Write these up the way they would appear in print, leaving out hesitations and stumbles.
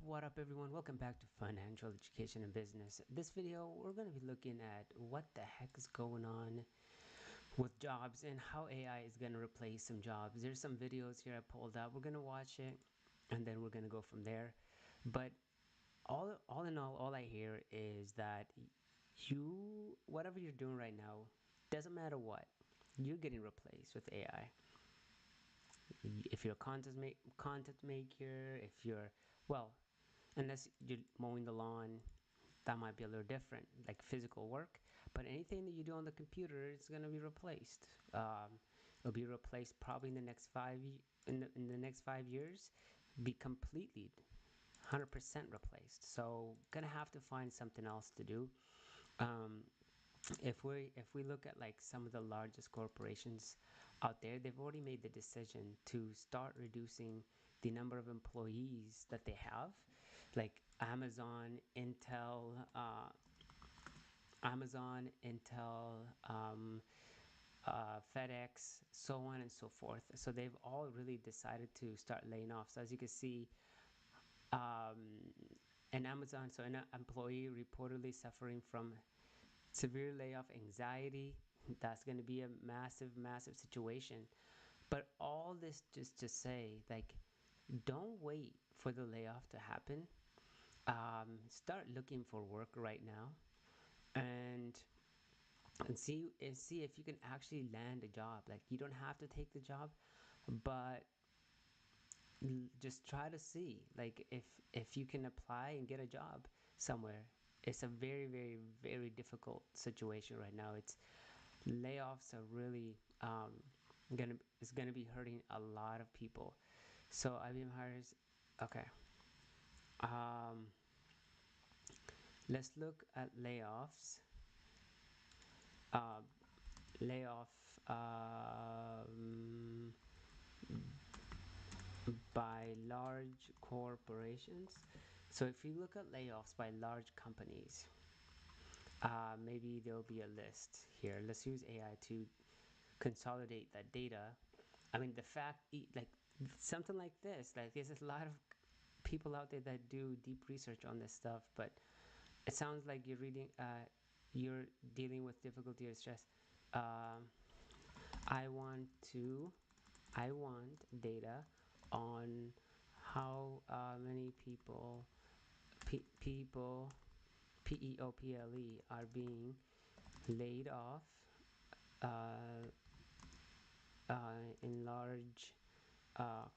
What up everyone? Welcome back to Financial Education and Business. This video, we're going to be looking at what the heck is going on with jobs and how AI is going to replace some jobs. There's some videos here I pulled up. We're going to watch it and then we're going to go from there. But all in all I hear is that whatever you're doing right now, doesn't matter what, you're getting replaced with AI. If you're a content maker, if you're, well, unless you're mowing the lawn, that might be a little different, like physical work. But anything that you do on the computer, it's going to be replaced. It'll be replaced probably in the next in the next 5 years, be completely 100% replaced. So gonna have to find something else to do. Um, if we look at like some of the largest corporations out there, they've already made the decision to start reducing the number of employees that they have, like Amazon, Intel, FedEx, so on and so forth. So they've all really decided to start laying off. So as you can see, an Amazon, so an employee reportedly suffering from severe layoff anxiety. That's going to be a massive situation. But all this just to say, like, don't wait for the layoff to happen. Start looking for work right now, and see if you can actually land a job. Like, you don't have to take the job, but just try to see, like, if you can apply and get a job somewhere. It's a very difficult situation right now. It's layoffs are really gonna be hurting a lot of people. So IBM hires. Okay. Um, let's look at layoffs. Uh, layoff um, by large corporations. So if you look at layoffs by large companies, maybe there'll be a list here. Let's use AI to consolidate that data. I mean, the fact, like something like this, like there's a lot of people out there that do deep research on this stuff, but it sounds like you're dealing with difficulty or stress. Um, I want data on how many people people are being laid off uh, in large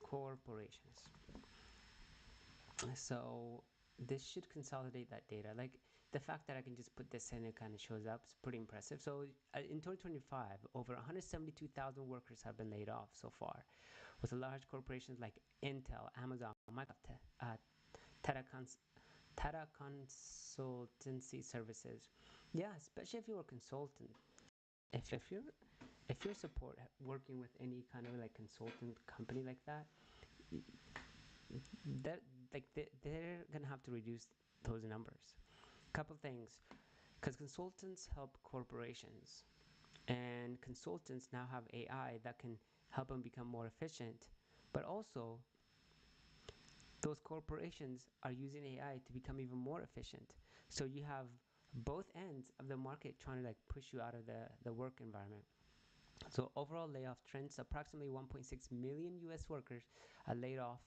corporations. So this should consolidate that data. Like, the fact that I can just put this in, it kind of shows up. It's pretty impressive. So in 2025, over 172,000 workers have been laid off so far, with large corporations like Intel, Amazon, Microsoft, Tata Consultancy Services. Yeah, especially if you're a consultant. If you're support working with any kind of like consultant company like that, that like they're gonna have to reduce those numbers. Couple things, because consultants help corporations, and consultants now have AI that can help them become more efficient, but also those corporations are using AI to become even more efficient. So you have both ends of the market trying to like push you out of the work environment. So overall layoff trends, approximately 1.6 million US workers are laid off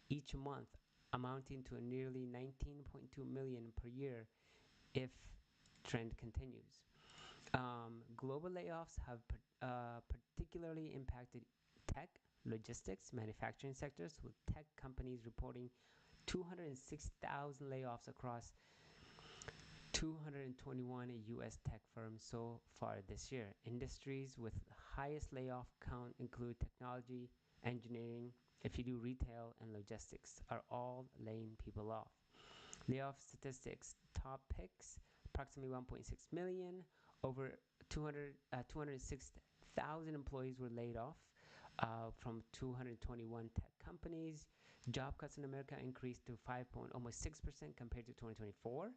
each month, amounting to a nearly 19.2 million per year if trend continues. Global layoffs have particularly impacted tech, logistics, manufacturing sectors, with tech companies reporting 206,000 layoffs across 221 U.S. tech firms so far this year. Industries with highest layoff count include technology, engineering, if you do retail, and logistics, are all laying people off. Layoff statistics, top picks, approximately 1.6 million, over 206,000 employees were laid off from 221 tech companies. Job cuts in America increased to almost 6% compared to 2024.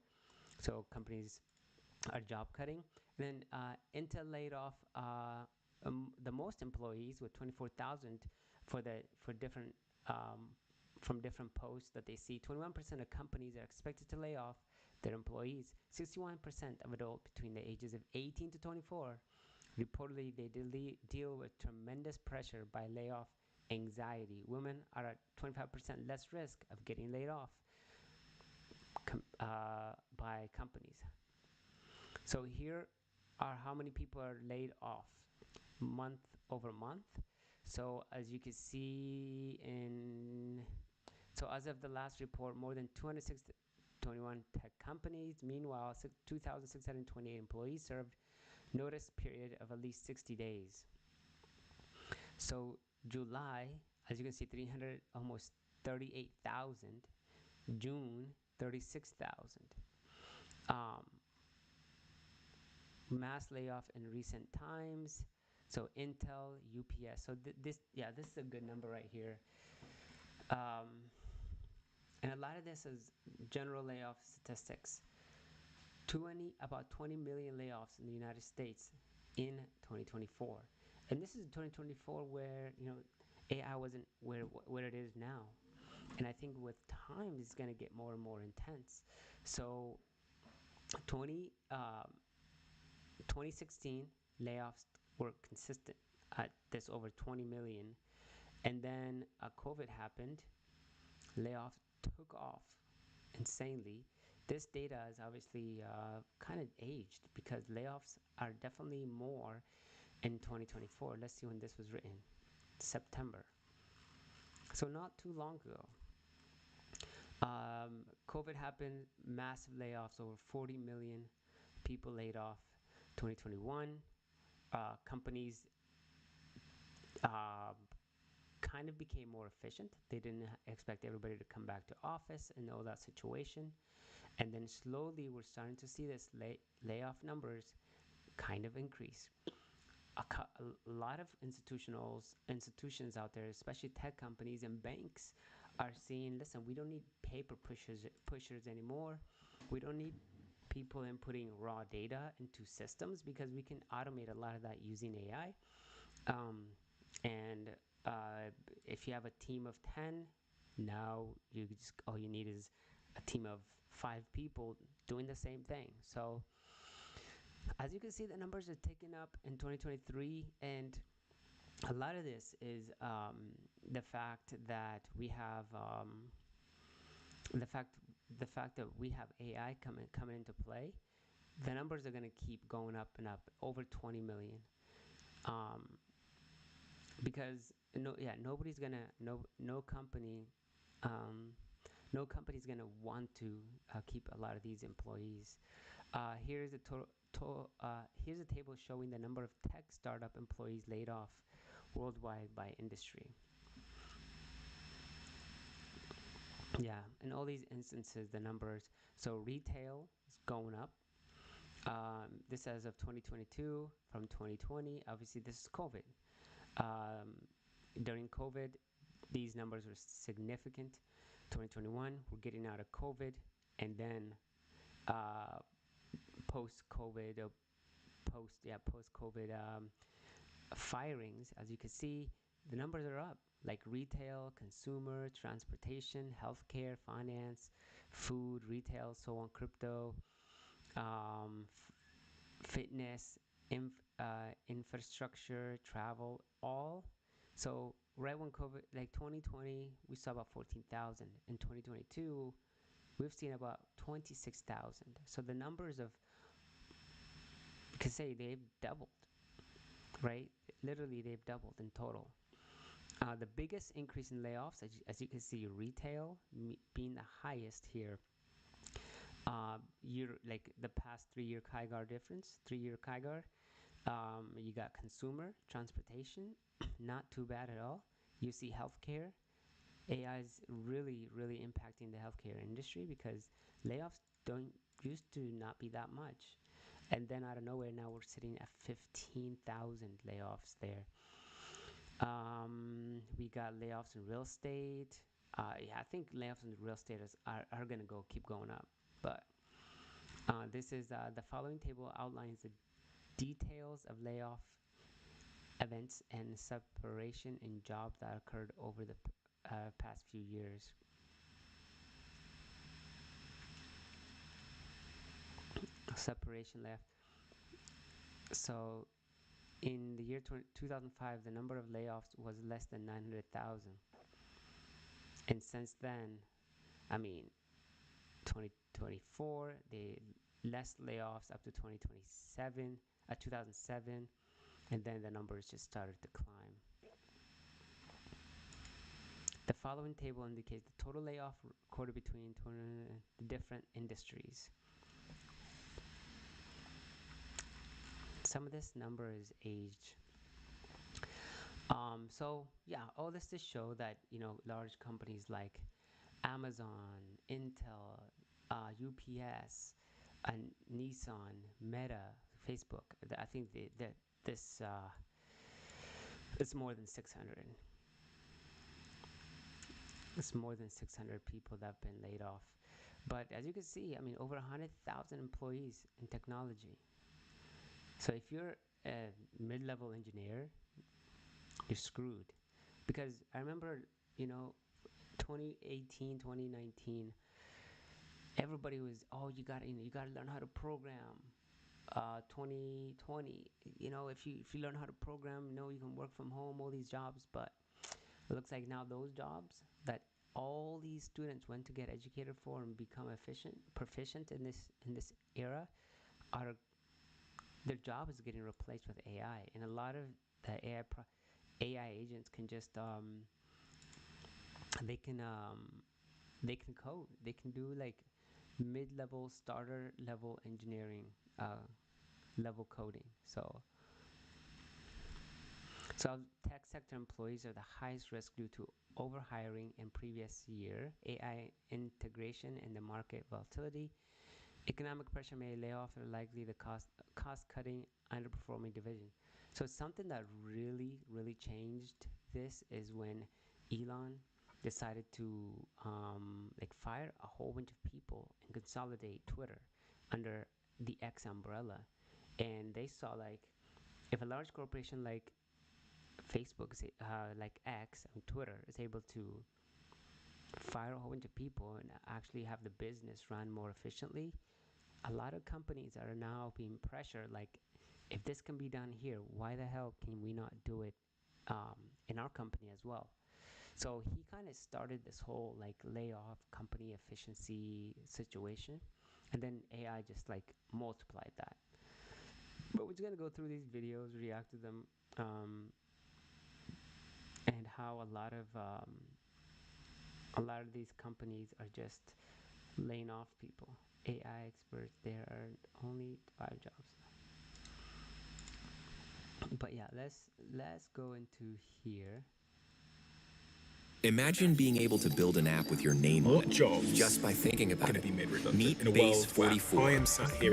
So companies are job cutting. Then Intel laid off the most employees with 24,000 for from different posts that they see, 21% of companies are expected to lay off their employees. 61% of adults between the ages of 18 to 24 reportedly they deal with tremendous pressure by layoff anxiety. Women are at 25% less risk of getting laid off by companies. So here are how many people are laid off month over month. So as you can see as of the last report, more than 221 tech companies. Meanwhile, 2,628 employees served notice period of at least 60 days. So July, as you can see, 300, almost 38,000. June, 36,000. Mass layoff in recent times. So Intel, UPS. So this is a good number right here. And a lot of this is general layoff statistics. About 20 million layoffs in the United States in 2024. And this is 2024 where, AI wasn't where it is now. And I think with time, it's going to get more and more intense. So 2016 layoffs were consistent at this over 20 million. And then COVID happened. Layoffs took off insanely. This data is obviously kind of aged because layoffs are definitely more in 2024. Let's see when this was written. September. So not too long ago. COVID happened, massive layoffs, over 40 million people laid off. 2021, companies kind of became more efficient. They didn't expect everybody to come back to office and all that situation. And then slowly we're starting to see this layoff numbers kind of increase. A lot of institutions out there, especially tech companies and banks, are saying, listen, we don't need paper pushers anymore. We don't need people inputting raw data into systems because we can automate a lot of that using AI. And if you have a team of 10, now all you need is a team of 5 people doing the same thing. So as you can see, the numbers are ticking up in 2023, and a lot of this is the fact that we have the fact that we have AI coming into play. The numbers are going to keep going up and up, over 20 million. Because nobody's gonna no company's gonna want to keep a lot of these employees. Here's a here's a table showing the number of tech startup employees laid off worldwide by industry. Yeah, in all these instances, the numbers. So retail is going up. This as of 2022 from 2020. Obviously, this is COVID. During COVID, these numbers were significant. 2021, we're getting out of COVID, and then post-COVID firings, as you can see, the numbers are up. Like retail, consumer, transportation, healthcare, finance, food, retail, so on, crypto, fitness, infrastructure, travel, all. So right when COVID, like 2020, we saw about 14,000. In 2022, we've seen about 26,000. So the numbers of, you could say they've doubled, right? Literally, they've doubled in total. The biggest increase in layoffs, as you can see, retail being the highest here. Like the past 3-year CAGR difference, 3-year CAGR. You got consumer, transportation, not too bad at all. You see healthcare. AI is really, really impacting the healthcare industry because layoffs used to not be that much. And then out of nowhere, now we're sitting at 15,000 layoffs there. We got layoffs in real estate. I think layoffs in real estate are going to keep going up. But this is the following table outlines the details of layoff events and separation in jobs that occurred over the past few years. Separation left. So in the year 2005, the number of layoffs was less than 900,000. And since then, I mean, 2024, they less layoffs up to 2007, and then the numbers just started to climb. The following table indicates the total layoff recorded between the different industries. Some of this number is aged. So yeah, all this to show that, you know, large companies like Amazon, Intel, UPS, and Nissan, Meta, Facebook. I think this it's more than 600. It's more than 600 people that have been laid off. But as you can see, I mean, over 100,000 employees in technology. So if you're a mid-level engineer, you're screwed. Because I remember, you know, 2018, 2019, everybody was, oh, you gotta learn how to program. 2020, you know, if you learn how to program, you know, you can work from home, all these jobs. But it looks like now those jobs that all these students went to get educated for and become proficient in this era, are their job is getting replaced with AI, and a lot of the AI agents can just they can code. They can do like mid-level, starter level engineering level coding. So tech sector employees are the highest risk due to overhiring in previous year, AI integration and the market volatility. Economic pressure may lay off or likely the cost-cutting underperforming division. So something that really changed this is when Elon decided to like fire a whole bunch of people and consolidate Twitter under the X umbrella. And they saw, like, if a large corporation like Facebook, like X and Twitter, is able to fire a whole bunch of people and actually have the business run more efficiently, a lot of companies are now being pressured, like, if this can be done here, why the hell can we not do it in our company as well? So he kind of started this whole like layoff company efficiency situation, and then AI just like multiplied that. But we're just gonna go through these videos, react to them, and how a lot of these companies are just laying off people. AI experts, there are only 5 jobs. But yeah, let's go into here. Imagine being able to build an app with your name on it just by thinking about it. Meet Base 44, a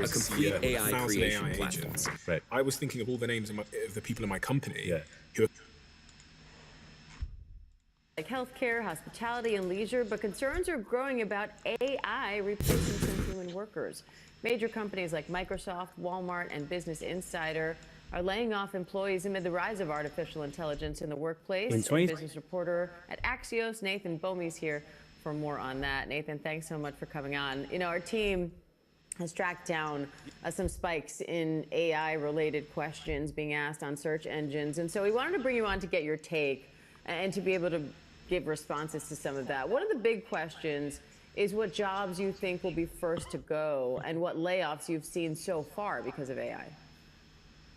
complete AI creation platform. Right. I was thinking of all the names of the people in my company who are like healthcare, hospitality, and leisure, but concerns are growing about AI replacing some human workers. Major companies like Microsoft, Walmart, and Business Insider are laying off employees amid the rise of artificial intelligence in the workplace. Business reporter at Axios, Nathan Bomey's here for more on that. Nathan, thanks so much for coming on. You know, our team has tracked down some spikes in AI-related questions being asked on search engines, and so we wanted to bring you on to get your take and to be able to give responses to some of that. One of the big questions is what jobs you think will be first to go and what layoffs you've seen so far because of AI.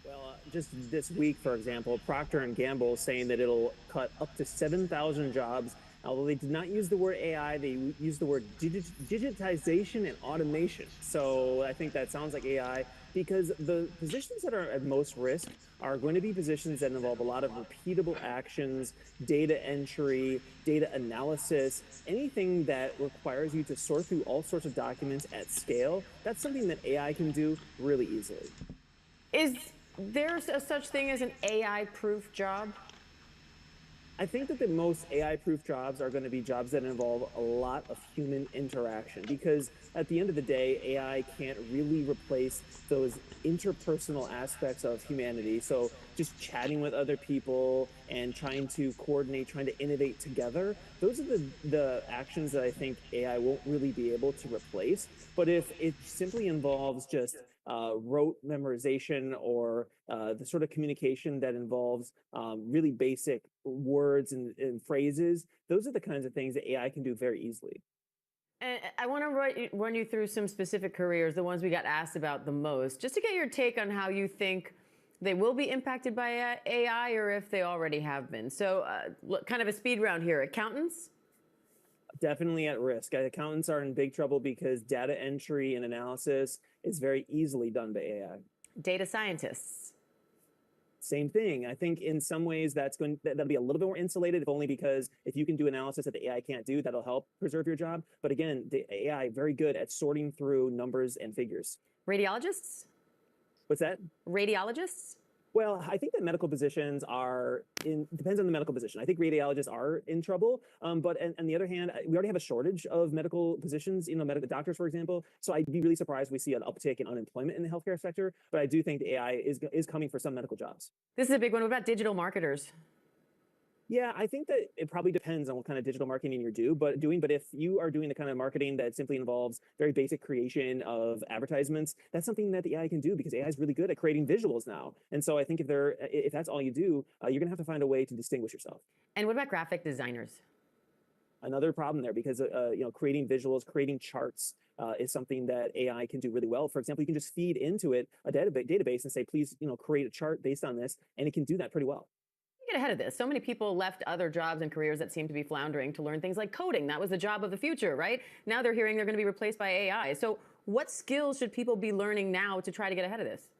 Well, just this week, for example, Procter & Gamble is saying that it'll cut up to 7,000 jobs. Although they did not use the word AI, they used the word digitization and automation. So I think that sounds like AI, because the positions that are at most risk are going to be positions that involve a lot of repeatable actions, data entry, data analysis, anything that requires you to sort through all sorts of documents at scale. That's something that AI can do really easily. Is there a such thing as an AI-proof job? I think that the most AI-proof jobs are going to be jobs that involve a lot of human interaction because at the end of the day, AI can't really replace those interpersonal aspects of humanity. So just chatting with other people and trying to coordinate, trying to innovate together, those are the actions that I think AI won't really be able to replace. But if it simply involves just rote memorization or the sort of communication that involves really basic words and phrases, those are the kinds of things that AI can do very easily. And I want to run you through some specific careers, the ones we got asked about the most, just to get your take on how you think they will be impacted by AI or if they already have been. So kind of a speed round here. Accountants? Definitely at risk. Accountants are in big trouble because data entry and analysis is very easily done by AI. Data scientists? Same thing. I think in some ways that'll be a little bit more insulated, if only because if you can do analysis that the AI can't do, that'll help preserve your job. But again, the AI very good at sorting through numbers and figures. Radiologists? What's that? Radiologists? Well, I think that medical positions depends on the medical position. I think radiologists are in trouble. But on the other hand, we already have a shortage of medical positions, medical doctors, for example. So I'd be really surprised we see an uptick in unemployment in the healthcare sector. But I do think the AI is coming for some medical jobs. This is a big one. What about digital marketers? Yeah, I think that it probably depends on what kind of digital marketing you're doing. But if you are doing the kind of marketing that simply involves very basic creation of advertisements, that's something that the AI can do because AI is really good at creating visuals now. And so I think if that's all you do, you're gonna have to find a way to distinguish yourself. And what about graphic designers? Another problem there because creating visuals, creating charts is something that AI can do really well. For example, you can just feed into it a database and say, please, create a chart based on this, and it can do that pretty well. Get ahead of this. So many people left other jobs and careers that seem to be floundering to learn things like coding. That was the job of the future, right? Now they're hearing they're going to be replaced by AI. So what skills should people be learning now to try to get ahead of this?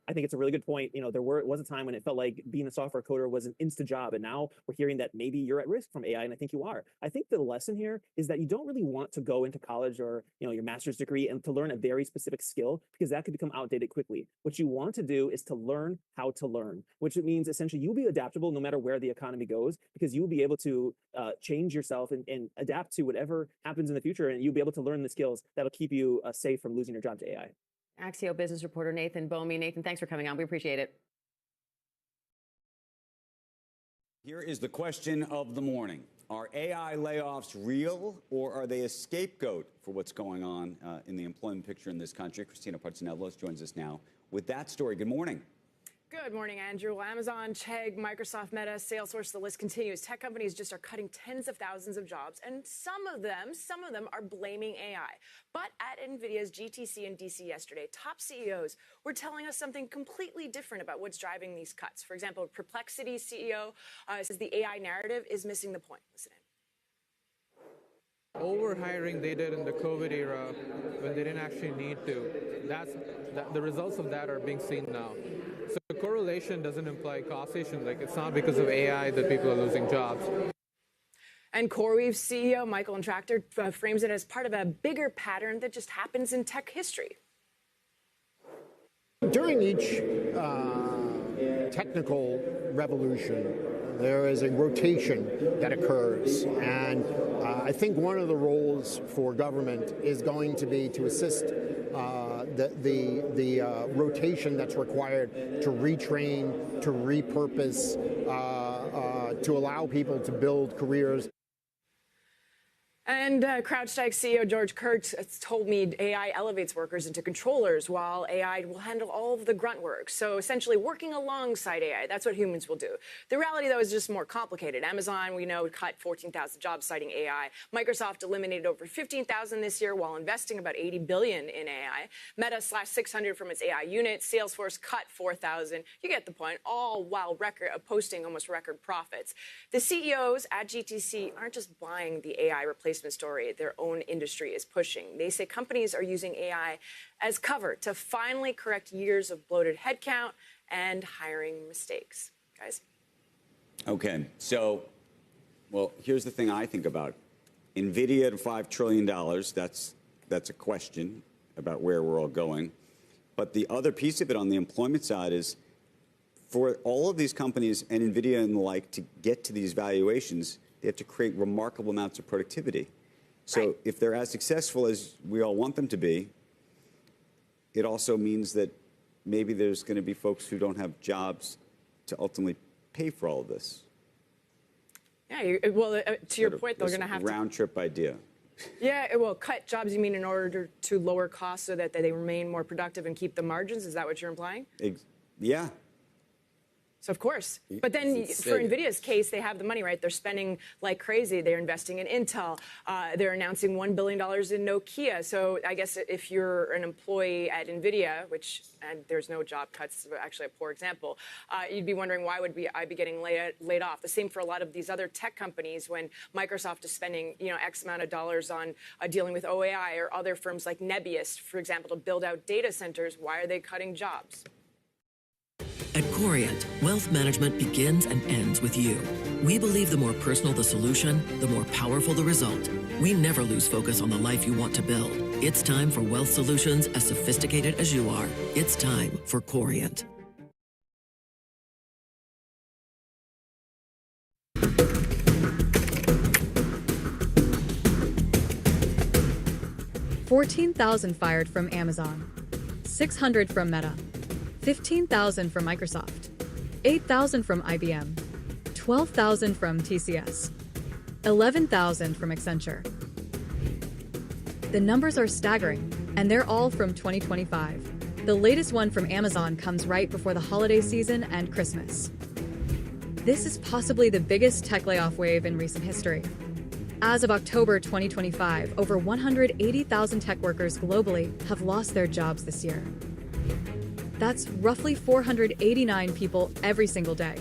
I think it's a really good point. There was a time when it felt like being a software coder was an instant job, and now we're hearing that maybe you're at risk from AI, and I think you are. I think the lesson here is that you don't really want to go into college or your master's degree and to learn a very specific skill because that could become outdated quickly. What you want to do is to learn how to learn, which means essentially you'll be adaptable no matter where the economy goes because you'll be able to change yourself and adapt to whatever happens in the future, and you'll be able to learn the skills that'll keep you safe from losing your job to AI. Axio business reporter Nathan Bomey. Nathan, thanks for coming on. We appreciate it. Here is the question of the morning. Are AI layoffs real, or are they a scapegoat for what's going on in the employment picture in this country? Christina Partsinevelos joins us now with that story. Good morning. Good morning, Andrew. Well, Amazon, Chegg, Microsoft, Meta, Salesforce, the list continues. Tech companies just are cutting tens of thousands of jobs, and some of them are blaming AI. But at NVIDIA's GTC in DC yesterday, top CEOs were telling us something completely different about what's driving these cuts. For example, Perplexity CEO says the AI narrative is missing the point. Listen in. Overhiring they did in the COVID era when they didn't actually need to. The results of that are being seen now. So the correlation doesn't imply causation. Like, it's not because of AI that people are losing jobs. And CoreWeave CEO Michael Intractor frames it as part of a bigger pattern that just happens in tech history. During each technical revolution, there is a rotation that occurs. And I think one of the roles for government is going to be to assist the rotation that's required to retrain, to repurpose, to allow people to build careers. And CrowdStrike CEO George Kurtz told me AI elevates workers into controllers while AI will handle all of the grunt work. So essentially working alongside AI, that's what humans will do. The reality, though, is just more complicated. Amazon, we know, cut 14,000 jobs citing AI. Microsoft eliminated over 15,000 this year while investing about $80 billion in AI. Meta slashed 600 from its AI unit. Salesforce cut 4,000. You get the point, all while posting almost record profits. The CEOs at GTC aren't just buying the AI replacement story their own industry is pushing. They say companies are using AI as cover to finally correct years of bloated headcount and hiring mistakes. Guys? Okay, so, well, here's the thing I think about. NVIDIA at $5 trillion, that's a question about where we're all going. But the other piece of it on the employment side is for all of these companies and NVIDIA and the like to get to these valuations, they have to create remarkable amounts of productivity. So if they're as successful as we all want them to be, it also means that maybe there's going to be folks who don't have jobs to ultimately pay for all of this. Yeah, well, to your point, they're going to have round trip idea. Yeah, it will cut jobs, you mean, in order to lower costs so that they remain more productive and keep the margins? Is that what you're implying? Yeah. So, of course. But then for NVIDIA's case, they have the money, right? They're spending like crazy. They're investing in Intel. They're announcing $1 billion in Nokia. So I guess if you're an employee at NVIDIA, which and there's no job cuts, actually a poor example, you'd be wondering why would I be getting laid off? The same for a lot of these other tech companies when Microsoft is spending, X amount of dollars on dealing with OAI or other firms like Nebius, for example, to build out data centers. Why are they cutting jobs? At Corient, wealth management begins and ends with you. We believe the more personal the solution, the more powerful the result. We never lose focus on the life you want to build. It's time for wealth solutions as sophisticated as you are. It's time for Corient. $14,000 fired from Amazon, 600 from Meta, 15,000 from Microsoft, 8,000 from IBM, 12,000 from TCS, 11,000 from Accenture. The numbers are staggering, and they're all from 2025. The latest one from Amazon comes right before the holiday season and Christmas. This is possibly the biggest tech layoff wave in recent history. As of October 2025, over 180,000 tech workers globally have lost their jobs this year. That's roughly 489 people every single day.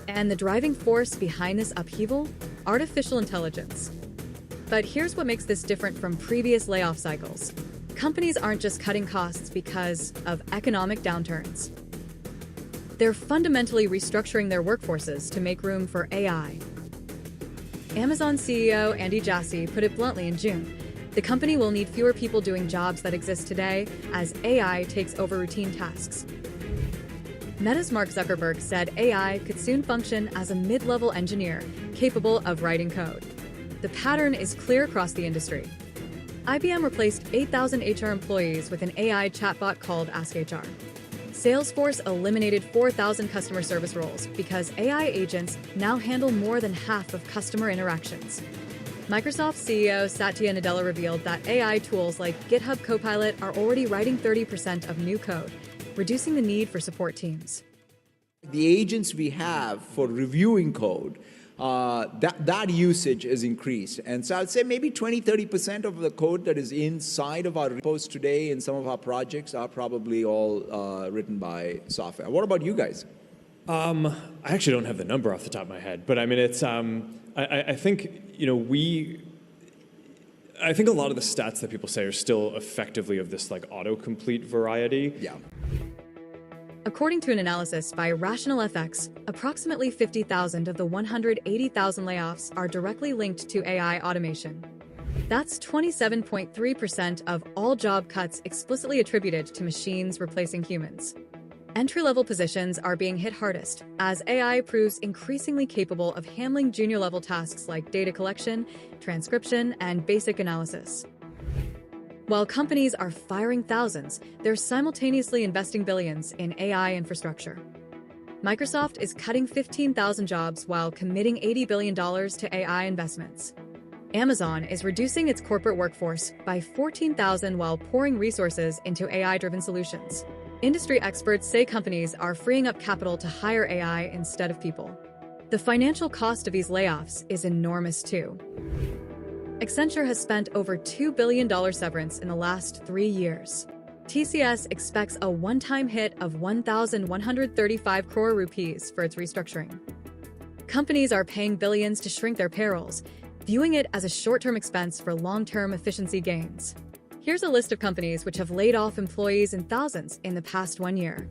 And the driving force behind this upheaval? Artificial intelligence. But here's what makes this different from previous layoff cycles. Companies aren't just cutting costs because of economic downturns. They're fundamentally restructuring their workforces to make room for AI. Amazon CEO Andy Jassy put it bluntly in June. The company will need fewer people doing jobs that exist today as AI takes over routine tasks. Meta's Mark Zuckerberg said AI could soon function as a mid-level engineer capable of writing code. The pattern is clear across the industry. IBM replaced 8,000 HR employees with an AI chatbot called AskHR. Salesforce eliminated 4,000 customer service roles because AI agents now handle more than half of customer interactions. Microsoft CEO Satya Nadella revealed that AI tools like GitHub Copilot are already writing 30% of new code, reducing the need for support teams. The agents we have for reviewing code, that usage is increased. And so I'd say maybe 20–30% of the code that is inside of our repos today in some of our projects are probably all written by software. What about you guys? I actually don't have the number off the top of my head, but I mean, it's, I think, I think a lot of the stats that people say are still effectively of this like autocomplete variety. Yeah. According to an analysis by RationalFX, approximately 50,000 of the 180,000 layoffs are directly linked to AI automation. That's 27.3% of all job cuts explicitly attributed to machines replacing humans. Entry-level positions are being hit hardest, as AI proves increasingly capable of handling junior-level tasks like data collection, transcription, and basic analysis. While companies are firing thousands, they're simultaneously investing billions in AI infrastructure. Microsoft is cutting 15,000 jobs while committing $80 billion to AI investments. Amazon is reducing its corporate workforce by 14,000 while pouring resources into AI-driven solutions. Industry experts say companies are freeing up capital to hire AI instead of people. The financial cost of these layoffs is enormous too. Accenture has spent over $2 billion severance in the last 3 years. TCS expects a one-time hit of 1,135 crore rupees for its restructuring. Companies are paying billions to shrink their payrolls, viewing it as a short-term expense for long-term efficiency gains. Here's a list of companies which have laid off employees in thousands in the past 1 year.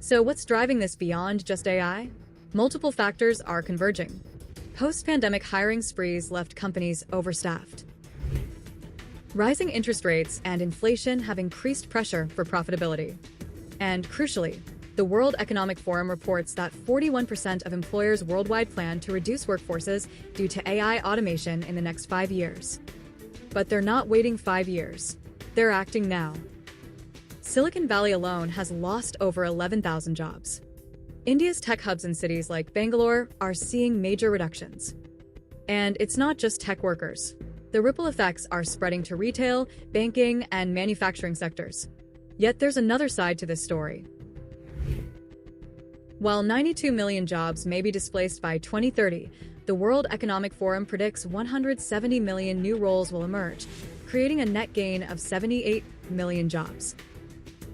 So what's driving this beyond just AI? Multiple factors are converging. Post-pandemic hiring sprees left companies overstaffed. Rising interest rates and inflation have increased pressure for profitability. And crucially, the World Economic Forum reports that 41% of employers worldwide plan to reduce workforces due to AI automation in the next 5 years. But they're not waiting 5 years. They're acting now. Silicon Valley alone has lost over 11,000 jobs. India's tech hubs in cities like Bangalore are seeing major reductions. And it's not just tech workers. The ripple effects are spreading to retail, banking, and manufacturing sectors. Yet there's another side to this story. While 92 million jobs may be displaced by 2030, the World Economic Forum predicts 170 million new roles will emerge, creating a net gain of 78 million jobs.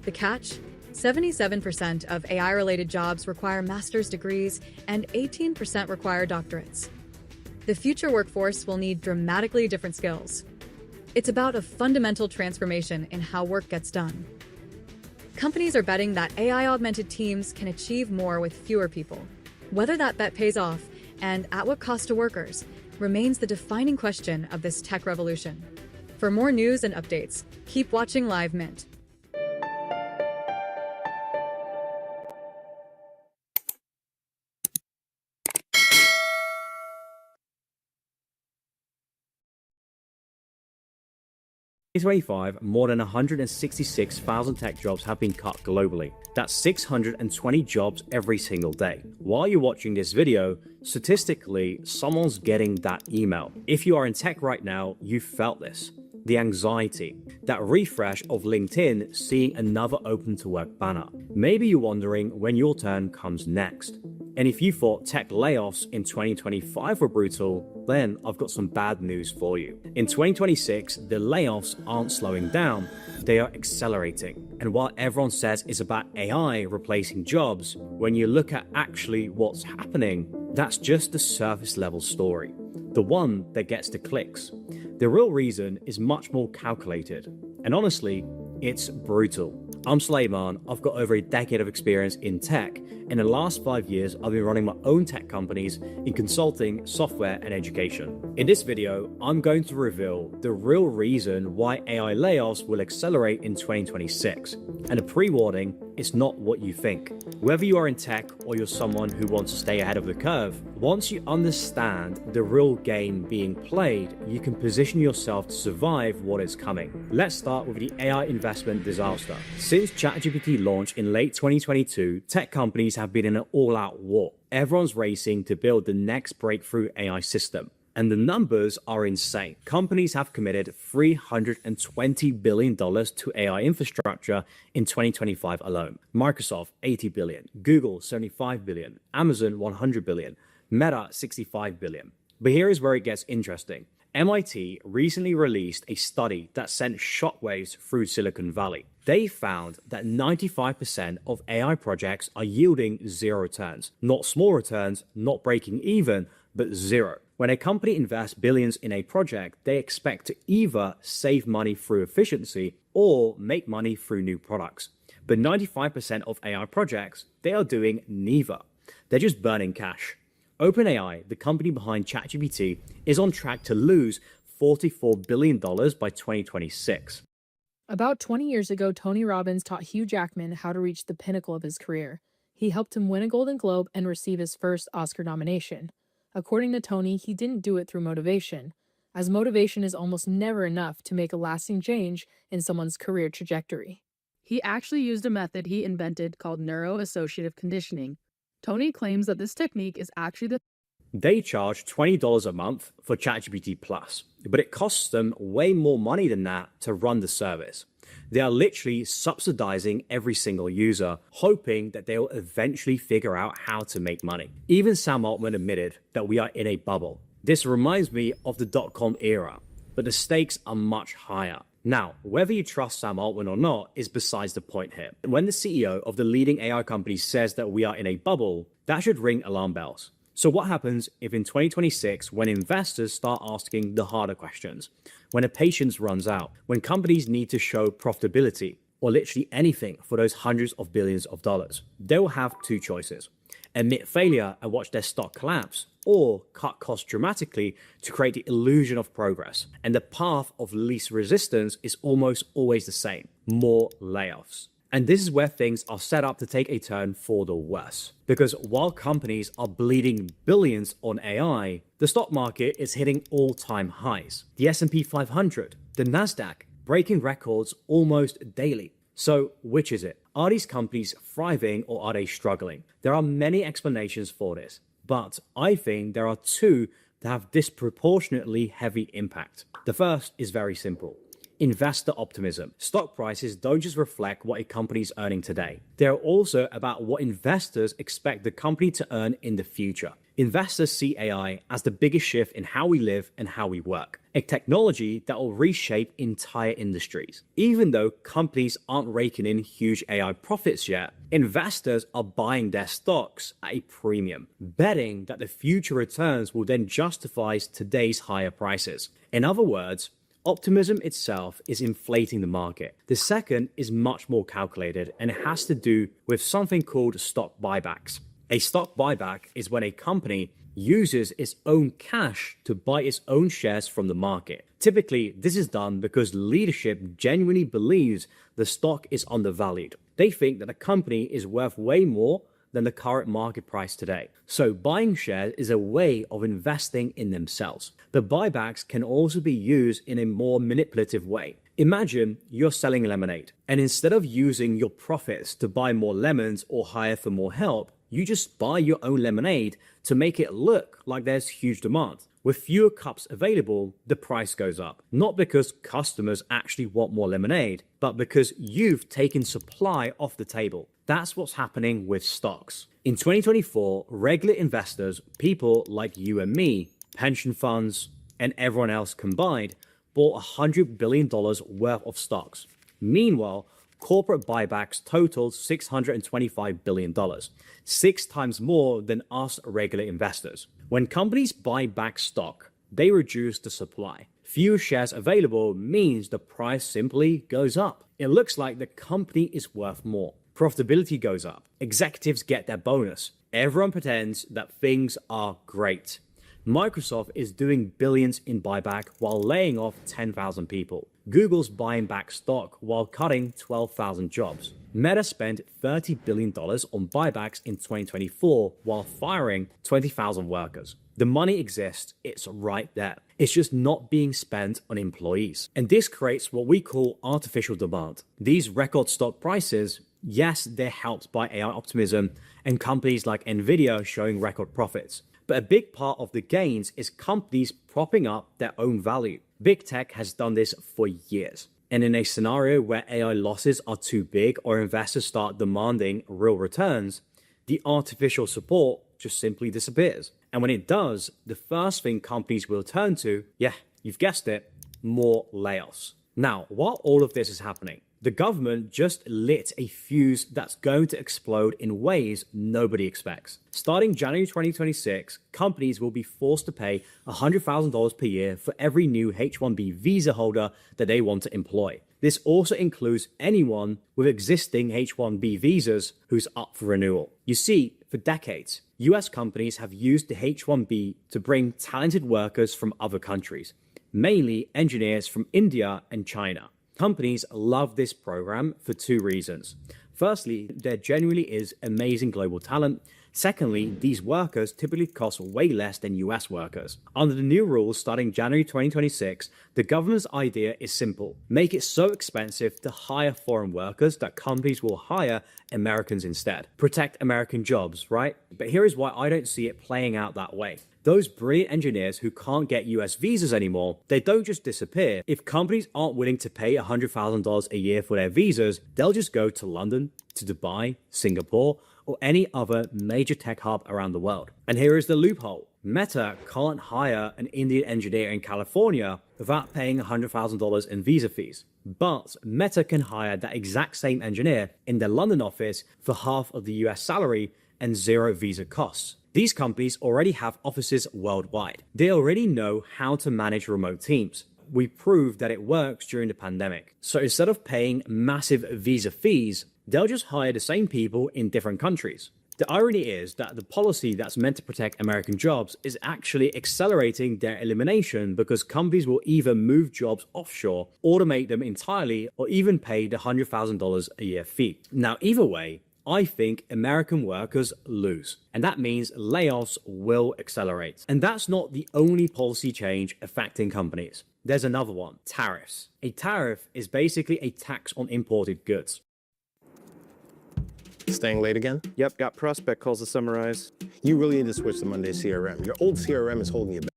The catch? 77% of AI-related jobs require master's degrees and 18% require doctorates. The future workforce will need dramatically different skills. It's about a fundamental transformation in how work gets done. Companies are betting that AI-augmented teams can achieve more with fewer people. Whether that bet pays off, and at what cost to workers, remains the defining question of this tech revolution. For more news and updates, keep watching Live Mint. In 2025, more than 166,000 tech jobs have been cut globally. That's 620 jobs every single day. While you're watching this video, statistically, someone's getting that email. If you are in tech right now, you felt this. The anxiety, that refresh of LinkedIn seeing another open to work banner. Maybe you're wondering when your turn comes next. And if you thought tech layoffs in 2025 were brutal, then I've got some bad news for you. In 2026, the layoffs aren't slowing down, they are accelerating. And while everyone says it's about AI replacing jobs, when you look at actually what's happening, that's just the surface level story. The one that gets the clicks. The real reason is much more calculated. And honestly, it's brutal. I'm Suleiman, I've got over a decade of experience in tech. In the last 5 years, I've been running my own tech companies in consulting, software, and education. In this video, I'm going to reveal the real reason why AI layoffs will accelerate in 2026. And a pre-warning, it's not what you think. Whether you are in tech or you're someone who wants to stay ahead of the curve, once you understand the real game being played, you can position yourself to survive what is coming. Let's start with the AI investment disaster. Since ChatGPT launched in late 2022, tech companies have been in an all-out war. Everyone's racing to build the next breakthrough AI system. And the numbers are insane. Companies have committed $320 billion to AI infrastructure in 2025 alone. Microsoft, $80 billion. Google, $75 billion. Amazon, $100 billion. Meta, $65 billion. But here is where it gets interesting. MIT recently released a study that sent shockwaves through Silicon Valley. They found that 95% of AI projects are yielding zero returns. Not small returns, not breaking even, but zero. When a company invests billions in a project, they expect to either save money through efficiency or make money through new products. But 95% of AI projects, they are doing neither. They're just burning cash. OpenAI, the company behind ChatGPT, is on track to lose $44 billion by 2026. About 20 years ago, Tony Robbins taught Hugh Jackman how to reach the pinnacle of his career. He helped him win a Golden Globe and receive his first Oscar nomination. According to Tony, he didn't do it through motivation, as motivation is almost never enough to make a lasting change in someone's career trajectory. He actually used a method he invented called neuro-associative conditioning. Tony claims that this technique is actually They charge $20 a month for ChatGPT Plus, but it costs them way more money than that to run the service. They are literally subsidizing every single user, hoping that they will eventually figure out how to make money. Even Sam Altman admitted that we are in a bubble. This reminds me of the dot-com era, but the stakes are much higher. Now, whether you trust Sam Altman or not is besides the point here. When the CEO of the leading AI company says that we are in a bubble, that should ring alarm bells. So what happens if in 2026, when investors start asking the harder questions, when a patience runs out, when companies need to show profitability, or literally anything for those hundreds of billions of dollars, they will have two choices: admit failure and watch their stock collapse, or cut costs dramatically to create the illusion of progress. And the path of least resistance is almost always the same: more layoffs. And this is where things are set up to take a turn for the worse. Because while companies are bleeding billions on AI, the stock market is hitting all-time highs. The S&P 500, the Nasdaq, breaking records almost daily. So which is it? Are these companies thriving or are they struggling? There are many explanations for this, but I think there are two that have disproportionately heavy impact. The first is very simple: investor optimism. Stock prices don't just reflect what a company is earning today. They're also about what investors expect the company to earn in the future. Investors see AI as the biggest shift in how we live and how we work, a technology that will reshape entire industries. Even though companies aren't raking in huge AI profits yet, investors are buying their stocks at a premium, betting that the future returns will then justify today's higher prices. In other words, optimism itself is inflating the market. The second is much more calculated, and it has to do with something called stock buybacks. A stock buyback is when a company uses its own cash to buy its own shares from the market. Typically, this is done because leadership genuinely believes the stock is undervalued. They think that the company is worth way more than the current market price today. So buying shares is a way of investing in themselves. The buybacks can also be used in a more manipulative way. Imagine you're selling lemonade, and instead of using your profits to buy more lemons or hire for more help, you just buy your own lemonade to make it look like there's huge demand. With fewer cups available, the price goes up. Not because customers actually want more lemonade, but because you've taken supply off the table. That's what's happening with stocks. In 2024, regular investors, people like you and me, pension funds, and everyone else combined, bought $100 billion worth of stocks. Meanwhile, corporate buybacks totaled $625 billion, 6 times more than us regular investors. When companies buy back stock, they reduce the supply. Fewer shares available means the price simply goes up. It looks like the company is worth more. Profitability goes up. Executives get their bonus. Everyone pretends that things are great. Microsoft is doing billions in buyback while laying off 10,000 people. Google's buying back stock while cutting 12,000 jobs. Meta spent $30 billion on buybacks in 2024 while firing 20,000 workers. The money exists, it's right there. It's just not being spent on employees. And this creates what we call artificial demand. These record stock prices, yes, they're helped by AI optimism and companies like Nvidia showing record profits. But a big part of the gains is companies propping up their own value. Big tech has done this for years. And in a scenario where AI losses are too big or investors start demanding real returns, the artificial support just simply disappears. And when it does, the first thing companies will turn to, yeah, you've guessed it, more layoffs. Now, while all of this is happening, the government just lit a fuse that's going to explode in ways nobody expects. Starting January 2026, companies will be forced to pay $100,000 per year for every new H-1B visa holder that they want to employ. This also includes anyone with existing H-1B visas who's up for renewal. You see, for decades, US companies have used the H-1B to bring talented workers from other countries, mainly engineers from India and China. Companies love this program for 2 reasons. Firstly, there genuinely is amazing global talent. Secondly, these workers typically cost way less than US workers. Under the new rules starting January 2026, the government's idea is simple. Make it so expensive to hire foreign workers that companies will hire Americans instead. Protect American jobs, right? But here is why I don't see it playing out that way. Those brilliant engineers who can't get US visas anymore, they don't just disappear. If companies aren't willing to pay $100,000 a year for their visas, they'll just go to London, to Dubai, Singapore, or any other major tech hub around the world. And here is the loophole. Meta can't hire an Indian engineer in California without paying $100,000 in visa fees. But Meta can hire that exact same engineer in their London office for half of the US salary and 0 visa costs. These companies already have offices worldwide. They already know how to manage remote teams. We proved that it works during the pandemic. So instead of paying massive visa fees, they'll just hire the same people in different countries. The irony is that the policy that's meant to protect American jobs is actually accelerating their elimination because companies will either move jobs offshore, automate them entirely, or even pay the $100,000 a year fee. Now, either way, I think American workers lose. And that means layoffs will accelerate. And that's not the only policy change affecting companies. There's another one, tariffs. A tariff is basically a tax on imported goods. Staying late again? Yep, got prospect calls to summarize. You really need to switch to Monday CRM. Your old CRM is holding you back.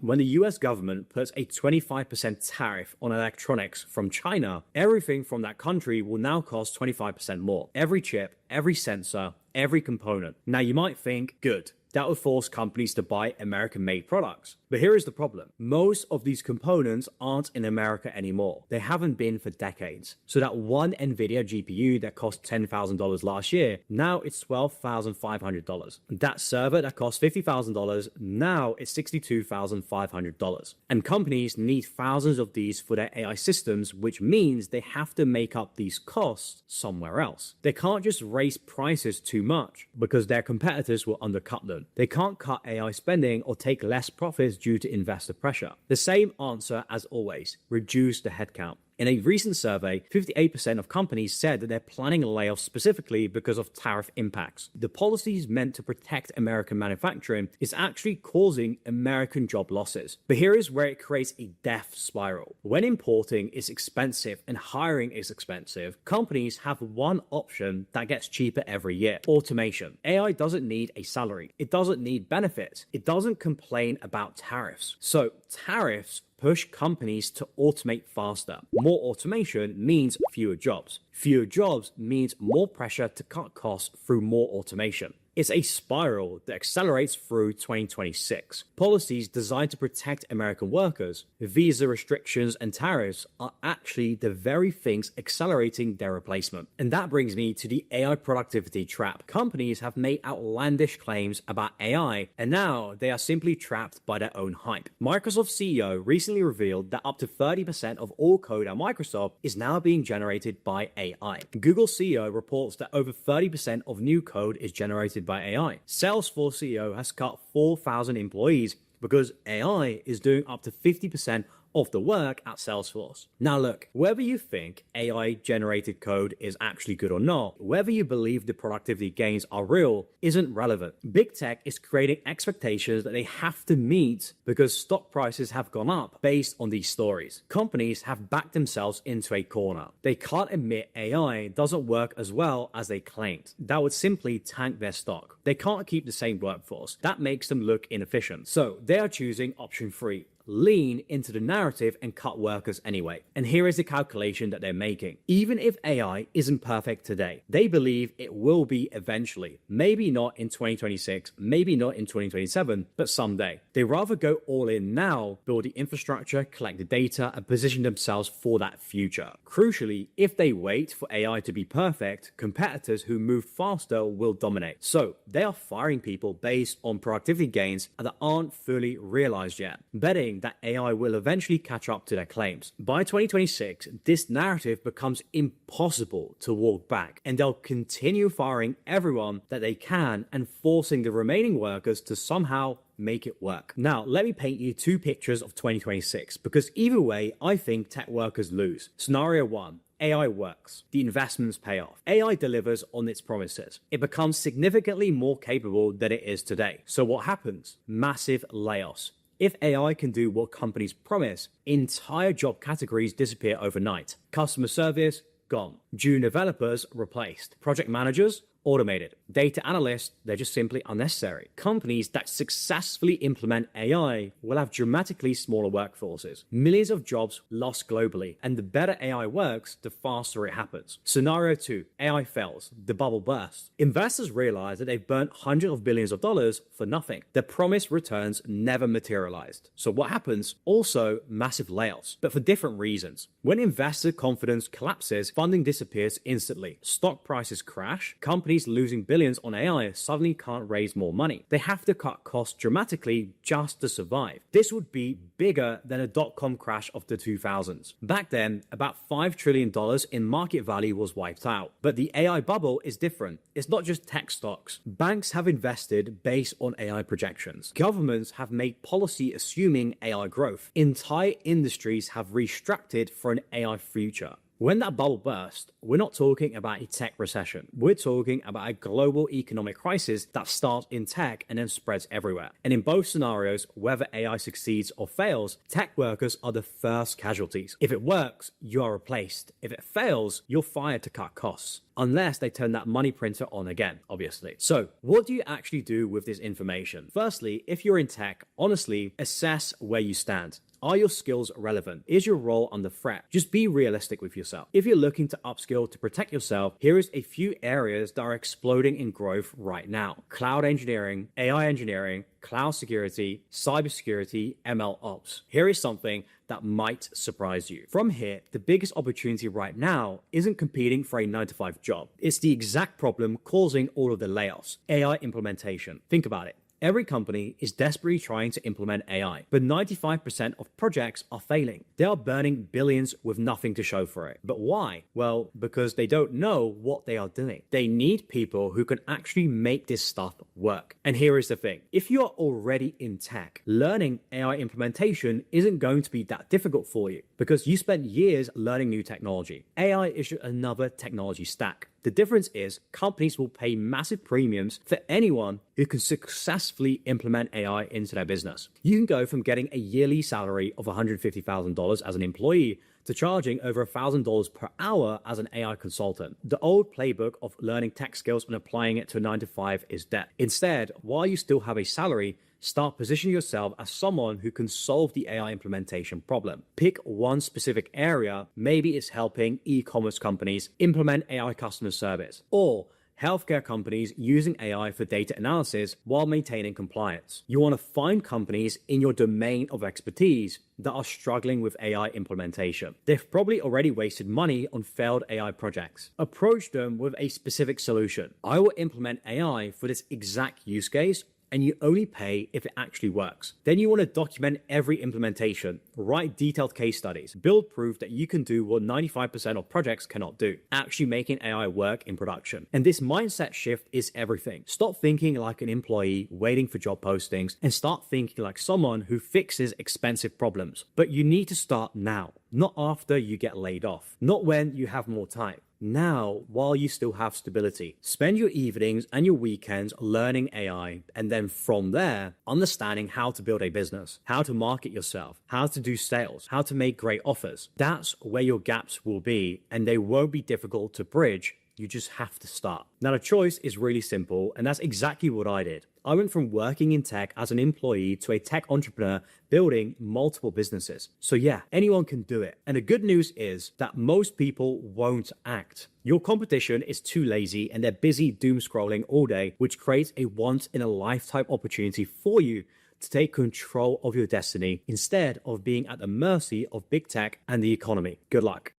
When the US government puts a 25% tariff on electronics from China, everything from that country will now cost 25% more. Every chip, every sensor, every component. Now you might think, good, that would force companies to buy American-made products. But here is the problem. Most of these components aren't in America anymore. They haven't been for decades. So that one NVIDIA GPU that cost $10,000 last year, now it's $12,500. That server that cost $50,000, now it's $62,500. And companies need thousands of these for their AI systems, which means they have to make up these costs somewhere else. They can't just raise prices too much because their competitors will undercut them. They can't cut AI spending or take less profits due to investor pressure. The same answer as always, reduce the headcount. In a recent survey, 58% of companies said that they're planning layoffs specifically because of tariff impacts. The policies meant to protect American manufacturing is actually causing American job losses. But here is where it creates a death spiral. When importing is expensive and hiring is expensive, companies have one option that gets cheaper every year: automation. AI doesn't need a salary. It doesn't need benefits. It doesn't complain about tariffs. So tariffs push companies to automate faster. More automation means fewer jobs. Fewer jobs means more pressure to cut costs through more automation. It's a spiral that accelerates through 2026. Policies designed to protect American workers, visa restrictions and tariffs are actually the very things accelerating their replacement. And that brings me to the AI productivity trap. Companies have made outlandish claims about AI, and now they are simply trapped by their own hype. Microsoft CEO recently revealed that up to 30% of all code at Microsoft is now being generated by AI. Google CEO reports that over 30% of new code is generated by AI. Salesforce CEO has cut 4,000 employees because AI is doing up to 50% of the work at Salesforce. Now look, whether you think AI generated code is actually good or not, whether you believe the productivity gains are real, isn't relevant. Big tech is creating expectations that they have to meet because stock prices have gone up based on these stories. Companies have backed themselves into a corner. They can't admit AI doesn't work as well as they claimed. That would simply tank their stock. They can't keep the same workforce. That makes them look inefficient. So they are choosing option 3. Lean into the narrative and cut workers anyway. And here is the calculation that they're making. Even if AI isn't perfect today, they believe it will be eventually. Maybe not in 2026, maybe not in 2027, but someday. They rather go all in now, build the infrastructure, collect the data, and position themselves for that future. Crucially, if they wait for AI to be perfect, competitors who move faster will dominate. So they are firing people based on productivity gains that aren't fully realized yet, betting that AI will eventually catch up to their claims. By 2026, this narrative becomes impossible to walk back, and they'll continue firing everyone that they can and forcing the remaining workers to somehow make it work. Now, let me paint you 2 pictures of 2026, because either way, I think tech workers lose. Scenario 1. AI works. The investments pay off. AI delivers on its promises. It becomes significantly more capable than it is today. So what happens? Massive layoffs. If AI can do what companies promise, entire job categories disappear overnight. Customer service, gone. Junior developers, replaced. Project managers, automated. Data analysts, they're just simply unnecessary. Companies that successfully implement AI will have dramatically smaller workforces. Millions of jobs lost globally, and the better AI works, the faster it happens. Scenario 2, AI fails, the bubble bursts. Investors realize that they've burnt hundreds of billions of dollars for nothing. Their promised returns never materialized. So what happens? Also, massive layoffs, but for different reasons. When investor confidence collapses, funding disappears instantly. Stock prices crash, companies companies losing billions on AI suddenly can't raise more money. They have to cut costs dramatically just to survive. This would be bigger than a dot-com crash of the 2000s. Back then, about $5 trillion in market value was wiped out. But the AI bubble is different. It's not just tech stocks. Banks have invested based on AI projections. Governments have made policy assuming AI growth. Entire industries have restructured for an AI future. When that bubble burst, we're not talking about a tech recession. We're talking about a global economic crisis that starts in tech and then spreads everywhere. And in both scenarios, whether AI succeeds or fails, tech workers are the first casualties. If it works, you are replaced. If it fails, you're fired to cut costs. Unless they turn that money printer on again, obviously. So, what do you actually do with this information? Firstly, if you're in tech, honestly, assess where you stand. Are your skills relevant? Is your role under threat? Just be realistic with yourself. If you're looking to upskill to protect yourself, here is a few areas that are exploding in growth right now. Cloud engineering, AI engineering, cloud security, cybersecurity, ML ops. Here is something that might surprise you. From here, the biggest opportunity right now isn't competing for a 9-to-5 job. It's the exact problem causing all of the layoffs. AI implementation. Think about it. Every company is desperately trying to implement AI, but 95% of projects are failing. They are burning billions with nothing to show for it. But why? Well, because they don't know what they are doing. They need people who can actually make this stuff work. And here is the thing. If you are already in tech, learning AI implementation isn't going to be that difficult for you because you spent years learning new technology. AI is just another technology stack. The difference is companies will pay massive premiums for anyone who can successfully implement AI into their business. You can go from getting a yearly salary of $150,000 as an employee to charging over $1,000 per hour as an AI consultant. The old playbook of learning tech skills and applying it to a 9-to-5 is dead. Instead, while you still have a salary, start positioning yourself as someone who can solve the AI implementation problem. Pick one specific area. Maybe it's helping e-commerce companies implement AI customer service, or healthcare companies using AI for data analysis while maintaining compliance. You want to find companies in your domain of expertise that are struggling with AI implementation. They've probably already wasted money on failed AI projects. Approach them with a specific solution. I will implement AI for this exact use case, and you only pay if it actually works. Then you want to document every implementation, write detailed case studies, build proof that you can do what 95% of projects cannot do, actually making AI work in production. And this mindset shift is everything. Stop thinking like an employee waiting for job postings and start thinking like someone who fixes expensive problems. But you need to start now, not after you get laid off, not when you have more time. Now, while you still have stability, spend your evenings and your weekends learning AI, and then from there, understanding how to build a business, how to market yourself, how to do sales, how to make great offers. That's where your gaps will be, and they won't be difficult to bridge. You just have to start. Now, the choice is really simple, and that's exactly what I did. I went from working in tech as an employee to a tech entrepreneur building multiple businesses. So yeah, anyone can do it. And the good news is that most people won't act. Your competition is too lazy and they're busy doom scrolling all day, which creates a once in a lifetime opportunity for you to take control of your destiny instead of being at the mercy of big tech and the economy. Good luck.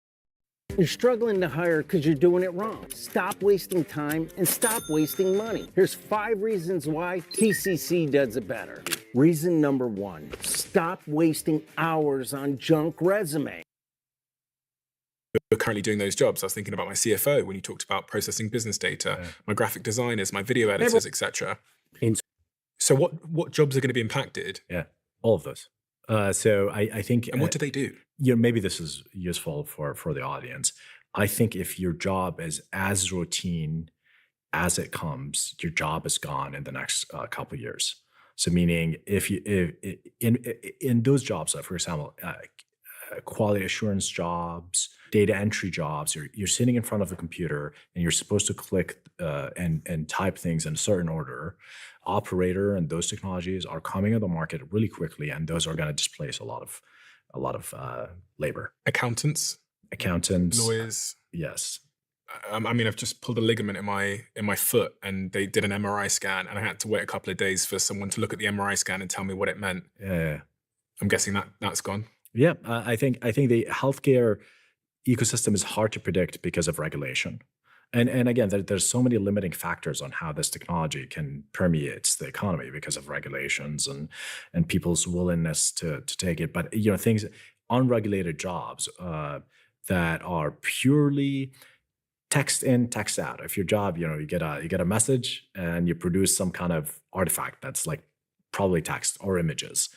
You're struggling to hire because you're doing it wrong. Stop wasting time and stop wasting money. Here's 5 reasons why TCC does it better. Reason number 1, stop wasting hours on junk resume. We're currently doing those jobs. I was thinking about my CFO when you talked about processing business data, my graphic designers, my video editors, etc. So what jobs are going to be impacted? Yeah, all of those. So I think... And what do they do? Maybe this is useful for the audience. I think if your job is as routine as it comes, your job is gone in the next couple of years. So meaning if in those jobs, for example, quality assurance jobs, data entry jobs, you're sitting in front of a computer and you're supposed to click and type things in a certain order. Operator and those technologies are coming on the market really quickly, and those are going to displace a lot of labor. Accountants, lawyers. Yes. I mean, I've just pulled a ligament in my foot, and they did an MRI scan, and I had to wait a couple of days for someone to look at the MRI scan and tell me what it meant. Yeah. I'm guessing that's gone. Yeah, I think the healthcare ecosystem is hard to predict because of regulation. And again, there's so many limiting factors on how this technology can permeate the economy because of regulations and people's willingness to take it. But things, unregulated jobs that are purely text in, text out. If your job, you get a message and you produce some kind of artifact that's like probably text or images,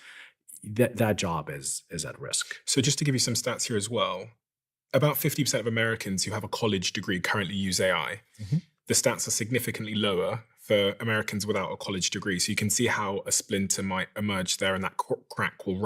that job is at risk. So just to give you some stats here as well, about 50% of Americans who have a college degree currently use AI. Mm-hmm. The stats are significantly lower for Americans without a college degree. So you can see how a splinter might emerge there and that crack will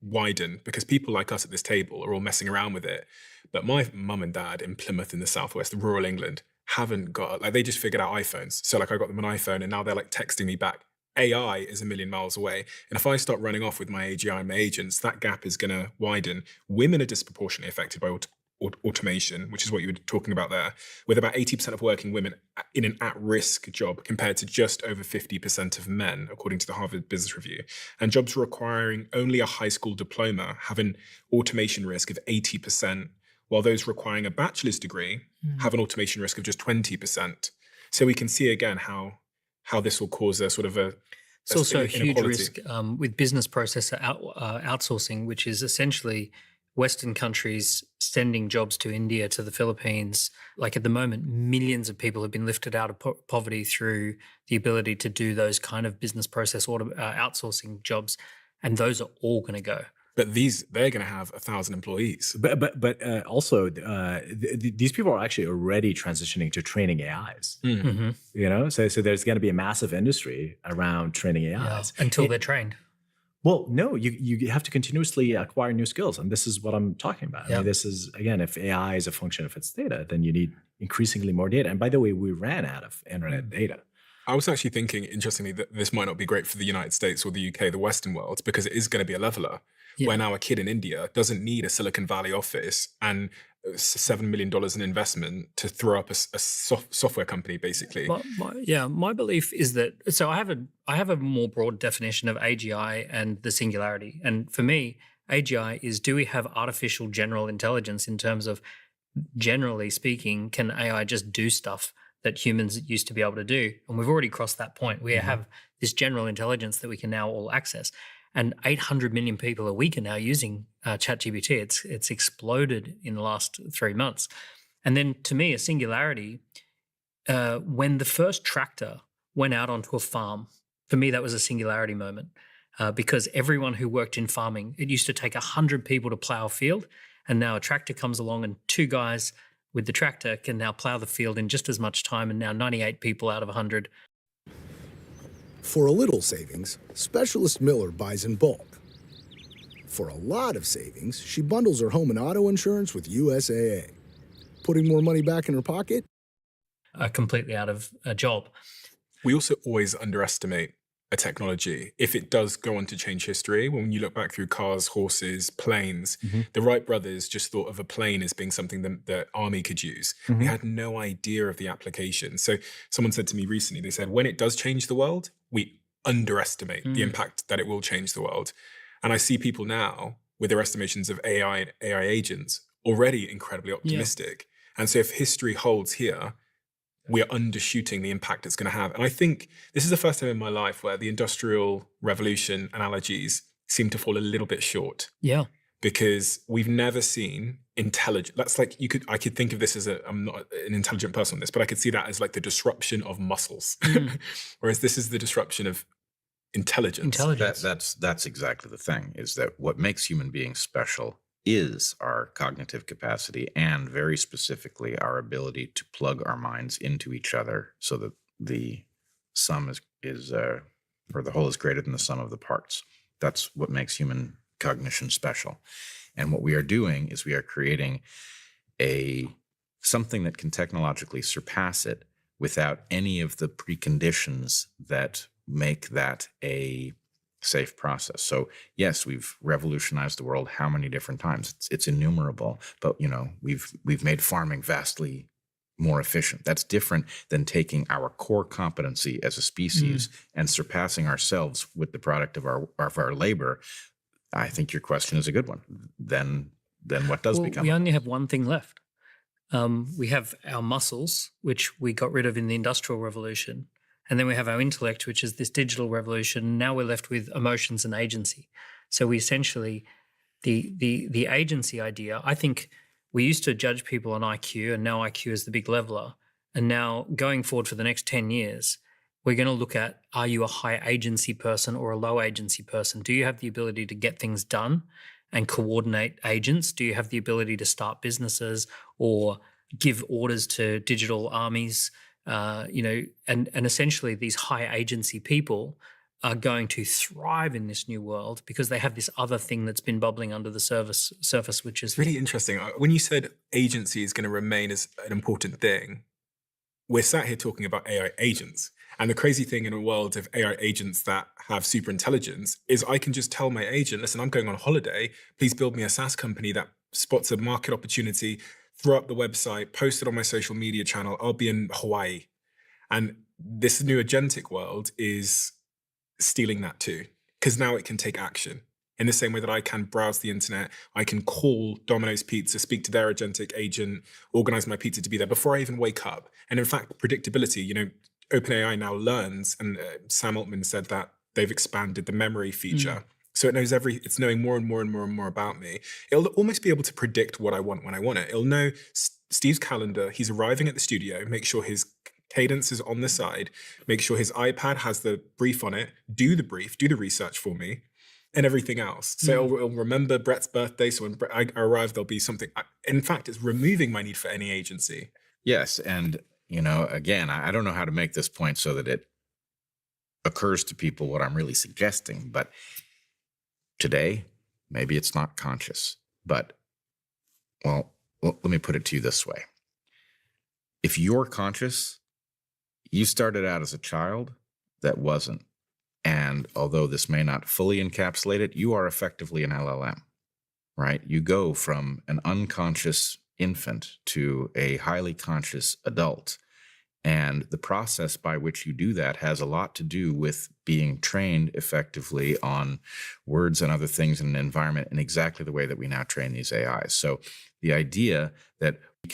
widen, because people like us at this table are all messing around with it. But my mum and dad in Plymouth in the southwest, rural England, haven't got, like, they just figured out iPhones. So like I got them an iPhone and now they're like texting me back. AI is a million miles away. And if I start running off with my AGI and my agents, that gap is going to widen. Women are disproportionately affected by automation, which is what you were talking about there, with about 80% of working women in an at-risk job compared to just over 50% of men, according to the Harvard Business Review. And jobs requiring only a high school diploma have an automation risk of 80%, while those requiring a bachelor's degree have an automation risk of just 20%. So we can see again how this will cause a sort of it's also a huge risk with business process outsourcing, which is essentially Western countries sending jobs to India, to the Philippines. Like at the moment, millions of people have been lifted out of poverty through the ability to do those kind of business process outsourcing jobs. And those are all going to go. But they're going to have 1,000 employees. But also, these people are actually already transitioning to training AIs. Mm-hmm. So there's going to be a massive industry around training AIs until they're trained. Well, no, you have to continuously acquire new skills, and this is what I'm talking about. Yeah. I mean, this is, again, if AI is a function of its data, then you need increasingly more data. And by the way, we ran out of internet data. I was actually thinking, interestingly, that this might not be great for the United States or the UK, the Western world, because it is going to be a leveler. Yeah. Where now a kid in India doesn't need a Silicon Valley office and $7 million in investment to throw up a software company, basically. My belief is that, so I have a more broad definition of AGI and the singularity. And for me, AGI is, do we have artificial general intelligence in terms of, generally speaking, can AI just do stuff that humans used to be able to do? And we've already crossed that point. We have this general intelligence that we can now all access. And 800 million people a week are now using ChatGPT. It's exploded in the last 3 months. And then to me, a singularity, when the first tractor went out onto a farm, for me, that was a singularity moment because everyone who worked in farming, it used to take 100 people to plow a field. And now a tractor comes along and 2 guys with the tractor can now plow the field in just as much time. And now 98 people out of 100. For a little savings, Specialist Miller buys in bulk. For a lot of savings, she bundles her home and auto insurance with USAA. Putting more money back in her pocket? Completely out of a job. We also always underestimate a technology if it does go on to change history. When you look back through cars, horses, planes, the Wright brothers just thought of a plane as being something that the army could use. They had no idea of the application. So someone said to me recently, they said, when it does change the world, we underestimate the impact that it will change the world. And I see people now with their estimations of AI and AI agents already incredibly optimistic. And so if history holds here, we are undershooting the impact it's going to have. And I think this is the first time in my life where the Industrial Revolution analogies seem to fall a little bit short. Yeah. Because we've never seen intelligent, that's like, I could think of this as I'm not an intelligent person on this, but I could see that as like the disruption of muscles. Whereas this is the disruption of intelligence. That's exactly the thing, is that what makes human beings special is our cognitive capacity and very specifically our ability to plug our minds into each other so that the sum is or the whole is greater than the sum of the parts. That's what makes human cognition special. And what we are doing is we are creating something that can technologically surpass it without any of the preconditions that make that a safe process. So yes, we've revolutionized the world how many different times? It's innumerable, but we've made farming vastly more efficient. That's different than taking our core competency as a species and surpassing ourselves with the product of our labor. I think your question is a good one. Then what does become? We only have one thing left. We have our muscles, which we got rid of in the Industrial Revolution. And then we have our intellect, which is this digital revolution. Now we're left with emotions and agency. So we essentially, the agency idea, I think we used to judge people on IQ, and now IQ is the big leveler. And now going forward for the next 10 years, we're going to look at, are you a high agency person or a low agency person? Do you have the ability to get things done and coordinate agents? Do you have the ability to start businesses or give orders to digital armies? And essentially these high agency people are going to thrive in this new world because they have this other thing that's been bubbling under the surface, which is really interesting. When you said agency is going to remain as an important thing, we're sat here talking about AI agents. And the crazy thing in a world of AI agents that have super intelligence is I can just tell my agent, listen, I'm going on holiday. Please build me a SaaS company that spots a market opportunity, throw up the website, post it on my social media channel. I'll be in Hawaii. And this new agentic world is stealing that too, because now it can take action. In the same way that I can browse the internet, I can call Domino's Pizza, speak to their agentic agent, organize my pizza to be there before I even wake up. And in fact, predictability, OpenAI now learns, and Sam Altman said that they've expanded the memory feature. So it knows it's knowing more and more and more and more about me. It'll almost be able to predict what I want when I want it. It'll know Steve's calendar, he's arriving at the studio, make sure his cadence is on the side, make sure his iPad has the brief on it, do the brief, do the research for me, and everything else. So it'll remember Brett's birthday, so when I arrive, there'll be something. In fact, it's removing my need for any agency. Yes, and again, I don't know how to make this point so that it occurs to people what I'm really suggesting, but today, maybe it's not conscious, but, well, let me put it to you this way. If you're conscious, you started out as a child that wasn't. And although this may not fully encapsulate it, you are effectively an LLM, right? You go from an unconscious infant to a highly conscious adult. And the process by which you do that has a lot to do with being trained effectively on words and other things in an environment in exactly the way that we now train these AIs. So the idea that we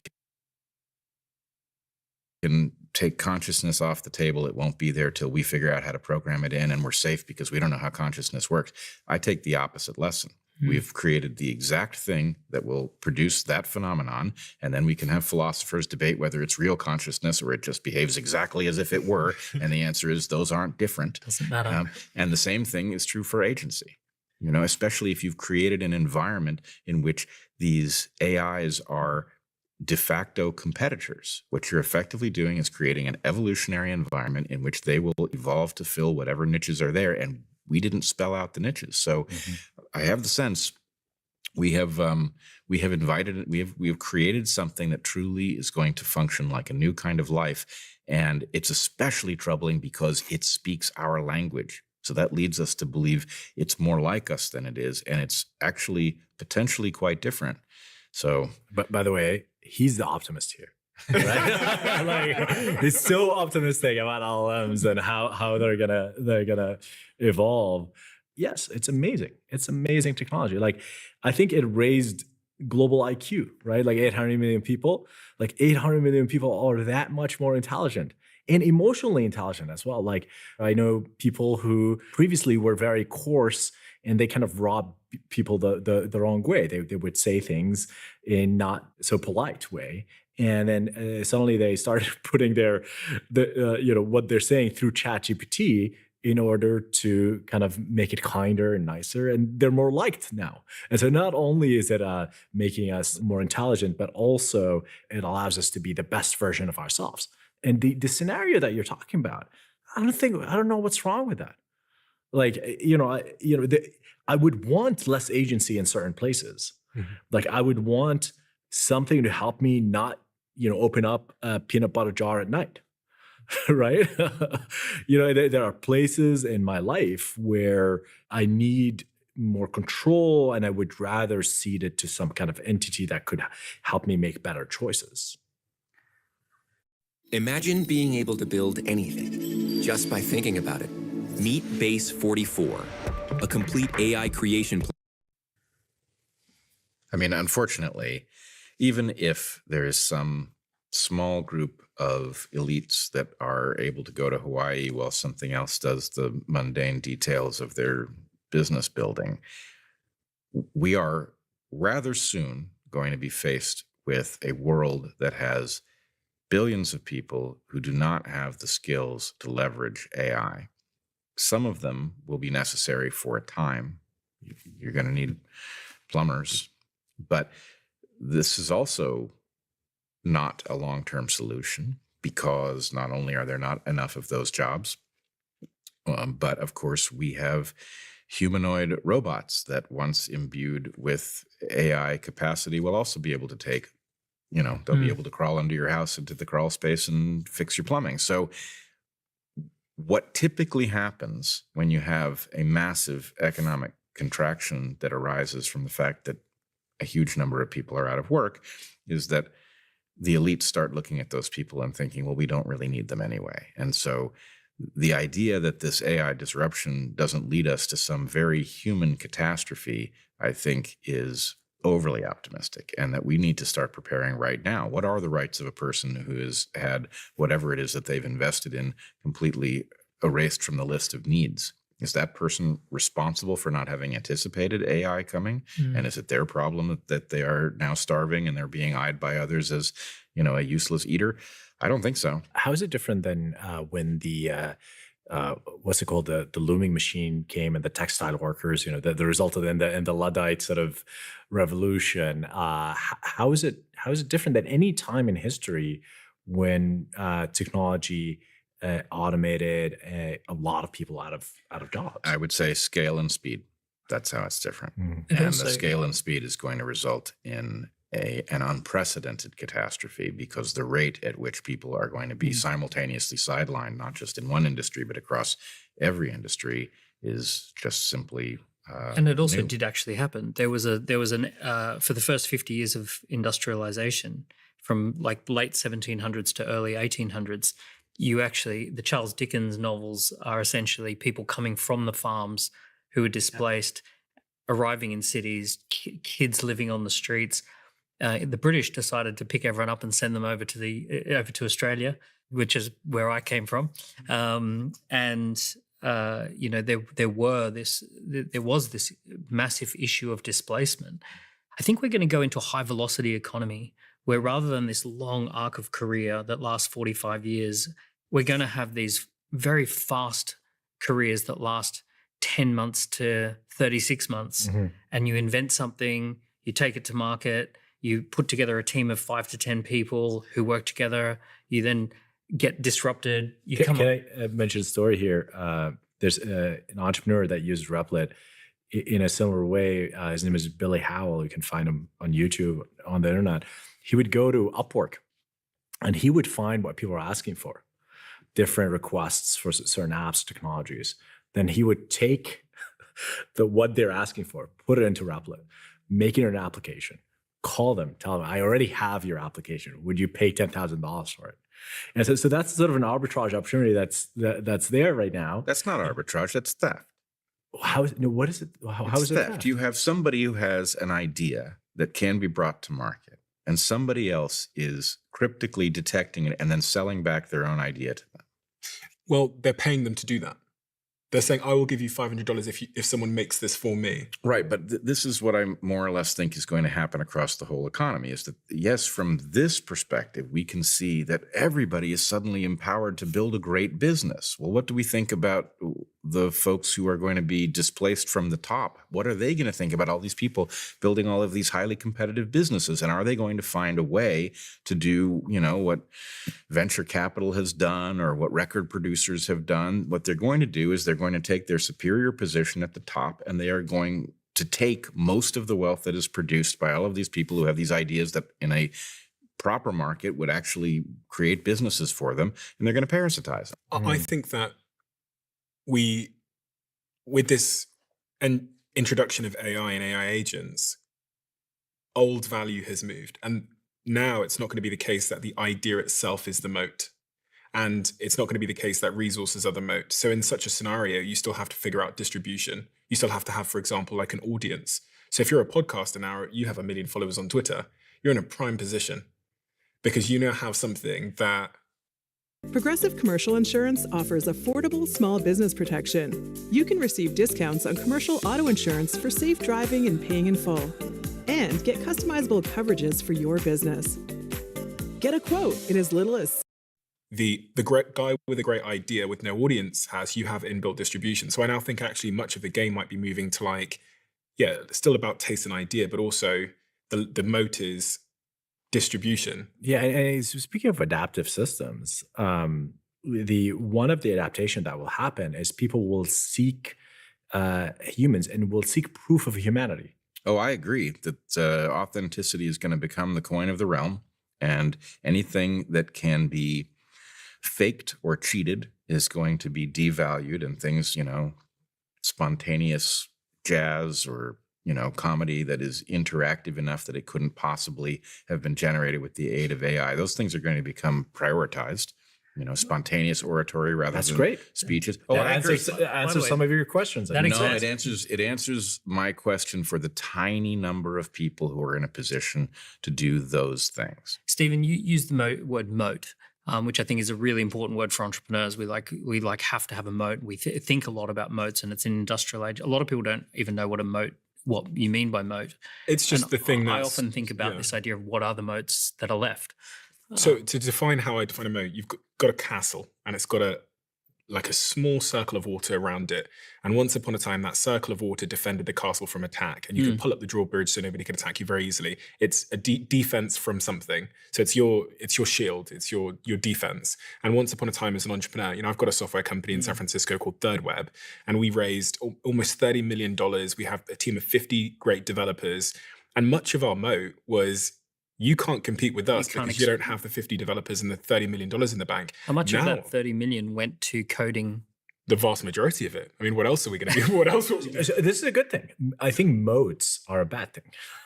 can take consciousness off the table, it won't be there till we figure out how to program it in and we're safe because we don't know how consciousness works. I take the opposite lesson. We've created the exact thing that will produce that phenomenon, and then we can have philosophers debate whether it's real consciousness or it just behaves exactly as if it were, and the answer is those aren't different. Doesn't matter. And the same thing is true for agency, especially if you've created an environment in which these AIs are de facto competitors. What you're effectively doing is creating an evolutionary environment in which they will evolve to fill whatever niches are there, and we didn't spell out the niches. So I have the sense we have created something that truly is going to function like a new kind of life. And it's especially troubling because it speaks our language. So that leads us to believe it's more like us than it is. And it's actually potentially quite different. So, but by the way, he's the optimist here. Right? He's so optimistic about LLMs and how they're gonna evolve. Yes, it's amazing. It's amazing technology. I think it raised global IQ, right? 800 million people. 800 million people are that much more intelligent and emotionally intelligent as well. I know people who previously were very coarse and they kind of rob people the wrong way. They would say things in not so polite way. And then suddenly they started putting what they're saying through ChatGPT in order to kind of make it kinder and nicer, and they're more liked now. And so not only is it making us more intelligent, but also it allows us to be the best version of ourselves. And the scenario that you're talking about, I don't know what's wrong with that. I would want less agency in certain places. I would want something to help me not, open up a peanut butter jar at night, right? There are places in my life where I need more control and I would rather cede it to some kind of entity that could help me make better choices. Imagine being able to build anything just by thinking about it. Meet Base 44, a complete AI creation. I mean, unfortunately, even if there is some small group of elites that are able to go to Hawaii while something else does the mundane details of their business building, we are rather soon going to be faced with a world that has billions of people who do not have the skills to leverage AI. Some of them will be necessary for a time. You're going to need plumbers, but this is also not a long-term solution, because not only are there not enough of those jobs, but of course we have humanoid robots that, once imbued with AI capacity, will also be able to take, they'll be able to crawl under your house into the crawl space and fix your plumbing. So what typically happens when you have a massive economic contraction that arises from the fact that a huge number of people are out of work is that the elites start looking at those people and thinking, well, we don't really need them anyway. And so the idea that this AI disruption doesn't lead us to some very human catastrophe, I think, is overly optimistic, and that we need to start preparing right now. What are the rights of a person who has had whatever it is that they've invested in completely erased from the list of needs? Is that person responsible for not having anticipated AI coming? And is it their problem that they are now starving and they're being eyed by others as, a useless eater? I don't think so. How is it different than when the what's it called, the looming machine came and the textile workers, the result of the Luddite sort of revolution? How is it different than any time in history when technology automated a lot of people out of jobs? I would say scale and speed. That's how it's different. And And also- the scale and speed is going to result in an unprecedented catastrophe, because the rate at which people are going to be simultaneously sidelined, not just in one industry, but across every industry, is just simply And it also new. did actually happen. There was an for the first 50 years of industrialization, from like late 1700s to early 1800s, the Charles Dickens novels are essentially people coming from the farms who were displaced, arriving in cities, kids living on the streets. The British decided to pick everyone up and send them over to Australia, which is where I came from. There was this massive issue of displacement. I think we're going to go into a high velocity economy where, rather than this long arc of career that lasts 45 years, we're going to have these very fast careers that last 10 months to 36 months. And you invent something, you take it to market, you put together a team of 5 to 10 people who work together, you then get disrupted. Can I mention a story here? There's an entrepreneur that used Replit in a similar way. His name is Billy Howell. You can find him on YouTube, on the internet. He would go to Upwork and he would find what people are asking for, different requests for certain apps, technologies. Then he would take what they're asking for, put it into Replit, make it an application, call them, tell them, I already have your application. Would you pay $10,000 for it? And so that's sort of an arbitrage opportunity that's there right now. That's not arbitrage, that's theft. What is it? How It's is it theft? theft? You have somebody who has an idea that can be brought to market, and somebody else is cryptically detecting it and then selling back their own idea to them. Well, they're paying them to do that. They're saying, I will give you $500 if someone makes this for me. Right, but this is what I more or less think is going to happen across the whole economy, is that, yes, from this perspective, we can see that everybody is suddenly empowered to build a great business. Well, what do we think about the folks who are going to be displaced from the top? What are they going to think about all these people building all of these highly competitive businesses? And are they going to find a way to do, what venture capital has done or what record producers have done? What they're going to do is they're going to take their superior position at the top, and they are going to take most of the wealth that is produced by all of these people who have these ideas that in a proper market would actually create businesses for them, and they're going to parasitize them. I think that with this introduction of AI and AI agents, old value has moved. And now it's not going to be the case that the idea itself is the moat. And it's not going to be the case that resources are the moat. So in such a scenario, you still have to figure out distribution. You still have to have, for example, like an audience. So if you're a podcaster now, you have 1 million followers on Twitter. you're in a prime position because you now have something that Progressive Commercial Insurance offers affordable small business protection. You can receive discounts on commercial auto insurance for safe driving and paying in full. And get customizable coverages for your business. Get a quote in as little as... the great guy with a great idea with no audience you have inbuilt distribution. So I now think actually much of the game might be moving to like, yeah, still about taste and idea, but also the moat is distribution. Yeah, and speaking of adaptive systems, one of the adaptation that will happen is people will seek humans and will seek proof of humanity. Oh, I agree that authenticity is going to become the coin of the realm, and anything that can be faked or cheated is going to be devalued, and things, spontaneous jazz or comedy that is interactive enough that it couldn't possibly have been generated with the aid of AI. Those things are going to become prioritized. Spontaneous oratory rather That's than great. speeches. Oh, that answers some of your questions. No, it answers my question for the tiny number of people who are in a position to do those things. Stephen, you used the word moat, which I think is a really important word for entrepreneurs. We have to have a moat. We think a lot about moats, and it's an industrial age. A lot of people don't even know what you mean by moat. It's just the thing that I often think about this idea of what are the moats that are left. So to define how I define a moat, you've got a castle and it's got a small circle of water around it. And once upon a time, that circle of water defended the castle from attack. And you can pull up the drawbridge so nobody can attack you very easily. It's a defense from something. So it's your shield, it's your defense. And once upon a time as an entrepreneur, I've got a software company in San Francisco called Third Web, and we raised almost $30 million. We have a team of 50 great developers. And much of our moat was, you can't compete with us because you don't have the 50 developers and the $30 million in the bank. How much of that 30 million went to coding? The vast majority of it. I mean, what else are we going to do? What else? This is a good thing. I think moats are a bad thing.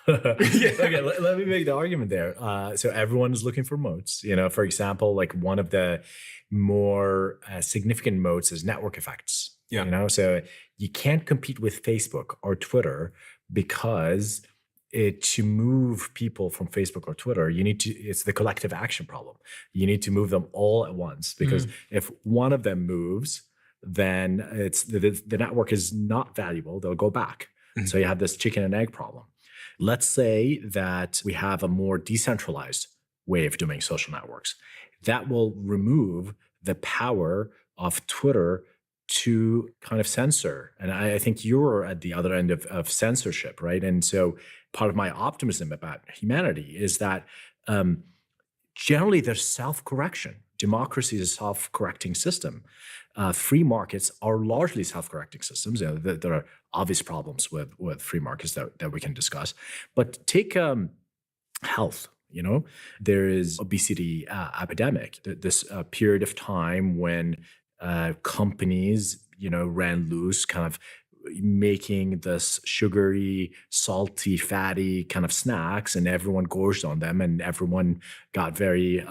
Okay, let me make the argument there. So everyone is looking for moats. For example, like one of the more significant moats is network effects. Yeah. So you can't compete with Facebook or Twitter because to move people from Facebook or Twitter, it's the collective action problem. You need to move them all at once, because if one of them moves, then it's the network is not valuable. They'll go back. So you have this chicken and egg problem. Let's say that we have a more decentralized way of doing social networks. That will remove the power of Twitter to kind of censor. And I think you're at the other end of censorship, right? And so part of my optimism about humanity is that generally there's self-correction. Democracy is a self-correcting system. Free markets are largely self-correcting systems. There are obvious problems with free markets that we can discuss. But take health. There is obesity epidemic. This period of time when companies, ran loose, kind of making this sugary, salty, fatty kind of snacks, and everyone gorged on them, and everyone got very,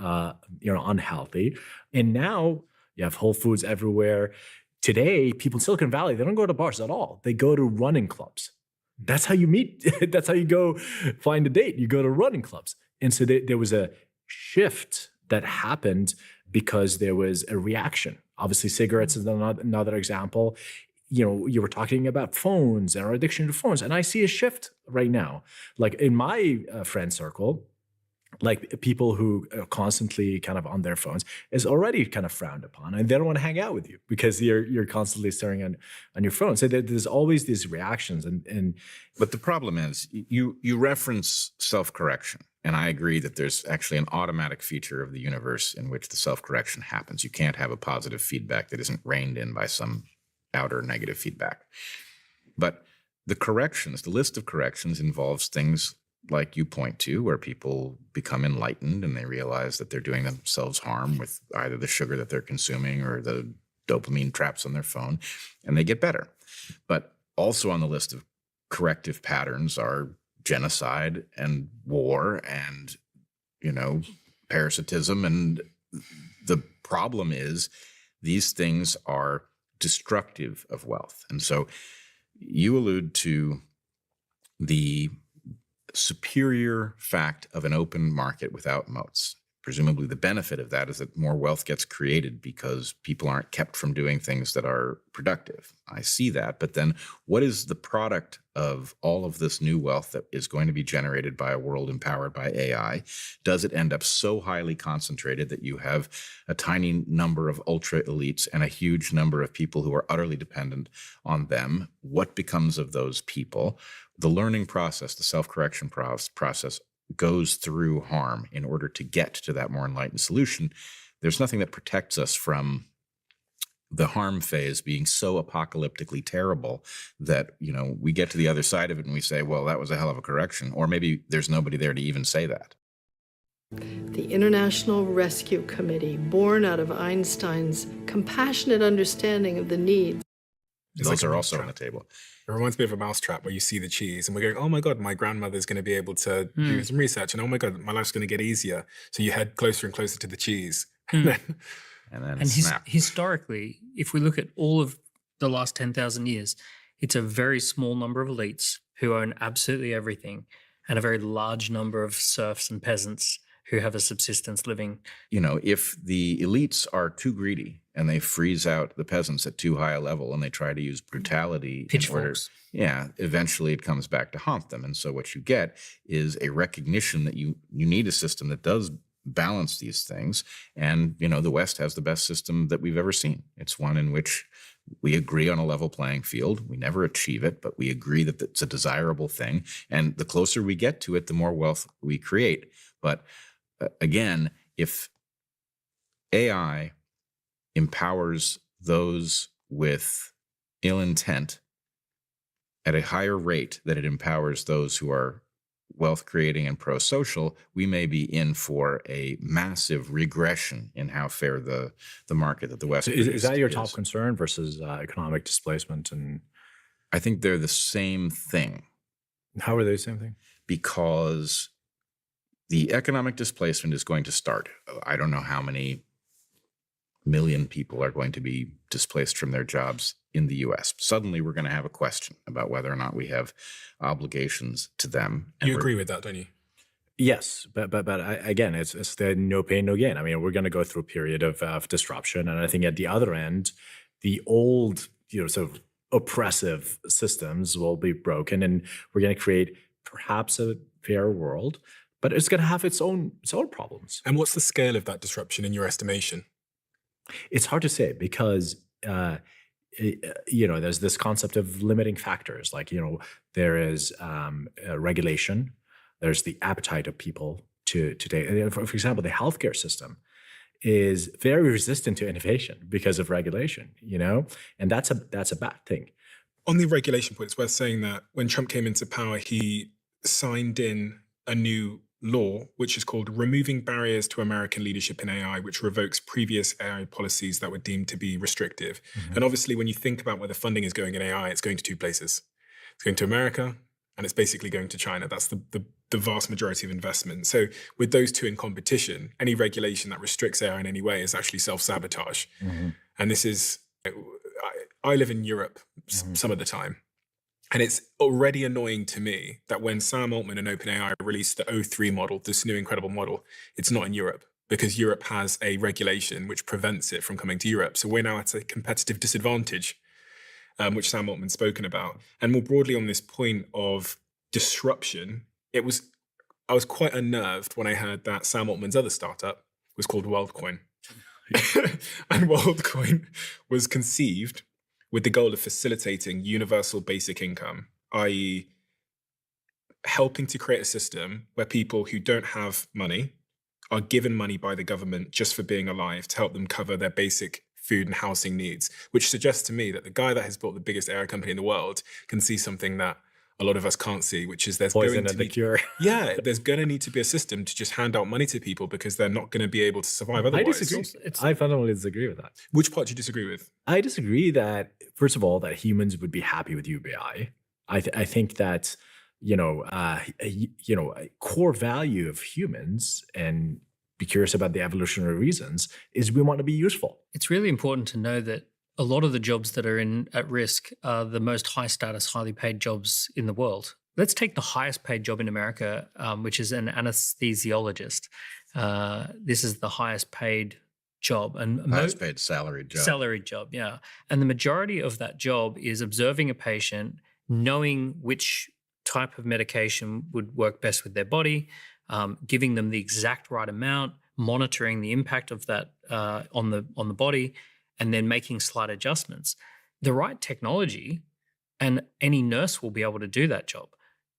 unhealthy. And now you have Whole Foods everywhere. Today, people in Silicon Valley, they don't go to bars at all. They go to running clubs. That's how you meet. That's how you go find a date. You go to running clubs. And so there was a shift that happened because there was a reaction. Obviously, cigarettes is another example. You were talking about phones and our addiction to phones. And I see a shift right now. Like in my friend circle, like people who are constantly kind of on their phones is already kind of frowned upon, and they don't want to hang out with you because you're constantly staring on your phone. So there's always these reactions. But the problem is you reference self-correction. And I agree that there's actually an automatic feature of the universe in which the self-correction happens. You can't have a positive feedback that isn't reined in by some outer negative feedback. But the list of corrections involves things like you point to, where people become enlightened and they realize that they're doing themselves harm with either the sugar that they're consuming or the dopamine traps on their phone, and they get better. But also on the list of corrective patterns are genocide and war and, parasitism. And the problem is these things are destructive of wealth. And so you allude to the superior fact of an open market without moats. Presumably the benefit of that is that more wealth gets created because people aren't kept from doing things that are productive. I see that, but then what is the product of all of this new wealth that is going to be generated by a world empowered by AI? Does it end up so highly concentrated that you have a tiny number of ultra elites and a huge number of people who are utterly dependent on them? What becomes of those people? The learning process, the self-correction process goes through harm in order to get to that more enlightened solution. There's nothing that protects us from the harm phase being so apocalyptically terrible that, we get to the other side of it and we say, well, that was a hell of a correction. Or maybe there's nobody there to even say that. The International Rescue Committee, born out of Einstein's compassionate understanding of the needs. Those are also on the table. It reminds me of a mousetrap where you see the cheese and we're going, oh my God, my grandmother's going to be able to do some research. And oh my God, my life's going to get easier. So you head closer and closer to the cheese. And then snap. Historically, if we look at all of the last 10,000 years, it's a very small number of elites who own absolutely everything and a very large number of serfs and peasants who have a subsistence living. If the elites are too greedy and they freeze out the peasants at too high a level and they try to use brutality, pitchforks. Eventually it comes back to haunt them. And so what you get is a recognition that you need a system that does balance these things. And, the West has the best system that we've ever seen. It's one in which we agree on a level playing field. We never achieve it, but we agree that it's a desirable thing. And the closer we get to it, the more wealth we create. But again, if AI empowers those with ill intent at a higher rate than it empowers those who are wealth creating and pro-social, we may be in for a massive regression in how fair the market that the West is that your top concern versus economic displacement? And I think they're the same thing. How are they the same thing? Because the economic displacement is going to start. I don't know how many million people are going to be displaced from their jobs in the U.S. Suddenly, we're going to have a question about whether or not we have obligations to them. You agree with that, don't you? Yes, but again, it's the no pain, no gain. I mean, we're going to go through a period of disruption, and I think at the other end, the old, sort of oppressive systems will be broken, and we're going to create perhaps a fair world, but it's going to have its own problems. And what's the scale of that disruption in your estimation? It's hard to say because there's this concept of limiting factors. Like there is regulation. There's the appetite of people to take. For example, the healthcare system is very resistant to innovation because of regulation. And that's a bad thing. On the regulation point, it's worth saying that when Trump came into power, he signed in a new law, which is called Removing Barriers to American Leadership in AI, which revokes previous AI policies that were deemed to be restrictive. Mm-hmm. And obviously, when you think about where the funding is going in AI, it's going to two places. It's going to America, and it's basically going to China. That's the vast majority of investment. So with those two in competition, any regulation that restricts AI in any way is actually self-sabotage. Mm-hmm. And this is, I live in Europe some of the time. And it's already annoying to me that when Sam Altman and OpenAI released the O3 model, this new incredible model, it's not in Europe because Europe has a regulation which prevents it from coming to Europe. So we're now at a competitive disadvantage, which Sam Altman's spoken about. And more broadly on this point of disruption, I was quite unnerved when I heard that Sam Altman's other startup was called WorldCoin. And WorldCoin was conceived with the goal of facilitating universal basic income, i.e. helping to create a system where people who don't have money are given money by the government just for being alive to help them cover their basic food and housing needs, which suggests to me that the guy that has built the biggest AI company in the world can see something that a lot of us can't see, which is there's going to be cure. Yeah, there's going to need to be a system to just hand out money to people because they're not going to be able to survive otherwise. I disagree. I fundamentally disagree with that. Which part do you disagree with? I disagree that, first of all, that humans would be happy with UBI. I think that a core value of humans, and be curious about the evolutionary reasons, is we want to be useful. It's really important to know that a lot of the jobs that are at risk are the most high status, highly paid jobs in the world. let's take the highest paid job in America, which is an anesthesiologist. This is the highest paid job, and highest paid salaried job. Salaried job, yeah. And the majority of that job is observing a patient, knowing which type of medication would work best with their body, giving them the exact right amount, monitoring the impact of that on the body, and then making slight adjustments. The right technology, and any nurse will be able to do that job.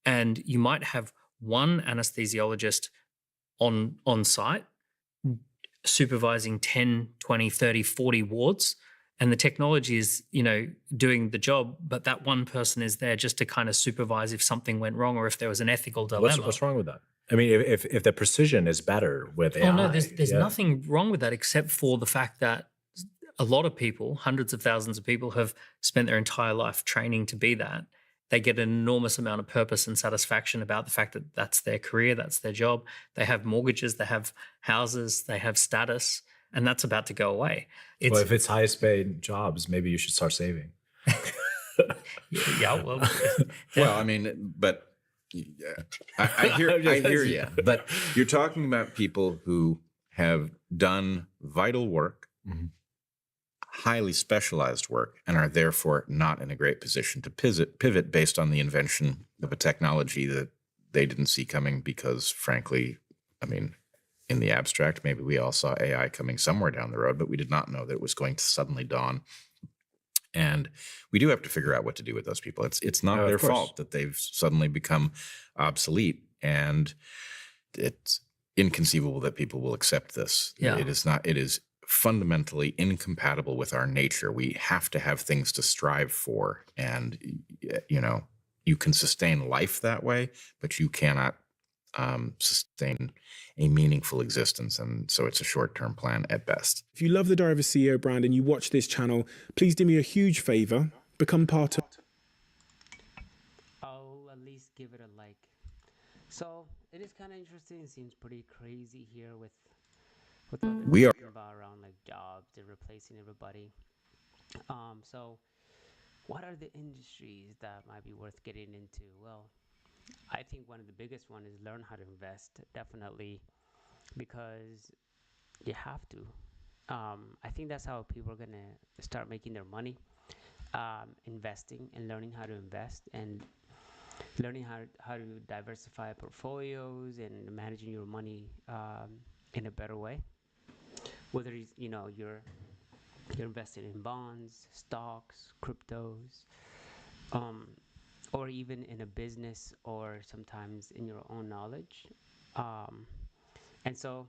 And you might have one anesthesiologist on site supervising 10, 20, 30, 40 wards, and the technology is, doing the job, but that one person is there just to kind of supervise if something went wrong or if there was an ethical dilemma. What's wrong with that? I mean, if the precision is better with AI. Oh no, there's nothing wrong with that except for the fact that a lot of people, hundreds of thousands of people, have spent their entire life training to be that. They get an enormous amount of purpose and satisfaction about the fact that that's their career, that's their job. They have mortgages, they have houses, they have status, and that's about to go away. Well, if it's highest paid jobs, maybe you should start saving. Yeah, well, well, I mean, but I hear you. But you're talking about people who have done vital work, highly specialized work, and are therefore not in a great position to pivot based on the invention of a technology that they didn't see coming because, frankly, I mean, in the abstract, maybe we all saw AI coming somewhere down the road, but we did not know that it was going to suddenly dawn. And we do have to figure out what to do with those people. It's not their fault that they've suddenly become obsolete, and it's inconceivable that people will accept this. Yeah. It is not. It is fundamentally incompatible with our nature. We have to have things to strive for, and you can sustain life that way, but you cannot sustain a meaningful existence, and so it's a short-term plan at best. If you love the Diary of a CEO brand and you watch this channel, please do me a huge favor, become part of... I'll at least give it a like. So it is kind of interesting. It seems pretty crazy here with what they're talking about around like jobs and replacing everybody. So what are the industries that might be worth getting into? Well, I think one of the biggest one is learn how to invest, definitely, because you have to. I think that's how people are gonna start making their money, investing and learning how to invest and learning how to diversify portfolios and managing your money in a better way. Whether you're invested in bonds, stocks, cryptos, or even in a business, or sometimes in your own knowledge. And so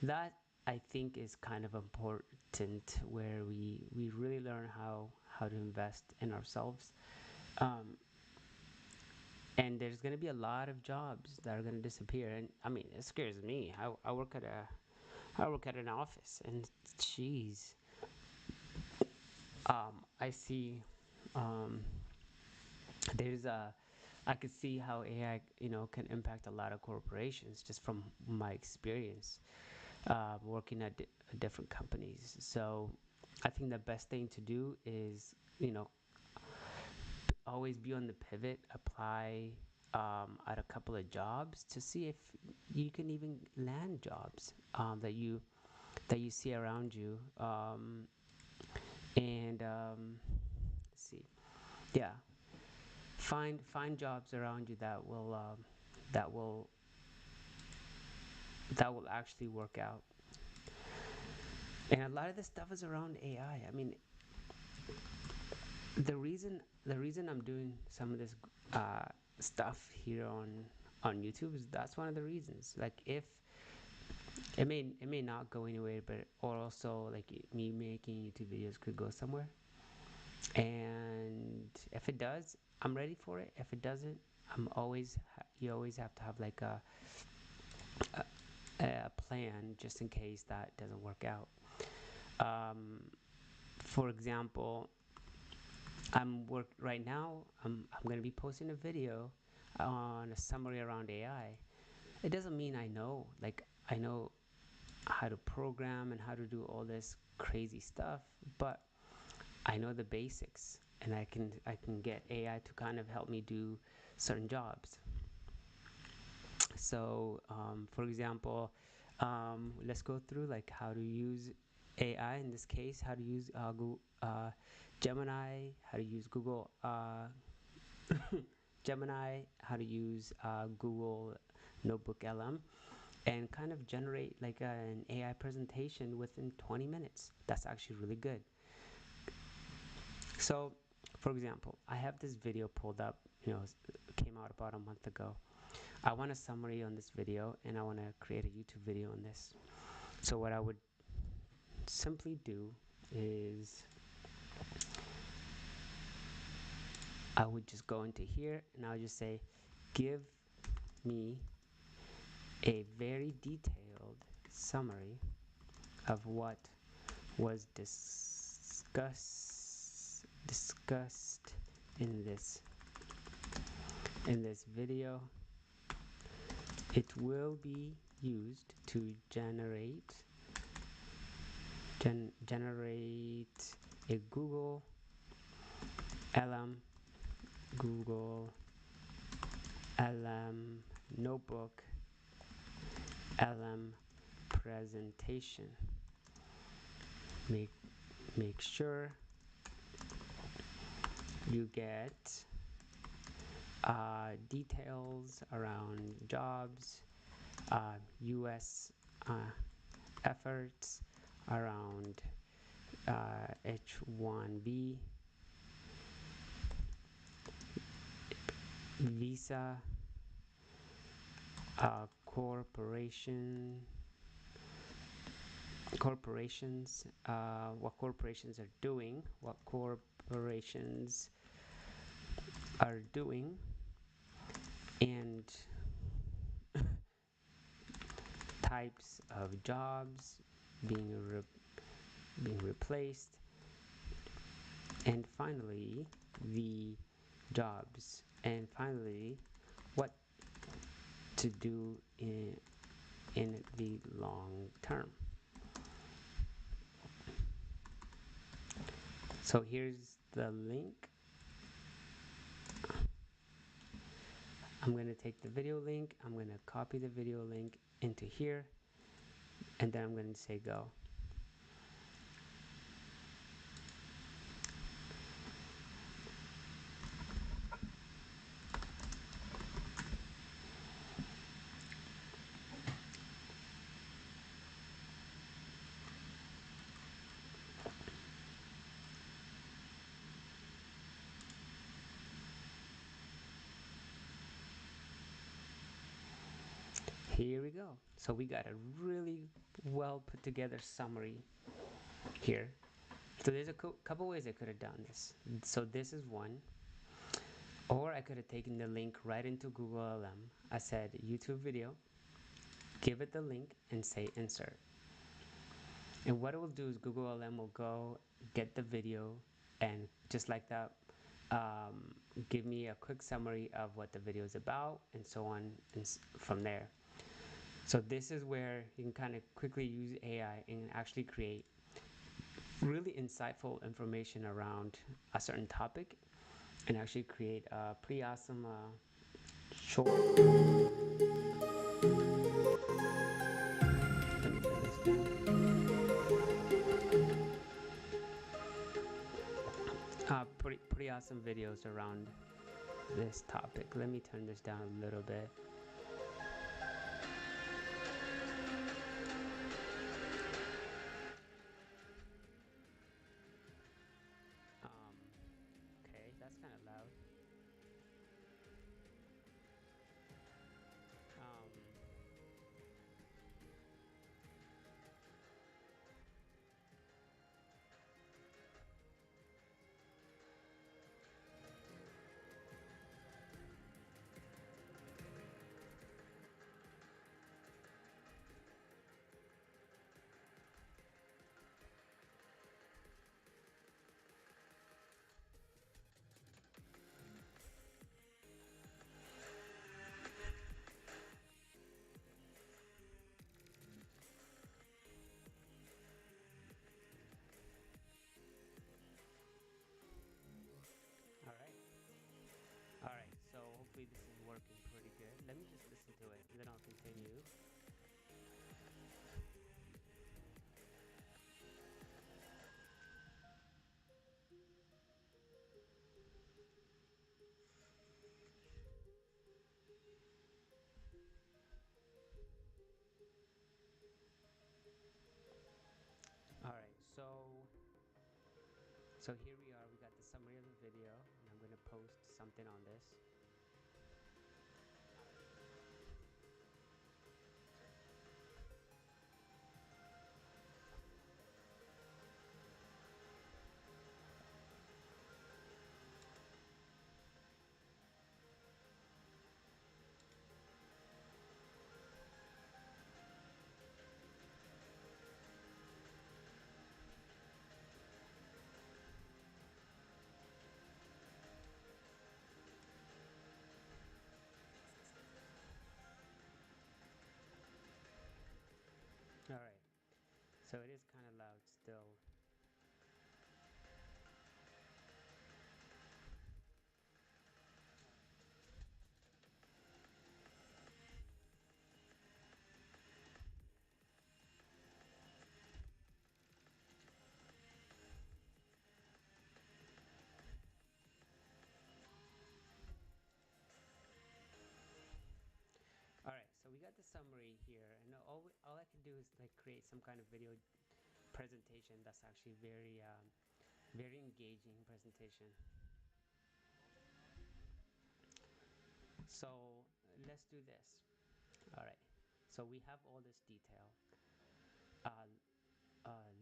that, I think, is kind of important, where we really learn how to invest in ourselves. And there's going to be a lot of jobs that are going to disappear. And I mean, it scares me. I work at an office, and geez, I see I could see how AI can impact a lot of corporations, just from my experience working at different companies. So I think the best thing to do is always be on the pivot, apply at a couple of jobs to see if you can even land jobs that you see around you. And let's see, yeah, find jobs around you that will actually work out. And a lot of this stuff is around AI. I mean, the reason I'm doing some of this stuff here on YouTube is that's one of the reasons. Like, if it may not go anywhere, but or also like me making YouTube videos could go somewhere. And if it does, I'm ready for it. If it doesn't, you always have to have like a plan just in case that doesn't work out. For example, right now. I'm going to be posting a video on a summary around AI. It doesn't mean I know how to program and how to do all this crazy stuff, but I know the basics, and I can get AI to kind of help me do certain jobs. So for example, let's go through like how to use AI in this case, how to use Google, Gemini, how to use Google Gemini, how to use Google Notebook LM, and kind of generate like an AI presentation within 20 minutes. That's actually really good. So for example, I have this video pulled up, came out about a month ago. I want a summary on this video, and I want to create a YouTube video on this. So what I would simply do is I would just go into here, and I would just say, give me a very detailed summary of what was discussed in this video. It will be used to generate a Google LM Notebook LM presentation. Make sure you get details around jobs, U.S. efforts around H-1B, visa, corporations, what corporations are doing, and types of jobs being replaced, and finally the jobs, and finally what to do in the long term. So here's the link. I'm going to take the video link, I'm going to copy the video link into here, and then I'm going to say go. Here we go. So we got a really well put together summary here. So there's a couple ways I could have done this. So this is one. Or I could have taken the link right into Google LM. I said YouTube video, give it the link, and say insert. And what it will do is Google LM will go get the video, and just like that, give me a quick summary of what the video is about, and so on, and from there. So this is where you can kind of quickly use AI and actually create really insightful information around a certain topic, and actually create a pretty awesome short. Pretty awesome videos around this topic. Let me turn this down a little bit. Okay, that's kind of loud. to it, and then I'll continue. All right, so here we are. We got the summary of the video, and I'm going to post something on this. All right, so it is kind of loud still. All right, so we got the summary here, and all I can do is like create some kind of video presentation that's actually very engaging presentation. So let's do this. All right, so we have all this detail.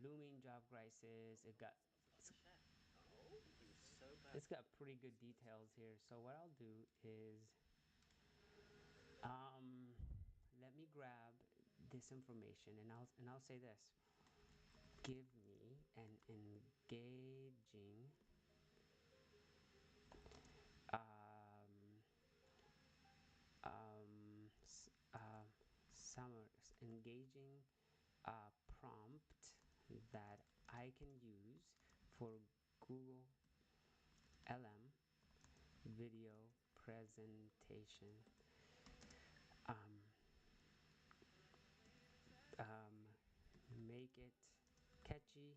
Looming job crisis. It's got pretty good details here. So what I'll do is let me grab this information, and I'll say this: give me an engaging engaging prompt that I can use for Google LM video presentation. Make it catchy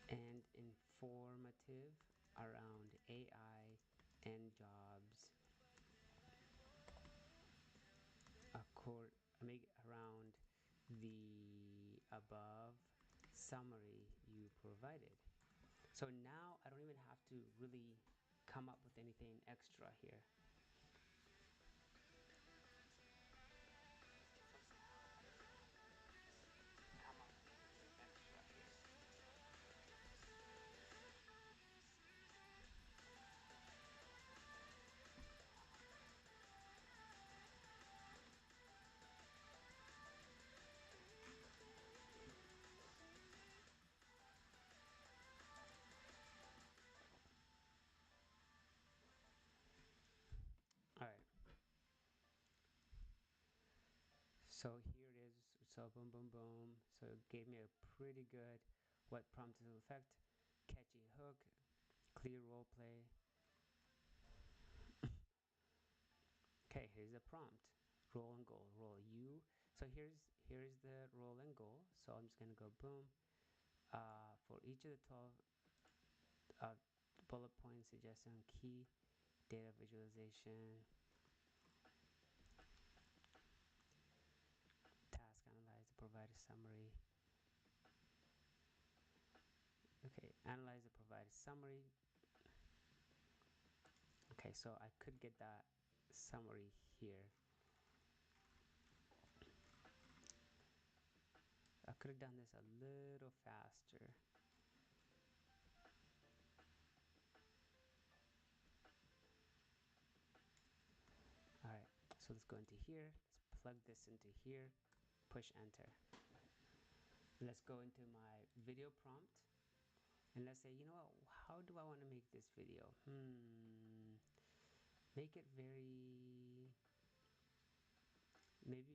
and informative around AI and jobs. Make it around the above summary you provided. So now I don't even have to really come up with anything extra here. All right. So here it is. So boom, boom, boom. So it gave me a pretty good what prompt to effect, catchy hook, clear role play. Okay, here's the prompt. Role and goal. Role you. So here's the role and goal. So I'm just gonna go boom. For each of the 12 bullet points, suggestion key, data visualization, task analyze, provide a summary. Okay, analyze and provide a summary. Okay, so I could get that summary here. I could have done this a little faster. All right, so let's go into here. Let's plug this into here. Push enter. Let's go into my video prompt. And let's say, you know what, how do I want to make this video? Make it very, maybe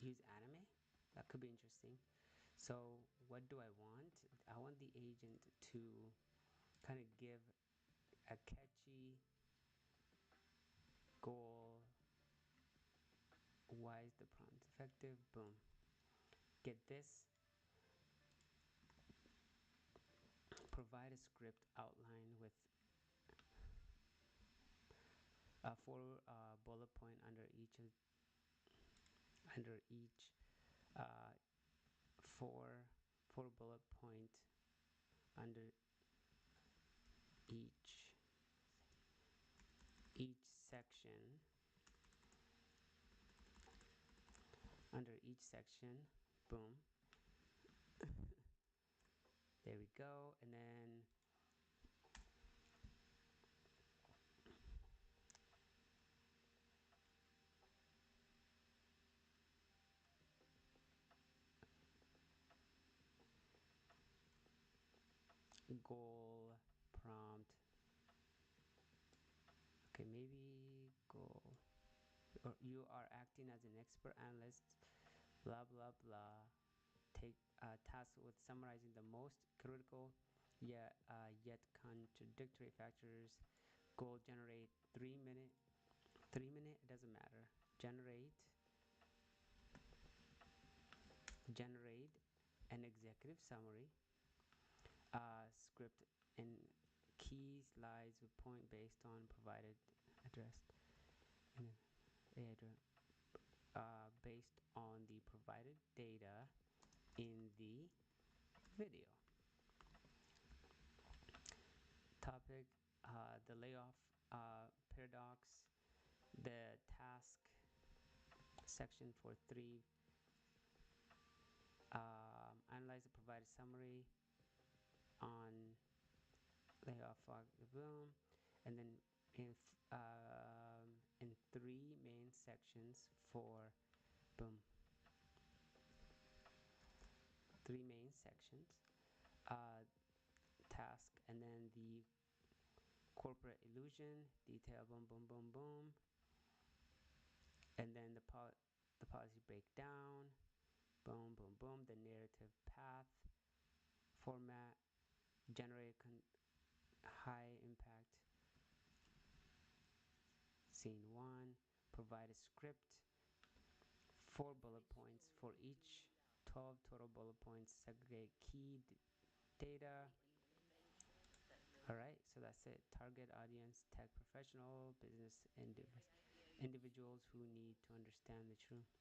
use anime. That could be interesting. So what do I want? I want the agent to kind of give a catchy goal Why is the prompt effective? Boom. Get this. Provide a script outline with 4 bullet point under each 4 bullet point under each section. Under each section, boom. There we go, and then goal prompt. Okay, maybe goal. Or you are acting as an expert analyst, blah blah blah. Take task with summarizing the most critical yet contradictory factors. Goal: generate 3 minute. 3 minute, it doesn't matter. Generate an executive summary. Script and key slides with point based on provided address. And based on the provided data in the video. Topic: the layoff paradox. The task section for 3. Analyze the provided summary on layoff boom, and then in 3 main sections for boom. 3 main sections. Task, and then the corporate illusion detail, boom boom boom boom, and then the policy breakdown, boom boom boom. The narrative path format, generate high impact scene 1, provide a script, 4 bullet points for each, 12 total bullet points, segregate key data. Alright, so that's it. Target audience: tech professional, business individuals who need to understand the truth.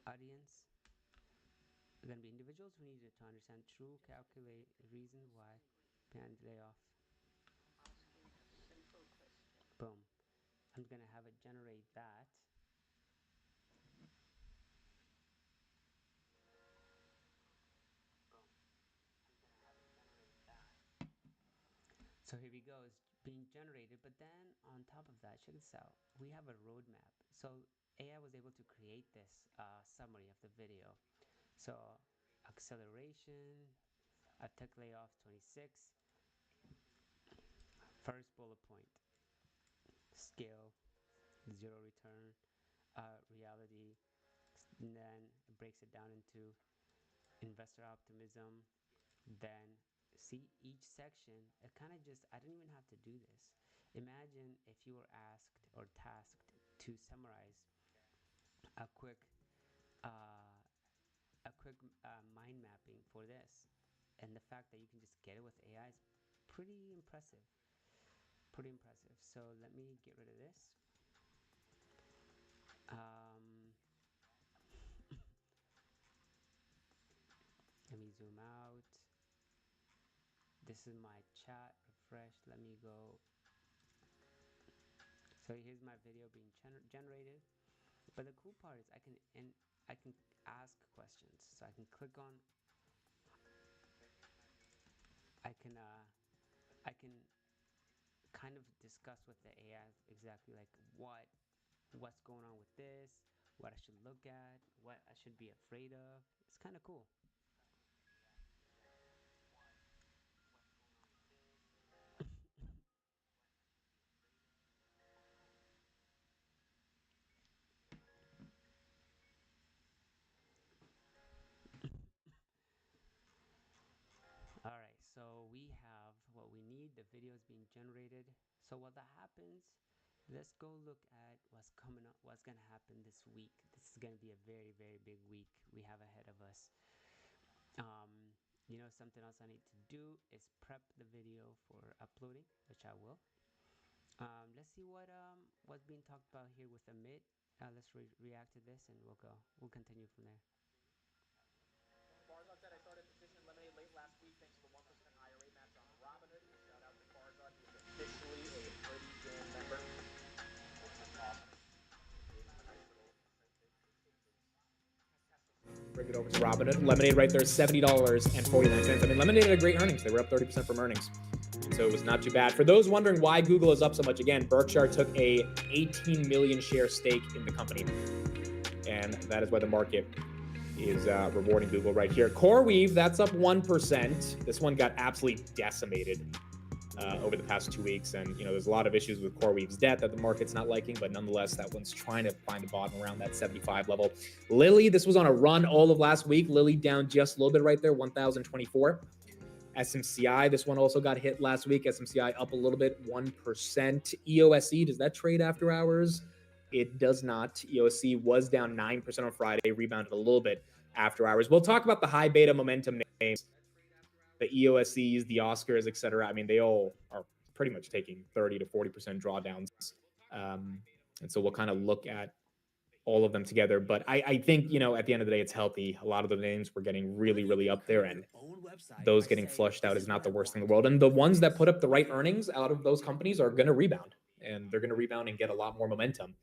Audience are going to be individuals who need to understand true, calculate reason why behind the layoff. Boom. I'm going to have it generate that. So here we go, it's being generated, but then on top of that, check this out. We have a roadmap. So AI was able to create this summary of the video. So acceleration, a tech layoff 26, first bullet point, scale, 0 return, reality, and then it breaks it down into investor optimism. Then see each section, it kind of just, I didn't even have to do this. Imagine if you were asked or tasked to summarize a quick mind mapping for this, and the fact that you can just get it with AI is pretty impressive. So let me get rid of this. Let me zoom out. This is my chat. Refresh. Let me go. So here's my video being generated. But the cool part is I can ask questions. So I can click on. I can kind of discuss with the AI exactly like what's going on with this, what I should look at, what I should be afraid of. It's kind of cool. All right, so we have what we need. The video is being generated. So what that happens let's go look at what's coming up, what's going to happen this week. This is going to be a very, very big week we have ahead of us. Something else I need to do is prep the video for uploading, which I will. Let's see what's being talked about here with Amit. Let's react to this, and we'll continue from there. Farzad said I started petition Lemonade late last week thanks to the 1% IRA match on Robinhood. Shout out to Farzad. He is officially a Freddie Jam member, which is awesome. Gave him a nice little incentive to take his Bring it over to Robinhood. Lemonade right there, $70.49. I mean, Lemonade had a great earnings. They were up 30% from earnings. So it was not too bad. For those wondering why Google is up so much, again, Berkshire took a 18 million share stake in the company. And that is why the market is rewarding Google right here. CoreWeave, that's up 1%. This one got absolutely decimated over the past 2 weeks. And, there's a lot of issues with CoreWeave's debt that the market's not liking, but nonetheless, that one's trying to find a bottom around that 75 level. Lilly, this was on a run all of last week. Lilly down just a little bit right there, 1,024. SMCI, this one also got hit last week. SMCI up a little bit, 1%. EOSE, does that trade after hours? It does not. EOSE was down 9% on Friday, rebounded a little bit after hours. We'll talk about the high beta momentum names, the EOSEs, the Oscars, et cetera. I mean, they all are pretty much taking 30 to 40% drawdowns. And so we'll kind of look at all of them together. But I think, at the end of the day, it's healthy. A lot of the names were getting really, really up there, and those getting flushed out is not the worst thing in the world. And the ones that put up the right earnings out of those companies are going to rebound, and they're going to rebound and get a lot more momentum.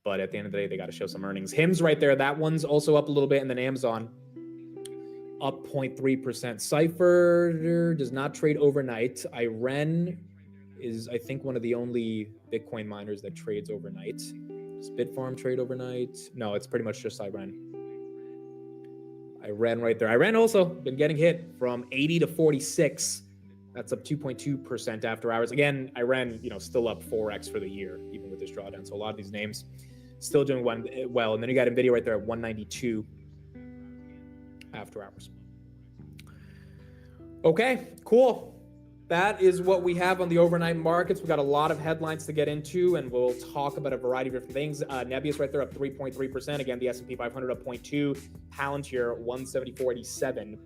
But at the end of the day, they got to show some earnings. Hims right there, that one's also up a little bit, and then Amazon up 0.3%. Cypher does not trade overnight. Iren is, I think, one of the only Bitcoin miners that trades overnight. Does Bitfarm trade overnight? No, it's pretty much just Iren. Iren right there. Iren also been getting hit from 80 to 46. That's up 2.2% after hours. Again, Iren, still up 4x for the year, even with this drawdown. So a lot of these names still doing well. And then you got NVIDIA right there at 192 after hours. Okay, cool. That is what we have on the overnight markets. We've got a lot of headlines to get into, and we'll talk about a variety of different things. Nebius right there up 3.3%. Again, the S&P 500 up 0.2. Palantir 174.87,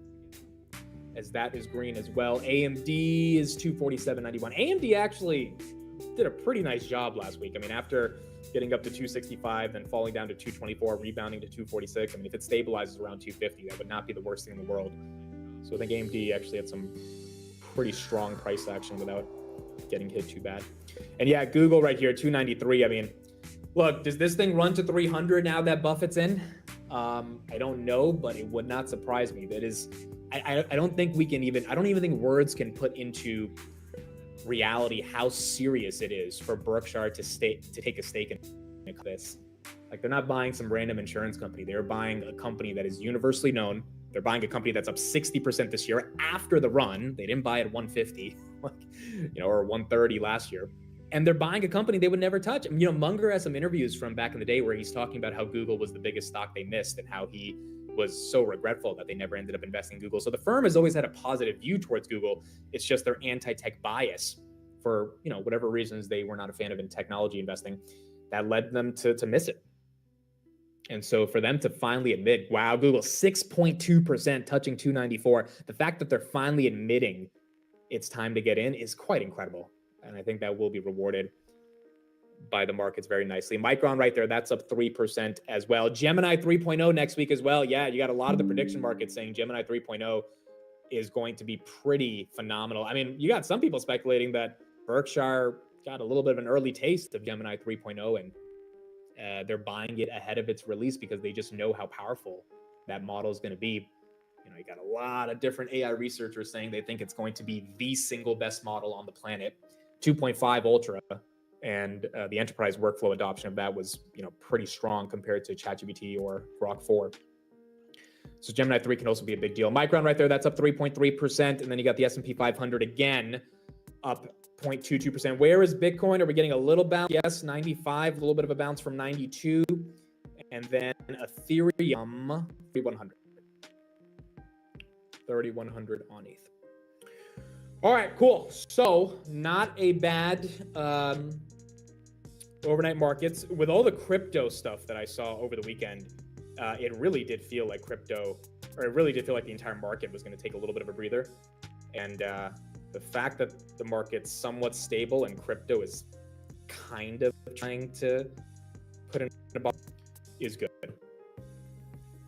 as that is green as well. AMD is 247.91. AMD actually did a pretty nice job last week. I mean, after getting up to 265, then falling down to 224, rebounding to 246. I mean, if it stabilizes around 250, that would not be the worst thing in the world. So I think AMD actually had some pretty strong price action without getting hit too bad. And yeah, Google right here, 293. I mean, look, does this thing run to 300 now that Buffett's in? I don't know, but it would not surprise me. That is, I don't think we can even, I don't even think words can put into reality how serious it is for Berkshire to take a stake in this. Like, they're not buying some random insurance company. They're buying a company that is universally known. They're buying a company that's up 60% this year after the run. They didn't buy it at 150, or 130 last year. And they're buying a company they would never touch. Munger has some interviews from back in the day where he's talking about how Google was the biggest stock they missed and how he was so regretful that they never ended up investing in Google. So the firm has always had a positive view towards Google. It's just their anti-tech bias for, whatever reasons they were not a fan of in technology investing that led them to miss it. And so for them to finally admit, wow, Google 6.2% touching 294, the fact that they're finally admitting it's time to get in is quite incredible. And I think that will be rewarded by the markets very nicely. Micron right there, that's up 3% as well. Gemini 3.0 next week as well. Yeah, you got a lot of the prediction markets saying Gemini 3.0 is going to be pretty phenomenal. I mean, you got some people speculating that Berkshire got a little bit of an early taste of Gemini 3.0 and they're buying it ahead of its release because they just know how powerful that model is going to be. You got a lot of different AI researchers saying they think it's going to be the single best model on the planet. 2.5 Ultra, and the enterprise workflow adoption of that was, pretty strong compared to ChatGPT or Grok 4. So Gemini 3 can also be a big deal. Micron right there, that's up 3.3%, and then you got the S&P 500 again, up 0.22%. Where is Bitcoin? Are we getting a little bounce? Yes, 95, a little bit of a bounce from 92. And then Ethereum, 3,100. 3,100 on ETH. All right, cool. So not a bad overnight markets, with all the crypto stuff that I saw over the weekend, it really did feel like the entire market was going to take a little bit of a breather. And the fact that the market's somewhat stable and crypto is kind of trying to put in a box is good.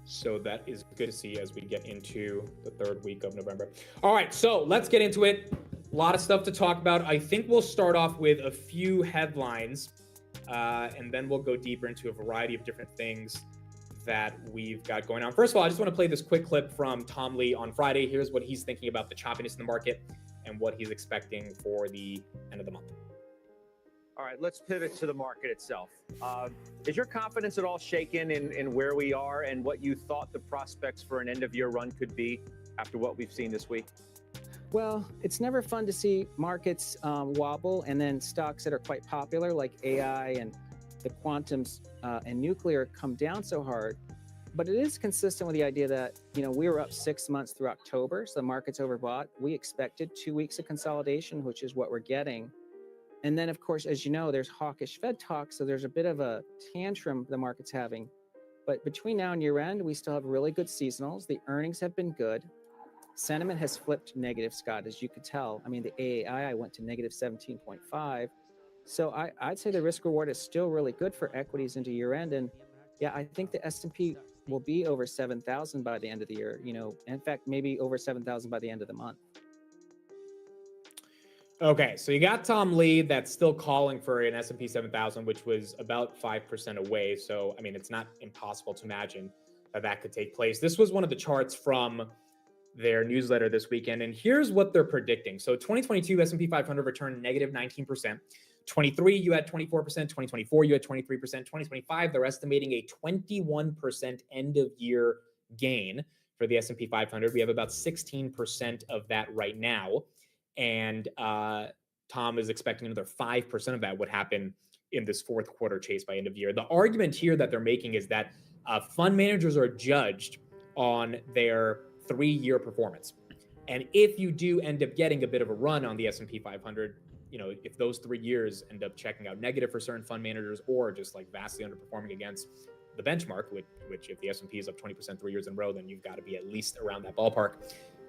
So that is good to see as we get into the third week of November. All right, so let's get into it. A lot of stuff to talk about. I think we'll start off with a few headlines, and then we'll go deeper into a variety of different things that we've got going on. First of all, I just want to play this quick clip from Tom Lee on Friday. Here's what he's thinking about the choppiness in the market and what he's expecting for the end of the month. All right, let's pivot to the market itself. Is your confidence at all shaken in where we are and what you thought the prospects for an end-of-year run could be after what we've seen this week? Well, it's never fun to see markets wobble and then stocks that are quite popular like AI and the quantums and nuclear come down so hard. But it is consistent with the idea that, we were up 6 months through October, so the market's overbought. We expected 2 weeks of consolidation, which is what we're getting. And then, of course, as you know, there's hawkish Fed talk, so there's a bit of a tantrum the market's having. But between now and year end, we still have really good seasonals. The earnings have been good. Sentiment has flipped negative, Scott, as you could tell. I mean, the AAI went to negative 17.5. So I'd say the risk reward is still really good for equities into year end. And yeah, I think the S&P will be over 7,000 by the end of the year. In fact, maybe over 7,000 by the end of the month. Okay, so you got Tom Lee that's still calling for an S&P 7,000, which was about 5% away. So, I mean, it's not impossible to imagine that could take place. This was one of the charts from their newsletter this weekend, and here's what they're predicting. So 2022 S&P 500 returned negative 19%. 23, you had 24%. 2024, you had 23%. 2025, they're estimating a 21% end-of-year gain for the S&P 500. We have about 16% of that right now. And Tom is expecting another 5% of that would happen in this fourth quarter chase by end of year. The argument here that they're making is that fund managers are judged on their 3-year performance. And if you do end up getting a bit of a run on the S&P 500, if those 3 years end up checking out negative for certain fund managers or just like vastly underperforming against the benchmark, which if the S&P is up 20% 3 years in a row, then you've got to be at least around that ballpark.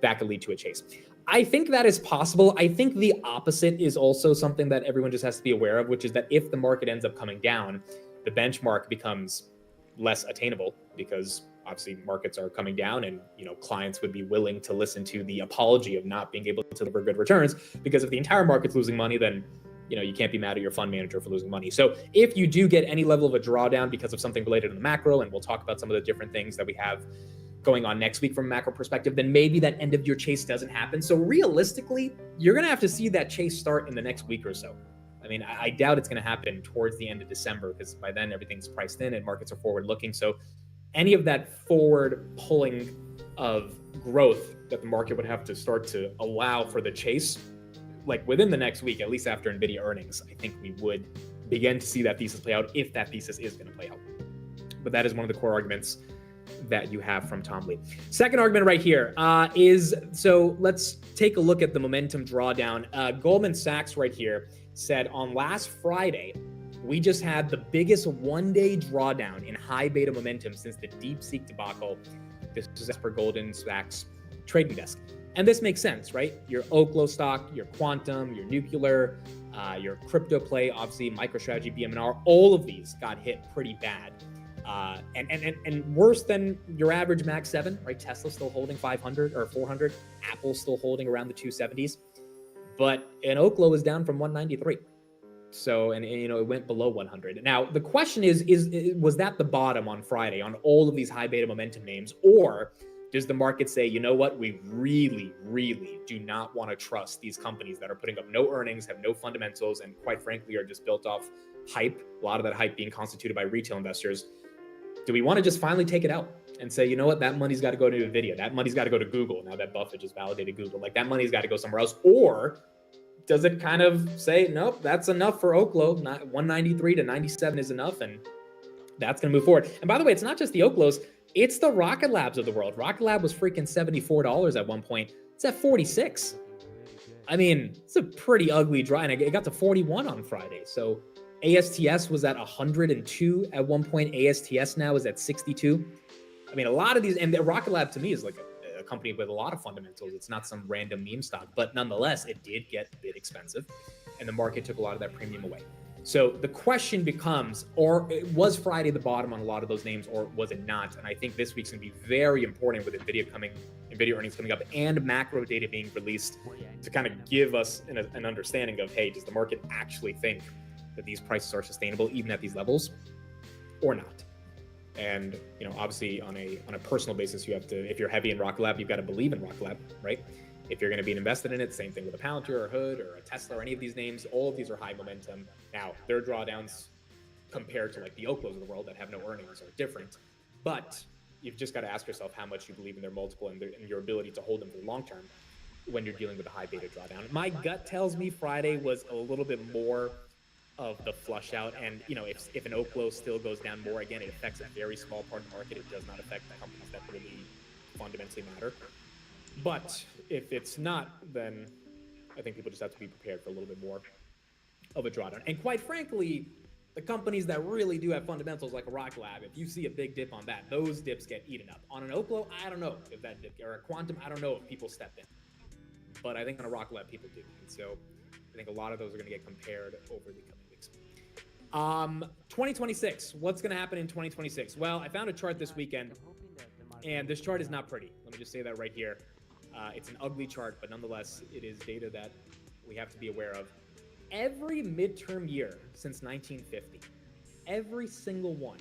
That could lead to a chase. I think that is possible. I think the opposite is also something that everyone just has to be aware of, which is that if the market ends up coming down, the benchmark becomes less attainable because obviously markets are coming down and clients would be willing to listen to the apology of not being able to deliver good returns, because if the entire market's losing money, then you can't be mad at your fund manager for losing money. So if you do get any level of a drawdown because of something related to the macro, and we'll talk about some of the different things that we have going on next week from a macro perspective, then maybe that end of year chase doesn't happen. So realistically, you're going to have to see that chase start in the next week or so. I mean, I doubt it's going to happen towards the end of December because by then everything's priced in and markets are forward looking. So any of that forward pulling of growth that the market would have to start to allow for the chase, like within the next week, at least after NVIDIA earnings, I think we would begin to see that thesis play out if that thesis is going to play out. But that is one of the core arguments that you have from Tom Lee. Second argument right here is, so let's take a look at the momentum drawdown. Goldman Sachs right here said on last Friday, we just had the biggest one-day drawdown in high beta momentum since the DeepSeek debacle. This is as per Goldman Sachs trading desk. And this makes sense, right? Your Oklo stock, your quantum, your nuclear, your crypto play, obviously MicroStrategy, BMNR, all of these got hit pretty bad. And worse than your average Max 7, right? Tesla's still holding 500 or 400. Apple's still holding around the 270s. But an Oklo is down from 193. So, and it went below 100. Now, the question is was that the bottom on Friday on all of these high beta momentum names? Or does the market say, you know what, we really, really do not want to trust these companies that are putting up no earnings, have no fundamentals, and quite frankly are just built off hype, a lot of that hype being constituted by retail investors. Do we want to just finally take it out and say, you know what, that money's got to go to NVIDIA, that money's got to go to Google, now that Buffett just validated Google, like that money's got to go somewhere else? Or does it kind of say, nope, that's enough for Oklo, not 193 to 97 is enough, and that's going to move forward? And by the way, it's not just the Oklos, it's the Rocket Labs of the world. Rocket Lab was freaking $74 at one point. It's at 46. I mean, it's a pretty ugly draw, and it got to 41 on Friday. So ASTS was at 102 at one point. ASTS now is at 62. I mean, a lot of these, and Rocket Lab to me is like a company with a lot of fundamentals. It's not some random meme stock, but nonetheless, it did get a bit expensive, and the market took a lot of that premium away. So the question becomes, or was Friday the bottom on a lot of those names, or was it not? And I think this week's going to be very important with NVIDIA earnings coming up, and macro data being released to kind of give us an understanding of, hey, does the market actually think that these prices are sustainable even at these levels or not? And, you know, obviously on a personal basis, you have to, if you're heavy in Rocket Lab, you've got to believe in Rocket Lab, right? If you're going to be invested in it, same thing with a Palantir or a Hood or a Tesla or any of these names, all of these are high momentum. Now, their drawdowns compared to like the Oklos of the world that have no earnings are different, but you've just got to ask yourself how much you believe in their multiple and your ability to hold them for the long term when you're dealing with a high beta drawdown. My gut tells me Friday was a little bit more of the flush out, and you know, if an Oklo still goes down more, again, it affects a very small part of the market. It does not affect the companies that really fundamentally matter. But if it's not, then I think people just have to be prepared for a little bit more of a drawdown. And quite frankly, the companies that really do have fundamentals like a Rocket Lab, if you see a big dip on that, those dips get eaten up. On an Oklo, I don't know if that dip, or a Quantum, I don't know if people step in. But I think on a Rocket Lab, people do. And so I think a lot of those are going to get compared over the coming weeks. 2026, what's going to happen in 2026? Well, I found a chart this weekend, and this chart is not pretty. Let me just say that right here. It's an ugly chart, but nonetheless, it is data that we have to be aware of. Every midterm year since 1950, every single one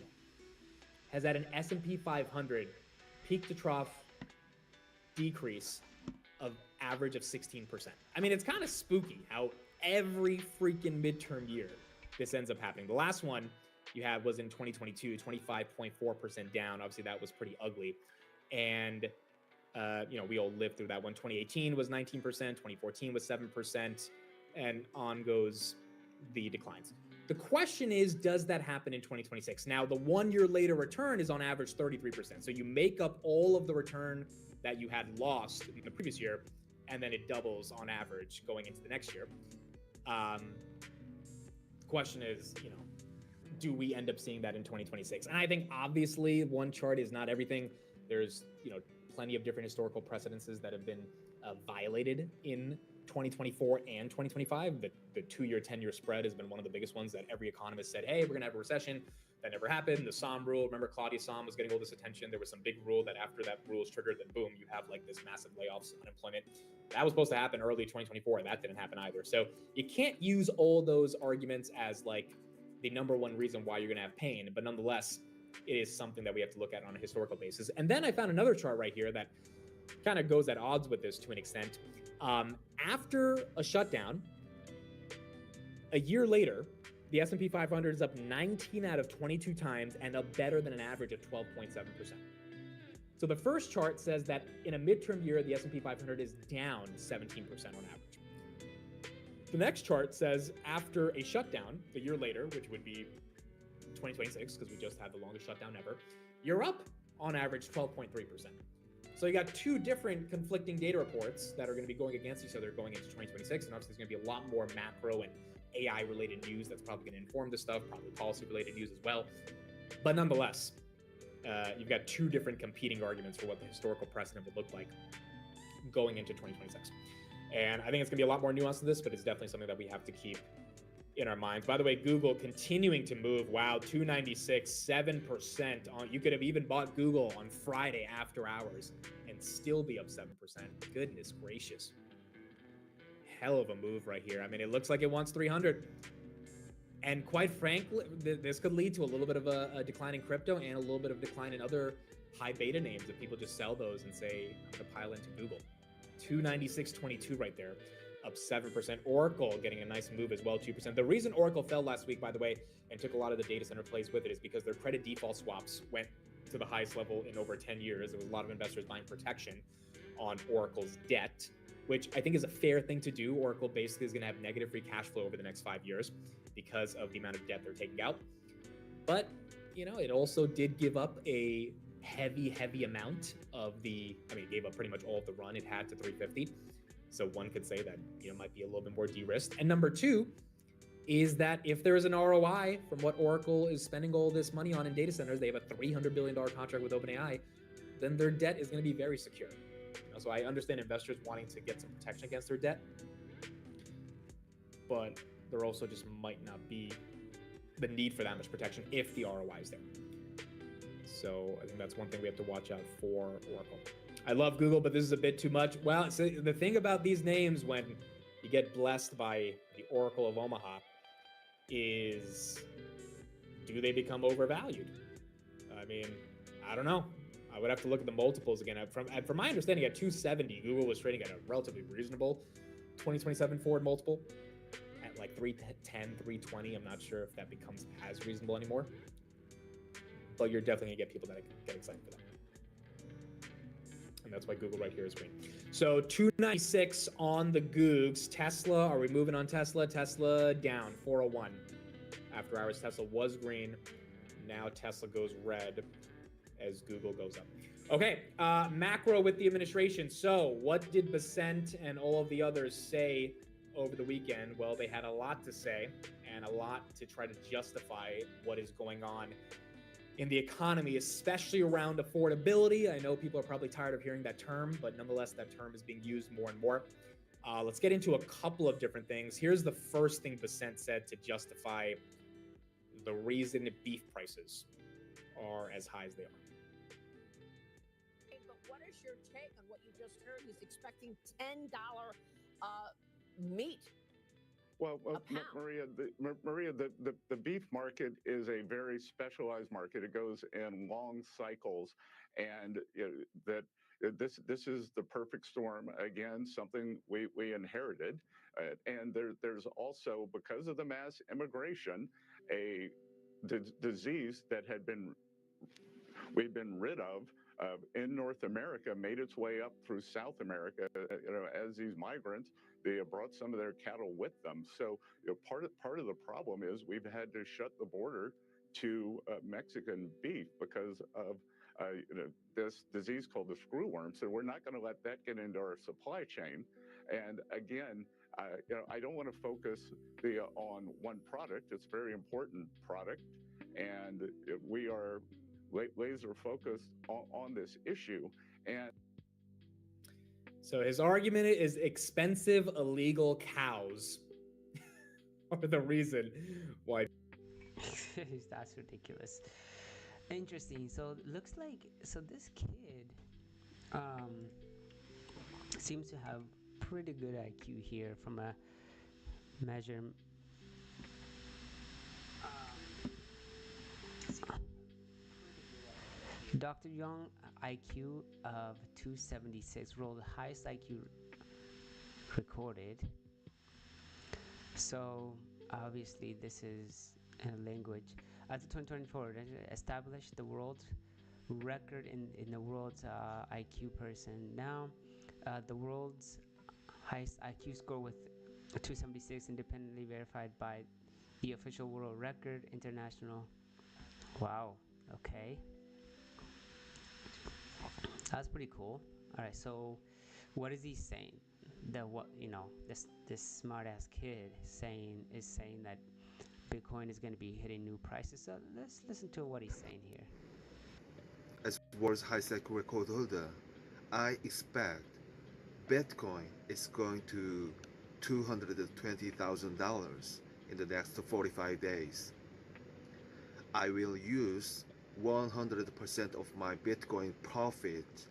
has had an S&P 500 peak to trough decrease of average of 16%. I mean, it's kind of spooky how every freaking midterm year this ends up happening. The last one you had was in 2022, 25.4% down. Obviously, that was pretty ugly. And you know, we all lived through that one. 2018 was 19%, 2014 was 7%, and on goes the declines. The question is, does that happen in 2026? Now, the 1 year later return is on average 33%. So you make up all of the return that you had lost in the previous year, and then it doubles on average going into the next year. The question is, you know, do we end up seeing that in 2026? And I think obviously one chart is not everything. There's, you know, plenty of different historical precedences that have been violated in 2024 and 2025. The 2-year, 10-year spread has been one of the biggest ones that every economist said, hey, we're going to have a recession. That never happened. The Somme rule, remember Claudia Somme was getting all this attention. There was some big rule that after that rule is triggered, then boom, you have like this massive layoffs, unemployment. That was supposed to happen early 2024. That didn't happen either. So you can't use all those arguments as like the number one reason why you're going to have pain. But nonetheless, it is something that we have to look at on a historical basis. And then I found another chart right here that kind of goes at odds with this to an extent. After a shutdown, a year later, the S&P 500 is up 19 out of 22 times and up better than an average of 12.7%. So the first chart says that in a midterm year, the S&P 500 is down 17% on average. The next chart says after a shutdown, a year later, which would be 2026, because we just had the longest shutdown ever, you're up on average 12.3%. So you got two different conflicting data reports that are going to be going against each other going into 2026. And obviously there's going to be a lot more macro and AI related news that's probably going to inform this stuff, probably policy related news as well. But nonetheless, you've got two different competing arguments for what the historical precedent would look like going into 2026. And I think it's going to be a lot more nuanced to this, but it's definitely something that we have to keep in our minds. By the way, Google continuing to move. Wow, 296, 7% on. You could have even bought Google on Friday after hours and still be up 7%. Goodness gracious. Hell of a move right here. I mean, it looks like it wants 300. And quite frankly, this could lead to a little bit of a decline in crypto and a little bit of decline in other high beta names if people just sell those and say, I'm going to pile into Google. 296.22 right there, up 7%. Oracle getting a nice move as well, 2%. The reason Oracle fell last week, by the way, and took a lot of the data center plays with it is because their credit default swaps went to the highest level in over 10 years. There was a lot of investors buying protection on Oracle's debt, which I think is a fair thing to do. Oracle basically is going to have negative free cash flow over the next 5 years because of the amount of debt they're taking out. But, you know, it also did give up a heavy amount of the, I mean, it gave up pretty much all of the run it had to 350. So one could say that, you know, might be a little bit more de-risked. And number two, is that if there is an ROI from what Oracle is spending all this money on in data centers, they have a $300 billion contract with OpenAI, then their debt is going to be very secure. So I understand investors wanting to get some protection against their debt, but there also just might not be the need for that much protection if the ROI is there. So I think that's one thing we have to watch out for Oracle. I love Google, but this is a bit too much. Well, so the thing about these names when you get blessed by the Oracle of Omaha is, do they become overvalued? I mean, I don't know. I would have to look at the multiples again. From my understanding, at 270, Google was trading at a relatively reasonable 2027 forward multiple. At like 310, 320, I'm not sure if that becomes as reasonable anymore. But you're definitely gonna get people that get excited for that. And that's why Google right here is green. So 296 on the Googs. Tesla, are we moving on Tesla? Tesla down, 401. After hours, Tesla was green. Now Tesla goes red as Google goes up. Okay, macro with the administration. So what did Besant and all of the others say over the weekend? Well, they had a lot to say and a lot to try to justify what is going on in the economy, especially around affordability. I know people are probably tired of hearing that term, but nonetheless, that term is being used more and more. Let's get into a couple of different things. Here's the first thing Besant said to justify the reason beef prices are as high as they are. But what is your take on what you just heard? He's expecting $10 meat. Well, Maria, the beef market is a very specialized market. It goes in long cycles, and this is the perfect storm. Again, something we inherited, and there's also, because of the mass immigration, a disease that we've been rid of in North America made its way up through South America. As these migrants, they brought some of their cattle with them. So part of the problem is we've had to shut the border to Mexican beef because of this disease called the screwworm. So we're not going to let that get into our supply chain. And again, I don't want to focus on one product. It's a very important product, and we are laser focused on this issue. And so his argument is expensive illegal cows are the reason why. That's ridiculous. Interesting. So it looks like this kid seems to have pretty good IQ here from a measure. Dr. Young IQ of 276 rolled the highest IQ recorded. So obviously this is a language. As the 2024 established the world record in the world's IQ person. Now the world's highest IQ score with 276 independently verified by the official world record international. Wow. Okay. That's pretty cool. All right, so what is he saying? This smart ass kid is saying that Bitcoin is going to be hitting new prices. So let's listen to what he's saying here. As world's highest record holder, I expect Bitcoin is going to $220,000 in the next 45 days. I will use 100% of my Bitcoin profit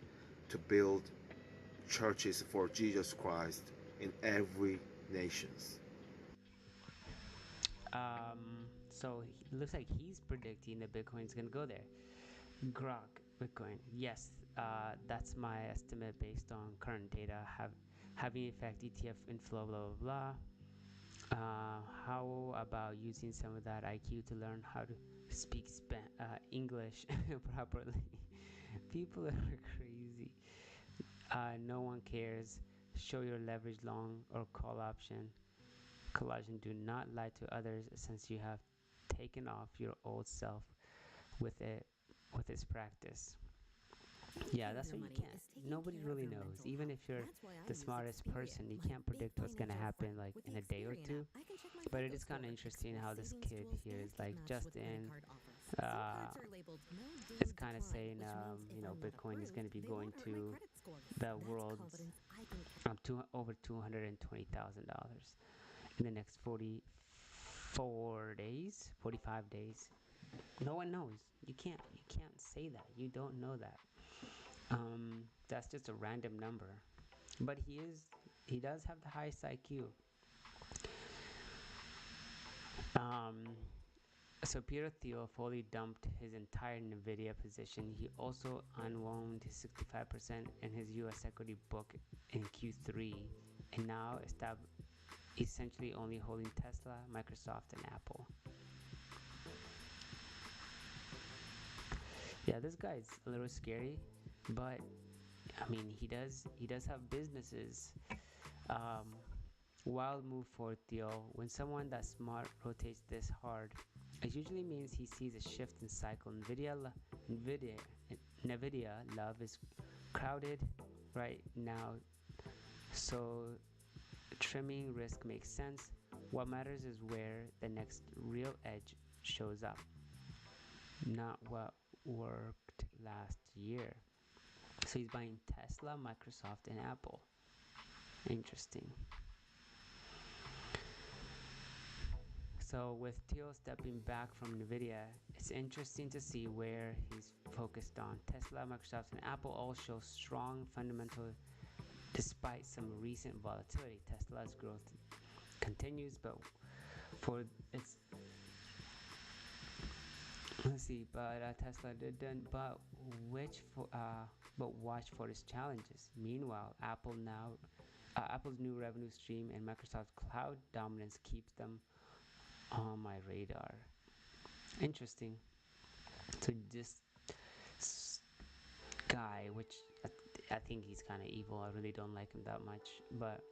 to build churches for Jesus Christ in every nations. So it looks like he's predicting that Bitcoin is going to go there. Grok Bitcoin, yes, that's my estimate based on current data. Having effect ETF inflow, blah blah blah. How about using some of that IQ to learn how to speak English properly? People are crazy. No one cares. Show your leverage long or call option. Collagen, do not lie to others since you have taken off your old self with its practice. Yeah, that's what you can't. Nobody really knows. Even if you're the smartest person, you can't predict what's gonna happen like in a day or two. But it is kind of interesting how this kid here is like Justin. It's kind of saying, Bitcoin is going to be going to the world's over $220,000 in the next 44 days, 45 days. No one knows. You can't say that. You don't know that. That's just a random number. But he does have the highest IQ. So Peter Thiel fully dumped his entire NVIDIA position. He also unwound his 65% in his U.S. equity book in Q3, and now essentially only holding Tesla, Microsoft, and Apple. Yeah, this guy's a little scary, but I mean, he does have businesses. Wild move for Thiel. When someone that's smart rotates this hard, it usually means he sees a shift in cycle. NVIDIA love is crowded right now, so trimming risk makes sense. What matters is where the next real edge shows up, not what worked last year. So he's buying Tesla, Microsoft, and Apple. Interesting. So with Thiel stepping back from NVIDIA, it's interesting to see where he's focused on. Tesla, Microsoft, and Apple all show strong fundamental despite some recent volatility. Tesla's growth continues, but Tesla didn't. But watch for its challenges. Meanwhile, Apple's new revenue stream and Microsoft's cloud dominance keeps them on my radar. Interesting. So this guy, which I think he's kind of evil. I really don't like him that much, but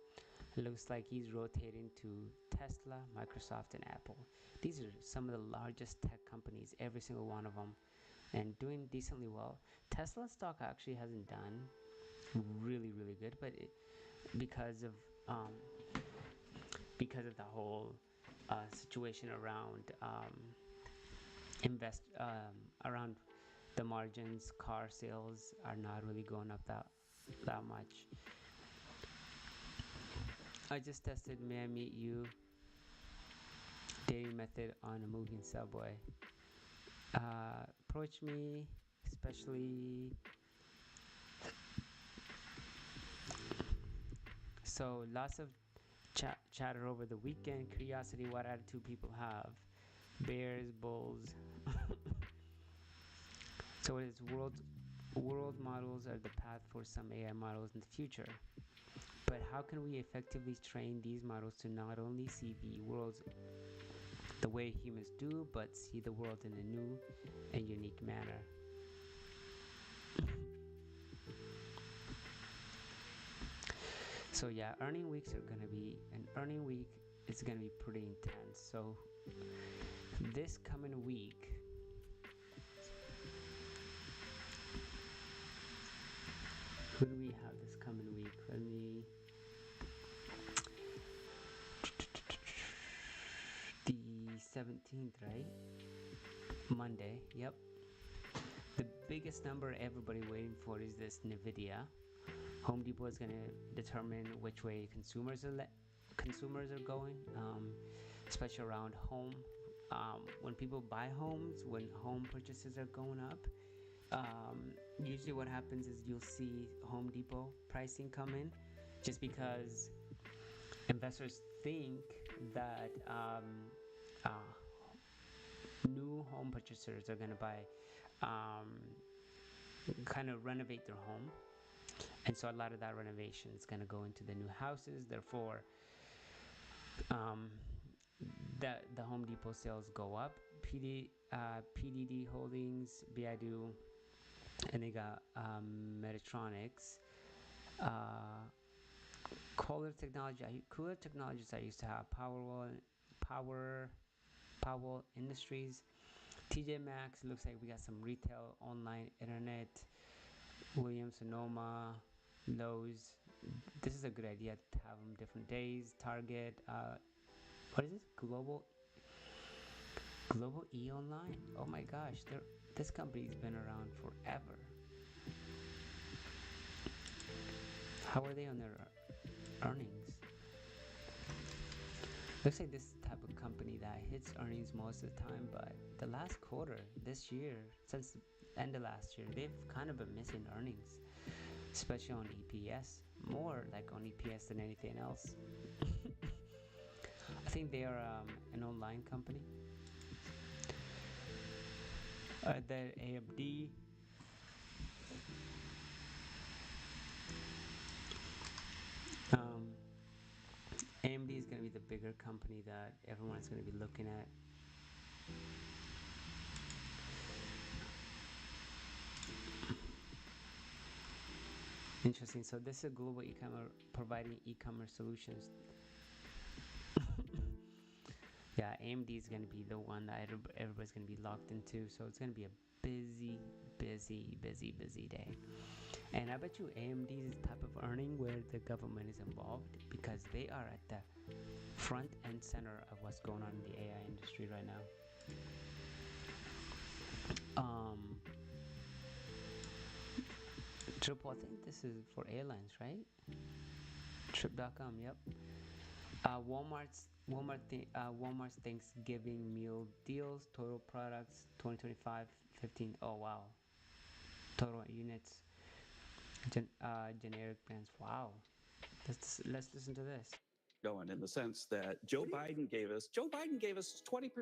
it looks like he's rotating to Tesla, Microsoft, and Apple. These are some of the largest tech companies, every single one of them, and doing decently well. Tesla stock actually hasn't done really, really good, but because of the whole situation around around the margins, car sales are not really going up that much. I just tested May I Meet You dating method on a moving subway. Approach me, especially. So lots of chatter over the weekend. Curiosity, what attitude people have. Bears, bulls. So it is world models are the path for some AI models in the future. But how can we effectively train these models to not only see the world the way humans do, but see the world in a new and unique manner? So yeah, earning week is gonna be pretty intense. So this coming week, who do we have this coming week? Let me. The 17th, right? Monday. Yep. The biggest number everybody waiting for is this NVIDIA. Home Depot is going to determine which way consumers are going, especially around home. When people buy homes, when home purchases are going up, usually what happens is you'll see Home Depot pricing come in, just because investors think that new home purchasers are going to buy, kind of renovate their home. And so a lot of that renovation is going to go into the new houses. Therefore, the Home Depot sales go up. PDD Holdings, Baidu, and they got Metatronics. Cooler technologies I used to have. Powell Industries. TJ Maxx, looks like we got some retail, online, internet. Williams Sonoma, Lowe's. This is a good idea to have them different days. Target. What is this? Global E Online. Oh my gosh, this company's been around forever. How are they on their earnings? Looks like this type of company that hits earnings most of the time, but the last quarter this year, since the end of last year, they've kind of been missing earnings, especially on EPS, more like on EPS than anything else. I think they are an online company. The AMD. AMD is going to be the bigger company that everyone's going to be looking at. Interesting. So this is a global e-commerce providing e-commerce solutions. Yeah, AMD is going to be the one that everybody's going to be locked into. So it's going to be a busy day. And I bet you AMD is the type of earning where the government is involved, because they are at the front and center of what's going on in the AI industry right now. Triple, I think this is for airlines, right? Trip.com, yep. Walmart's Thanksgiving meal deals, total products 2025 15. Oh wow, total units, generic brands. Wow, let's listen to this. Going in the sense that Joe Biden gave us 20%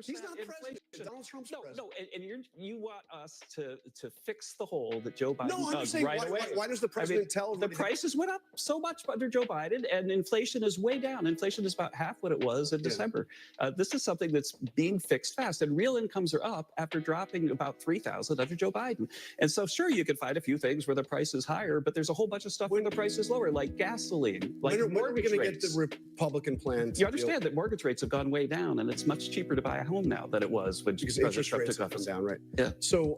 He's not inflation. president. Donald Trump's No, president. and you want us to fix the hole that Joe Biden No, I'm dug just saying, right away. why does the president tell the everybody prices went up so much under Joe Biden, and inflation is way down. Inflation is about half what it was in December. This is something that's being fixed fast, and real incomes are up after dropping about 3,000 under Joe Biden. And so, sure, you can find a few things where the price is higher, but there's a whole bunch of stuff where the price is lower, like gasoline, like when are we mortgage going to rates. get the Republican plan? You understand that mortgage rates have gone way down, and it's much cheaper to buy a home now than it was when Because President interest Trump rates took have come office. down, right? Yeah. So,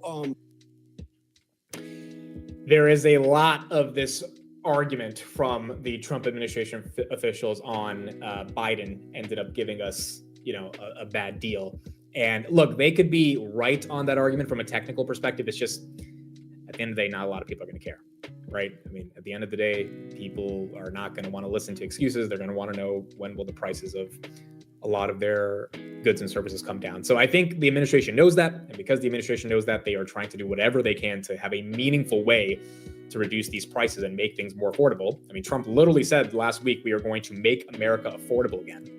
There is a lot of this argument from the Trump administration officials on Biden ended up giving us, a bad deal. And look, they could be right on that argument from a technical perspective. It's just, at the end of the day, not a lot of people are going to care, right? I mean, at the end of the day, people are not going to want to listen to excuses. They're going to want to know when will the prices of a lot of their goods and services come down. So I think the administration knows that. And because the administration knows that, they are trying to do whatever they can to have a meaningful way to reduce these prices and make things more affordable. I mean, Trump literally said last week, we are going to make America affordable again.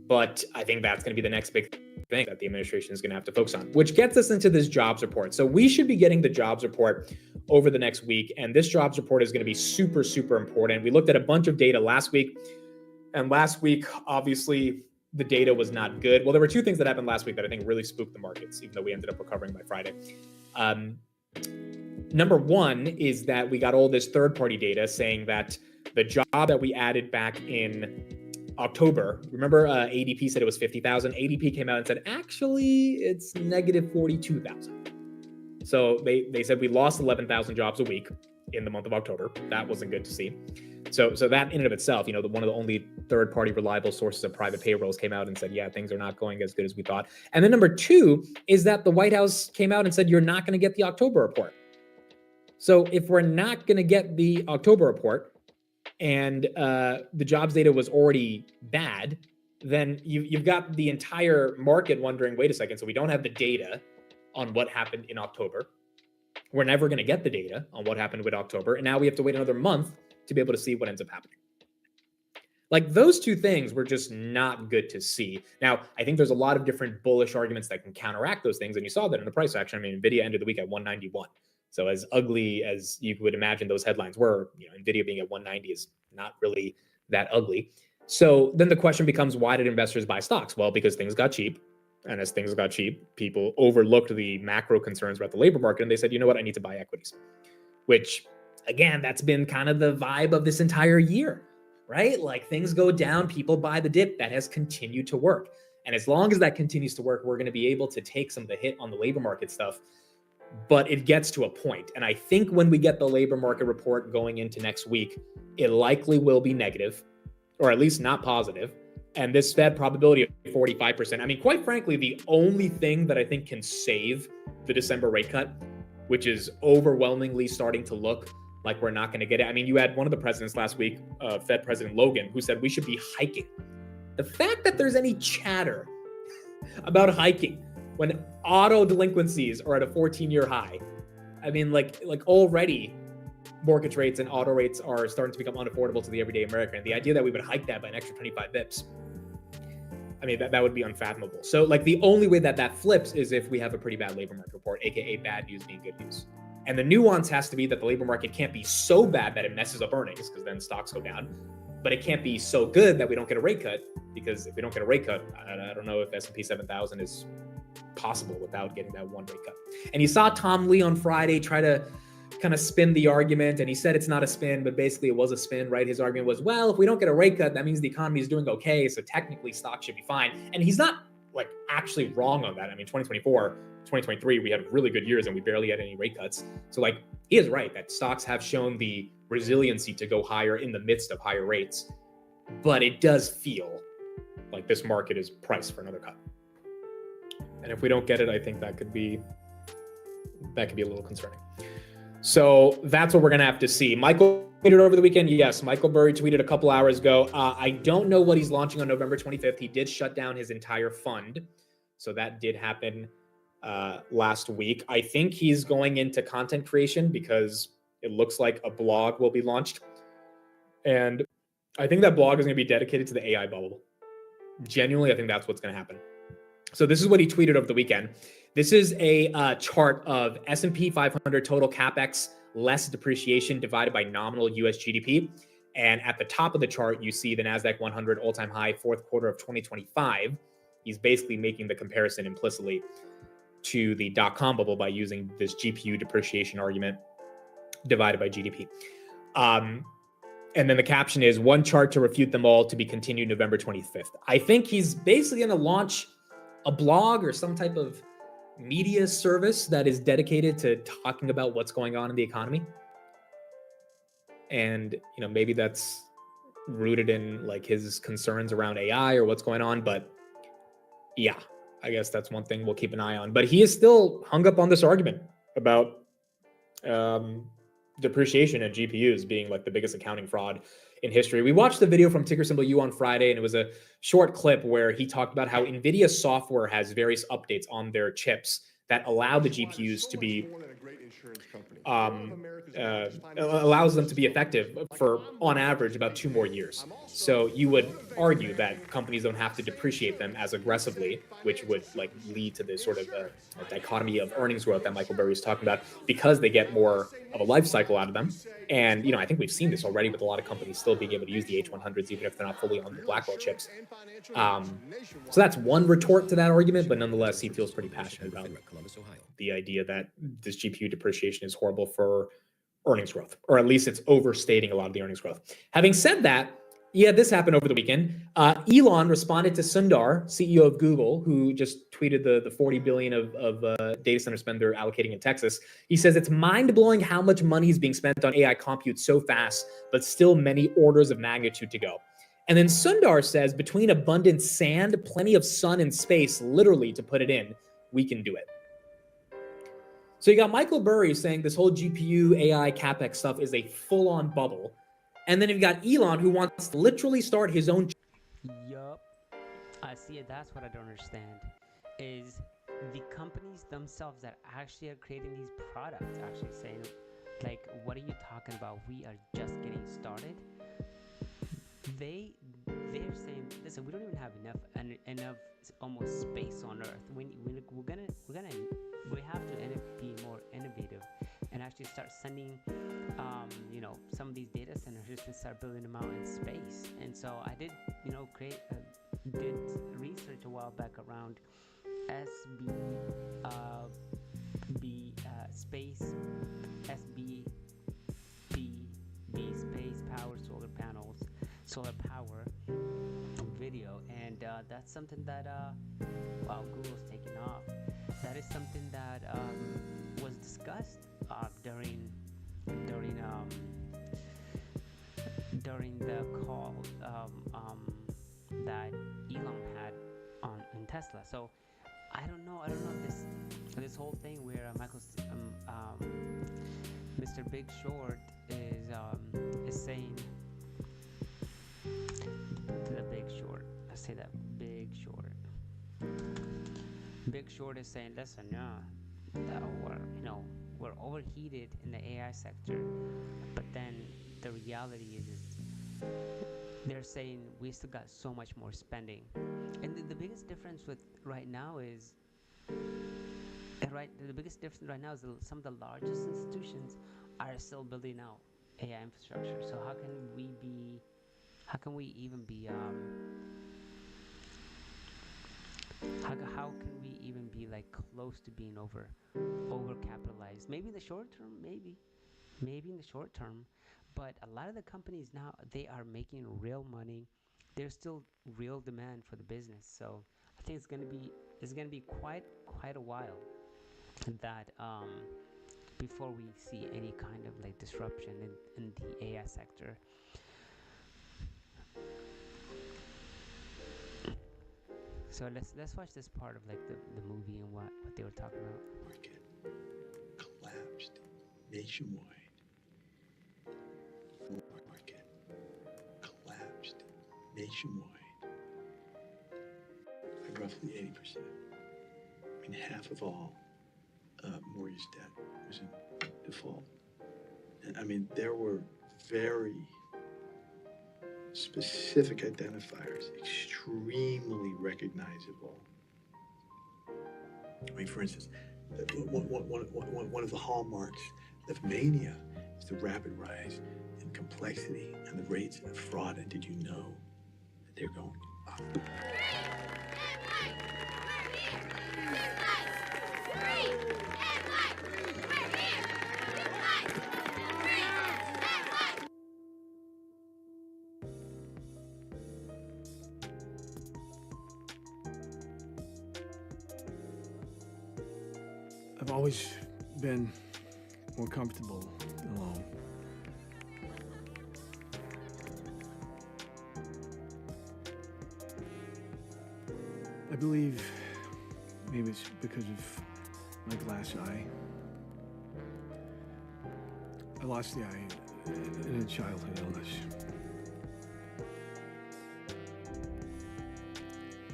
But I think that's going to be the next big thing that the administration is going to have to focus on, which gets us into this jobs report. So we should be getting the jobs report over the next week. And this jobs report is going to be super, super important. We looked at a bunch of data last week. And last week, obviously, the data was not good. Well, there were two things that happened last week that I think really spooked the markets, even though we ended up recovering by Friday. Number one is that we got all this third-party data saying that the job that we added back in October, remember ADP said it was 50,000. ADP came out and said, actually, it's negative 42,000. So they said we lost 11,000 jobs a week in the month of October. That wasn't good to see. So that in and of itself, one of the only third-party reliable sources of private payrolls came out and said, yeah, things are not going as good as we thought. And then number two is that the White House came out and said, you're not going to get the October report. So if we're not going to get the October report and the jobs data was already bad, then you've got the entire market wondering, wait a second, so we don't have the data on what happened in October. We're never going to get the data on what happened with October. And now we have to wait another month to be able to see what ends up happening. Like, those two things were just not good to see. Now, I think there's a lot of different bullish arguments that can counteract those things. And you saw that in the price action. I mean, NVIDIA ended the week at 191. So as ugly as you would imagine those headlines were, NVIDIA being at 190 is not really that ugly. So then the question becomes, why did investors buy stocks? Well, because things got cheap. And as things got cheap, people overlooked the macro concerns about the labor market. And they said, you know what, I need to buy equities. Which, again, that's been kind of the vibe of this entire year, right? Like, things go down, people buy the dip. That has continued to work. And as long as that continues to work, we're going to be able to take some of the hit on the labor market stuff but it gets to a point. And I think when we get the labor market report going into next week, it likely will be negative, or at least not positive. And this Fed probability of 45%. I mean, quite frankly, the only thing that I think can save the December rate cut, which is overwhelmingly starting to look like we're not going to get it. I mean, you had one of the presidents last week, Fed President Logan, who said we should be hiking. The fact that there's any chatter about hiking when auto delinquencies are at a 14-year high, I mean, like already mortgage rates and auto rates are starting to become unaffordable to the everyday American. The idea that we would hike that by an extra 25 bips, I mean, that would be unfathomable. So like the only way that flips is if we have a pretty bad labor market report, AKA bad news being good news. And the nuance has to be that the labor market can't be so bad that it messes up earnings, because then stocks go down. But it can't be so good that we don't get a rate cut, because if we don't get a rate cut, I don't know if S&P 7000 is possible without getting that one rate cut. And you saw Tom Lee on Friday try to kind of spin the argument, and he said it's not a spin, but basically it was a spin, right? His argument was, well, if we don't get a rate cut, that means the economy is doing okay, so technically stocks should be fine. And he's not like actually wrong on that. I mean, 2024, 2023, we had really good years and we barely had any rate cuts. So like he is right that stocks have shown the resiliency to go higher in the midst of higher rates, but it does feel like this market is priced for another cut. And if we don't get it, I think that could be a little concerning. So that's what we're going to have to see. Michael tweeted over the weekend. Yes, Michael Burry tweeted a couple hours ago. I don't know what he's launching on November 25th. He did shut down his entire fund. So that did happen last week. I think he's going into content creation because it looks like a blog will be launched. And I think that blog is going to be dedicated to the AI bubble. Genuinely, I think that's what's going to happen. So this is what he tweeted over the weekend. This is a chart of S&P 500 total capex less depreciation divided by nominal US GDP. And at the top of the chart, you see the NASDAQ 100 all-time high, fourth quarter of 2025. He's basically making the comparison implicitly to the dot-com bubble by using this GPU depreciation argument divided by GDP. And then the caption is, one chart to refute them all, to be continued November 25th. I think he's basically going to launch a blog or some type of media service that is dedicated to talking about what's going on in the economy. And, you know, maybe that's rooted in like his concerns around AI or what's going on. But yeah, I guess that's one thing we'll keep an eye on. But he is still hung up on this argument about depreciation and GPUs being like the biggest accounting fraud in history. We watched the video from ticker symbol U on Friday, and it was a short clip where he talked about how NVIDIA software has various updates on their chips that allow the GPUs to be allows them to be effective for, on average, about 2 more years. So you would argue that companies don't have to depreciate them as aggressively, which would like lead to this sort of a dichotomy of earnings growth that Michael Burry was talking about, because they get more of a life cycle out of them. And, you know, I think we've seen this already with a lot of companies still being able to use the H100s, even if they're not fully on the Blackwell chips. So that's one retort to that argument, but nonetheless, he feels pretty passionate about the idea that this GPU depreciation is horrible for earnings growth, or at least it's overstating a lot of the earnings growth. Having said that, yeah, this happened over the weekend. Elon responded to Sundar, CEO of Google, who just tweeted the $40 billion of data center spend they're allocating in Texas. He says it's mind-blowing how much money is being spent on AI compute so fast, but still many orders of magnitude to go. And then Sundar says, between abundant sand, plenty of sun and space, literally to put it in, we can do it. So you got Michael Burry saying this whole GPU, AI, CapEx stuff is a full-on bubble. And then you've got Elon, who wants to literally start his own. Yup. I see it. That's what I don't understand. Is the companies themselves that actually are creating these products actually saying, like, what are you talking about? We are just getting started. They're saying, listen, we don't even have enough almost space on Earth. We have to be more innovative and actually start sending some of these data centers just to start building them out in space. And so I did did research a while back around space power solar power video, and that's something that Google's taking off. That is something that was discussed during the call that Elon had in Tesla. So I don't know if this whole thing where Mr. Big Short is saying the Big Short. I say that Big Short. Big Short is saying, listen, we're overheated in the AI sector, but then the reality is they're saying we still got so much more spending, and the biggest difference with right now is some of the largest institutions are still building out AI infrastructure. So how can we even be like close to being overcapitalized? Maybe in the short term, maybe in the short term, but a lot of the companies now, they are making real money. There's still real demand for the business. So I think it's gonna be quite a while that before we see any kind of like disruption in the AI sector. So let's watch this part of like the movie and what they were talking about. Market collapsed nationwide. Market collapsed nationwide by roughly 80%. I mean, half of all mortgage debt was in default. And I mean, there were very specific identifiers, extremely recognizable. I mean, for instance, one of the hallmarks of mania is the rapid rise in complexity and the rates of fraud. And did you know that they're going up? I've always been more comfortable alone. I believe maybe it's because of my glass eye. I lost the eye in a childhood illness.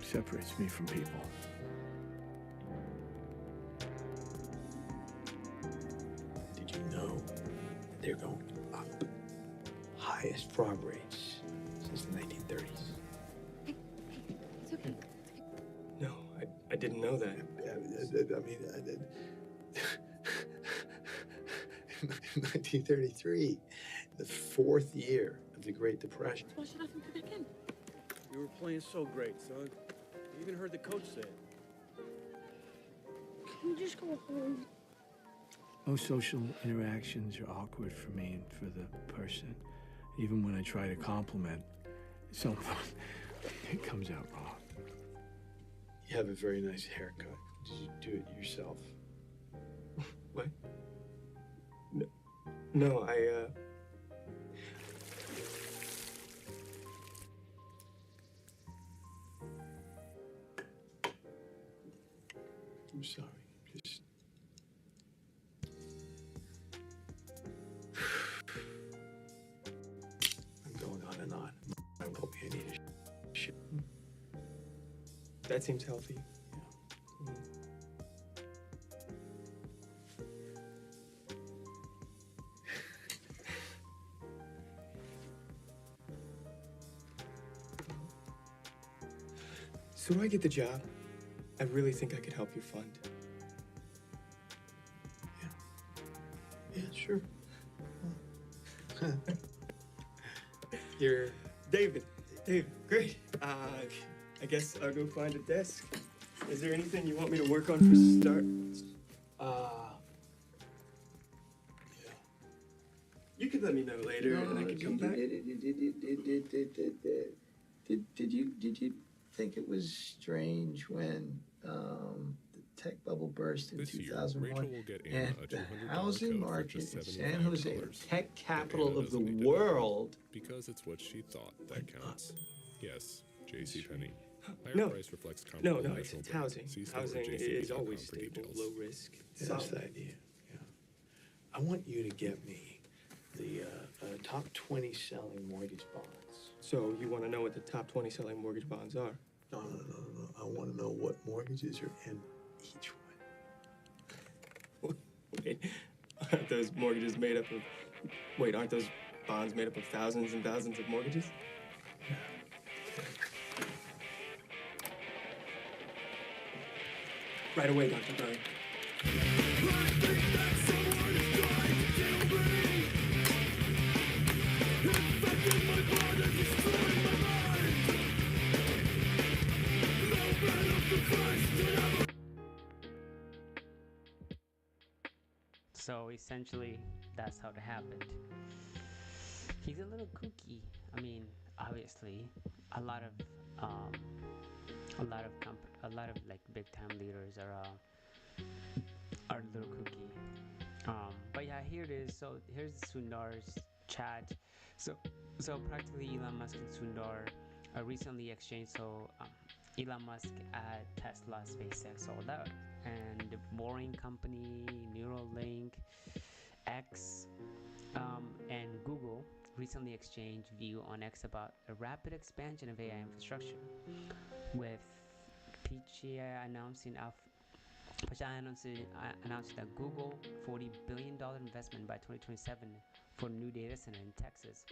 Separates me from people. Did you know that they're going up? Highest fraud rates since the 1930s. It's okay. No, I didn't know that. I mean, in 1933, the fourth year of the Great Depression. Why should I come back in? You were playing so great, son. You even heard the coach say it. Can we just go home? Most social interactions are awkward for me and for the person. Even when I try to compliment someone, it comes out wrong. You have a very nice haircut. Did you do it yourself? What? No, I'm sorry. Just... I'm going on and on. I will be in need of shit. That seems healthy. Yeah. So do I get the job? I really think I could help you fund. Yeah, sure. You're David. David, great. I guess I'll go find a desk. Is there anything you want me to work on for start? Yeah. You could let me know later, and I could come back. Did you think it was strange when the tech bubble burst in This year, 2001, Rachel will get Anna and a the $200 housing coat for market just in San Jose, the $75. tech But capital Anna of the doesn't need to know world. because it's what she thought that counts. Yes, JCPenney. Higher No. price reflects No, comparable no, it's national brands. housing. See store or Housing is jcp.com always for stable, details. low risk. Yeah, that's the idea. Yeah. I want you to get me the top 20 selling mortgage bonds. So you want to know what the top 20 selling mortgage bonds are? No. I want to know what mortgages are in each one. Wait, aren't those mortgages made up of... Wait, aren't those bonds made up of thousands and thousands of mortgages? Right away, Dr. Bryan. So essentially, that's how it happened. He's a little kooky. I mean, obviously, a lot of like big time leaders are a little kooky. But yeah, here it is. So here's Sundar's chat. So practically Elon Musk and Sundar recently exchanged. So Elon Musk at Tesla, SpaceX, all that, and the Boring Company, Neuralink, X, and Google recently exchanged view on X about a rapid expansion of AI infrastructure, with Pichai announcing that Google $40 billion investment by 2027 for new data center in Texas.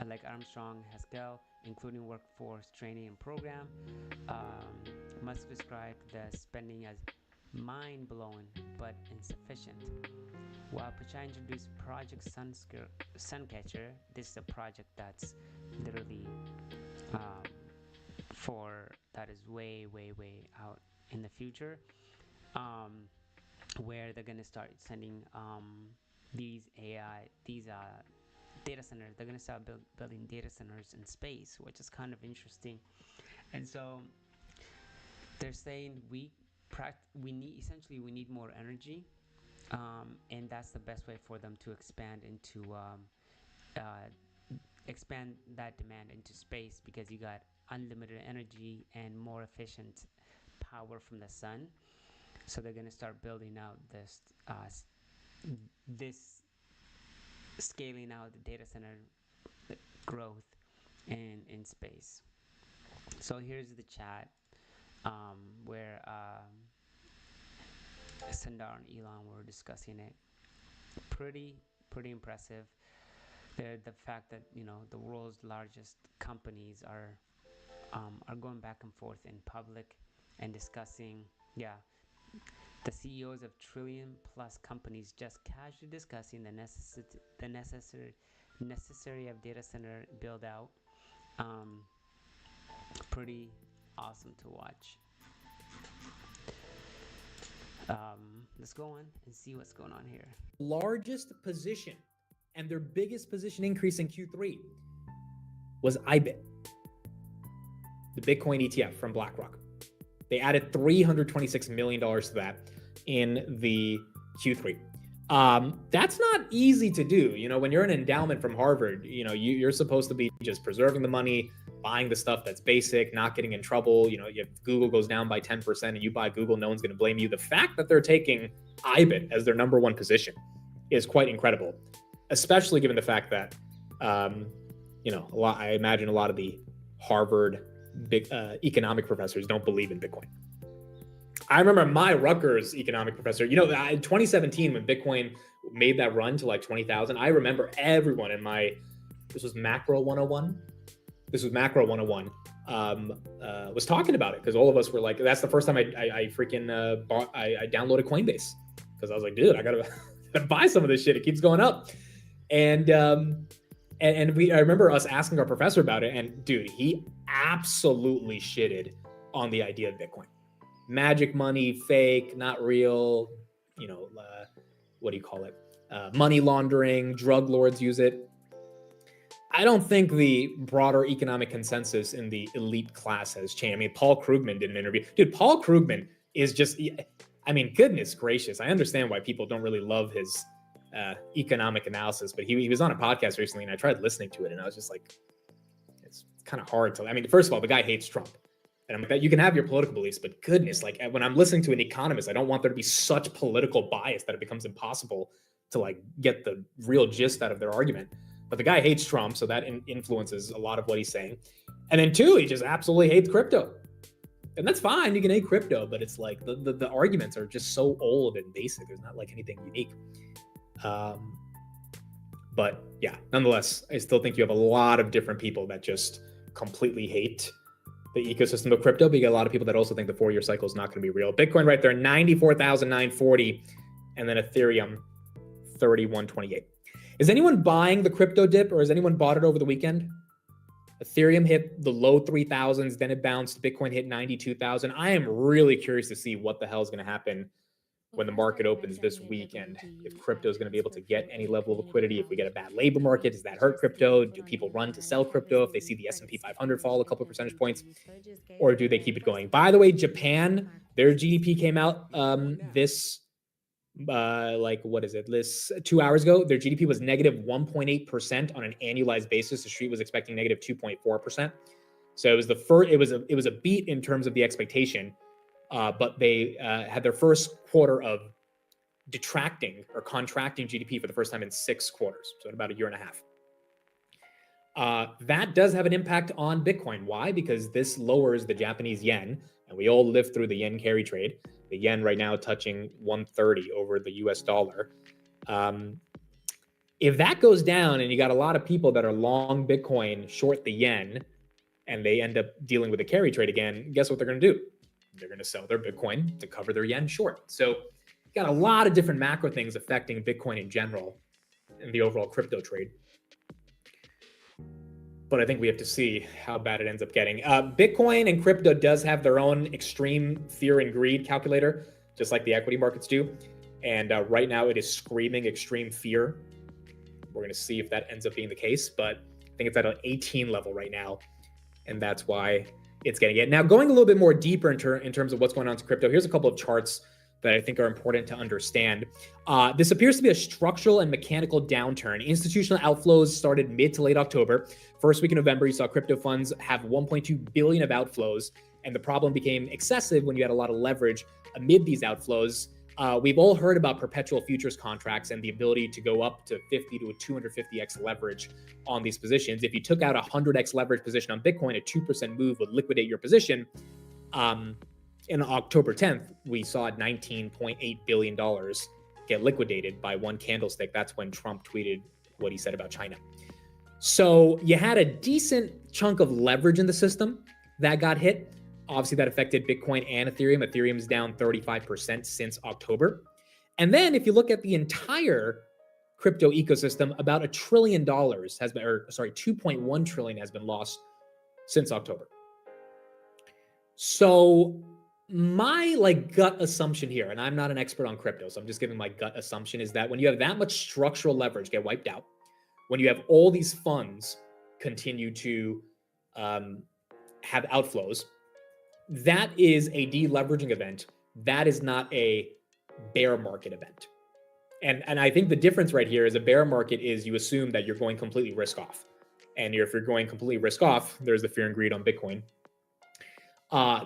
Like Armstrong Haskell, including workforce training and program. Musk described the spending as mind-blowing but insufficient. While Pichai introduced Project Suncatcher, this is a project that's literally that is way out in the future, where they're gonna start sending these data centers. They're gonna start building data centers in space, which is kind of interesting. And so they're saying we need more energy, and that's the best way for them to expand that demand into space, because you got unlimited energy and more efficient power from the sun. So they're going to start building out this scaling out the data center growth in space. So here's the chat where Sundar and Elon were discussing it. Pretty impressive. The fact that the world's largest companies are going back and forth in public and discussing. Yeah, the CEOs of trillion-plus companies just casually discussing the necessary of data center build out. Pretty awesome to watch. Let's go on and see what's going on here. Largest position and their biggest position increase in Q3 was IBIT, the Bitcoin ETF from BlackRock. They added $326 million to that in the Q3. That's not easy to do. When you're an endowment from Harvard, you're supposed to be just preserving the money, buying the stuff that's basic, not getting in trouble. If Google goes down by 10% and you buy Google, no one's going to blame you. The fact that they're taking IBIT as their number one position is quite incredible, especially given the fact that, I imagine a lot of the Harvard big economic professors don't believe in Bitcoin. I remember my Rutgers economic professor, in 2017 when Bitcoin made that run to like 20,000, I remember everyone in this was Macro 101. Was talking about it, because all of us were like, that's the first time I downloaded Coinbase, because I was like, dude, I gotta buy some of this shit. It keeps going up. And I remember us asking our professor about it, and dude, he absolutely shitted on the idea of Bitcoin. Magic money, fake, not real, what do you call it? Money laundering, drug lords use it. I don't think the broader economic consensus in the elite class has changed. I mean, Paul Krugman did an interview. Dude, Paul Krugman is just, I mean, goodness gracious. I understand why people don't really love his economic analysis, but he was on a podcast recently and I tried listening to it and I was just like, it's kind of hard to, I mean, first of all, the guy hates Trump. And I'm like, you can have your political beliefs, but goodness, like when I'm listening to an economist, I don't want there to be such political bias that it becomes impossible to like get the real gist out of their argument. But the guy hates Trump, so that influences a lot of what he's saying. And then two, he just absolutely hates crypto. And that's fine, you can hate crypto, but it's like the arguments are just so old and basic. There's not like anything unique. But yeah, nonetheless, I still think you have a lot of different people that just completely hate the ecosystem of crypto, but you get a lot of people that also think the 4-year cycle is not going to be real. Bitcoin right there, 94,940, and then Ethereum, 3128. Is anyone buying the crypto dip, or has anyone bought it over the weekend? Ethereum hit the low 3,000s, then it bounced. Bitcoin hit 92,000. I am really curious to see what the hell is going to happen when the market opens this weekend. If crypto is going to be able to get any level of liquidity, if we get a bad labor market, does that hurt crypto? Do people run to sell crypto if they see the S&P 500 fall a couple of percentage points, or do they keep it going? By the way, Japan, their GDP came out this 2 hours ago. Their GDP was negative 1.8% on an annualized basis. The street was expecting negative 2.4%. So it was it was a beat in terms of the expectation. But they had their first quarter of detracting or contracting GDP for the first time in 6 quarters, so in about a year and a half. That does have an impact on Bitcoin. Why? Because this lowers the Japanese yen, and we all lived through the yen carry trade. The yen right now touching 130 over the US dollar. If that goes down and you got a lot of people that are long Bitcoin, short the yen, and they end up dealing with a carry trade again, guess what they're going to do? They're going to sell their Bitcoin to cover their yen short. So you got a lot of different macro things affecting Bitcoin in general and the overall crypto trade. But I think we have to see how bad it ends up getting. Bitcoin and crypto does have their own extreme fear and greed calculator, just like the equity markets do. And right now it is screaming extreme fear. We're going to see if that ends up being the case, but I think it's at an 18 level right now. And that's why it's getting it. Now, going a little bit more deeper in terms of what's going on to crypto, here's a couple of charts that I think are important to understand. This appears to be a structural and mechanical downturn. Institutional outflows started mid to late October. First week in November, you saw crypto funds have 1.2 billion of outflows, and the problem became excessive when you had a lot of leverage amid these outflows. We've all heard about perpetual futures contracts and the ability to go up to 50 to a 250x leverage on these positions. If you took out a 100x leverage position on Bitcoin, a 2% move would liquidate your position. In October 10th, we saw $19.8 billion get liquidated by one candlestick. That's when Trump tweeted what he said about China. So you had a decent chunk of leverage in the system that got hit. Obviously, that affected Bitcoin and Ethereum. Ethereum's down 35% since October. And then if you look at the entire crypto ecosystem, about $1 trillion has been, 2.1 trillion has been lost since October. So my gut assumption here, and I'm not an expert on crypto, so I'm just giving my gut assumption, is that when you have that much structural leverage get wiped out, when you have all these funds continue to have outflows, that is a deleveraging event. That is not a bear market event. And I think the difference right here is a bear market is you assume that you're going completely risk off. And if you're going completely risk off, there's the fear and greed on Bitcoin.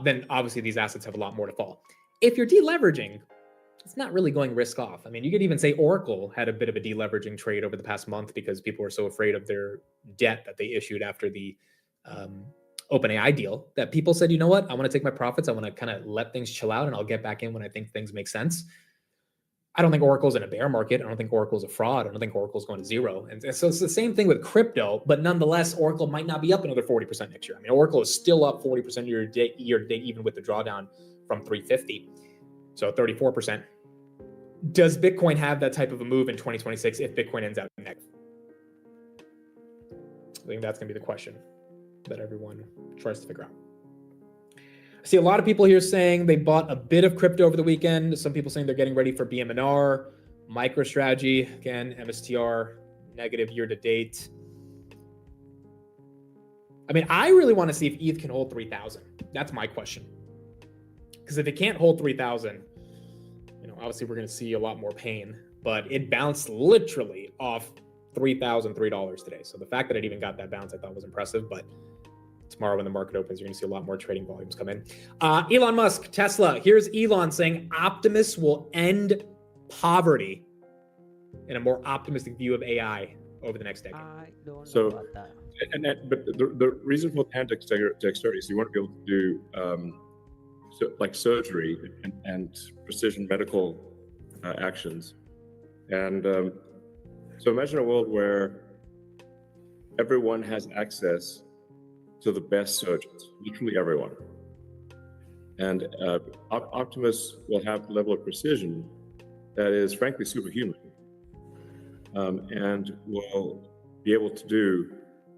Then obviously these assets have a lot more to fall. If you're deleveraging, it's not really going risk off. I mean, you could even say Oracle had a bit of a deleveraging trade over the past month because people were so afraid of their debt that they issued after the OpenAI deal that people said, you know what, I want to take my profits. I want to kind of let things chill out and I'll get back in when I think things make sense. I don't think Oracle's in a bear market. I don't think Oracle's a fraud. I don't think Oracle's going to zero. And so it's the same thing with crypto, but nonetheless, Oracle might not be up another 40% next year. I mean, Oracle is still up 40% year to date, even with the drawdown from 350. So 34%. Does Bitcoin have that type of a move in 2026 if Bitcoin ends out negative? I think that's going to be the question that everyone tries to figure out. I see a lot of people here saying they bought a bit of crypto over the weekend. Some people saying they're getting ready for BM&R, MicroStrategy, again, MSTR, negative year to date. I mean, I really want to see if ETH can hold 3,000. That's my question. Because if it can't hold 3,000, obviously we're going to see a lot more pain. But it bounced literally off $3,003 today. So the fact that it even got that bounce, I thought was impressive. But tomorrow when the market opens, you're going to see a lot more trading volumes come in. Elon Musk, Tesla. Here's Elon saying Optimus will end poverty in a more optimistic view of AI over the next decade. I don't know So, about that. but the reason for hand dexterity is you want to be able to do like surgery and precision medical actions. And so imagine a world where everyone has access to the best surgeons, literally everyone. And Optimus will have a level of precision that is frankly superhuman, and will be able to do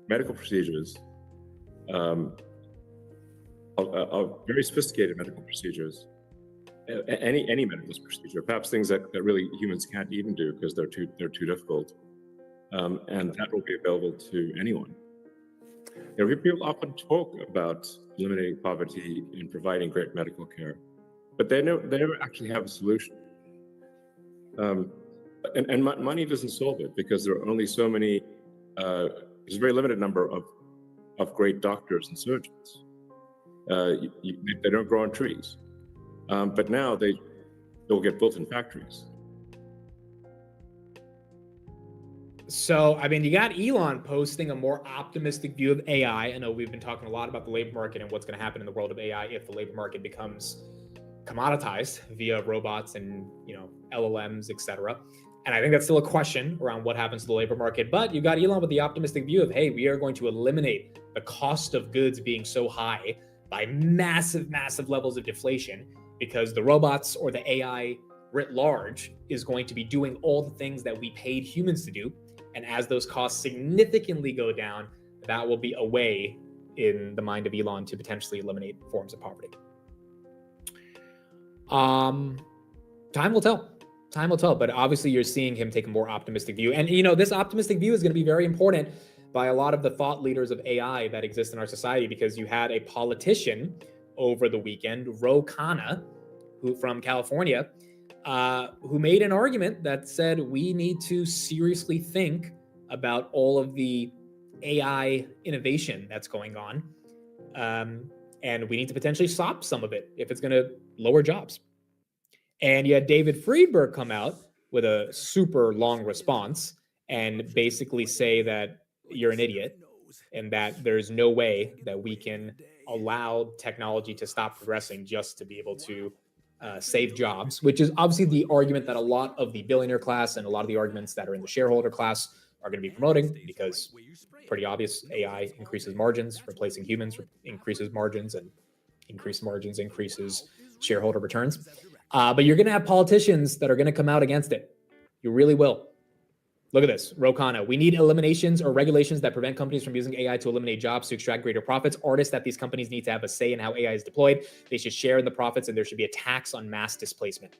medical procedures, very sophisticated medical procedures, any medical procedure, perhaps things that really humans can't even do because they're too difficult, and that will be available to anyone. People often talk about eliminating poverty and providing great medical care, but they never actually have a solution. And money doesn't solve it because there are only so many. There's a very limited number of great doctors and surgeons. They don't grow on trees, but now they'll get built in factories. So, I mean, you got Elon posting a more optimistic view of AI. I know we've been talking a lot about the labor market and what's going to happen in the world of AI if the labor market becomes commoditized via robots and, LLMs, etc. And I think that's still a question around what happens to the labor market. But you got Elon with the optimistic view of, hey, we are going to eliminate the cost of goods being so high by massive, massive levels of deflation because the robots or the AI writ large is going to be doing all the things that we paid humans to do. And as those costs significantly go down, that will be a way in the mind of Elon to potentially eliminate forms of poverty. Time will tell. Time will tell. But obviously you're seeing him take a more optimistic view. And, this optimistic view is going to be very important by a lot of the thought leaders of AI that exist in our society, because you had a politician over the weekend, Ro Khanna, who from California, who made an argument that said we need to seriously think about all of the AI innovation that's going on. And we need to potentially stop some of it if it's going to lower jobs. And you had David Friedberg come out with a super long response and basically say that you're an idiot and that there's no way that we can allow technology to stop progressing just to be able to save jobs, which is obviously the argument that a lot of the billionaire class and a lot of the arguments that are in the shareholder class are going to be promoting, because pretty obvious, AI increases margins, replacing humans increases margins, and increased margins increases shareholder returns. But you're going to have politicians that are going to come out against it. You really will. Look at this, Ro Khanna. We need eliminations or regulations that prevent companies from using AI to eliminate jobs to extract greater profits. Artists at these companies need to have a say in how AI is deployed. They should share in the profits, and there should be a tax on mass displacement.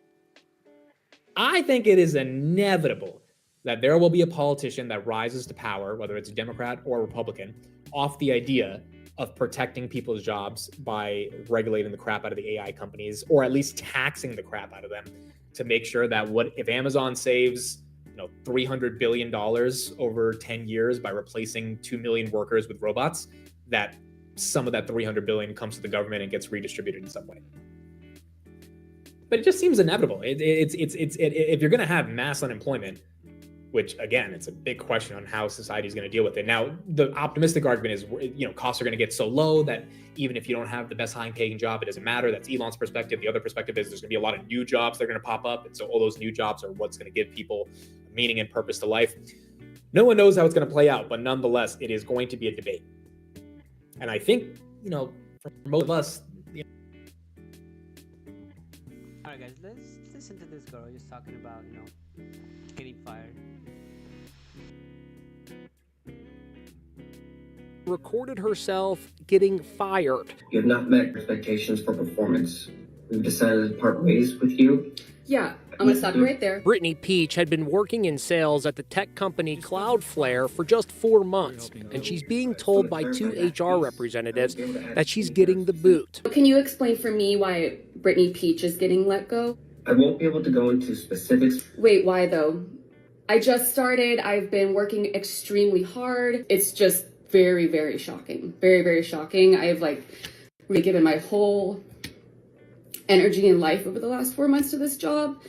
I think it is inevitable that there will be a politician that rises to power, whether it's a Democrat or a Republican, off the idea of protecting people's jobs by regulating the crap out of the AI companies, or at least taxing the crap out of them, to make sure that if Amazon saves $300 billion over 10 years by replacing 2 million workers with robots, that some of that 300 billion comes to the government and gets redistributed in some way. But it just seems inevitable. If you're going to have mass unemployment, which again, it's a big question on how society is going to deal with it. Now, the optimistic argument is, costs are going to get so low that even if you don't have the best high-paying job, it doesn't matter. That's Elon's perspective. The other perspective is there's going to be a lot of new jobs that are going to pop up. And so all those new jobs are what's going to give people meaning and purpose to life. No one knows how it's going to play out, but nonetheless, it is going to be a debate. And I think, for most of us, All right, guys, let's listen to this girl just talking about, getting fired. Recorded herself getting fired. You have not met expectations for performance. We've decided to part ways with you. Yeah, I'm gonna stop you right there. Brittany Peach had been working in sales at the tech company Cloudflare for just 4 months, and she's being told by 2 HR representatives that she's getting the boot. Can you explain for me why Brittany Peach is getting let go? I won't be able to go into specifics. Wait, why though? I just started. I've been working extremely hard. It's just very, very shocking. Very, very shocking. I've really given my whole energy and life over the last 4 months to this job.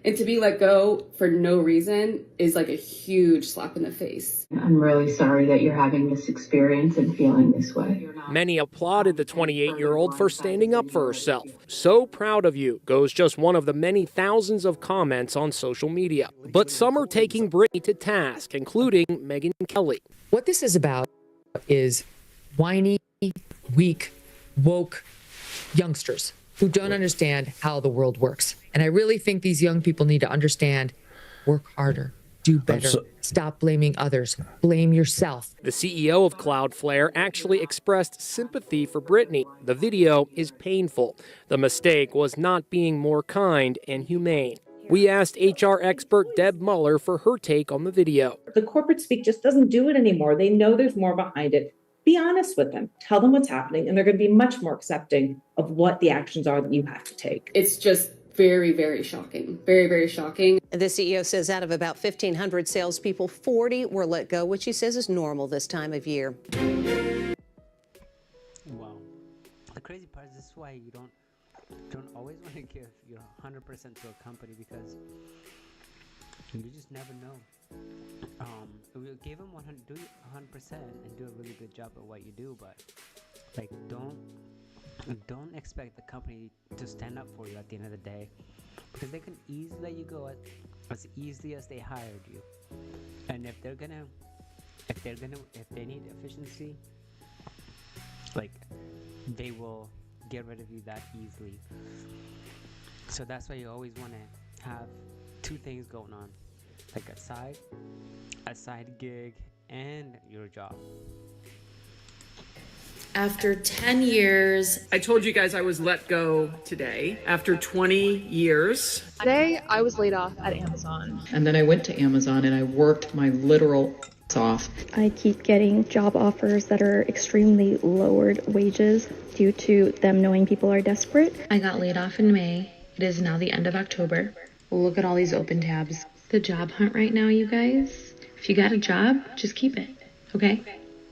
And to be let go for no reason is like a huge slap in the face. I'm really sorry that you're having this experience and feeling this way. Many applauded the 28-year-old for standing up for herself. "So proud of you," goes just one of the many thousands of comments on social media. But some are taking Brittany to task, including Megyn Kelly. What this is about is whiny, weak, woke youngsters who don't understand how the world works. And I really think these young people need to understand, work harder, do better, stop blaming others, blame yourself. The CEO of Cloudflare actually expressed sympathy for Brittany. The video is painful. The mistake was not being more kind and humane. We asked HR expert Deb Muller for her take on the video. The corporate speak just doesn't do it anymore. They know there's more behind it. Be honest with them. Tell them what's happening, and they're going to be much more accepting of what the actions are that you have to take. It's just very, very shocking. Very, very shocking. The CEO says out of about 1,500 salespeople, 40 were let go, which he says is normal this time of year. Wow. The crazy part is this is why you don't always want to give your 100% to a company, because you just never know. We give them 100% and do a really good job at what you do, but don't expect the company to stand up for you at the end of the day, because they can easily let you go as easily as they hired you. And if they need efficiency, they will get rid of you that easily. So that's why you always want to have two things going on, like a side gig and your job. After 10 years, I told you guys I was let go today after 20 years. Today, I was laid off at Amazon. And then I went to Amazon and I worked my literal ass off. I keep getting job offers that are extremely lowered wages due to them knowing people are desperate. I got laid off in May. It is now the end of October. Look at all these open tabs. The job hunt right now, you guys. If you got a job, just keep it, okay?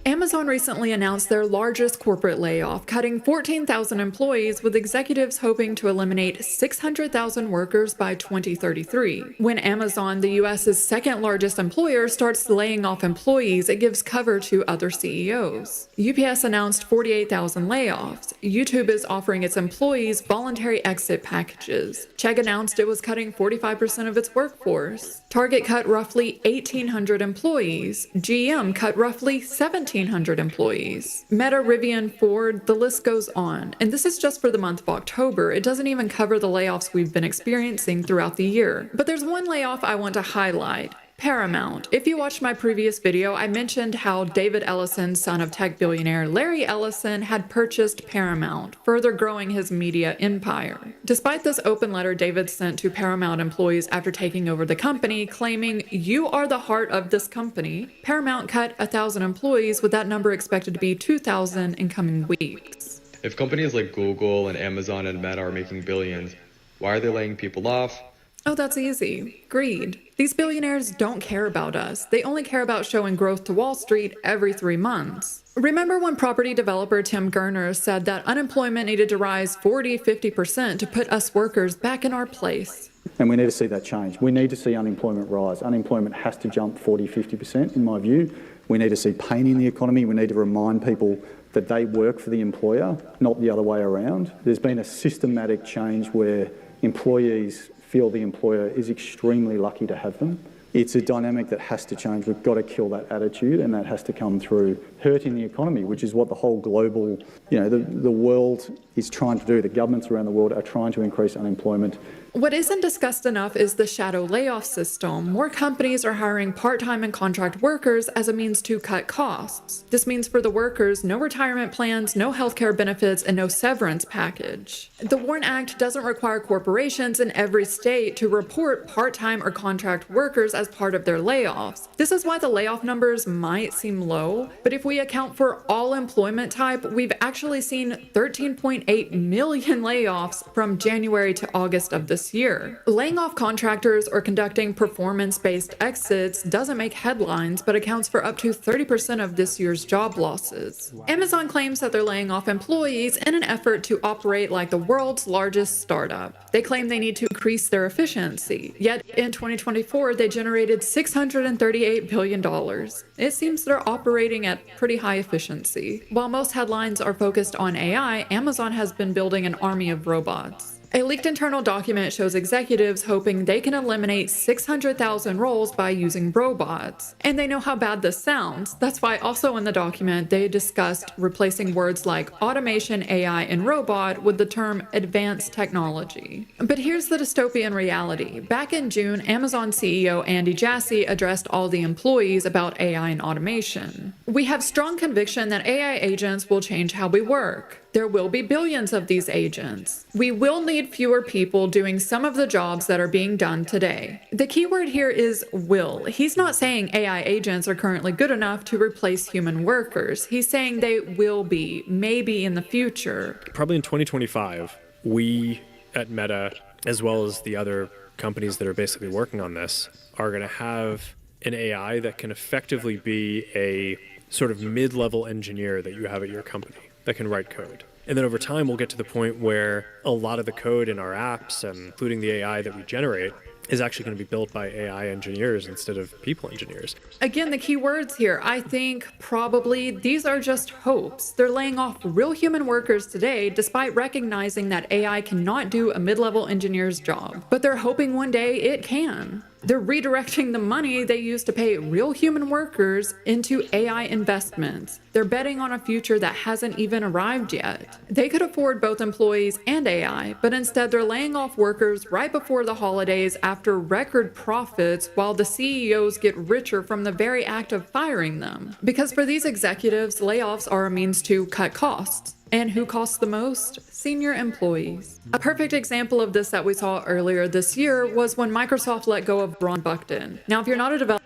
Amazon recently announced their largest corporate layoff, cutting 14,000 employees, with executives hoping to eliminate 600,000 workers by 2033. When Amazon, the U.S.'s second largest employer, starts laying off employees, it gives cover to other CEOs. UPS announced 48,000 layoffs. YouTube is offering its employees voluntary exit packages. Chegg announced it was cutting 45% of its workforce. Target cut roughly 1,800 employees. GM cut roughly 1,700 employees. Meta, Rivian, Ford, the list goes on. And this is just for the month of October. It doesn't even cover the layoffs we've been experiencing throughout the year. But there's one layoff I want to highlight. Paramount. If you watched my previous video, I mentioned how David Ellison, son of tech billionaire Larry Ellison, had purchased Paramount, further growing his media empire. Despite this open letter David sent to Paramount employees after taking over the company, claiming, "You are the heart of this company," Paramount cut 1,000 employees, with that number expected to be 2,000 in coming weeks. If companies like Google and Amazon and Meta are making billions, why are they laying people off? Oh, that's easy. Greed. These billionaires don't care about us. They only care about showing growth to Wall Street every 3 months. Remember when property developer Tim Gurner said that unemployment needed to rise 40–50% to put us workers back in our place? And we need to see that change. We need to see unemployment rise. Unemployment has to jump 40–50% in my view. We need to see pain in the economy. We need to remind people that they work for the employer, not the other way around. There's been a systematic change where employees feel the employer is extremely lucky to have them. It's a dynamic that has to change. We've got to kill that attitude, and that has to come through hurting the economy, which is what the whole global, the world is trying to do. The governments around the world are trying to increase unemployment What isn't discussed enough is the shadow layoff system. More companies are hiring part-time and contract workers as a means to cut costs. This means for the workers, no retirement plans, no healthcare benefits, and no severance package. The WARN Act doesn't require corporations in every state to report part-time or contract workers as part of their layoffs. This is why the layoff numbers might seem low, but if we account for all employment type, we've actually seen 13.8 million layoffs from January to August of this year. Laying off contractors or conducting performance-based exits doesn't make headlines, but accounts for up to 30% of this year's job losses. Amazon claims that they're laying off employees in an effort to operate like the world's largest startup. They claim they need to increase their efficiency. Yet in 2024, they generated $638 billion. It seems they're operating at pretty high efficiency. While most headlines are focused on AI, Amazon has been building an army of robots. A leaked internal document shows executives hoping they can eliminate 600,000 roles by using robots. And they know how bad this sounds. That's why also in the document they discussed replacing words like automation, AI, and robot with the term advanced technology. But here's the dystopian reality. Back in June, Amazon CEO Andy Jassy addressed all the employees about AI and automation. We have strong conviction that AI agents will change how we work. There will be billions of these agents. We will need fewer people doing some of the jobs that are being done today. The key word here is will. He's not saying AI agents are currently good enough to replace human workers. He's saying they will be, maybe in the future. Probably in 2025, we at Meta, as well as the other companies that are basically working on this, are going to have an AI that can effectively be a sort of mid-level engineer that you have at your company that can write code. And then over time, we'll get to the point where a lot of the code in our apps, and including the AI that we generate, is actually going to be built by AI engineers instead of people engineers. Again, the key words here, I think probably these are just hopes. They're laying off real human workers today despite recognizing that AI cannot do a mid-level engineer's job. But they're hoping one day it can. They're redirecting the money they used to pay real human workers into AI investments. They're betting on a future that hasn't even arrived yet. They could afford both employees and AI, but instead they're laying off workers right before the holidays after record profits while the CEOs get richer from the very act of firing them. Because for these executives, layoffs are a means to cut costs. And who costs the most? Senior employees. A perfect example of this that we saw earlier this year was when Microsoft let go of Ron Buckton. Now, if you're not a developer,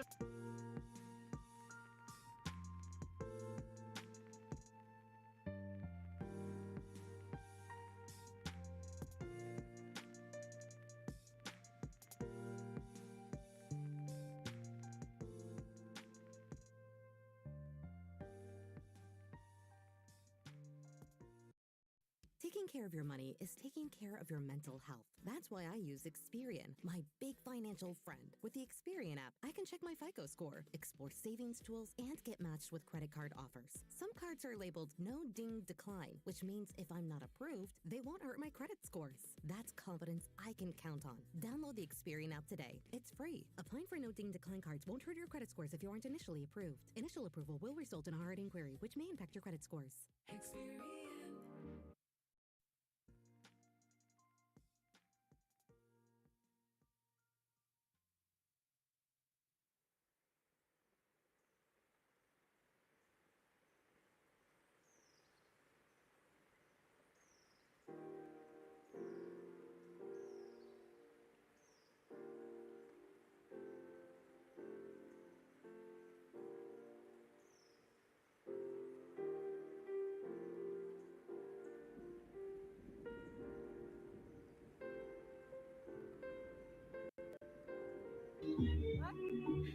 Taking care of your money is taking care of your mental health. That's why I use Experian, my big financial friend. With the Experian app, I can check my FICO score, explore savings tools, and get matched with credit card offers. Some cards are labeled no ding decline, which means if I'm not approved, they won't hurt my credit scores. That's confidence I can count on. Download the Experian app today. It's free. Applying for no ding decline cards won't hurt your credit scores if you aren't initially approved. Initial approval will result in a hard inquiry, which may impact your credit scores. Experian.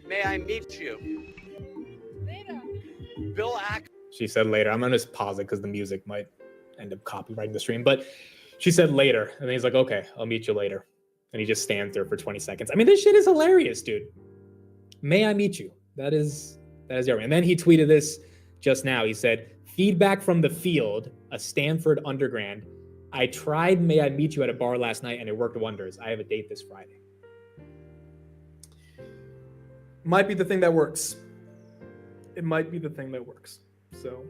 May I meet you? Later. Bill Ack. She said later. I'm gonna just pause it because the music might end up copyrighting the stream. But she said later, and then he's like, "Okay, I'll meet you later." And he just stands there for 20 seconds. I mean, this shit is hilarious, dude. May I meet you? That is everything. And then he tweeted this just now. He said, "Feedback from the field, a Stanford undergrad. I tried May I Meet You at a bar last night, and it worked wonders. I have a date this Friday." Might be the thing that works. It might be the thing that works. So,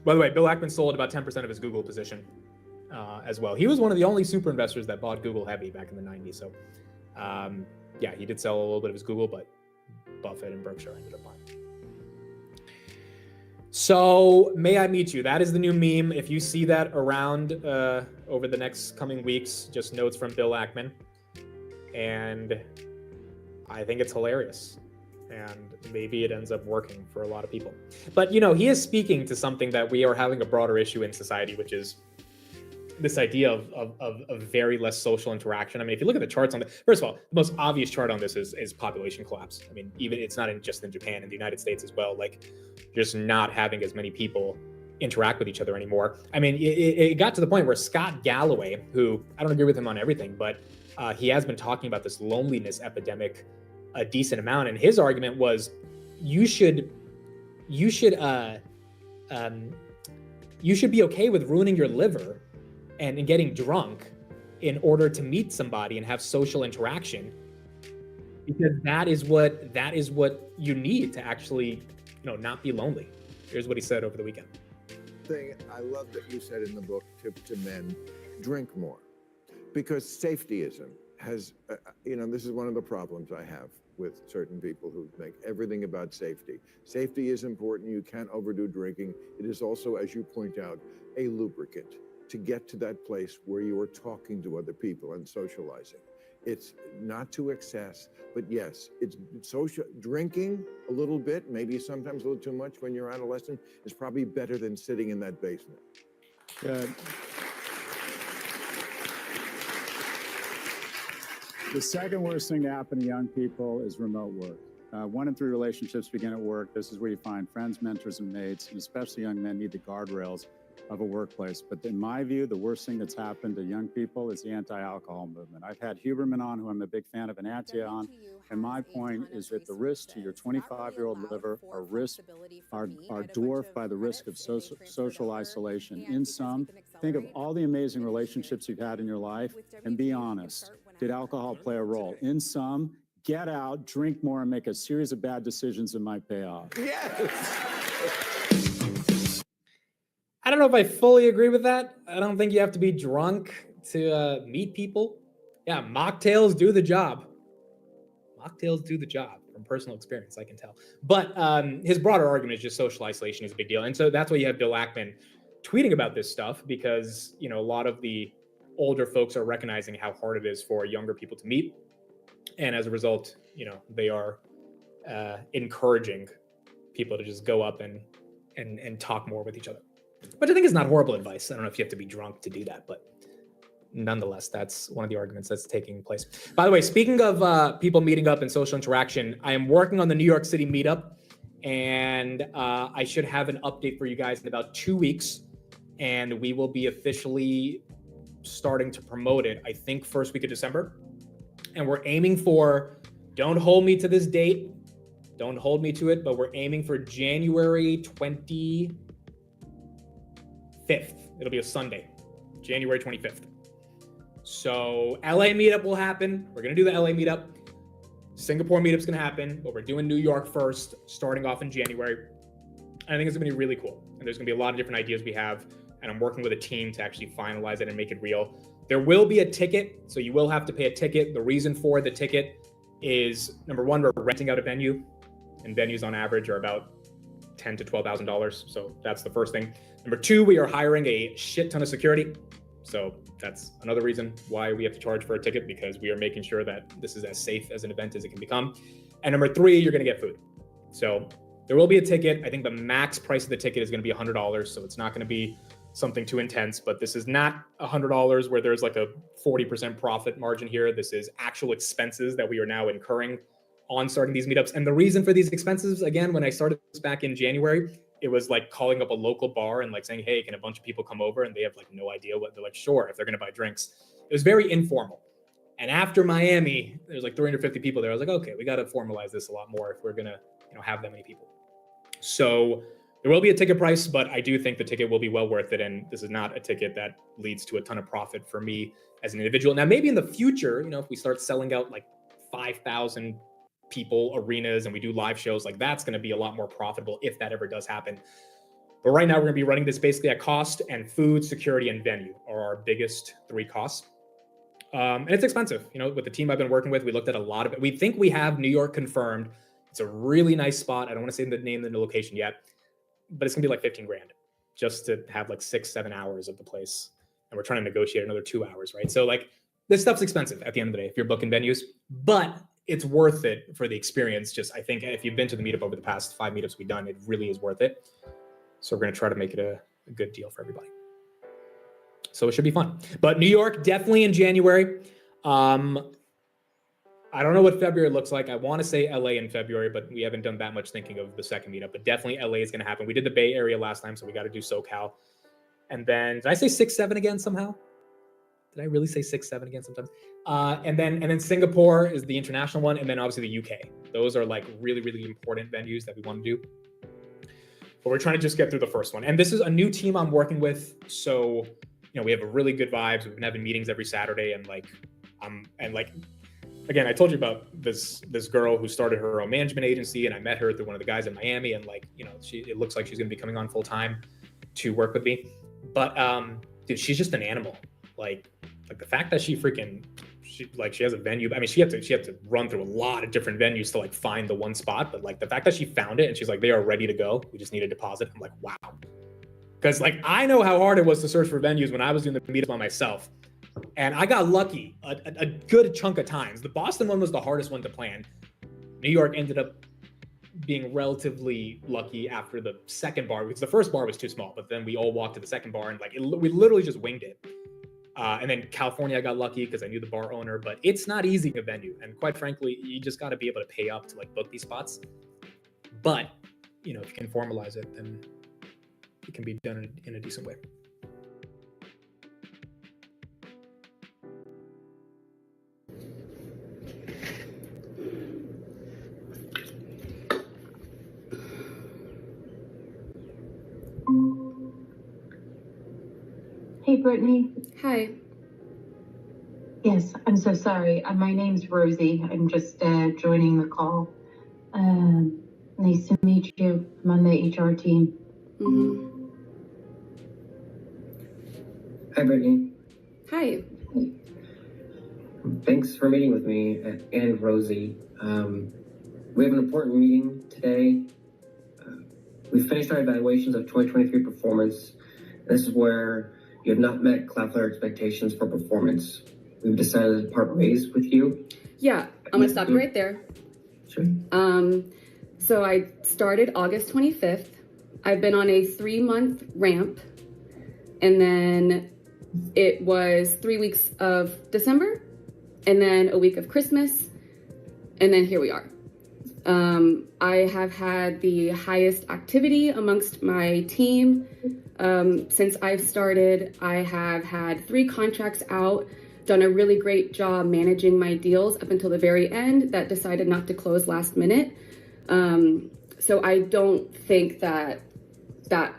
by the way, Bill Ackman sold about 10% of his Google position as well. He was one of the only super investors that bought Google heavy back in the 90s. So yeah, he did sell a little bit of his Google, but Buffett and Berkshire ended up buying. So may I meet you? That is the new meme. If you see that around over the next coming weeks, just notes from Bill Ackman. And I think it's hilarious. And maybe it ends up working for a lot of people. But, you know, he is speaking to something that we are having a broader issue in society, which is this idea of very less social interaction. I mean, if you look at the charts on the, first of all, the most obvious chart on this is population collapse. I mean, even it's not just in Japan, in the United States as well, like just not having as many people interact with each other anymore. I mean, it got to the point where Scott Galloway, who I don't agree with him on everything, but he has been talking about this loneliness epidemic a decent amount. And his argument was you should be okay with ruining your liver and getting drunk in order to meet somebody and have social interaction, because that is what you need to actually, you know, not be lonely. Here's what he said over the weekend. Thing I love that you said in the book to men, drink more, because safetyism has, you know, this is one of the problems I have with certain people who make everything about safety. Safety is important. You can't overdo drinking. It is also, as you point out, a lubricant to get to that place where you are talking to other people and socializing. It's not to excess, but yes, it's social. Drinking a little bit, maybe sometimes a little too much when you're adolescent, is probably better than sitting in that basement. Good. The second worst thing to happen to young people is remote work. 1 in 3 relationships begin at work. This is where you find friends, mentors, and mates, and especially young men need the guardrails of a workplace. But in my view, the worst thing that's happened to young people is the anti-alcohol movement. I've had Huberman on, who I'm a big fan of, and Atia on, and my point is that the risks to your 25-year-old liver are dwarfed by the risk of social isolation. In sum, think of all the amazing relationships you've had in your life and be honest. Did alcohol play a role? In sum, get out, drink more, and make a series of bad decisions that might pay off. Yes. I don't know if I fully agree with that. I don't think you have to be drunk to meet people. Yeah, mocktails do the job. Mocktails do the job from personal experience, I can tell. But his broader argument is just social isolation is a big deal. And so that's why you have Bill Ackman tweeting about this stuff, because, you know, a lot of the older folks are recognizing how hard it is for younger people to meet. And as a result, you know, they are encouraging people to just go up and talk more with each other. Which I think is not horrible advice. I don't know if you have to be drunk to do that, but nonetheless, that's one of the arguments that's taking place. By the way, speaking of people meeting up and social interaction, I am working on the New York City meetup, and I should have an update for you guys in about 2 weeks, and we will be officially starting to promote it, I think, first week of December. And we're aiming for, don't hold me to this date, don't hold me to it, but we're aiming for January 25th. It'll be a Sunday, January 25th. So LA meetup will happen. We're going to do the LA meetup. Singapore meetup's going to happen, but we're doing New York first, starting off in January. I think it's going to be really cool. And there's going to be a lot of different ideas we have. And I'm working with a team to actually finalize it and make it real. There will be a ticket, so you will have to pay a ticket. The reason for the ticket is, number one, we're renting out a venue, and venues on average are about $10,000 to $12,000. So that's the first thing. Number two, we are hiring a shit ton of security. So that's another reason why we have to charge for a ticket, because we are making sure that this is as safe as an event as it can become. And number three, you're going to get food. So there will be a ticket. I think the max price of the ticket is going to be $100. So it's not going to be something too intense, but this is not $100 where there's like a 40% profit margin here. This is actual expenses that we are now incurring on starting these meetups. And the reason for these expenses, again, when I started this back in January, it was like calling up a local bar and like saying, hey, can a bunch of people come over? And they have like no idea what, they're like, sure, if they're going to buy drinks. It was very informal. And after Miami, there's like 350 people there. I was like, okay, we got to formalize this a lot more if we're going to, have that many people. So there will be a ticket price, but I do think the ticket will be well worth it. And this is not a ticket that leads to a ton of profit for me as an individual. Now, maybe in the future, if we start selling out like 5,000 people arenas and we do live shows, like that's going to be a lot more profitable if that ever does happen. But right now we're gonna be running this basically at cost, and food, security, and venue are our biggest 3 costs. And it's expensive. You know, with the team I've been working with, we looked at a lot of it. We think we have New York confirmed. It's a really nice spot. I don't want to say the name and the location yet, but it's gonna be like 15 grand just to have like 6-7 hours of the place. And we're trying to negotiate another 2 hours, right? So like this stuff's expensive at the end of the day if you're booking venues, but it's worth it for the experience. Just, I think if you've been to the meetup over the past 5 meetups we've done, it really is worth it. So we're going to try to make it a good deal for everybody. So it should be fun. But New York, definitely in January. I don't know what February looks like. I want to say LA in February, but we haven't done that much thinking of the second meetup. But definitely LA is going to happen. We did the Bay Area last time, so we got to do SoCal. And then, did I say 6-7 again somehow? Did I really say 6-7 again sometimes? And then Singapore is the international one, and then obviously the UK. Those are like really, really important venues that we want to do. But we're trying to just get through the first one. And this is a new team I'm working with, so you know we have a really good vibes. We've been having meetings every Saturday, and again, I told you about this girl who started her own management agency, and I met her through one of the guys in Miami, and like, you know, it looks like she's gonna be coming on full time to work with me. But dude, she's just an animal. Like the fact that she has a venue. I mean, she had to run through a lot of different venues to like find the one spot, but like the fact that she found it and she's like, they are ready to go. We just need a deposit. I'm like, wow. Because like I know how hard it was to search for venues when I was doing the meetup by myself. And I got lucky a good chunk of times. The Boston one was the hardest one to plan. New York ended up being relatively lucky after the second bar, because the first bar was too small, but then we all walked to the second bar and we literally just winged it. And then California, I got lucky because I knew the bar owner, but it's not easy to venue. And quite frankly, you just got to be able to pay up to like book these spots. But, you know, if you can formalize it, then it can be done in a decent way. Hey, Brittany. Hi. Yes, I'm so sorry. My name's Rosie. I'm just joining the call. Nice to meet you. I'm on the HR team. Mm-hmm. Hi, Brittany. Hi. Thanks for meeting with me and Rosie. We have an important meeting today. We finished our evaluations of 2023 performance. This is where you have not met Cloudflare expectations for performance. We've decided to part ways with you. Yeah, I'm gonna stop you right there. Sure. So I started August 25th. I've been on a 3-month ramp, and then it was 3 weeks of December, and then a week of Christmas, and then here we are. I have had the highest activity amongst my team. Since I've started, I have had 3 contracts out, done a really great job managing my deals up until the very end that decided not to close last minute. So I don't think that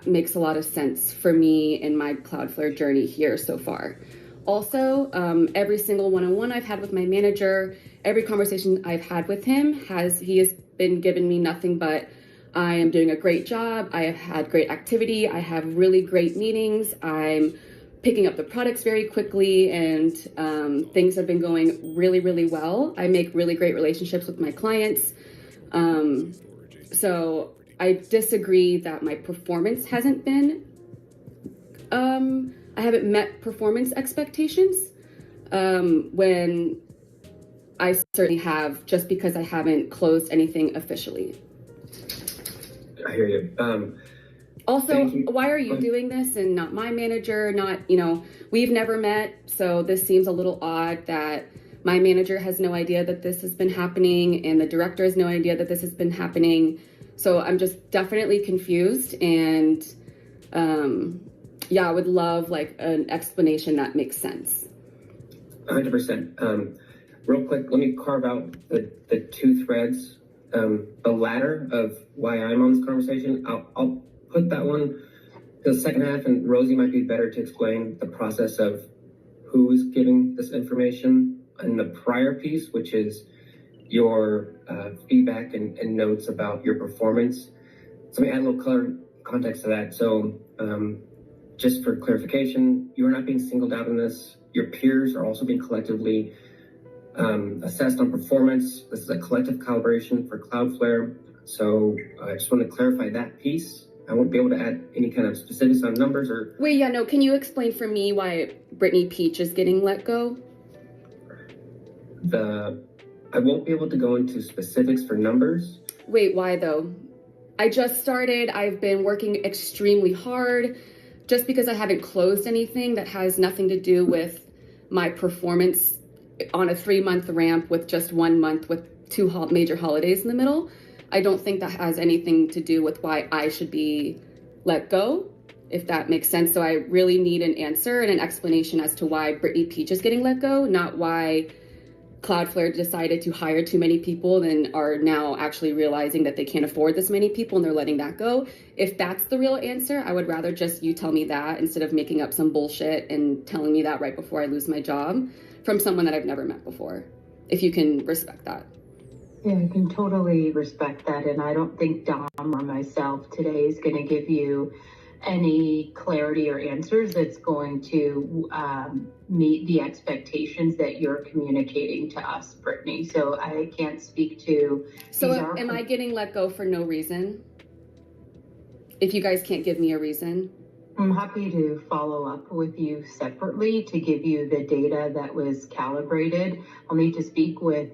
makes a lot of sense for me in my Cloudflare journey here so far. Also, every single one-on-one I've had with my manager, every conversation I've had with him, he has been giving me nothing but I am doing a great job. I have had great activity. I have really great meetings. I'm picking up the products very quickly, and things have been going really, really well. I make really great relationships with my clients. So I disagree that my performance hasn't been, I haven't met performance expectations when I certainly have, just because I haven't closed anything officially. I hear you. Also, why are you doing this and not my manager? We've never met, so this seems a little odd that my manager has no idea that this has been happening and the director has no idea that this has been happening. So I'm just definitely confused, and I would love like an explanation that makes sense. 100%. Real quick, let me carve out the 2 threads. The latter of why I'm on this conversation, I'll put that one to the second half, and Rosie might be better to explain the process of who is giving this information. And the prior piece, which is your feedback and notes about your performance. So let me add a little context to that. So just for clarification, you are not being singled out in this. Your peers are also being collectively assessed on performance. This is a collective calibration for Cloudflare. So I just want to clarify that piece. I won't be able to add any kind of specifics on numbers or... Wait, yeah, no, can you explain for me why Brittany Peach is getting let go? I won't be able to go into specifics for numbers. Wait, why though? I just started, I've been working extremely hard. Just because I haven't closed anything that has nothing to do with my performance on a 3-month ramp with just 1 month with 2 major holidays in the middle, I don't think that has anything to do with why I should be let go, if that makes sense. So I really need an answer and an explanation as to why Brittany Peach is getting let go, not why Cloudflare decided to hire too many people and are now actually realizing that they can't afford this many people and they're letting that go. If that's the real answer, I would rather just you tell me that instead of making up some bullshit and telling me that right before I lose my job from someone that I've never met before, if you can respect that. Yeah, I can totally respect that. And I don't think Dom or myself today is going to give you any clarity or answers that's going to meet the expectations that you're communicating to us, Brittany. So I can't speak to... So am I getting let go for no reason? If you guys can't give me a reason? I'm happy to follow up with you separately to give you the data that was calibrated. I'll need to speak with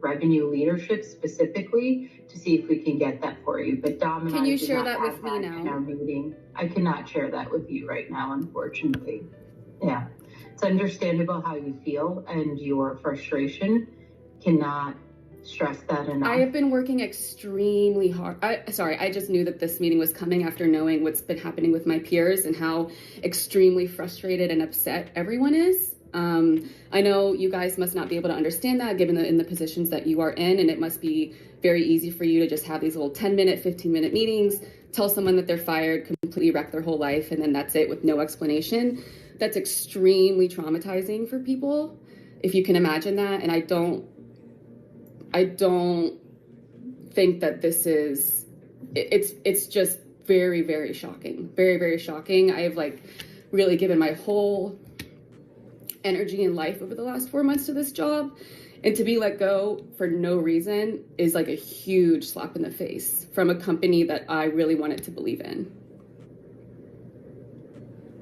revenue leadership specifically to see if we can get that for you. But Dom and can I you did share not that have with me now? In our meeting. I cannot share that with you right now, unfortunately. Yeah, it's understandable how you feel and your frustration. Cannot stress that enough. I have been working extremely hard. I just knew that this meeting was coming after knowing what's been happening with my peers and how extremely frustrated and upset everyone is. I know you guys must not be able to understand that given in the positions that you are in, and it must be very easy for you to just have these little 10-minute, 15-minute meetings, tell someone that they're fired, completely wreck their whole life, and then that's it with no explanation. That's extremely traumatizing for people, if you can imagine that. And I don't think that this is, it's just very, very shocking. Very, very shocking. I have really given my whole energy and life over the last 4 months to this job. And to be let go for no reason is like a huge slap in the face from a company that I really wanted to believe in.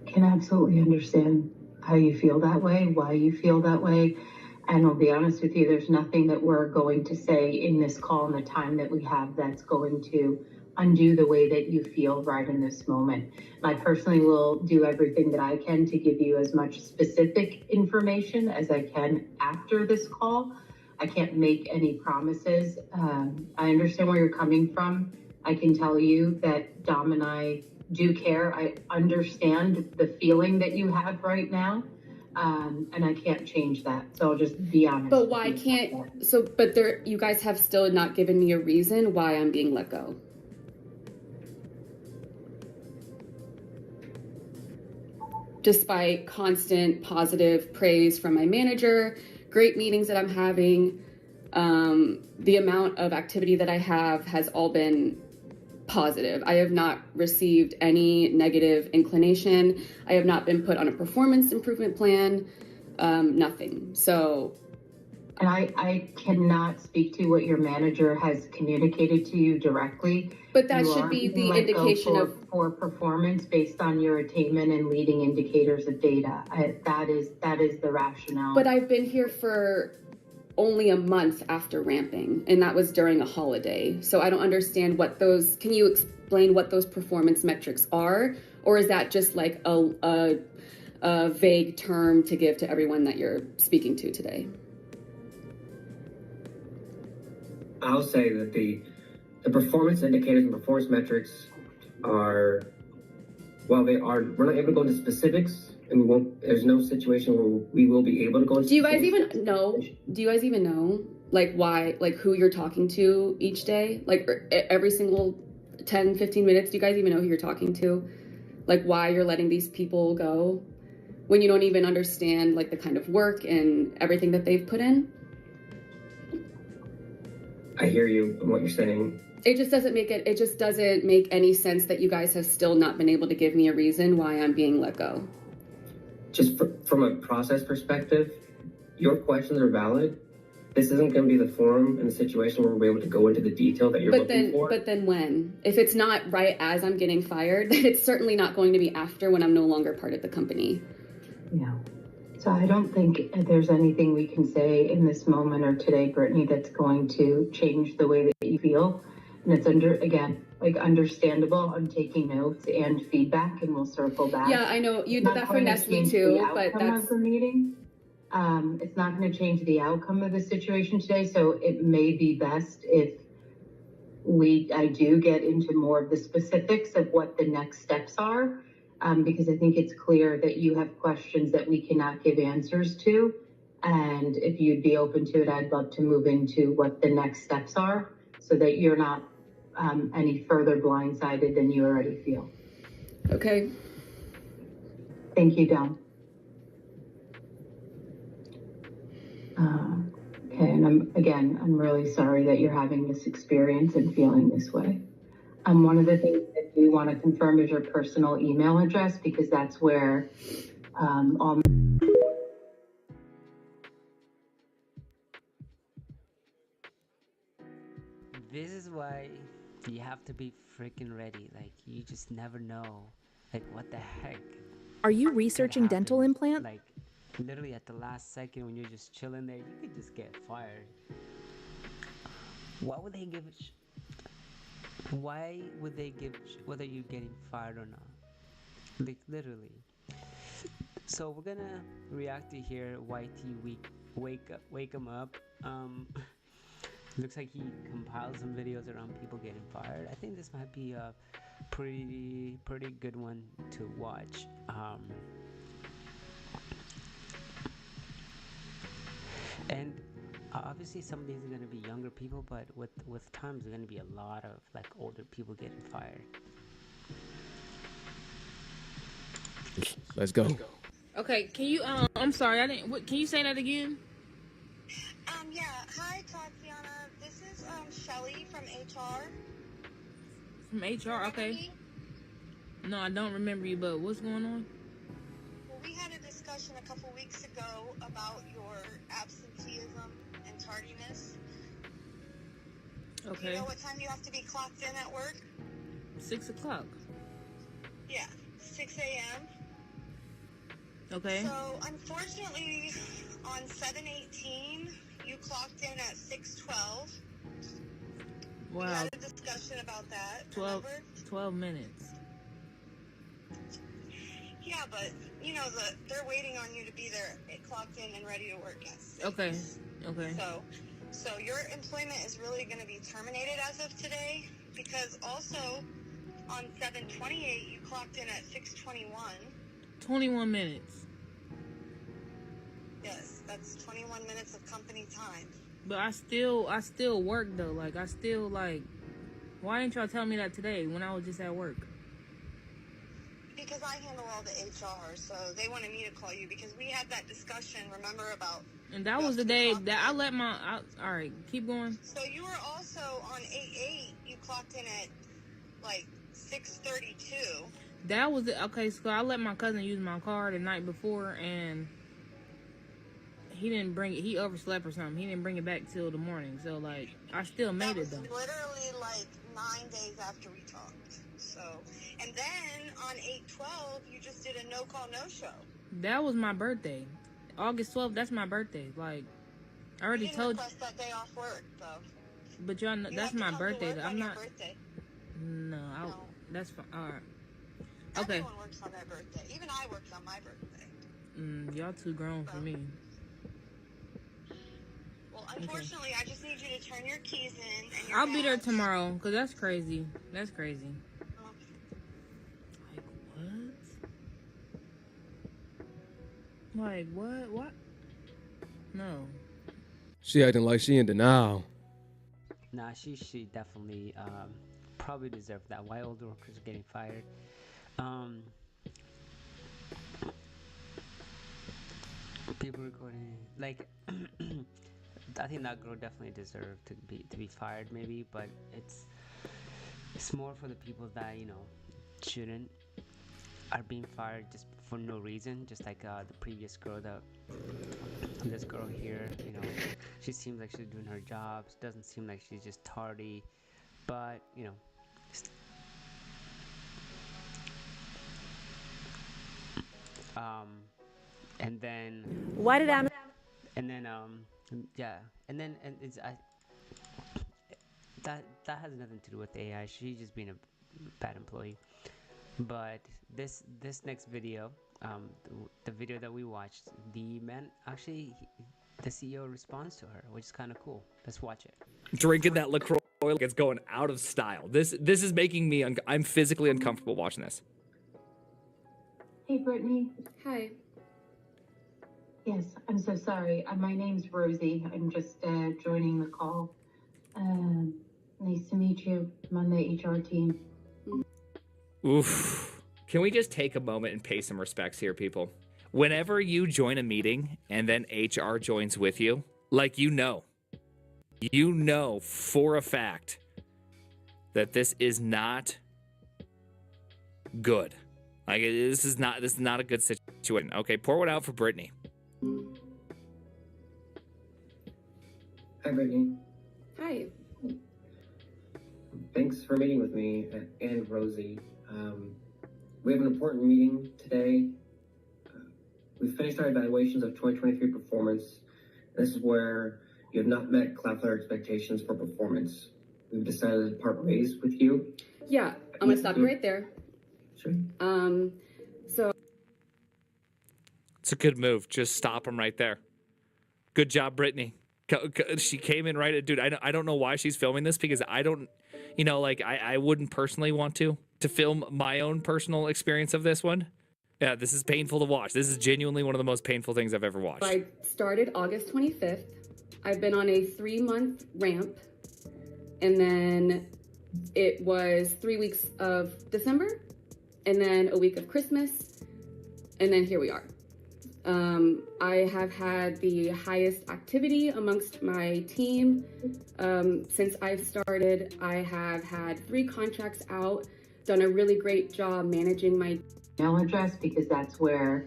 I can absolutely understand how you feel that way, why you feel that way. And I'll be honest with you, there's nothing that we're going to say in this call in the time that we have that's going to undo the way that you feel right in this moment. And I personally will do everything that I can to give you as much specific information as I can after this call. I can't make any promises. I understand where you're coming from. I can tell you that Dom and I do care. I understand the feeling that you have right now. And I can't change that. So I'll just be honest. But why can't, you guys have still not given me a reason why I'm being let go. Despite constant positive praise from my manager, great meetings that I'm having, the amount of activity that I have has all been positive. I have not received any negative inclination. I have not been put on a performance improvement plan, nothing. So. And I cannot speak to what your manager has communicated to you directly. But that should be the indication of poor performance based on your attainment and leading indicators of data. That is the rationale. But I've been here for only a month after ramping, and that was during a holiday. So I don't understand what those, can you explain what those performance metrics are? Or is that just like a vague term to give to everyone that you're speaking to today? I'll say that the performance indicators and performance metrics are, while they are, we're not able to go into specifics, and we won't, there's no situation where we will be able to go into Do you guys even know, like, why, like, who you're talking to each day? Like, every single 10, 15 minutes, do you guys even know who you're talking to? Like, why you're letting these people go when you don't even understand, like, the kind of work and everything that they've put in? I hear you and what you're saying. It just doesn't make it just doesn't make any sense that you guys have still not been able to give me a reason why I'm being let go. Just from a process perspective, your questions are valid. This isn't going to be the forum and the situation where we're able to go into the detail that you're looking for. But then when? If it's not right as I'm getting fired, then it's certainly not going to be after when I'm no longer part of the company. Yeah. So I don't think there's anything we can say in this moment or today, Brittany, that's going to change the way that you feel. And it's understandable. I'm taking notes and feedback, and we'll circle back. Yeah, I know you did that for Nestle too, but that's the meeting. It's not going to change the outcome of the situation today, so it may be best if I do get into more of the specifics of what the next steps are, because I think it's clear that you have questions that we cannot give answers to, and if you'd be open to it, I'd love to move into what the next steps are so that you're not any further blindsided than you already feel. Okay. Thank you, Dawn. Okay, and I'm really sorry that you're having this experience and feeling this way. One of the things that we want to confirm is your personal email address, because that's where all. This is why you have to be freaking ready. Like, you just never know. Like, what the heck? Are you researching dental implant? Like, literally at the last second when you're just chilling there, you could just get fired. Why would they give why would they give whether you're getting fired or not? Like, literally. So we're gonna react to here. YT wake him up. Looks like he compiled some videos around people getting fired. I think this might be a pretty good one to watch. And obviously some of these are going to be younger people, but with time there's going to be a lot of like older people getting fired. Let's go. Okay, can you I'm sorry, I didn't can you say that again? Yeah. Hi, Tatiana. This is Shelly from HR. From HR, okay. No, I don't remember you, but what's going on? Well, we had a discussion a couple weeks ago about your absenteeism and tardiness. Okay. Do you know what time you have to be clocked in at work? 6 o'clock. Yeah, 6 a.m. Okay. So, unfortunately, on 7/18, you clocked in at 6:12. Wow. We had a discussion about that. 12 minutes. Yeah, but you know they're waiting on you to be there, clocked in and ready to work at 6. Okay. Okay. So your employment is really going to be terminated as of today, because also on 7/28 you clocked in at 6:21. 21 minutes. Yes, that's 21 minutes of company time. But I still work though. Like I still like. Why didn't y'all tell me that today when I was just at work? Because I handle all the HR, so they wanted me to call you because we had that discussion. Remember about? And that was the day that I let my. All right, keep going. So you were also on 8/8. You clocked in at like 6:32. That was it. Okay, so I let my cousin use my car the night before, and he didn't bring it. He overslept or something. He didn't bring it back till the morning. So like, I still made it though. Literally like 9 days after we talked. So, and then on 8/12, you just did a no call, no show. That was my birthday, August 12th. That's my birthday. Like, I already told you. Request that day off work though. But y'all know that's my birthday. I'm not. Birthday. No, that's fine. All right. Okay. Everyone works on their birthday. Even I worked on my birthday. Y'all too grown for me. Well, unfortunately, I just need you to turn your keys in. And I'll be there tomorrow, because that's crazy. That's crazy. Like, what? Like, what? No. She acting like she in denial. Nah, she definitely probably deserved that. Why older workers are getting fired? People recording, like, I think that girl definitely deserved to be fired, maybe, but it's it's more for the people that, you know, shouldn't, are being fired just for no reason, just like the previous girl, this girl here, you know, she seems like she's doing her job, doesn't seem like she's just tardy, but, you know, and then why did Amazon? And then yeah, and then it's that has nothing to do with AI. She's just being a bad employee. But this next video, the video that we watched, the man actually, the CEO responds to her, which is kind of cool. Let's watch it. Drinking that LaCroix like it's going out of style. This is making me I'm physically uncomfortable watching this. Hey, Brittany. Hi. Yes, I'm so sorry. My name's Rosie. I'm just joining the call. Nice to meet you. I'm on the HR team. Oof. Can we just take a moment and pay some respects here, people? Whenever you join a meeting and then HR joins with you, like you know for a fact that this is not good. Like this is not a good situation. Okay, pour one out for Brittany. Hi, Brittany. Hi. Thanks for meeting with me and Rosie. We have an important meeting today. We finished our evaluations of 2023 performance. This is where you have not met Cloudflare expectations for performance. We've decided to part ways with you. Yeah, I'm gonna stop you right there. Sure. So It's a good move. Just stop him right there. Good job, Brittany. She came in right at, dude, I don't know why she's filming this, because I don't, you know, like I wouldn't personally want to film my own personal experience of this one. Yeah, this is painful to watch. This is genuinely one of the most painful things I've ever watched. I started August 25th. I've been on a 3-month ramp, and then it was 3 weeks of December, and then a week of Christmas, and then here we are. I have had the highest activity amongst my team. Since I've started, I have had 3 contracts out, done a really great job managing my email address, because that's where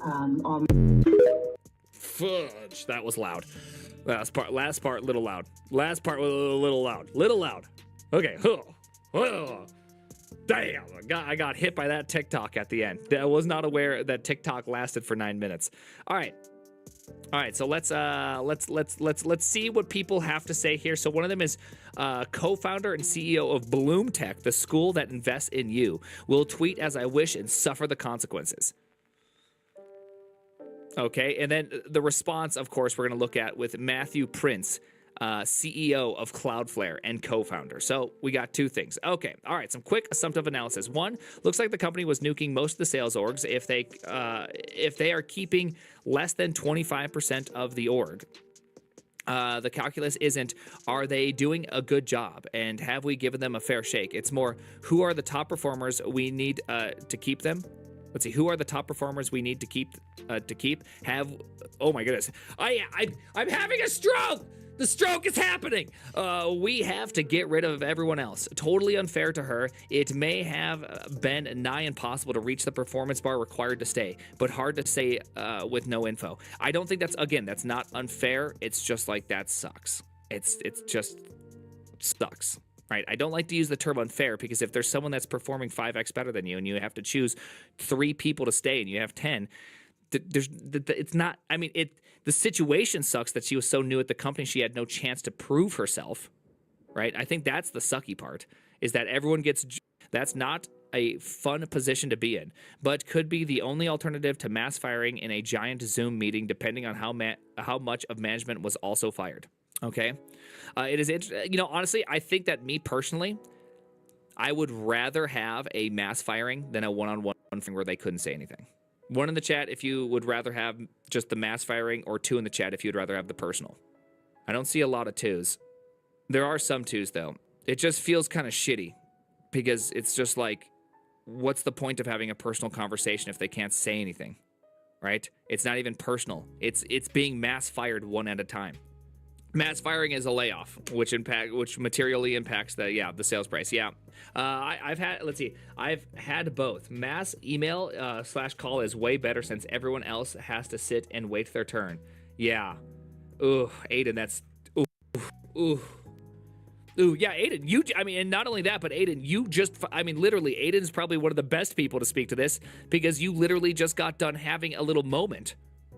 all Fudge, that was loud. Last part, little loud. Last part, little loud. Okay. Damn, I got hit by that TikTok at the end. I was not aware that TikTok lasted for 9 minutes. All right, so let's see what people have to say here. So one of them is co-founder and CEO of Bloom Tech, the school that invests in you. Will tweet as I wish and suffer the consequences. Okay, and then the response, of course, we're going to look at with Matthew Prince, CEO of Cloudflare and co-founder. So we got 2 things. Okay, all right, some quick assumptive analysis. 1, looks like the company was nuking most of the sales orgs if they are keeping less than 25% of the org. The calculus isn't, are they doing a good job and have we given them a fair shake? It's more, who are the top performers we need to keep them? Let's see, who are the top performers we need to keep? Oh my goodness, I'm having a stroke. The stroke is happening. We have to get rid of everyone else. Totally unfair to her. It may have been nigh impossible to reach the performance bar required to stay, but hard to say with no info. I don't think that's not unfair. It's just like, that sucks. It's just sucks. Right? I don't like to use the term unfair, because if there's someone that's performing 5x better than you and you have to choose 3 people to stay and you have 10, it's not, I mean, the situation sucks that she was so new at the company she had no chance to prove herself, right? I think that's the sucky part, is that everyone that's not a fun position to be in, but could be the only alternative to mass firing in a giant Zoom meeting, depending on how much of management was also fired. Okay, it is interesting. You know, honestly, I think that me personally, I would rather have a mass firing than a one-on-one thing where they couldn't say anything. 1 in the chat if you would rather have just the mass firing, or 2 in the chat if you'd rather have the personal. I don't see a lot of 2s. There are some 2s though. It just feels kind of shitty, because it's just like, what's the point of having a personal conversation if they can't say anything, right? It's not even personal. It's being mass fired one at a time. Mass firing is a layoff, which materially impacts the sales price. Yeah, I've had both. Mass email / call is way better since everyone else has to sit and wait their turn. Yeah, ooh, Aiden, that's ooh. Ooh, yeah, Aiden, and not only that, but Aiden, literally, Aiden's probably one of the best people to speak to this because you literally just got done having a little moment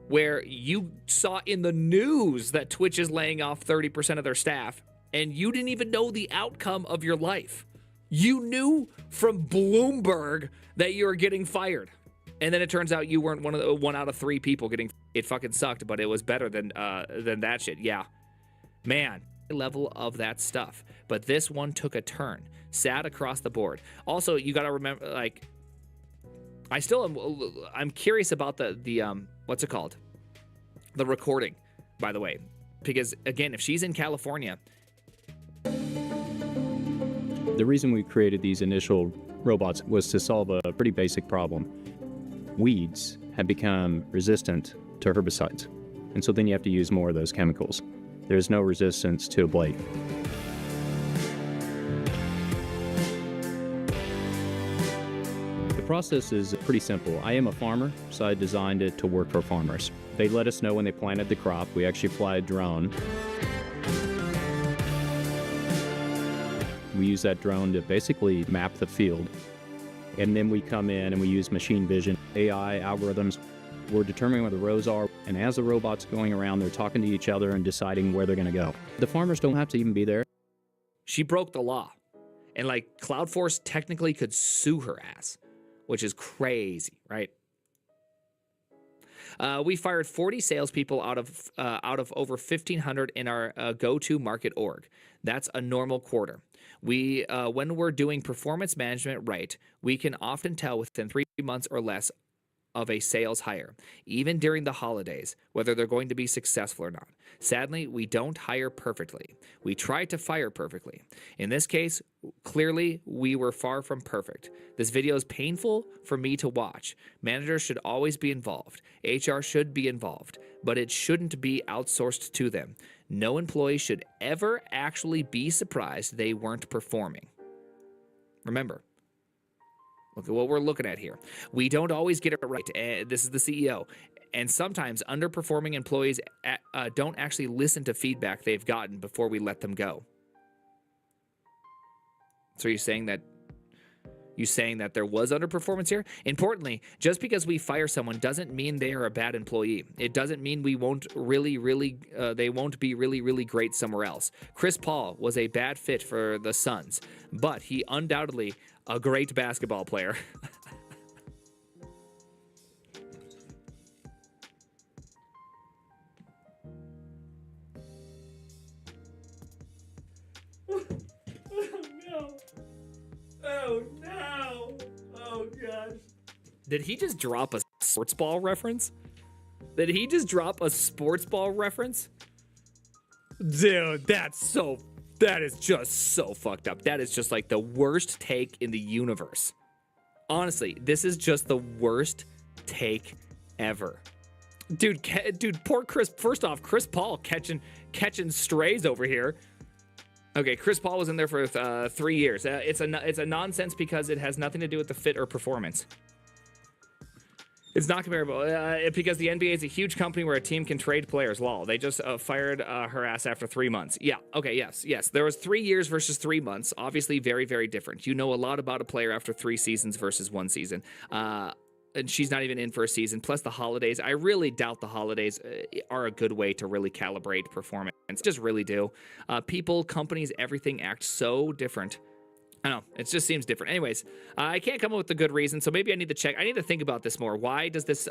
where you saw in the news that Twitch is laying off 30% of their staff, and you didn't even know the outcome of your life. You knew from Bloomberg that you were getting fired. And then it turns out you weren't one out of 3 people getting. It fucking sucked, but it was better than that shit. Yeah, man, level of that stuff. But this one took a turn, sad across the board. Also, you got to remember, like, I'm curious about the what's it called? The recording, by the way, because again, if she's in California. The reason we created these initial robots was to solve a pretty basic problem. Weeds have become resistant to herbicides, and so then you have to use more of those chemicals. There's no resistance to a blade. The process is pretty simple. I am a farmer, so I designed it to work for farmers. They let us know when they planted the crop. We actually fly a drone. We use that drone to basically map the field. And then we come in and we use machine vision, AI algorithms. We're determining where the rows are. And as the robot's going around, they're talking to each other and deciding where they're going to go. The farmers don't have to even be there. She broke the law. And CloudForce technically could sue her ass, which is crazy, right? We fired 40 salespeople out of over 1,500 in our go-to-market org. That's a normal quarter. When we're doing performance management right, we can often tell within 3 months or less of a sales hire, even during the holidays, whether they're going to be successful or not. Sadly, we don't hire perfectly. We try to fire perfectly. In this case, clearly, we were far from perfect. This video is painful for me to watch. Managers should always be involved. HR should be involved, but it shouldn't be outsourced to them. No employee should ever actually be surprised they weren't performing. Remember, look at what we're looking at here. We don't always get it right. This is the CEO. And sometimes underperforming employees don't actually listen to feedback they've gotten before we let them go. So you're saying that there was underperformance here? Importantly, just because we fire someone doesn't mean they are a bad employee. It doesn't mean they won't be really, really great somewhere else. Chris Paul was a bad fit for the Suns, but he undoubtedly a great basketball player. Oh no! Oh gosh. Did he just drop a sports ball reference? Dude, that is just so fucked up. That is just like the worst take in the universe. Honestly, this is just the worst take ever. Dude, poor Chris. First off, Chris Paul catching strays over here. Okay, Chris Paul was in there for 3 years. It's a nonsense because it has nothing to do with the fit or performance. It's not comparable because the NBA is a huge company where a team can trade players. Lol. They just fired her ass after 3 months. Yeah. Okay. Yes. There was 3 years versus 3 months. Obviously, very, very different. You know a lot about a player after 3 seasons versus 1 season. And she's not even in for a season. Plus the holidays. I really doubt the holidays are a good way to really calibrate performance. Just really do. People, companies, everything act so different. I don't know. It just seems different. Anyways, I can't come up with a good reason, so maybe I need to check. I need to think about this more. Why does this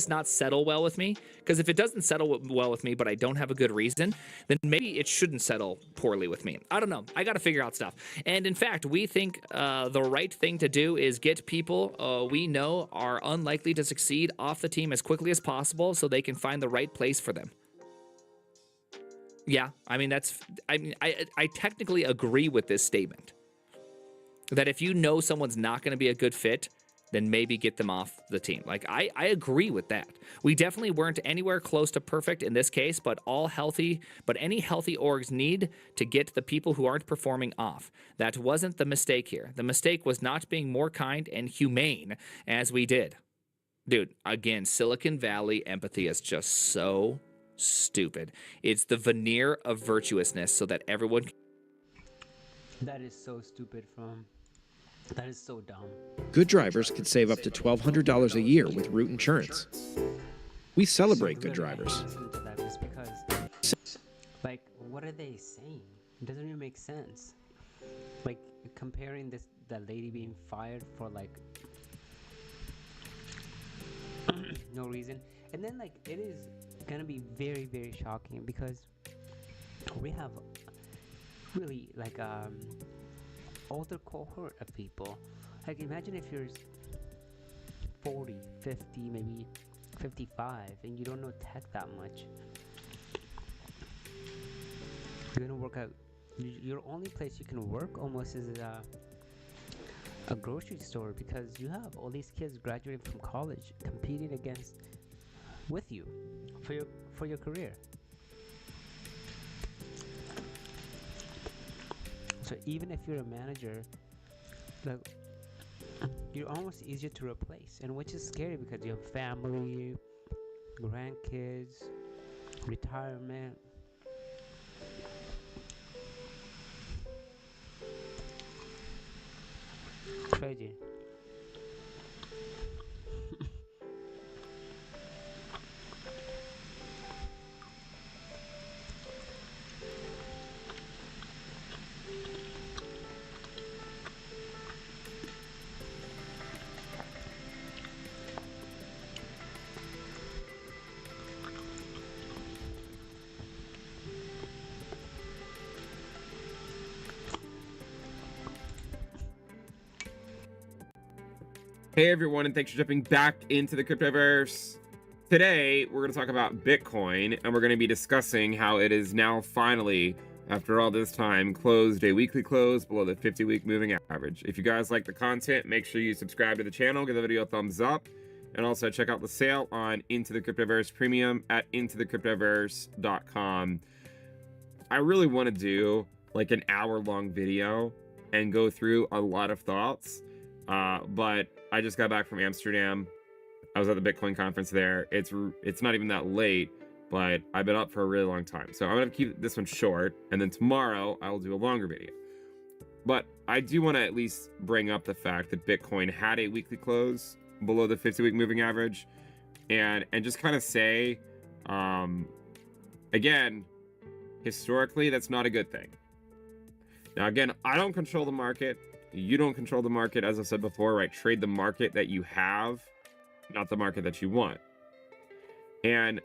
not settle well with me? Because if it doesn't settle well with me, but I don't have a good reason, then maybe it shouldn't settle poorly with me. I don't know. I got to figure out stuff. And in fact, we think the right thing to do is get people we know are unlikely to succeed off the team as quickly as possible so they can find the right place for them. Yeah, I technically agree with this statement. That if you know someone's not going to be a good fit, then maybe get them off the team. Like, I agree with that. We definitely weren't anywhere close to perfect in this case, but any healthy orgs need to get the people who aren't performing off. That wasn't the mistake here. The mistake was not being more kind and humane as we did. Dude, again, Silicon Valley empathy is just so stupid. It's the veneer of virtuousness so that everyone... That is so stupid that is so dumb. Good drivers could save up to $1,200 a year with Root Insurance. We celebrate good drivers. Just because, like, what are they saying? It doesn't even make sense. Like, comparing that lady being fired for, like, no reason. And then, like, it is gonna be very, very shocking because we have really, like, older cohort of people. Like, imagine if you're 40, 50, maybe 55, and you don't know tech that much. You're gonna work out. Your only place you can work almost is a grocery store, because you have all these kids graduating from college competing with you for your career. So even if you're a manager, like, you're almost easier to replace, and which is scary because you have family, grandkids, retirement. Crazy. Hey everyone, and thanks for jumping back into the cryptoverse. Today, we're going to talk about Bitcoin, and we're going to be discussing how it is now finally, after all this time, closed a weekly close below the 50-week moving average. If you guys like the content, make sure you subscribe to the channel, give the video a thumbs up, and also check out the sale on Into the Cryptoverse Premium at intothecryptoverse.com. I really want to do like an hour-long video and go through a lot of thoughts. But I just got back from Amsterdam. I was at the Bitcoin conference there. It's not even that late, but I've been up for a really long time. So I'm going to keep this one short, and then tomorrow I will do a longer video. But I do want to at least bring up the fact that Bitcoin had a weekly close below the 50-week moving average, and just kind of say, again, historically, that's not a good thing. Now, again, I don't control the market. You don't control the market, as I said before, right? Trade the market that you have, not the market that you want. And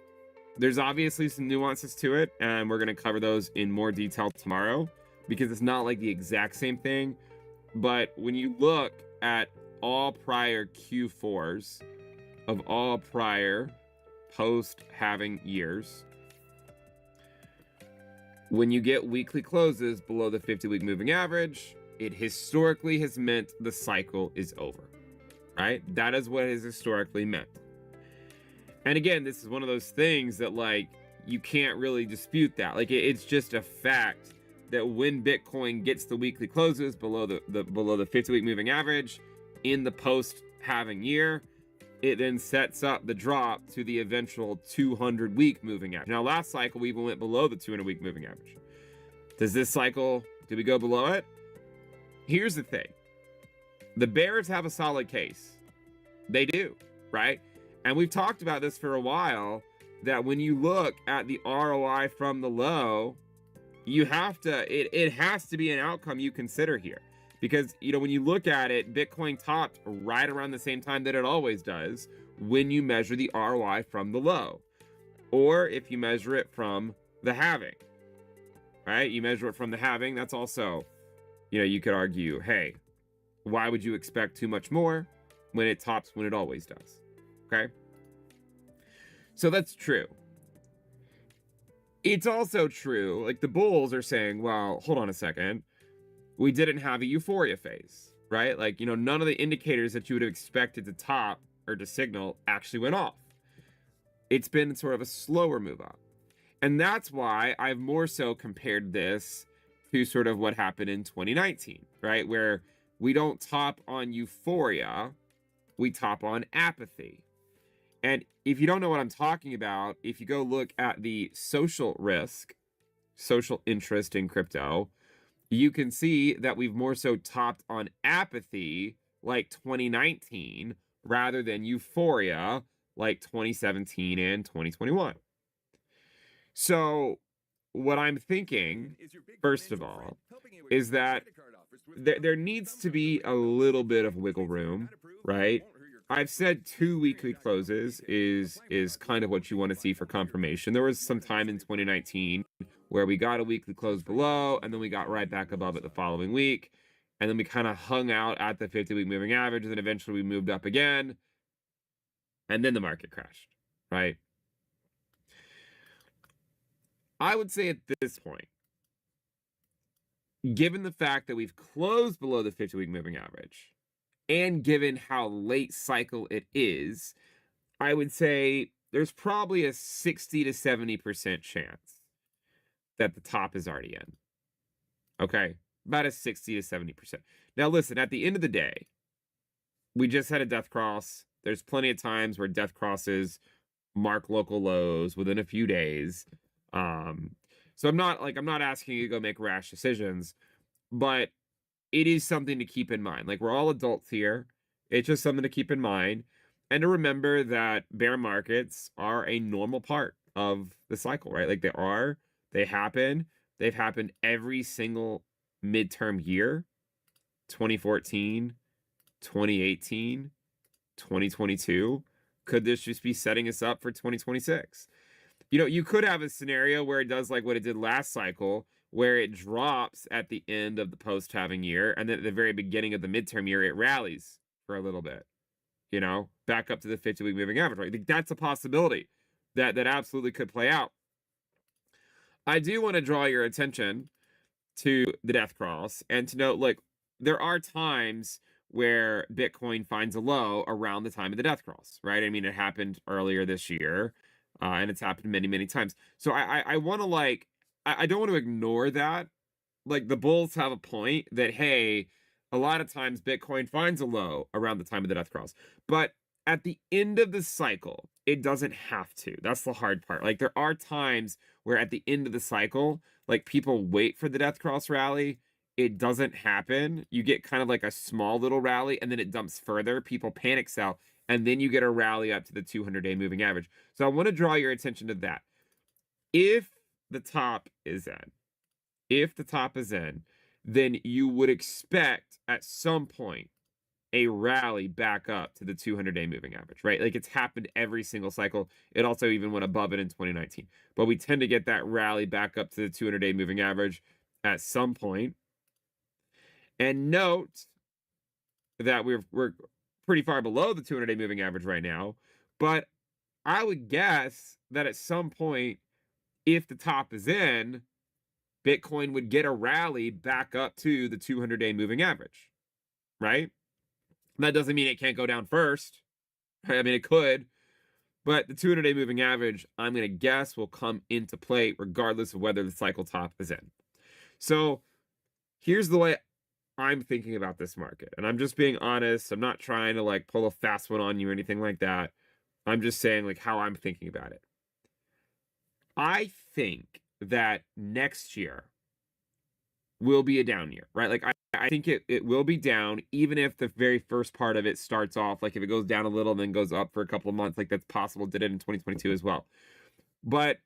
there's obviously some nuances to it, and we're going to cover those in more detail tomorrow, because it's not like the exact same thing. But when you look at all prior Q4s of all prior post-halving years, when you get weekly closes below the 50-week moving average, it historically has meant the cycle is over, right? That is what it has historically meant. And again, this is one of those things that, like, you can't really dispute that. Like, it's just a fact that when Bitcoin gets the weekly closes below the 50-week moving average in the post-halving year, it then sets up the drop to the eventual 200-week moving average. Now, last cycle, we even went below the 200-week moving average. Does this cycle, did we go below it? Here's the thing. The bears have a solid case. They do, right? And we've talked about this for a while, that when you look at the ROI from the low, you have to, it has to be an outcome you consider here. Because, you know, when you look at it, Bitcoin topped right around the same time that it always does when you measure the ROI from the low. Or if you measure it from the halving, right? You measure it from the halving, that's also, you know, you could argue, hey, why would you expect too much more when it tops when it always does? Okay? So that's true. It's also true, like the bulls are saying, well, hold on a second. We didn't have a euphoria phase, right? Like, none of the indicators that you would have expected to top or to signal actually went off. It's been sort of a slower move up. And that's why I've more so compared this to sort of what happened in 2019, right? Where we don't top on euphoria, we top on apathy. And if you don't know what I'm talking about, if you go look at the social risk, social interest in crypto, you can see that we've more so topped on apathy like 2019 rather than euphoria like 2017 and 2021. So what I'm thinking, first of all, is that there needs to be a little bit of wiggle room, right? I've said 2 weekly closes is kind of what you want to see for confirmation. There was some time in 2019 where we got a weekly close below, and then we got right back above it the following week, and then we kind of hung out at the 50-week moving average, and then eventually we moved up again, and then the market crashed, right? I would say at this point, given the fact that we've closed below the 50-week moving average, and given how late cycle it is, I would say there's probably a 60 to 70% chance that the top is already in. Okay? About a 60 to 70%. Now listen, at the end of the day, we just had a death cross. There's plenty of times where death crosses mark local lows within a few days. So I'm not asking you to go make rash decisions, but it is something to keep in mind. Like, we're all adults here. It's just something to keep in mind. And to remember that bear markets are a normal part of the cycle, right? Like, they happen. They've happened every single midterm year. 2014, 2018, 2022. Could this just be setting us up for 2026? You could have a scenario where it does like what it did last cycle, where it drops at the end of the post-halving year, and then at the very beginning of the midterm year, it rallies for a little bit, back up to the 50-week moving average. Right? I think that's a possibility that absolutely could play out. I do want to draw your attention to the death cross and to note, like, there are times where Bitcoin finds a low around the time of the death cross, right? I mean, it happened earlier this year, and it's happened many, many times. So I want to I don't want to ignore that. Like, the bulls have a point that, hey, a lot of times Bitcoin finds a low around the time of the death cross. But at the end of the cycle, it doesn't have to. That's the hard part. Like, there are times where at the end of the cycle, like, people wait for the death cross rally. It doesn't happen. You get kind of like a small little rally, and then it dumps further. People panic sell, and then you get a rally up to the 200-day moving average. So I want to draw your attention to that. If the top is in, then you would expect at some point a rally back up to the 200-day moving average, right? Like, it's happened every single cycle. It also even went above it in 2019. But we tend to get that rally back up to the 200-day moving average at some point. And note that we're pretty far below the 200-day moving average right now. But I would guess that at some point, if the top is in, Bitcoin would get a rally back up to the 200-day moving average, right? That doesn't mean it can't go down first. Right? I mean, it could, but the 200-day moving average, I'm going to guess, will come into play regardless of whether the cycle top is in. So here's the way I'm thinking about this market. And I'm just being honest. I'm not trying to like pull a fast one on you or anything like that. I'm just saying like how I'm thinking about it. I think that next year will be a down year, right? Like, I think it will be down, even if the very first part of it starts off, like if it goes down a little and then goes up for a couple of months, like that's possible, did it in 2022 as well. But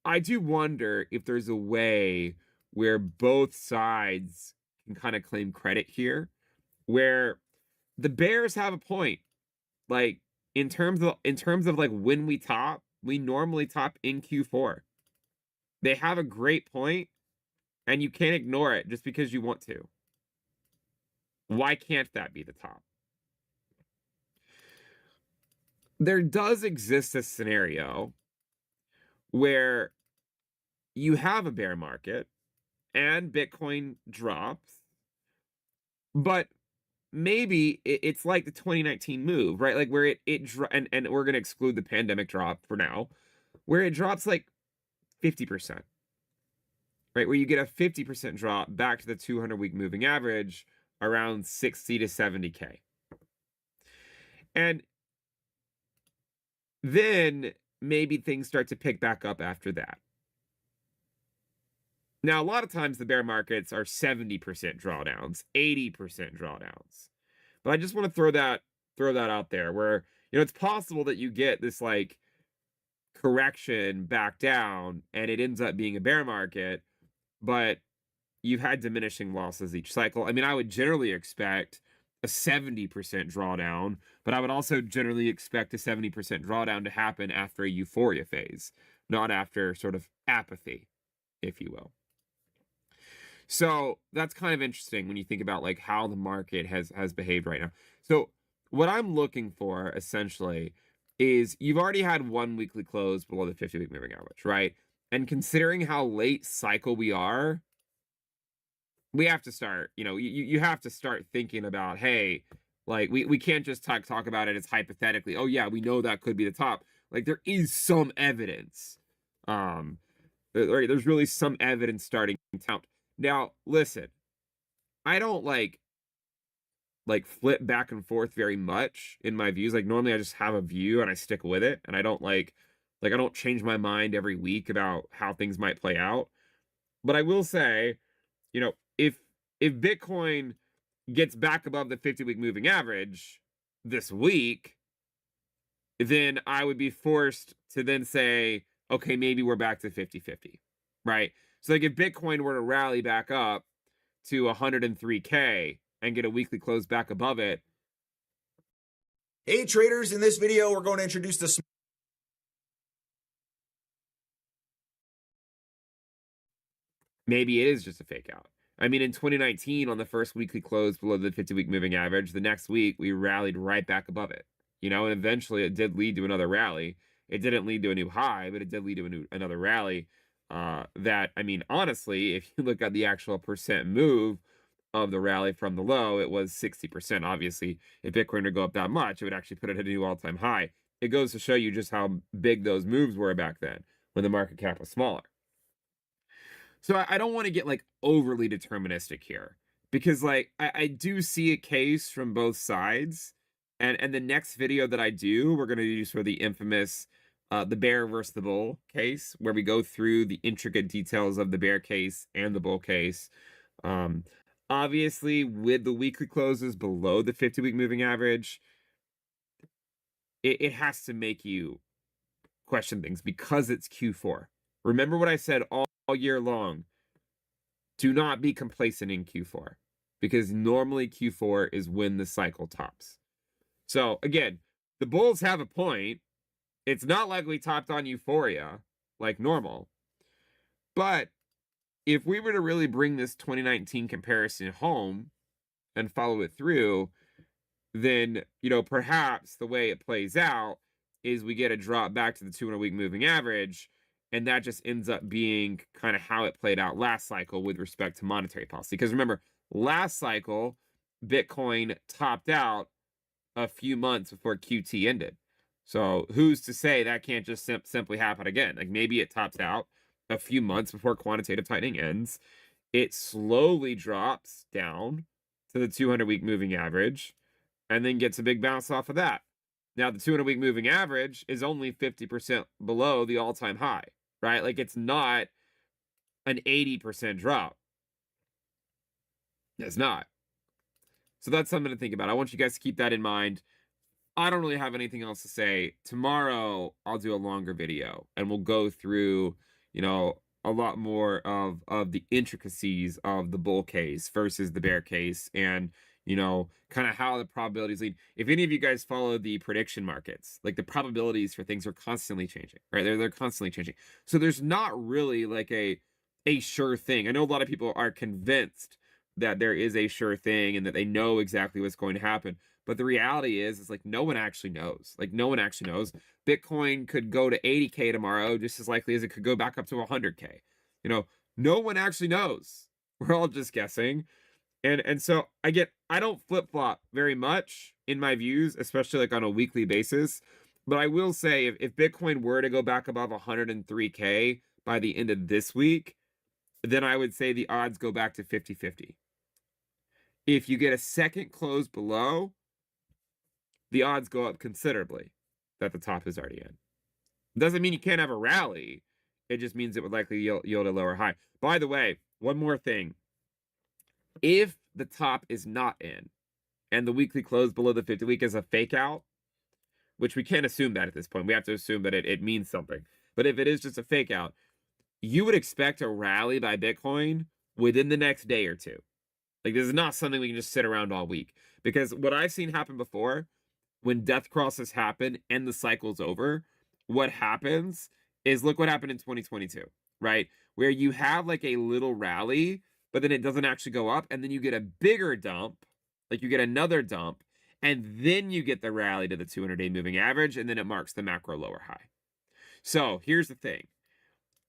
I do wonder if there's a way where both sides can kind of claim credit here, where the bears have a point. Like, in terms of like when we top, we normally top in Q4. They have a great point, and you can't ignore it just because you want to. Why can't that be the top? There does exist a scenario where you have a bear market and Bitcoin drops, But maybe it's like the 2019 move, right? Like where and we're going to exclude the pandemic drop for now, where it drops like 50%, right? Where you get a 50% drop back to the 200-week moving average around 60 to 70K. And then maybe things start to pick back up after that. Now, a lot of times the bear markets are 70% drawdowns, 80% drawdowns. But I just want to throw that out there where, it's possible that you get this like correction back down and it ends up being a bear market, but you've had diminishing losses each cycle. I mean, I would generally expect a 70% drawdown, but I would also generally expect a 70% drawdown to happen after a euphoria phase, not after sort of apathy, if you will. So that's kind of interesting when you think about like how the market has behaved right now. So what I'm looking for essentially is you've already had one weekly close below the 50-week moving average, right? And considering how late cycle we are, we have to start, you have to start thinking about, hey, like we can't just talk about it as hypothetically. Oh yeah, we know that could be the top. Like there is some evidence. There's really some evidence starting to count. Now, listen, I don't like flip back and forth very much in my views. Like normally I just have a view and I stick with it, and I don't I don't change my mind every week about how things might play out. But I will say, if Bitcoin gets back above the 50-week moving average this week, then I would be forced to then say, okay, maybe we're back to 50-50, right? So like if Bitcoin were to rally back up to 103K and get a weekly close back above it. Hey traders, in this video, we're going to introduce the maybe it is just a fake out. I mean, in 2019, on the first weekly close below the 50-week moving average, the next week we rallied right back above it. And eventually it did lead to another rally. It didn't lead to a new high, but it did lead to another rally. That, I mean, honestly, if you look at the actual percent move of the rally from the low, it was 60%. Obviously, if Bitcoin were to go up that much, it would actually put it at a new all-time high. It goes to show you just how big those moves were back then when the market cap was smaller. So I don't want to get like overly deterministic here, because like I do see a case from both sides. And the next video that I do, we're going to do sort of the infamous the bear versus the bull case, where we go through the intricate details of the bear case and the bull case. Obviously, with the weekly closes below the 50-week moving average, it has to make you question things because it's Q4. Remember what I said all year long. Do not be complacent in Q4, because normally Q4 is when the cycle tops. So again, the bulls have a point. It's not like we topped on euphoria like normal. But if we were to really bring this 2019 comparison home and follow it through, then, perhaps the way it plays out is we get a drop back to the 200-week moving average, and that just ends up being kind of how it played out last cycle with respect to monetary policy. Because remember, last cycle, Bitcoin topped out a few months before QT ended. So who's to say that can't just simply happen again? Like maybe it tops out a few months before quantitative tightening ends. It slowly drops down to the 200-week moving average and then gets a big bounce off of that. Now, the 200-week moving average is only 50% below the all-time high, right? Like it's not an 80% drop. It's not. So that's something to think about. I want you guys to keep that in mind. I don't really have anything else to say. Tomorrow, I'll do a longer video and we'll go through, a lot more of the intricacies of the bull case versus the bear case, and, kind of how the probabilities lead. If any of you guys follow the prediction markets, like the probabilities for things are constantly changing, right? They're constantly changing. So there's not really like a sure thing. I know a lot of people are convinced that there is a sure thing and that they know exactly what's going to happen. But the reality is like no one actually knows. Like no one actually knows. Bitcoin could go to 80K tomorrow just as likely as it could go back up to 100K. No one actually knows. We're all just guessing. And so again, I don't flip-flop very much in my views, especially like on a weekly basis. But I will say if Bitcoin were to go back above 103K by the end of this week, then I would say the odds go back to 50-50. If you get a second close below, the odds go up considerably that the top is already in. Doesn't mean you can't have a rally. It just means it would likely yield a lower high. By the way, one more thing. If the top is not in and the weekly close below the 50 week is a fake out, which we can't assume that at this point. We have to assume that it means something. But if it is just a fake out, you would expect a rally by Bitcoin within the next day or two. Like, this is not something we can just sit around all week. Because what I've seen happen before, when death crosses happen and the cycle's over, what happens is, look what happened in 2022, right? Where you have like a little rally, but then it doesn't actually go up, and then you get a bigger dump, like you get another dump, and then you get the rally to the 200-day moving average, and then it marks the macro lower high. So here's the thing.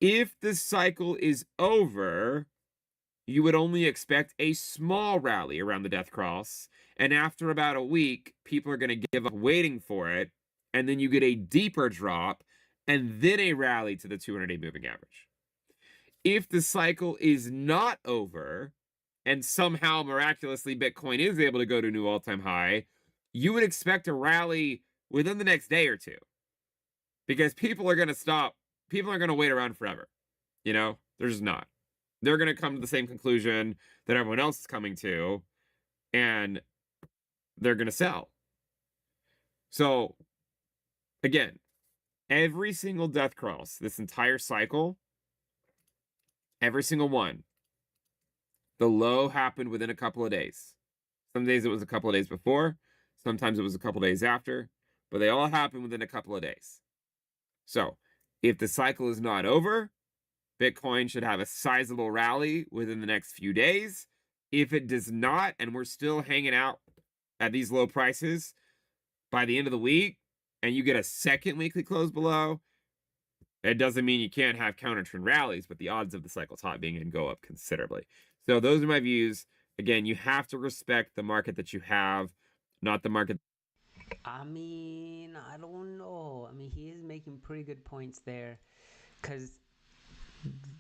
If the cycle is over, you would only expect a small rally around the death cross, and after about a week, people are going to give up waiting for it, and then you get a deeper drop, and then a rally to the 200-day moving average. If the cycle is not over, and somehow miraculously Bitcoin is able to go to a new all-time high, you would expect a rally within the next day or two. Because people are going to stop. People aren't going to wait around forever. You know, they're just not. They're going to come to the same conclusion that everyone else is coming to, and they're going to sell. So, again, every single death cross, this entire cycle, every single one, the low happened within a couple of days. Some days it was a couple of days before. Sometimes it was a couple of days after. But they all happened within a couple of days. So, if the cycle is not over, Bitcoin should have a sizable rally within the next few days. If it does not, and we're still hanging out at these low prices by the end of the week, and you get a second weekly close below, it doesn't mean you can't have counter trend rallies, but the odds of the cycle top being in go up considerably. So those are my views. Again, you have to respect the market that you have, not the market. I mean, I don't know. I mean, he is making pretty good points there, because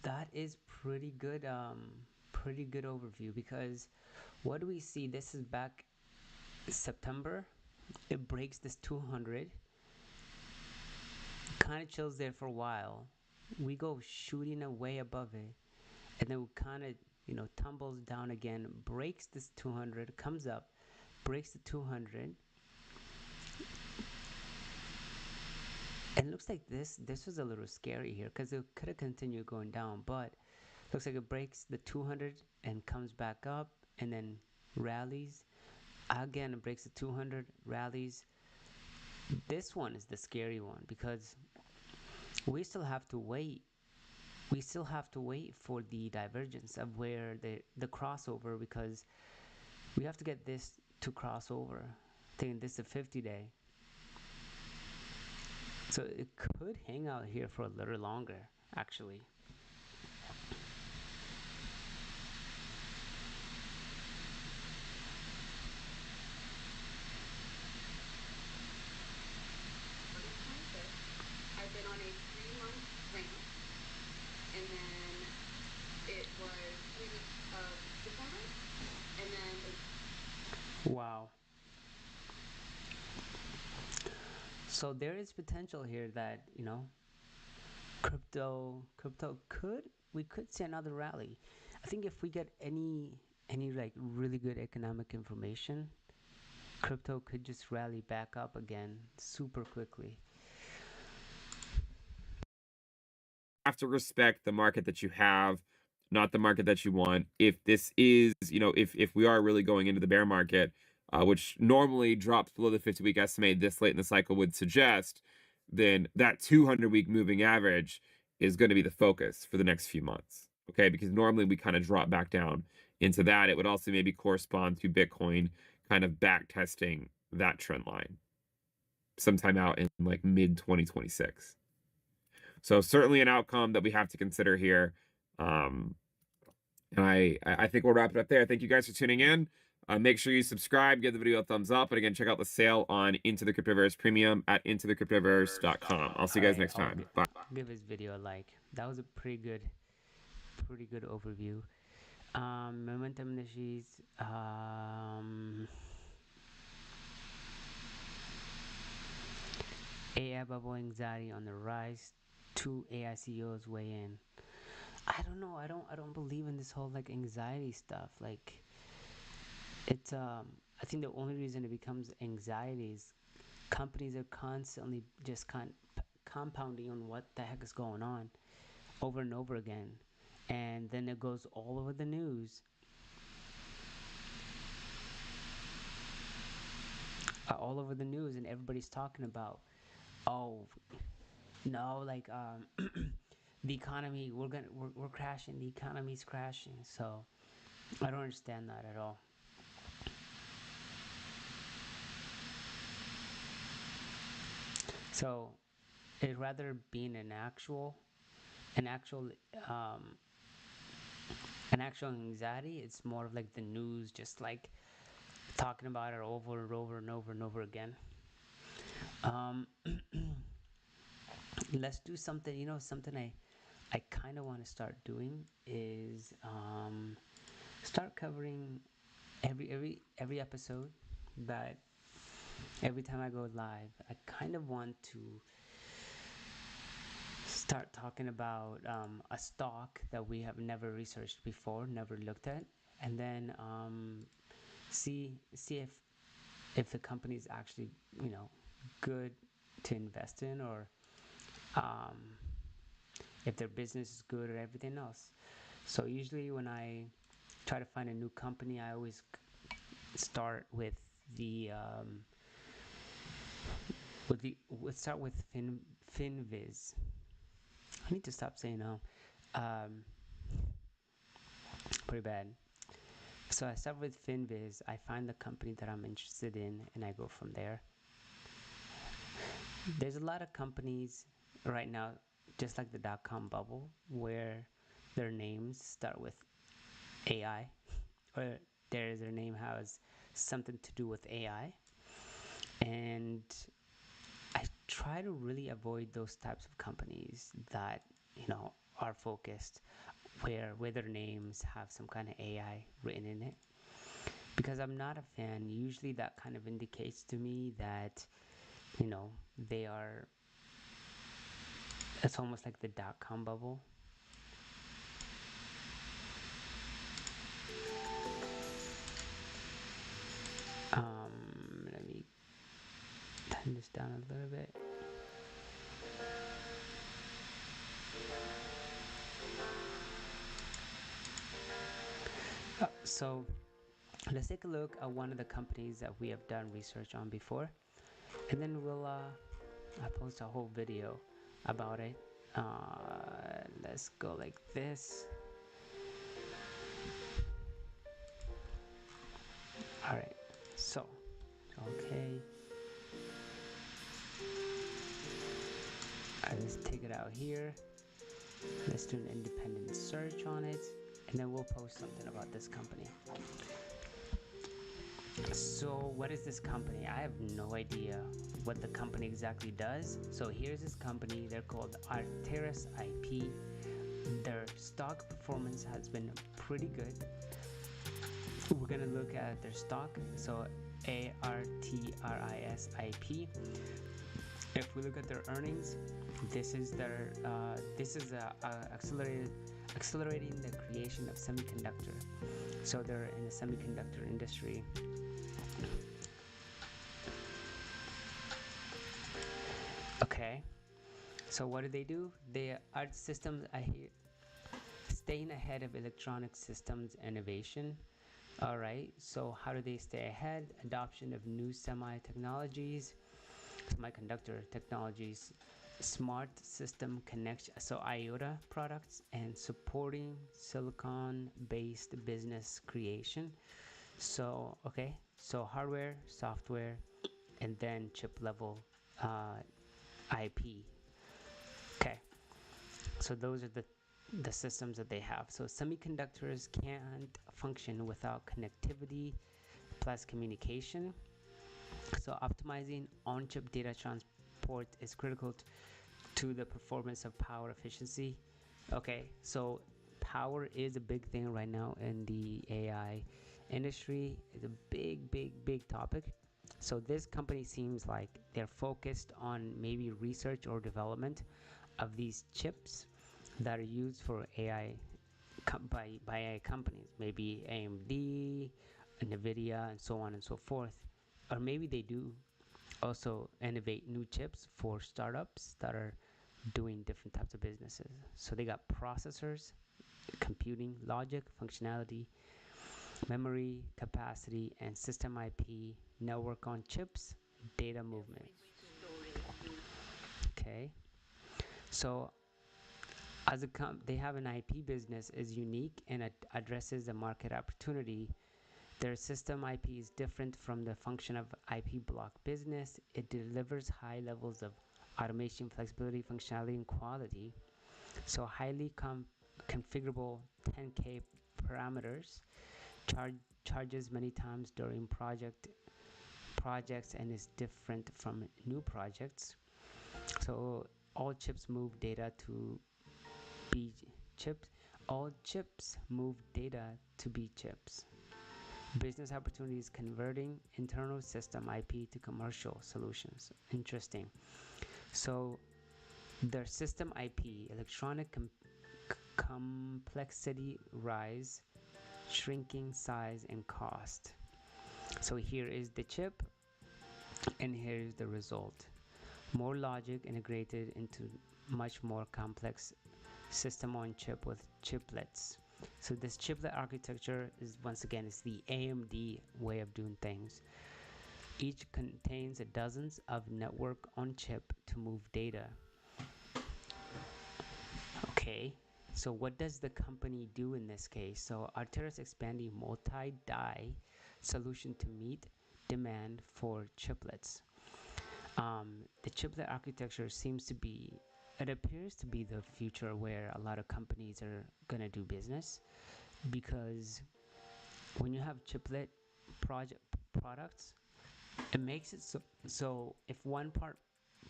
that is pretty good overview. Because what do we see? This is back September. It breaks this 200, kind of chills there for a while. We go shooting away above it, and then we kind of, tumbles down again, breaks this 200, comes up, breaks the 200. And it looks like this was a little scary here, because it could have continued going down, but looks like it breaks the 200 and comes back up, and then rallies. Again, it breaks the 200, rallies. This one is the scary one, because we still have to wait. We still have to wait for the divergence of where the crossover, because we have to get this to cross over. I think this is a 50-day. So it could hang out here for a little longer, actually. I've been on a 3-month ramp, and then it was 3 weeks of December, and then wow. So there is potential here that, crypto we could see another rally. I think if we get any like really good economic information, crypto could just rally back up again super quickly. Have to respect the market that you have, not the market that you want. If this is, if we are really going into the bear market, which normally drops below the 50-week estimate this late in the cycle would suggest, then that 200-week moving average is going to be the focus for the next few months. Okay, because normally we kind of drop back down into that. It would also maybe correspond to Bitcoin kind of back testing that trend line sometime out in like mid 2026. So certainly an outcome that we have to consider here. And I think we'll wrap it up there. Thank you guys for tuning in. Make sure you subscribe, give the video a thumbs up, and again, check out the sale on Into the Cryptoverse Premium at intothecryptoverse.com. I'll see you guys next time. Bye. Give this video a like. That was a pretty good overview. Momentum indices. AI bubble anxiety on the rise. 2 AI CEOs weigh in. I don't know. I don't believe in this whole like anxiety stuff. Like, it's I think the only reason it becomes anxiety is companies are constantly just compounding on what the heck is going on over and over again, and then it goes all over the news. All over the news, and everybody's talking about, oh no, like the economy, we're crashing, the economy's crashing. So I don't understand that at all. So it'd rather being an actual anxiety. It's more of like the news, just like talking about it over and over and over and over again. Let's do something. You know, something I kind of want to start doing is start covering every episode. That every time I go live, I kind of want to start talking about a stock that we have never researched before, never looked at, and then see if the company is actually, you know, good to invest in, or if their business is good or everything else. So usually when I try to find a new company, I always start with start with FinViz. I need to stop saying pretty bad. So I start with FinViz. I find the company that I'm interested in, and I go from there. There's a lot of companies right now, just like the dot-com bubble, where their names start with AI, or their name has something to do with AI. And I try to really avoid those types of companies that, you know, are focused where their names have some kind of AI written in it, because I'm not a fan. Usually that kind of indicates to me that, you know, it's almost like the dot-com bubble. Let me turn this down a little bit. So let's take a look at one of the companies that we have done research on before, and then we'll I'll post a whole video about it. Let's go like this. Alright, so okay, let's take it out here. Let's do an independent search on it, and then we'll post something about this company. So what is this company? I have no idea what the company exactly does. So here's this company. They're called Arteris IP. Their stock performance has been pretty good. We're gonna look at their stock. So ARTRIS IP. If we look at their earnings, this is their accelerating the creation of semiconductor. So they're in the semiconductor industry. Okay, so what do? They are systems staying ahead of electronic systems innovation. All right, so how do they stay ahead? Adoption of new semiconductor technologies, smart system connection, so IOTA products, and supporting silicon-based business creation. So okay, so hardware, software, and then chip level IP. Okay, so those are the the systems that they have. So semiconductors can't function without connectivity plus communication. So optimizing on-chip data transport is critical to the performance of power efficiency. Okay, so power is a big thing right now in the AI industry. It's a big topic. So this company seems like they're focused on maybe research or development of these chips that are used for AI by AI companies, maybe AMD, NVIDIA, and so on and so forth. Or maybe they do also innovate new chips for startups that are doing different types of businesses. So they got processors, computing, logic, functionality, memory, capacity, and system IP, network on chips, data movement. Okay, so as they have an IP business is unique and it addresses the market opportunity. Their system IP is different from the function of IP block business. It delivers high levels of automation, flexibility, functionality, and quality. So highly configurable 10K parameters, charges many times during projects and is different from new projects. So all chips move data to be chips. All chips move data to be chips. Business opportunities converting internal system IP to commercial solutions. Interesting. So their system IP, electronic complexity rise, shrinking size and cost. So here is the chip and here is the result. More logic integrated into much more complex system on chip with chiplets. So this chiplet architecture is once again is the AMD way of doing things. Each contains dozens of network on chip to move data. Okay, so what does the company do in this case? So Arteris expanding multi-die solution to meet demand for chiplets. The chiplet architecture it appears to be the future where a lot of companies are gonna do business, because when you have chiplet products, it makes it so if one part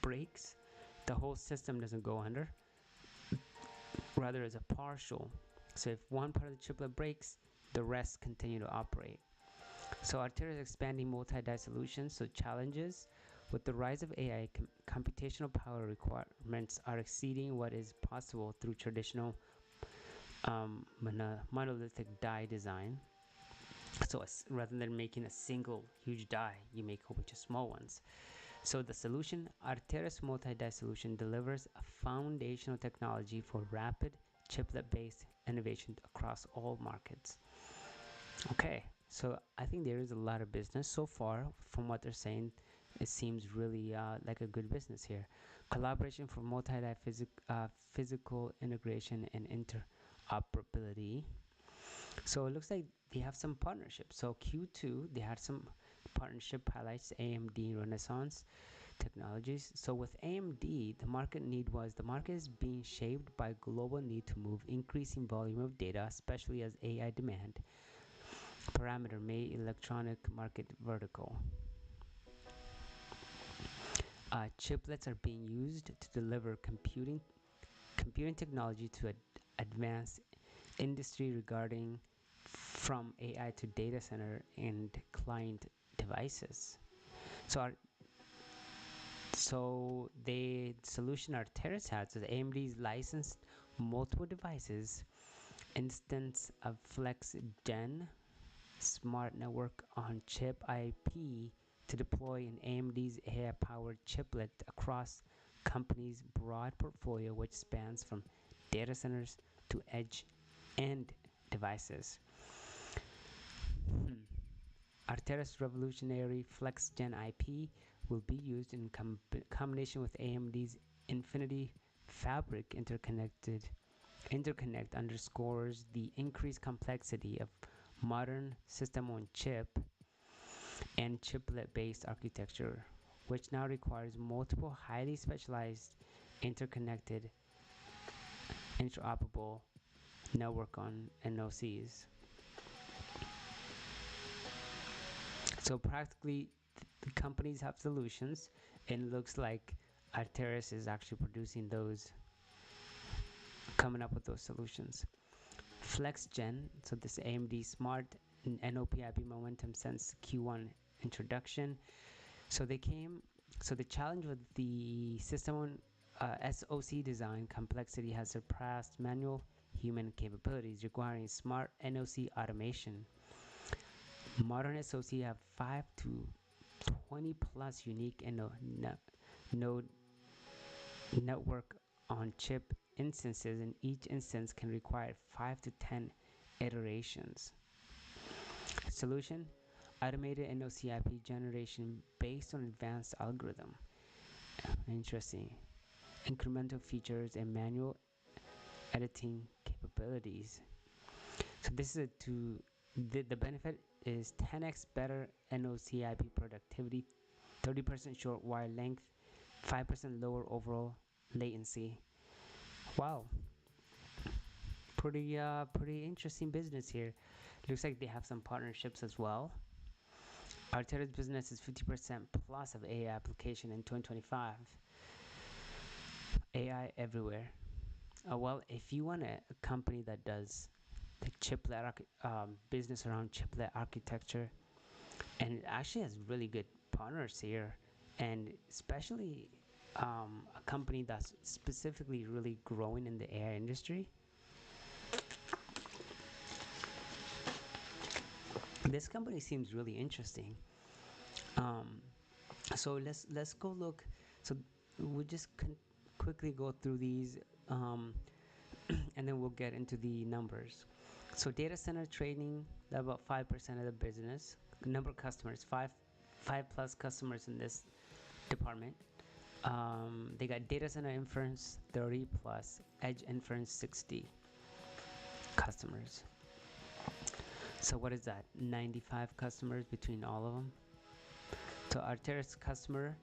breaks, the whole system doesn't go under. Rather, it's a partial. So if one part of the chiplet breaks, the rest continue to operate. So Arteris is expanding multi-die solutions. So challenges with the rise of AI, computational power requirements are exceeding what is possible through traditional monolithic die design. So rather than making a single huge die, you make a whole bunch of small ones. So the solution, Arteris multi-die solution, delivers a foundational technology for rapid chiplet-based innovation across all markets. Okay, so I think there is a lot of business so far. From what they're saying, it seems really like a good business here. Collaboration for multi-die physical integration and interoperability. So it looks like they have some partnerships. So Q2, they had some partnership highlights AMD Renaissance Technologies. So with AMD, the market is being shaped by global need to move increasing volume of data, especially as AI demand parameter may electronic market vertical. Chiplets are being used to deliver computing technology to advance industry regarding from AI to data center and client devices. So the solution Arteris has is AMD's licensed multiple devices, instance of Flex Gen smart network on chip IP to deploy an AMD's AI-powered chiplet across company's broad portfolio, which spans from data centers to edge and devices. Arteris revolutionary FlexGen IP will be used in combination with AMD's Infinity Fabric interconnect underscores the increased complexity of modern system on chip and chiplet-based architecture, which now requires multiple highly specialized, interconnected, interoperable network on NOCs. So practically, the companies have solutions, and it looks like Arteris is actually producing those, coming up with those solutions. FlexGen, so this AMD Smart NOP-IP momentum since Q1 introduction. So the challenge with the system SoC design complexity has surpassed manual human capabilities, requiring smart NOC automation. Modern SoC have 5 to 20 plus unique node network on chip instances, and each instance can require 5 to 10 iterations. Solution: automated NOC IP generation based on advanced algorithm. Interesting. Incremental features and manual editing capabilities. So this is the benefit is 10x better NOC IP productivity, 30% short wire length, 5% lower overall latency. Wow, pretty interesting business here. Looks like they have some partnerships as well. Arteris business is 50% plus of AI application in 2025. AI everywhere. Well, if you want a company that does the chiplet business around chiplet architecture, and it actually has really good partners here, and especially a company that's specifically really growing in the AI industry. This company seems really interesting. So let's go look. So we'll just quickly go through these, and then we'll get into the numbers. So data center trading, that's about 5% of the business. The number of customers, five plus customers in this department. They got data center inference 30 plus, edge inference 60 customers. So what is that? 95 customers between all of them. So Arteris customer,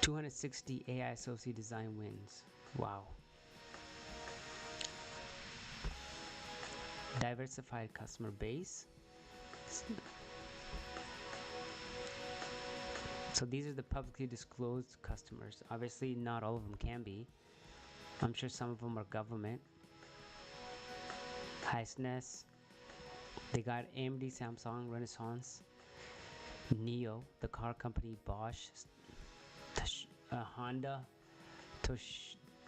260 AI SoC design wins. Wow. Diversified customer base. So these are the publicly disclosed customers. Obviously, not all of them can be. I'm sure some of them are government. Heisness. They got AMD, Samsung, Renaissance, NIO, the car company, Bosch, Honda,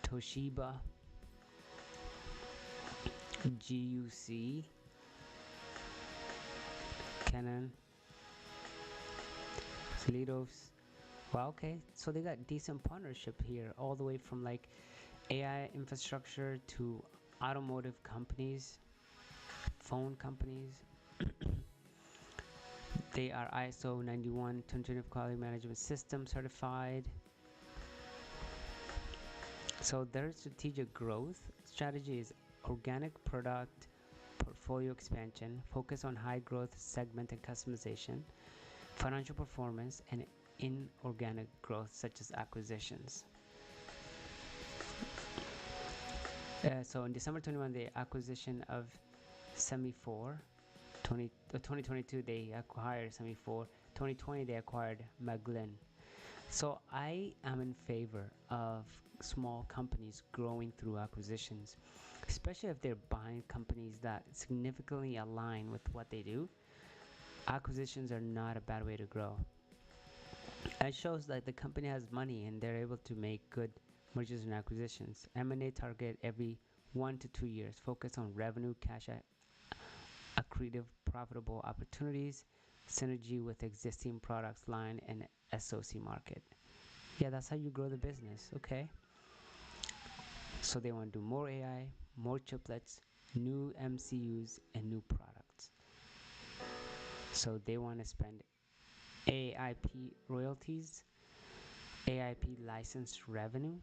Toshiba, GUC, Canon, Slidos. Well, okay, so they got decent partnership here, all the way from like AI infrastructure to automotive companies, phone companies. They are ISO 91 Continuous Quality Management System certified. So their strategic growth strategy is organic product portfolio expansion, focus on high growth segment and customization, financial performance, and inorganic growth such as acquisitions. So in December 21, the acquisition of Semi4, 2022 they acquired Semi4, 2020 they acquired Maglin. So I am in favor of small companies growing through acquisitions, especially if they're buying companies that significantly align with what they do. Acquisitions are not a bad way to grow. It shows that the company has money and they're able to make good mergers and acquisitions. M&A target every 1 to 2 years. Focus on revenue, cash, accretive, profitable opportunities, synergy with existing products line and SoC market. Yeah, that's how you grow the business. Okay. So they want to do more AI, more chiplets, new MCUs, and new products. So they want to spend AIP royalties, AIP licensed revenue.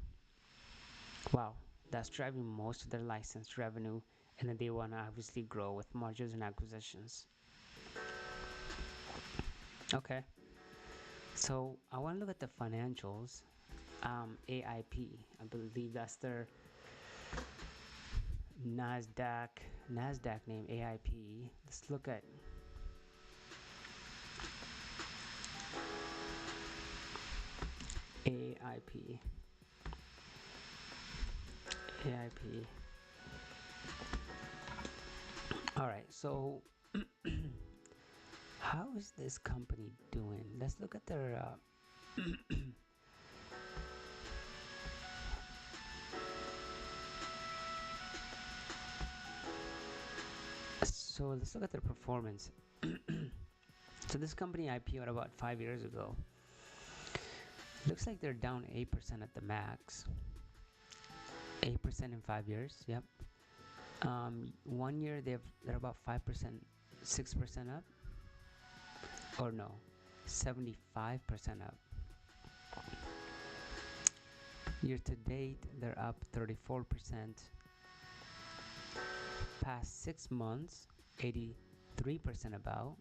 Wow, that's driving most of their licensed revenue, and then they want to obviously grow with mergers and acquisitions. Okay, so I want to look at the financials. AIP, I believe that's NASDAQ name AIP. Let's look at AIP. All right, so how is this company doing? Let's look at their so let's look at their performance. So this company IPO'd about 5 years ago. Looks like they're down 8% at the max. 8% in 5 years. Yep. 1 year they're about 5%, 6% up. Or no, 75% up. Year to date they're up 34%. Past 6 months, 83% about.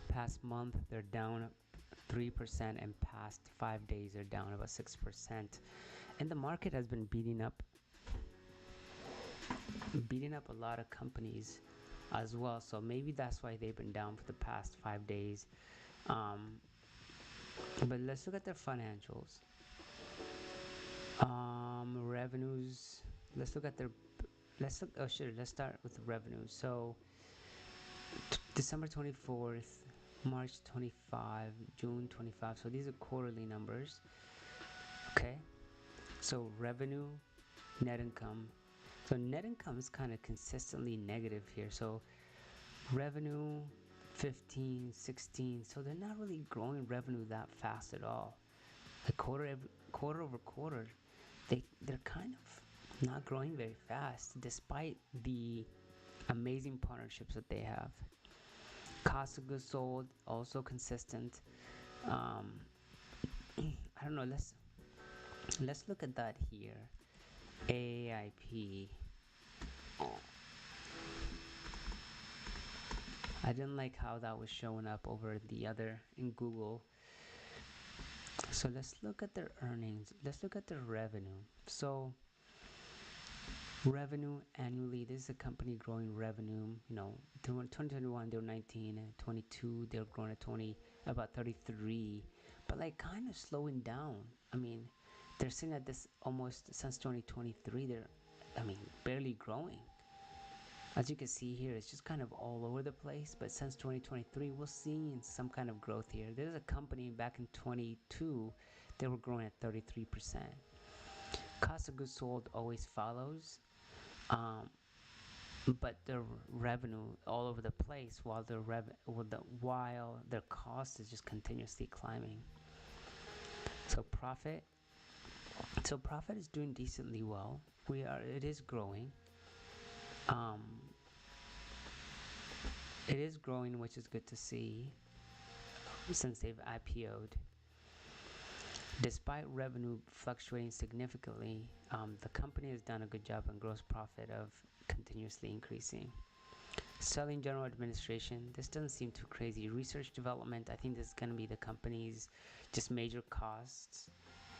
Past month they're down 3%, and past 5 days they're down about 6%. And the market has been beating up a lot of companies as well, so maybe that's why they've been down for the past 5 days. But let's look at their financials. Revenues. Let's look at their. Let's start with the revenues. So December 24th, March 25, June 25. So these are quarterly numbers. Okay. So revenue, net income. So net income is kind of consistently negative here. So revenue 15, 16. So they're not really growing revenue that fast at all. Like quarter over quarter, they're kind of not growing very fast, despite the amazing partnerships that they have. Cost of goods sold also consistent. I don't know. Let's look at that here. AIP. I didn't like how that was showing up over the other in Google. So let's look at their earnings. Let's look at their revenue. So revenue annually, this is a company growing revenue. You know, 2021 they were 19, and 22 they're growing at 20, about 33, but like kind of slowing down. I mean, they're sitting at this almost since 2023. They're, I mean, barely growing. As you can see here, it's just kind of all over the place. But since 2023, we're seeing some kind of growth here. There's a company back in 22, they were growing at 33%. Cost of goods sold always follows, but their revenue all over the place, while their cost is just continuously climbing. So profit is doing decently well. It is growing. It is growing, which is good to see since they've IPO'd. Despite revenue fluctuating significantly, the company has done a good job on gross profit of continuously increasing. Selling, general administration, this doesn't seem too crazy. Research development, I think this is going to be the company's just major costs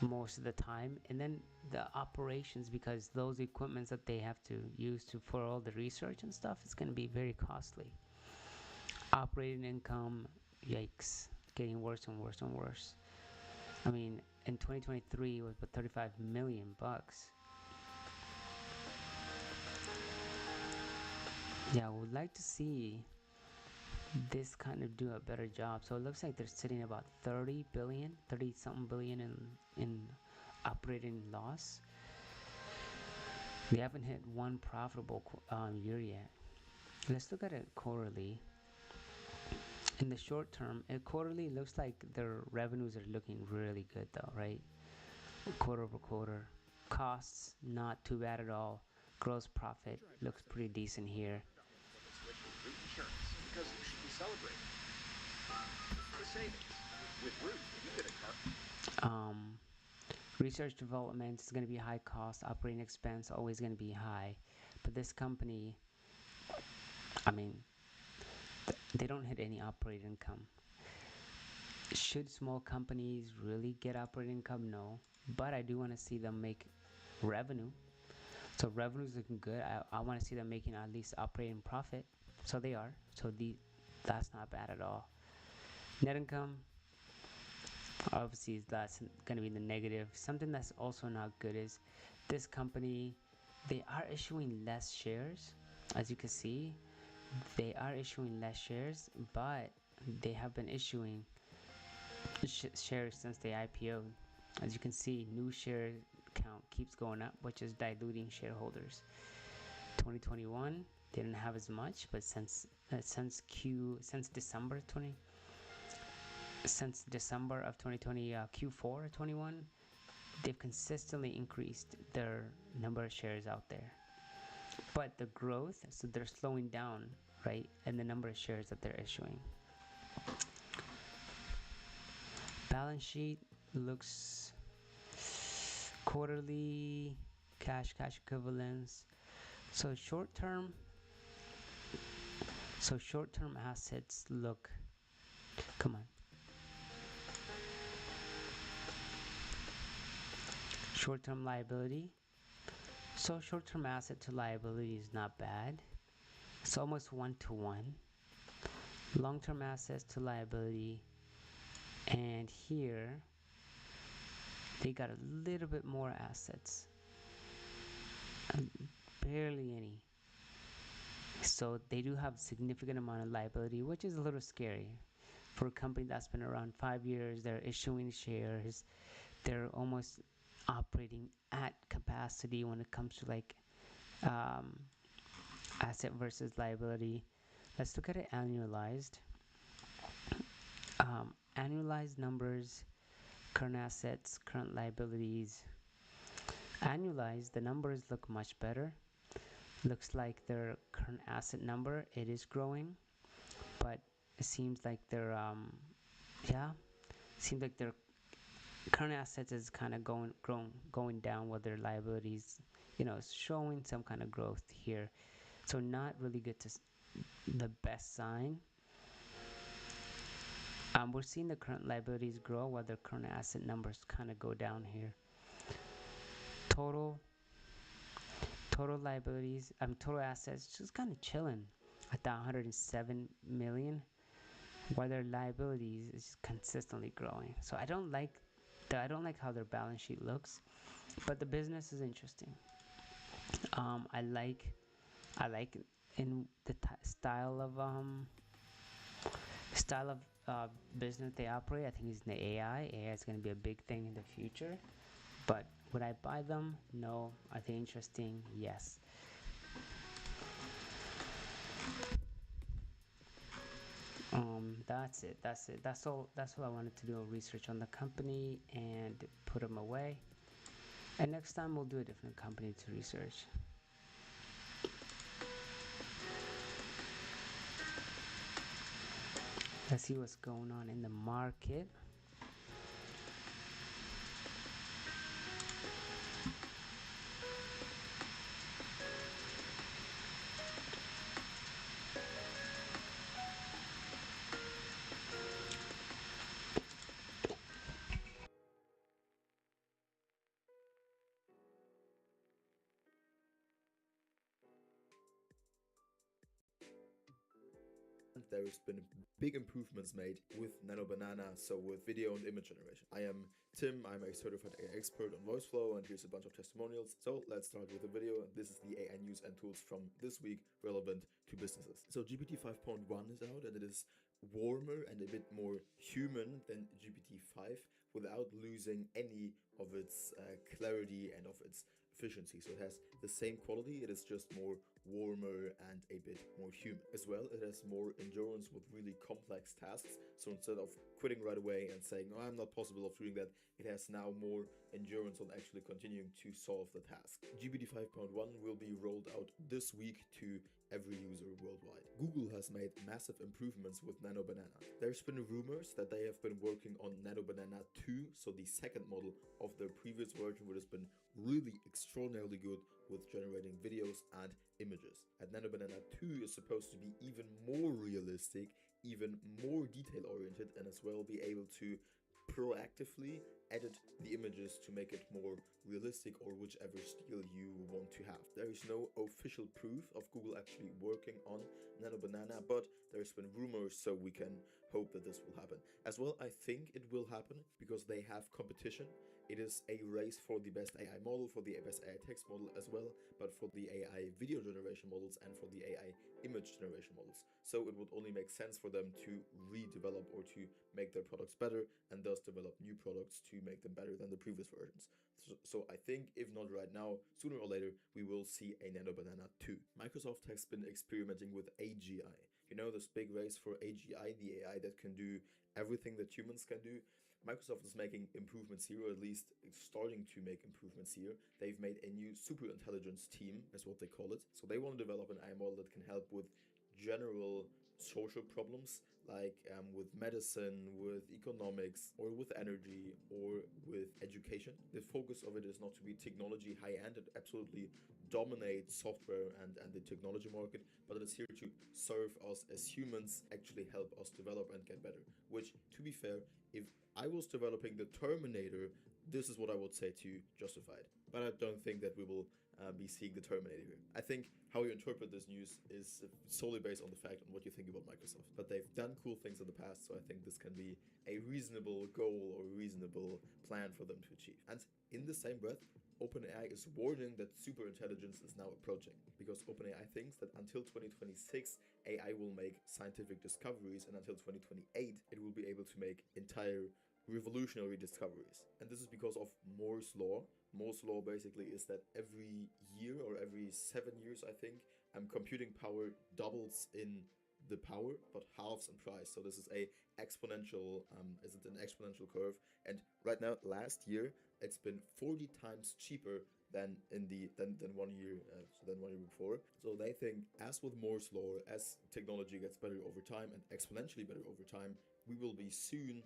most of the time. And then the operations, because those equipments that they have to use for all the research and stuff is going to be very costly. Operating income, yikes, getting worse and worse and worse. I mean, in 2023 it was about $35 million. Yeah, I would like to see this kind of do a better job. So it looks like they're sitting about 30 something billion in operating loss. They haven't hit one profitable year yet. Let's look at it quarterly. In the short term, quarterly looks like their revenues are looking really good though, right? Quarter over quarter. Costs, not too bad at all. Gross profit looks pretty decent here. Because you should be celebrating. The savings. With Root, you get a car. Research development is going to be high cost. Operating expense always going to be high. But this company, I mean, they don't hit any operating income. Should small companies really get operating income? No. But I do want to see them make revenue. So revenue's looking good. I want to see them making at least operating profit. So they are. So that's not bad at all. Net income, obviously that's going to be the negative. Something that's also not good is this company, they are issuing less shares. As you can see, they are issuing less shares, but they have been issuing shares since they IPO'd. As you can see, new share count keeps going up, which is diluting shareholders. 2021 didn't have as much, but since December of 2020, Q4 21, they've consistently increased their number of shares out there. But the growth, so they're slowing down, right? And the number of shares that they're issuing. Balance sheet looks quarterly cash equivalents. So short-term assets look, come on. Short-term liability. So short-term asset to liability is not bad. It's almost 1-to-1. Long-term assets to liability. And here, they got a little bit more assets. Barely any. So they do have a significant amount of liability, which is a little scary. For a company that's been around 5 years, they're issuing shares. They're almost operating at capacity when it comes to like asset versus liability. Let's look at it annualized. Annualized numbers, current assets, current liabilities. Annualized, the numbers look much better. Looks like their current asset number, it is growing, but it seems like their current assets is kind of going down, while their liabilities, is showing some kind of growth here. So not really good to the best sign. We're seeing the current liabilities grow while their current asset numbers kind of go down here. Total liabilities, total assets just kind of chilling at the 107 million, while their liabilities is consistently growing. So I don't like how their balance sheet looks, but the business is interesting. I like in the style of business they operate. I think it's in the AI. AI is going to be a big thing in the future. But would I buy them? No. Are they interesting? Yes. That's it. That's all I wanted to do, research on the company and put them away. And next time we'll do a different company to research. Let's see what's going on in the market. There's been big improvements made with Nano Banana, so with video and image generation. I am Tim, I'm a certified AI expert on voice flow, and here's a bunch of testimonials. So let's start with the video. This is the AI news and tools from this week relevant to businesses. So GPT 5.1 is out, and it is warmer and a bit more human than GPT 5 without losing any of its clarity and of its efficiency. So it has the same quality, it is just more warmer and a bit more human. As well, it has more endurance with really complex tasks. So instead of quitting right away and saying, "Oh, I'm not possible of doing that," it has now more endurance on actually continuing to solve the task. GPT 5.1 will be rolled out this week to every user worldwide. Google has made massive improvements with Nano Banana. There's been rumors that they have been working on Nano Banana 2, so the second model of their previous version, which has been really extraordinarily good with generating videos and images. And Nano Banana 2 is supposed to be even more realistic, even more detail oriented, and as well be able to proactively edit the images to make it more realistic or whichever style you want to have. There is no official proof of Google actually working on Nano Banana, but there's been rumors, so we can hope that this will happen. As well, I think it will happen because they have competition. It is a race for the best AI model, for the best AI text model as well, but for the AI video generation models and for the AI image generation models. So it would only make sense for them to redevelop or to make their products better and thus develop new products to make them better than the previous versions. So I think if not right now, sooner or later, we will see a Nano Banana 2. Microsoft has been experimenting with AGI. You know, this big race for AGI, the AI that can do everything that humans can do. Microsoft is making improvements here, or at least starting to make improvements here. They've made a new super intelligence team, is what they call it. So they want to develop an AI model that can help with general social problems, like with medicine, with economics, or with energy, or with education. The focus of it is not to be technology high-end and absolutely dominate software and the technology market, but it is here to serve us as humans, actually help us develop and get better. Which, to be fair, if I was developing the Terminator, this is what I would say to justify it. But I don't think that we will be seeing the Terminator here. I think how you interpret this news is solely based on the fact on what you think about Microsoft. But they've done cool things in the past, so I think this can be a reasonable goal or reasonable plan for them to achieve. And in the same breath, OpenAI is warning that superintelligence is now approaching, because OpenAI thinks that until 2026, AI will make scientific discoveries, and until 2028, it will be able to make entire revolutionary discoveries. And this is because of Moore's law. Moore's law basically is that every year or every 7 years, I think, computing power doubles in the power but halves in price. So this is a exponential is an exponential curve, and right now, last year, it's been 40 times cheaper than in the than 1 year than 1 year before. So they think, as with Moore's law, as technology gets better over time and exponentially better over time, we will be soon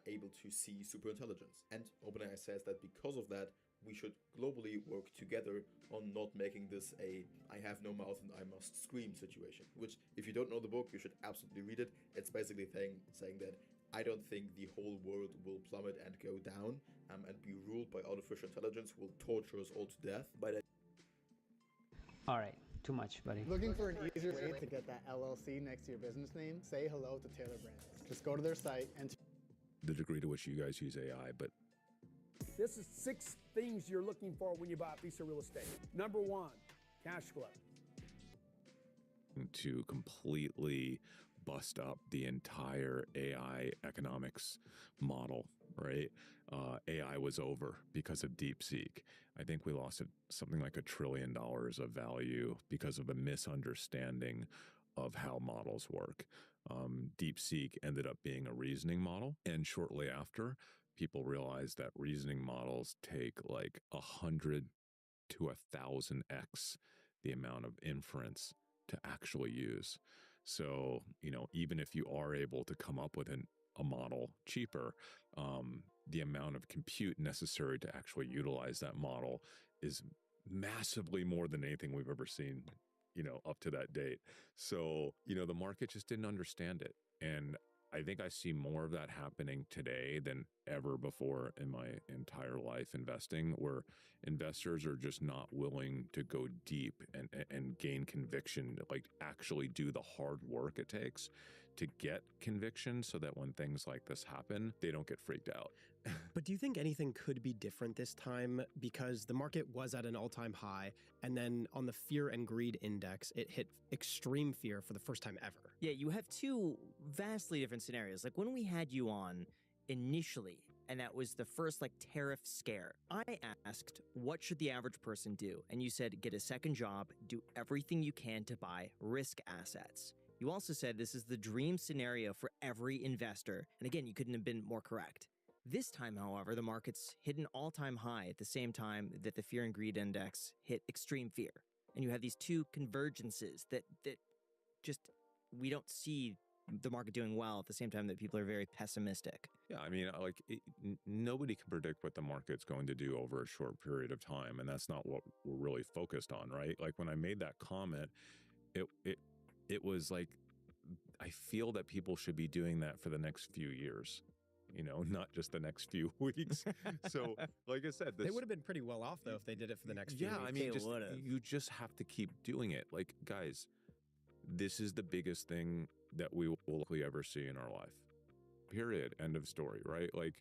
able to see superintelligence. And OpenAI says that because of that, we should globally work together on not making this a I have no mouth and I must scream situation. Which, if you don't know the book, you should absolutely read it. It's basically saying that I don't think the whole world will plummet and go down and be ruled by artificial intelligence, will torture us all to death. But All right, too much, buddy. Looking for an easier way to get that LLC next to your business name? Say hello to Taylor Brands. Just go to their site and the degree to which you guys use AI, but this is 6 things you're looking for when you buy a piece of real estate. Number 1, cash flow. To completely bust up the entire AI economics model, right? AI was over because of DeepSeek. I think we lost something like $1 trillion of value because of a misunderstanding of how models work. DeepSeek ended up being a reasoning model, and shortly after, people realized that reasoning models take like 100 to 1,000x the amount of inference to actually use. So, you know, even if you are able to come up with a model cheaper, the amount of compute necessary to actually utilize that model is massively more than anything we've ever seen, you know, up to that date. So, you know, the market just didn't understand it. And I think I see more of that happening today than ever before in my entire life investing, where investors are just not willing to go deep and gain conviction, like actually do the hard work it takes to get conviction, so that when things like this happen, they don't get freaked out. But do you think anything could be different this time? Because the market was at an all-time high, and then on the fear and greed index, it hit extreme fear for the first time ever. Yeah, you have 2 vastly different scenarios. Like when we had you on initially, and that was the first like tariff scare, I asked, what should the average person do? And you said, get a second job, do everything you can to buy risk assets. You also said this is the dream scenario for every investor. And again, you couldn't have been more correct. This time, however, the market's hit an all-time high at the same time that the fear and greed index hit extreme fear. And you have these 2 convergences that just, we don't see the market doing well at the same time that people are very pessimistic. Yeah, I mean, like nobody can predict what the market's going to do over a short period of time, and that's not what we're really focused on, right? Like when I made that comment, it was like, I feel that people should be doing that for the next few years. you know, not just the next few weeks. So, like I said, They would have been pretty well off though if they did it for the next few yeah, weeks. I mean, you just have to keep doing it. Like, guys, this is the biggest thing that we will likely ever see in our life. Period. End of story, right? Like,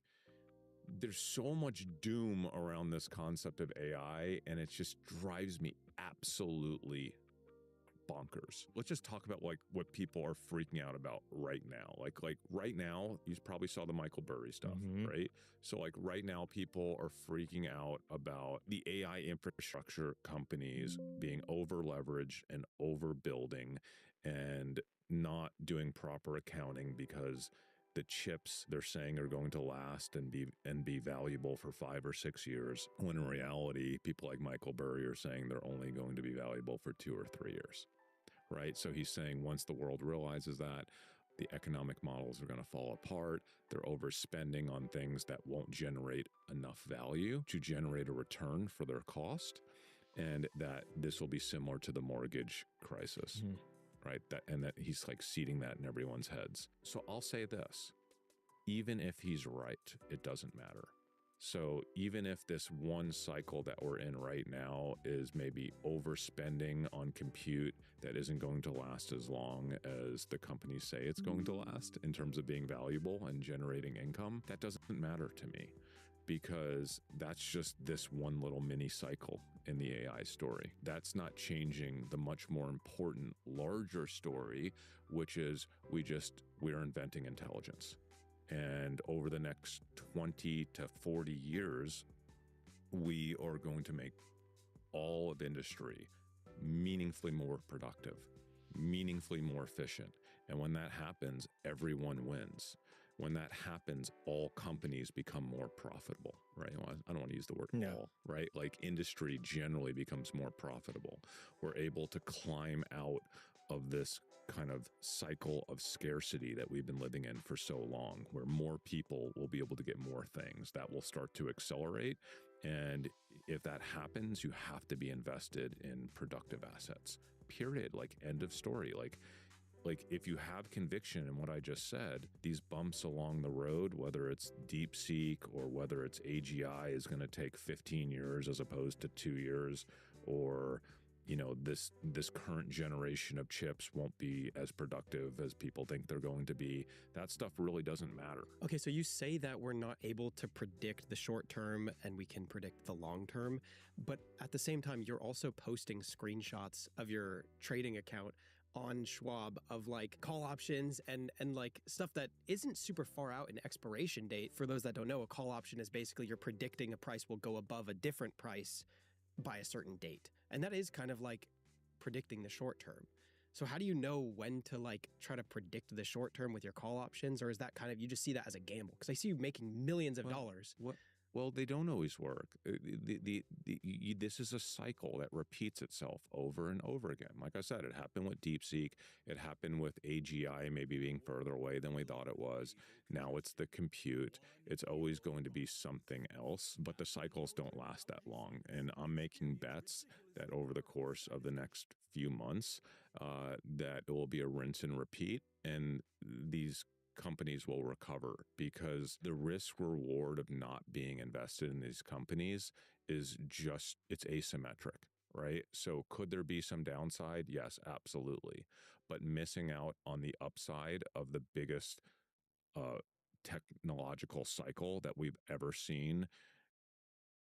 there's so much doom around this concept of AI, and it just drives me absolutely bonkers. Let's just talk about like what people are freaking out about right now. Like right now, you probably saw the Michael Burry stuff, right? So like right now, people are freaking out about the AI infrastructure companies being over leveraged and overbuilding and not doing proper accounting because the chips they're saying are going to last and be valuable for 5 or 6 years, when in reality, people like Michael Burry are saying they're only going to be valuable for 2 or 3 years, right? So he's saying once the world realizes that, the economic models are going to fall apart. They're overspending on things that won't generate enough value to generate a return for their cost, and that this will be similar to the mortgage crisis. Right? That he's like seeding that in everyone's heads. So I'll say this, even if he's right, it doesn't matter. So even if this one cycle that we're in right now is maybe overspending on compute that isn't going to last as long as the companies say it's going to last in terms of being valuable and generating income, that doesn't matter to me, because that's just this one little mini cycle in the AI story. That's not changing the much more important, larger story, which is we're inventing intelligence. And over the next 20 to 40 years, we are going to make all of industry meaningfully more productive, meaningfully more efficient. And when that happens, everyone wins. When that happens, all companies become more profitable, right? Well, I don't want to use the word all, right? Like industry generally becomes more profitable. We're able to climb out of this kind of cycle of scarcity that we've been living in for so long, where more people will be able to get more things. That will start to accelerate. And if that happens, you have to be invested in productive assets, period. Like, end of story. Like if you have conviction in what I just said, these bumps along the road, whether it's DeepSeek or whether it's AGI is going to take 15 years as opposed to 2 years, or, you know, this current generation of chips won't be as productive as people think they're going to be. That stuff really doesn't matter. Okay, so you say that we're not able to predict the short term and we can predict the long term, but at the same time, you're also posting screenshots of your trading account on Schwab of like call options and like stuff that isn't super far out in expiration date. For those that don't know, a call option is basically you're predicting a price will go above a different price by a certain date. And that is kind of like predicting the short term. So how do you know when to like try to predict the short term with your call options? Or is that kind of, you just see that as a gamble? Because I see you making millions of dollars. Well, they don't always work. This is a cycle that repeats itself over and over again. Like I said, it happened with DeepSeek. It happened with AGI maybe being further away than we thought it was. Now it's the compute. It's always going to be something else, but the cycles don't last that long. And I'm making bets that over the course of the next few months, that it will be a rinse and repeat. And these companies will recover, because the risk reward of not being invested in these companies is just, it's asymmetric, right? So could there be some downside? Yes, absolutely. But missing out on the upside of the biggest technological cycle that we've ever seen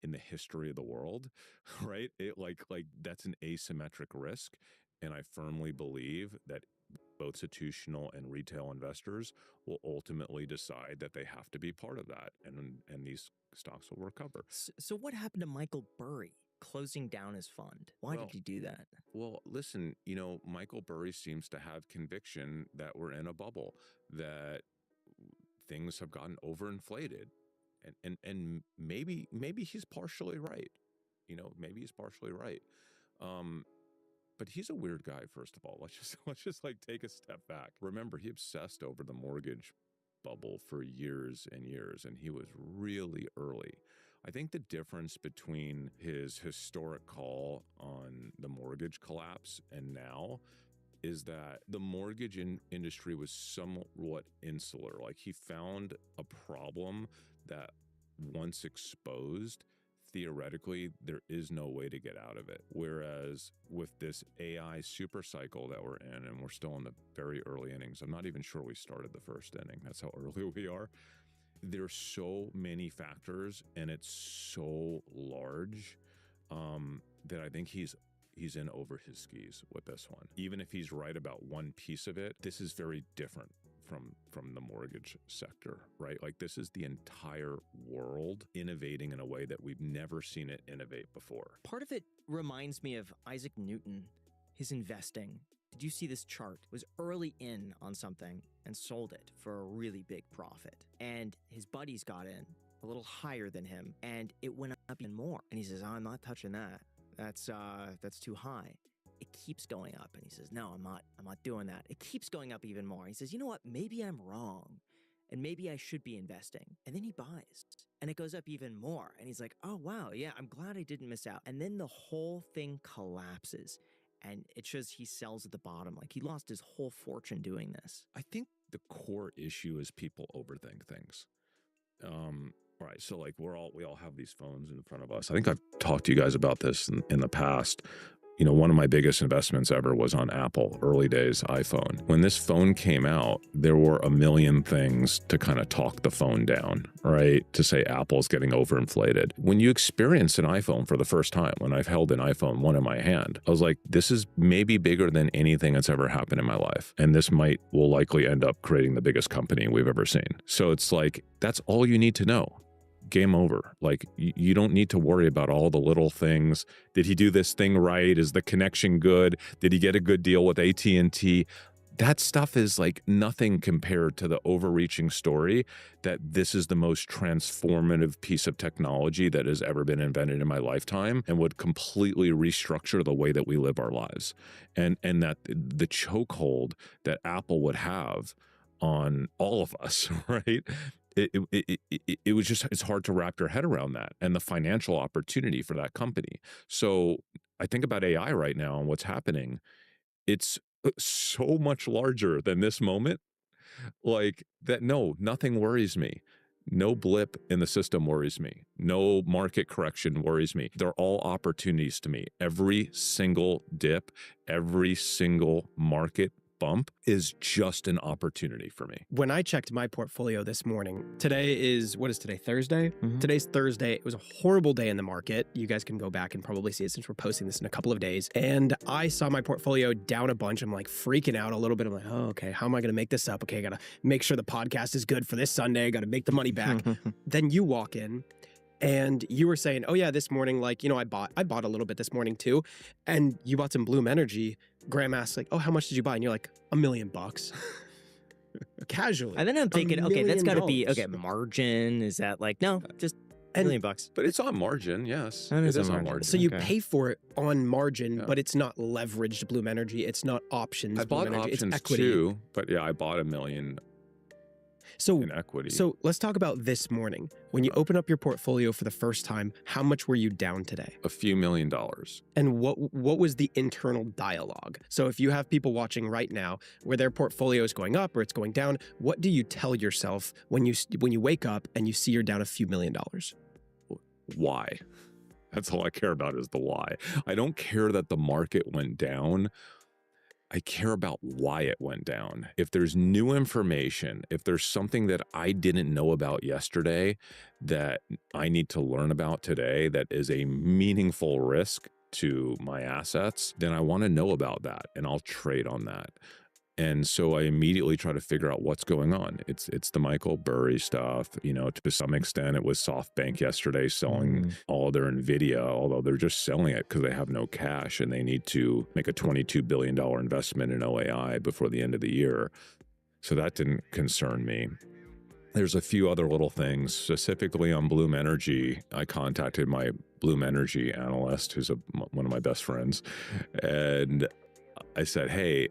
in the history of the world, right? It like that's an asymmetric risk. And I firmly believe that both institutional and retail investors will ultimately decide that they have to be part of that, and these stocks will recover. So what happened to Michael Burry closing down his fund? Why did he do that? Well, listen, you know, Michael Burry seems to have conviction that we're in a bubble, that things have gotten overinflated, and maybe he's partially right. You know, maybe he's partially right. But he's a weird guy, first of all. Let's just like take a step back. Remember, he obsessed over the mortgage bubble for years and years, and he was really early. I think the difference between his historic call on the mortgage collapse and now is that the mortgage industry was somewhat insular. Like he found a problem that once exposed, theoretically, there is no way to get out of it. Whereas with this AI super cycle that we're in, and we're still in the very early innings, I'm not even sure we started the first inning. That's how early we are. There's so many factors, and it's so large that I think he's in over his skis with this one. Even if he's right about one piece of it, this is very different from the mortgage sector, right? Like this is the entire world innovating in a way that we've never seen it innovate before. Part of it reminds me of Isaac Newton, his investing. Did you see this chart? Was early in on something and sold it for a really big profit. And his buddies got in a little higher than him, and it went up even more. And he says, I'm not touching that. That's too high. It keeps going up. And he says, no, I'm not doing that. It keeps going up even more. He says, you know what? Maybe I'm wrong. And maybe I should be investing. And then he buys. And it goes up even more. And he's like, oh, wow, yeah, I'm glad I didn't miss out. And then the whole thing collapses. And it shows he sells at the bottom. Like he lost his whole fortune doing this. I think the core issue is people overthink things. Right. So like we all have these phones in front of us. I think I've talked to you guys about this in the past. You know, one of my biggest investments ever was on Apple, early days iPhone. When this phone came out, there were a million things to kind of talk the phone down, right? To say Apple's getting overinflated. When you experience an iPhone for the first time, when I've held an iPhone 1 in my hand, I was like, this is maybe bigger than anything that's ever happened in my life. And this will likely end up creating the biggest company we've ever seen. So it's like, that's all you need to know. Game over. Like you don't need to worry about all the little things. Did he do this thing right? Is the connection good? Did he get a good deal with AT&T? That stuff is like nothing compared to the overreaching story that this is the most transformative piece of technology that has ever been invented in my lifetime and would completely restructure the way that we live our lives. And that the chokehold that Apple would have on all of us, right? It was just, it's hard to wrap your head around that and the financial opportunity for that company. So I think about AI right now and what's happening. It's so much larger than this moment. Like that, no, nothing worries me. No blip in the system worries me. No market correction worries me. They're all opportunities to me. Every single dip, every single market bump is just an opportunity for me. When I checked my portfolio this morning, today is, what is today, Thursday? Today's Thursday. It was a horrible day in the market. You guys can go back and probably see it since we're posting this in a couple of days. And I saw my portfolio down a bunch. I'm like freaking out a little bit. I'm like, oh, okay, how am I going to make this up? Okay, I got to make sure the podcast is good for this Sunday. I got to make the money back. Then you walk in and you were saying, oh yeah, this morning, like, you know, I bought a little bit this morning too. And you bought some Bloom Energy. Graham asked like, oh, how much did you buy? And you're like, $1 million. Casually. And then I'm thinking, okay, that's got to be, okay, margin. Is that like, no, just $1 million. But it's on margin, yes. It is on margin. So you pay for it on margin, but it's not leveraged Bloom Energy. It's not options. I bought Bloom Energy. options it's equity. too, but yeah, I bought $1 million in equity. So let's talk about this morning. When you open up your portfolio for the first time, how much were you down today? A few $1 million. And what was the internal dialogue? So if you have people watching right now where their portfolio is going up or it's going down, what do you tell yourself when you wake up and you see you're down a few $1 million? Why? That's all I care about is the why. I don't care that the market went down. I care about why it went down. If there's new information, if there's something that I didn't know about yesterday that I need to learn about today that is a meaningful risk to my assets, then I want to know about that and I'll trade on that. And so I immediately try to figure out what's going on. It's the Michael Burry stuff, you know, to some extent it was SoftBank yesterday selling all their NVIDIA, although they're just selling it because they have no cash and they need to make a $22 billion investment in OAI before the end of the year. So that didn't concern me. There's a few other little things, specifically on Bloom Energy. I contacted my Bloom Energy analyst, who's one of my best friends, and I said, hey,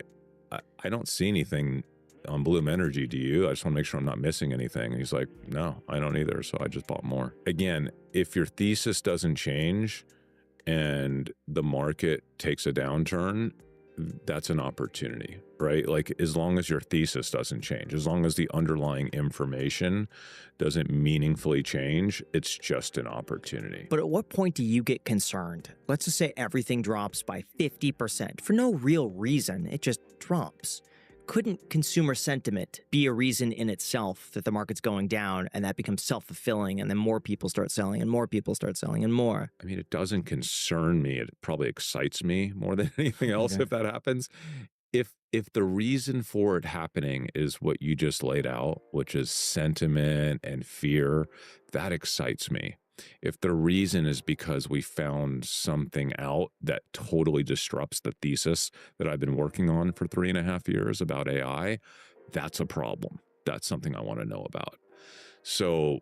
I don't see anything on Bloom Energy. Do you? I just want to make sure I'm not missing anything. And he's like, no, I don't either. So I just bought more. Again, if your thesis doesn't change and the market takes a downturn, that's an opportunity, right? Like, as long as your thesis doesn't change, as long as the underlying information doesn't meaningfully change, it's just an opportunity. But at what point do you get concerned? Let's just say everything drops by 50% for no real reason, it just drops. Couldn't consumer sentiment be a reason in itself that the market's going down and that becomes self-fulfilling and then more people start selling and more people start selling and more? I mean, it doesn't concern me. It probably excites me more than anything else Okay. if that happens. If the reason for it happening is what you just laid out, which is sentiment and fear, that excites me. If the reason is because we found something out that totally disrupts the thesis that I've been working on for 3.5 years about AI, that's a problem. That's something I want to know about. So,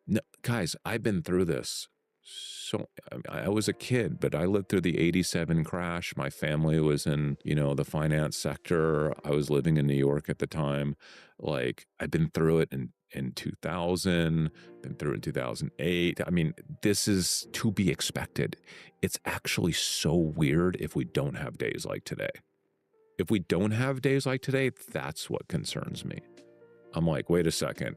no, guys, I've been through this. So I was a kid, but I lived through the 87 crash. My family was in, the finance sector. I was living in New York at the time. Like, I've been through it in 2000, been through it in 2008. I mean, this is to be expected. It's actually so weird if we don't have days like today. If we don't have days like today, that's what concerns me. I'm like, wait a second.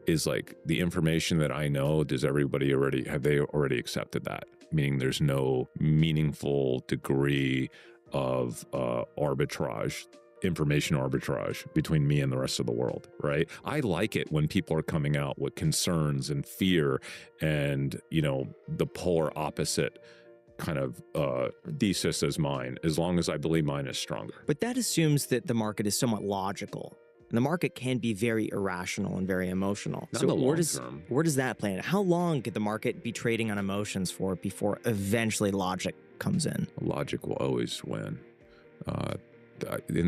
Is like the information that I know, have they already accepted that? Meaning there's no meaningful degree of information arbitrage between me and the rest of the world, right? I like it when people are coming out with concerns and fear and, the polar opposite kind of thesis as mine, as long as I believe mine is stronger. But that assumes that the market is somewhat logical. And the market can be very irrational and very emotional. Not in the long term. Where does that play in? How long could the market be trading on emotions for before eventually logic comes in? Logic will always win.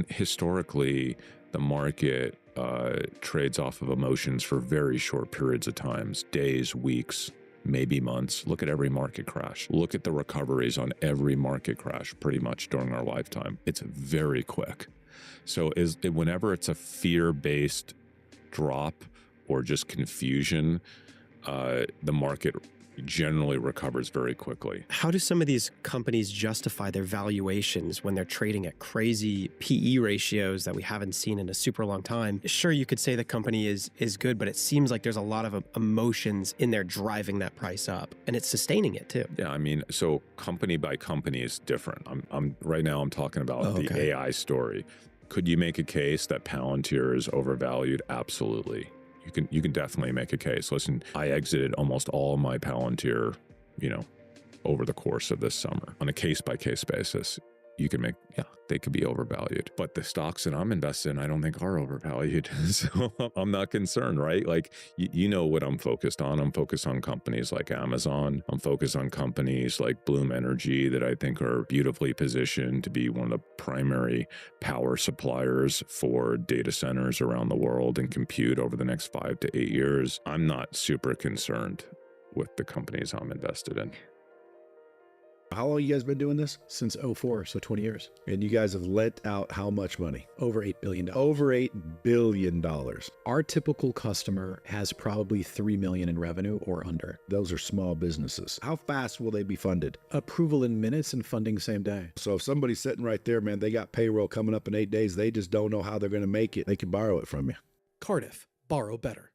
Historically, the market trades off of emotions for very short periods of times, days, weeks, maybe months. Look at every market crash. Look at the recoveries on every market crash pretty much during our lifetime. It's very quick. So whenever it's a fear-based drop or just confusion, the market generally recovers very quickly. How do some of these companies justify their valuations when they're trading at crazy PE ratios that we haven't seen in a super long time? Sure, you could say the company is good, but it seems like there's a lot of emotions in there driving that price up, and it's sustaining it too. Yeah, I mean, so company by company is different. I'm right now I'm talking about the AI story. Could you make a case that Palantir is overvalued? Absolutely. You can definitely make a case. Listen, I exited almost all of my Palantir, over the course of this summer on a case-by-case basis. You can make, they could be overvalued. But the stocks that I'm invested in, I don't think are overvalued. So I'm not concerned, right? Like, you know what I'm focused on. I'm focused on companies like Amazon. I'm focused on companies like Bloom Energy that I think are beautifully positioned to be one of the primary power suppliers for data centers around the world and compute over the next 5 to 8 years. I'm not super concerned with the companies I'm invested in. How long you guys been doing this? Since 04, so 20 years. And you guys have lent out how much money? Over $8 billion. Over $8 billion. Our typical customer has probably $3 million in revenue or under. Those are small businesses. How fast will they be funded? Approval in minutes and funding same day. So if somebody's sitting right there, man, they got payroll coming up in 8 days, they just don't know how they're going to make it. They can borrow it from you. Cardiff, borrow better.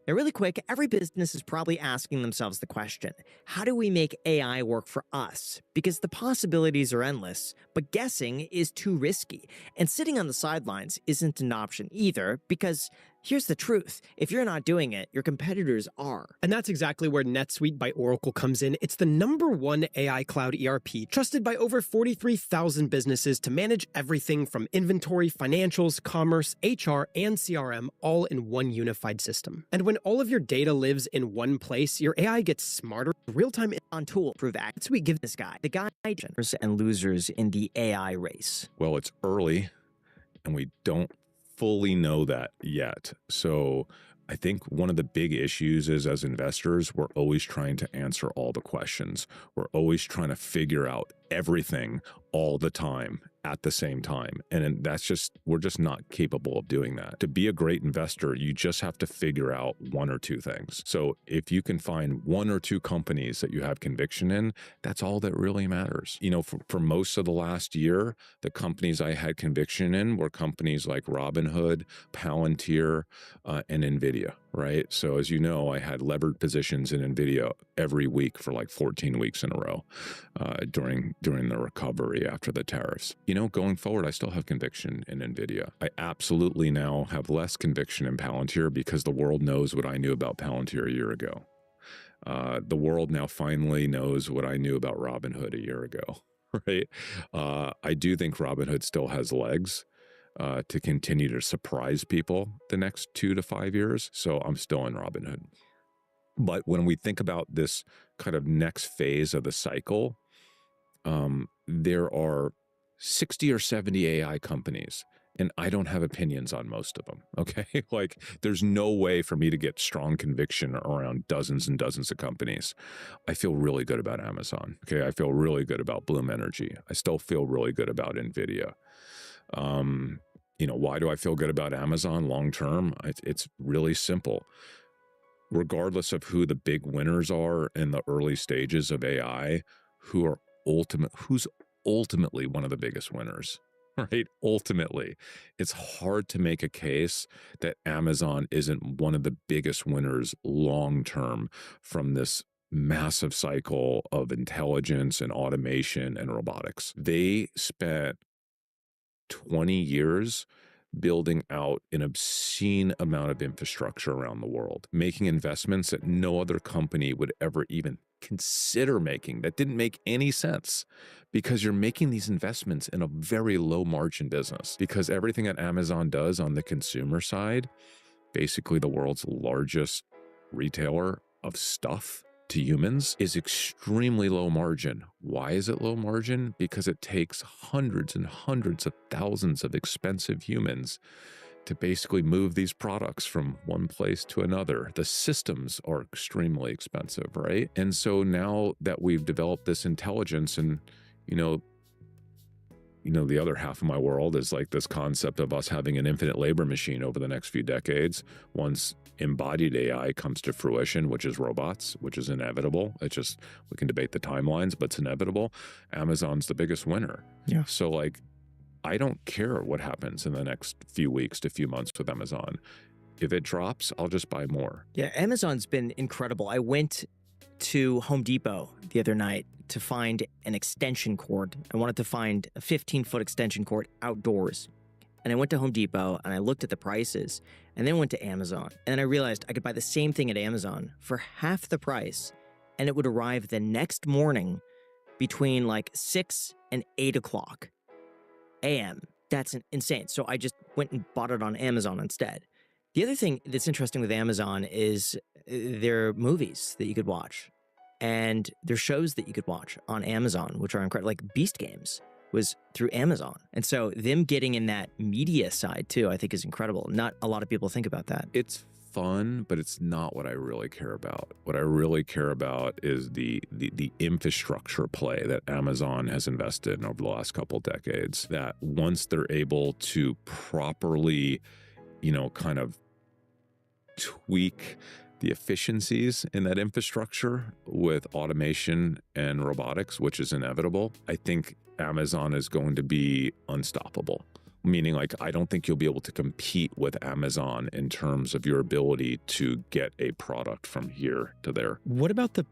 Now, really quick, every business is probably asking themselves the question, how do we make AI work for us? Because the possibilities are endless, but guessing is too risky. And sitting on the sidelines isn't an option either, because Here's the truth. If you're not doing it, your competitors are. And that's exactly where NetSuite by Oracle comes in. It's the #1 AI cloud ERP, trusted by over 43,000 businesses to manage everything from inventory, financials, commerce, HR, and CRM, all in one unified system. And when all of your data lives in one place, your AI gets smarter, real-time on tool. Prove that. NetSuite gives this guy the guide and losers in the AI race. Well, it's early, and we don't fully know that yet. So I think one of the big issues is, as investors, we're always trying to answer all the questions. We're always trying to figure out everything all the time at the same time. And we're just not capable of doing that. To be a great investor, you just have to figure out one or two things. So if you can find one or two companies that you have conviction in, that's all that really matters. You know, for most of the last year, the companies I had conviction in were companies like Robinhood, Palantir, and NVIDIA, right? So as you know, I had levered positions in NVIDIA every week for like 14 weeks in a row during the recovery after the tariffs. You know, going forward, I still have conviction in NVIDIA. I absolutely now have less conviction in Palantir because the world knows what I knew about Palantir a year ago. The world now finally knows what I knew about Robinhood a year ago, right? I do think Robinhood still has legs to continue to surprise people the next 2 to 5 years. So I'm still in Robinhood. But when we think about this kind of next phase of the cycle, there are 60 or 70 AI companies, and I don't have opinions on most of them, okay? Like, there's no way for me to get strong conviction around dozens and dozens of companies. I feel really good about Amazon, okay? I feel really good about Bloom Energy. I still feel really good about NVIDIA. You know, why do I feel good about Amazon long term? It's really simple. Regardless of who the big winners are in the early stages of AI, who's ultimately one of the biggest winners, right? Ultimately, it's hard to make a case that Amazon isn't one of the biggest winners long term from this massive cycle of intelligence and automation and robotics. They spent 20 years building out an obscene amount of infrastructure around the world, making investments that no other company would ever even consider making. That didn't make any sense because you're making these investments in a very low margin business. Because everything that Amazon does on the consumer side, basically the world's largest retailer of stuff to humans, is extremely low margin. Why is it low margin? Because it takes hundreds and hundreds of thousands of expensive humans to basically move these products from one place to another. The systems are extremely expensive, right? And so now that we've developed this intelligence, and you know, the other half of my world is like this concept of us having an infinite labor machine over the next few decades. Once embodied AI comes to fruition, which is robots, which is inevitable. It's just, we can debate the timelines, but it's inevitable. Amazon's the biggest winner. Yeah. So like, I don't care what happens in the next few weeks to few months with Amazon. If it drops, I'll just buy more. Yeah, Amazon's been incredible. I went to Home Depot the other night to find an extension cord. I wanted to find a 15-foot extension cord outdoors. And I went to Home Depot and I looked at the prices and then went to Amazon. And then I realized I could buy the same thing at Amazon for half the price, and it would arrive the next morning between like 6 and 8 o'clock a.m. That's insane. So I just went and bought it on Amazon instead. The other thing that's interesting with Amazon is their movies that you could watch, and their shows that you could watch on Amazon, which are incredible. Like Beast Games was through Amazon. And so them getting in that media side too, I think is incredible. Not a lot of people think about that. It's fun, but it's not what I really care about. What I really care about is the infrastructure play that Amazon has invested in over the last couple decades, that once they're able to properly, kind of tweak the efficiencies in that infrastructure with automation and robotics, which is inevitable, I think Amazon is going to be unstoppable. Meaning, like, I don't think you'll be able to compete with Amazon in terms of your ability to get a product from here to there. What about the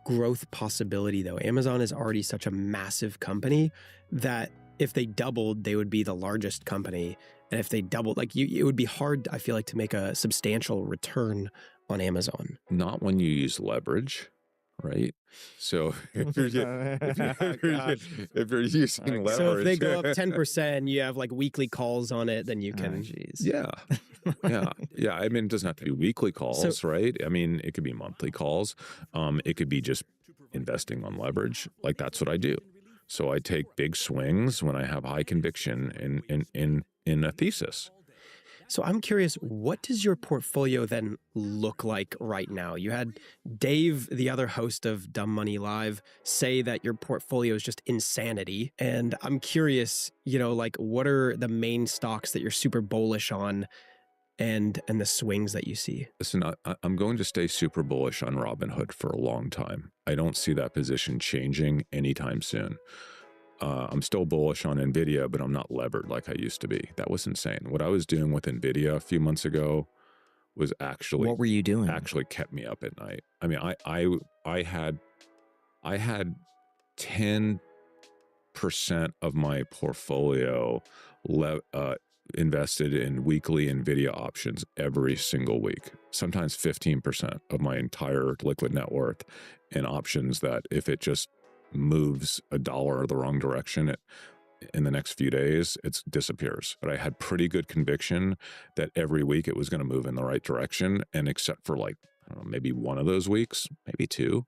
growth possibility, though? Amazon is already such a massive company that if they doubled, they would be the largest company. And if they doubled, like it would be hard, I feel like, to make a substantial return on Amazon. Not when you use leverage, right? So if you're using leverage, so if they go up 10%, you have like weekly calls on it, then you can. yeah. I mean, it doesn't have to be weekly calls, right? I mean, it could be monthly calls. It could be just investing on leverage. Like that's what I do. So I take big swings when I have high conviction in a thesis. So I'm curious, what does your portfolio then look like right now? You had Dave, the other host of Dumb Money Live, say that your portfolio is just insanity. And I'm curious, like what are the main stocks that you're super bullish on and the swings that you see? Listen, I'm going to stay super bullish on Robinhood for a long time. I don't see that position changing anytime soon. I'm still bullish on NVIDIA, but I'm not levered like I used to be. That was insane. What I was doing with NVIDIA a few months ago was actually... What were you doing? Actually kept me up at night. I mean, I had 10% of my portfolio invested in weekly NVIDIA options every single week. Sometimes 15% of my entire liquid net worth in options that if it just moves $1 the wrong direction in the next few days, it disappears. But I had pretty good conviction that every week it was going to move in the right direction. And except for like, I don't know, maybe one of those weeks, maybe two,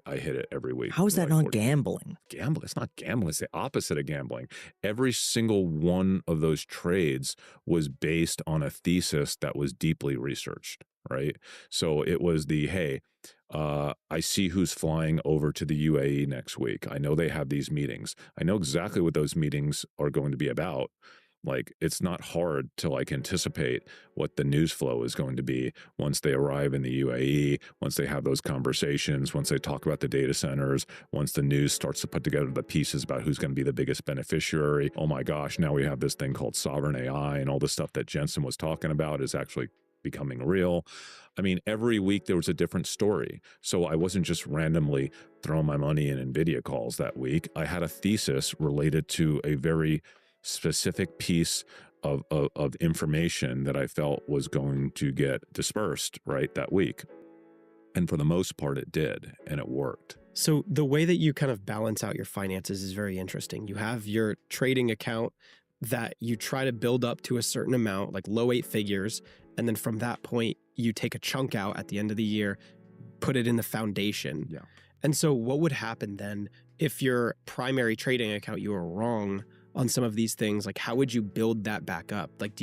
I hit it every week. How is that not gambling? Gambling. It's not gambling. It's the opposite of gambling. Every single one of those trades was based on a thesis that was deeply researched, right? So it was hey, I see who's flying over to the UAE next week. I know they have these meetings. I know exactly what those meetings are going to be about. Like, it's not hard to like anticipate what the news flow is going to be once they arrive in the UAE, once they have those conversations, once they talk about the data centers, once the news starts to put together the pieces about who's going to be the biggest beneficiary. Oh my gosh, now we have this thing called sovereign AI, and all the stuff that Jensen was talking about is actually becoming real. I mean, every week there was a different story. So I wasn't just randomly throwing my money in NVIDIA calls that week. I had a thesis related to a very specific piece of information that I felt was going to get dispersed right that week. And for the most part, it did, and it worked. So the way that you kind of balance out your finances is very interesting. You have your trading account that you try to build up to a certain amount, like low 8 figures. And then from that point, you take a chunk out at the end of the year, put it in the foundation. Yeah. And so what would happen then if your primary trading account, you were wrong on some of these things? Like, how would you build that back up? Like,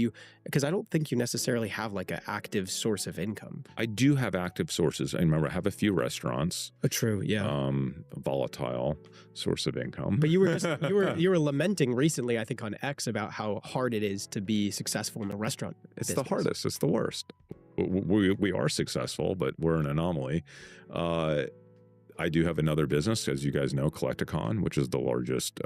because I don't think you necessarily have like an active source of income. I do have active sources. I remember I have a few restaurants. True, yeah. Volatile source of income. But you were lamenting recently, I think on X, about how hard it is to be successful in the restaurant business. The hardest. It's the worst. We are successful, but we're an anomaly. I do have another business, as you guys know, Collecticon, which is the largest,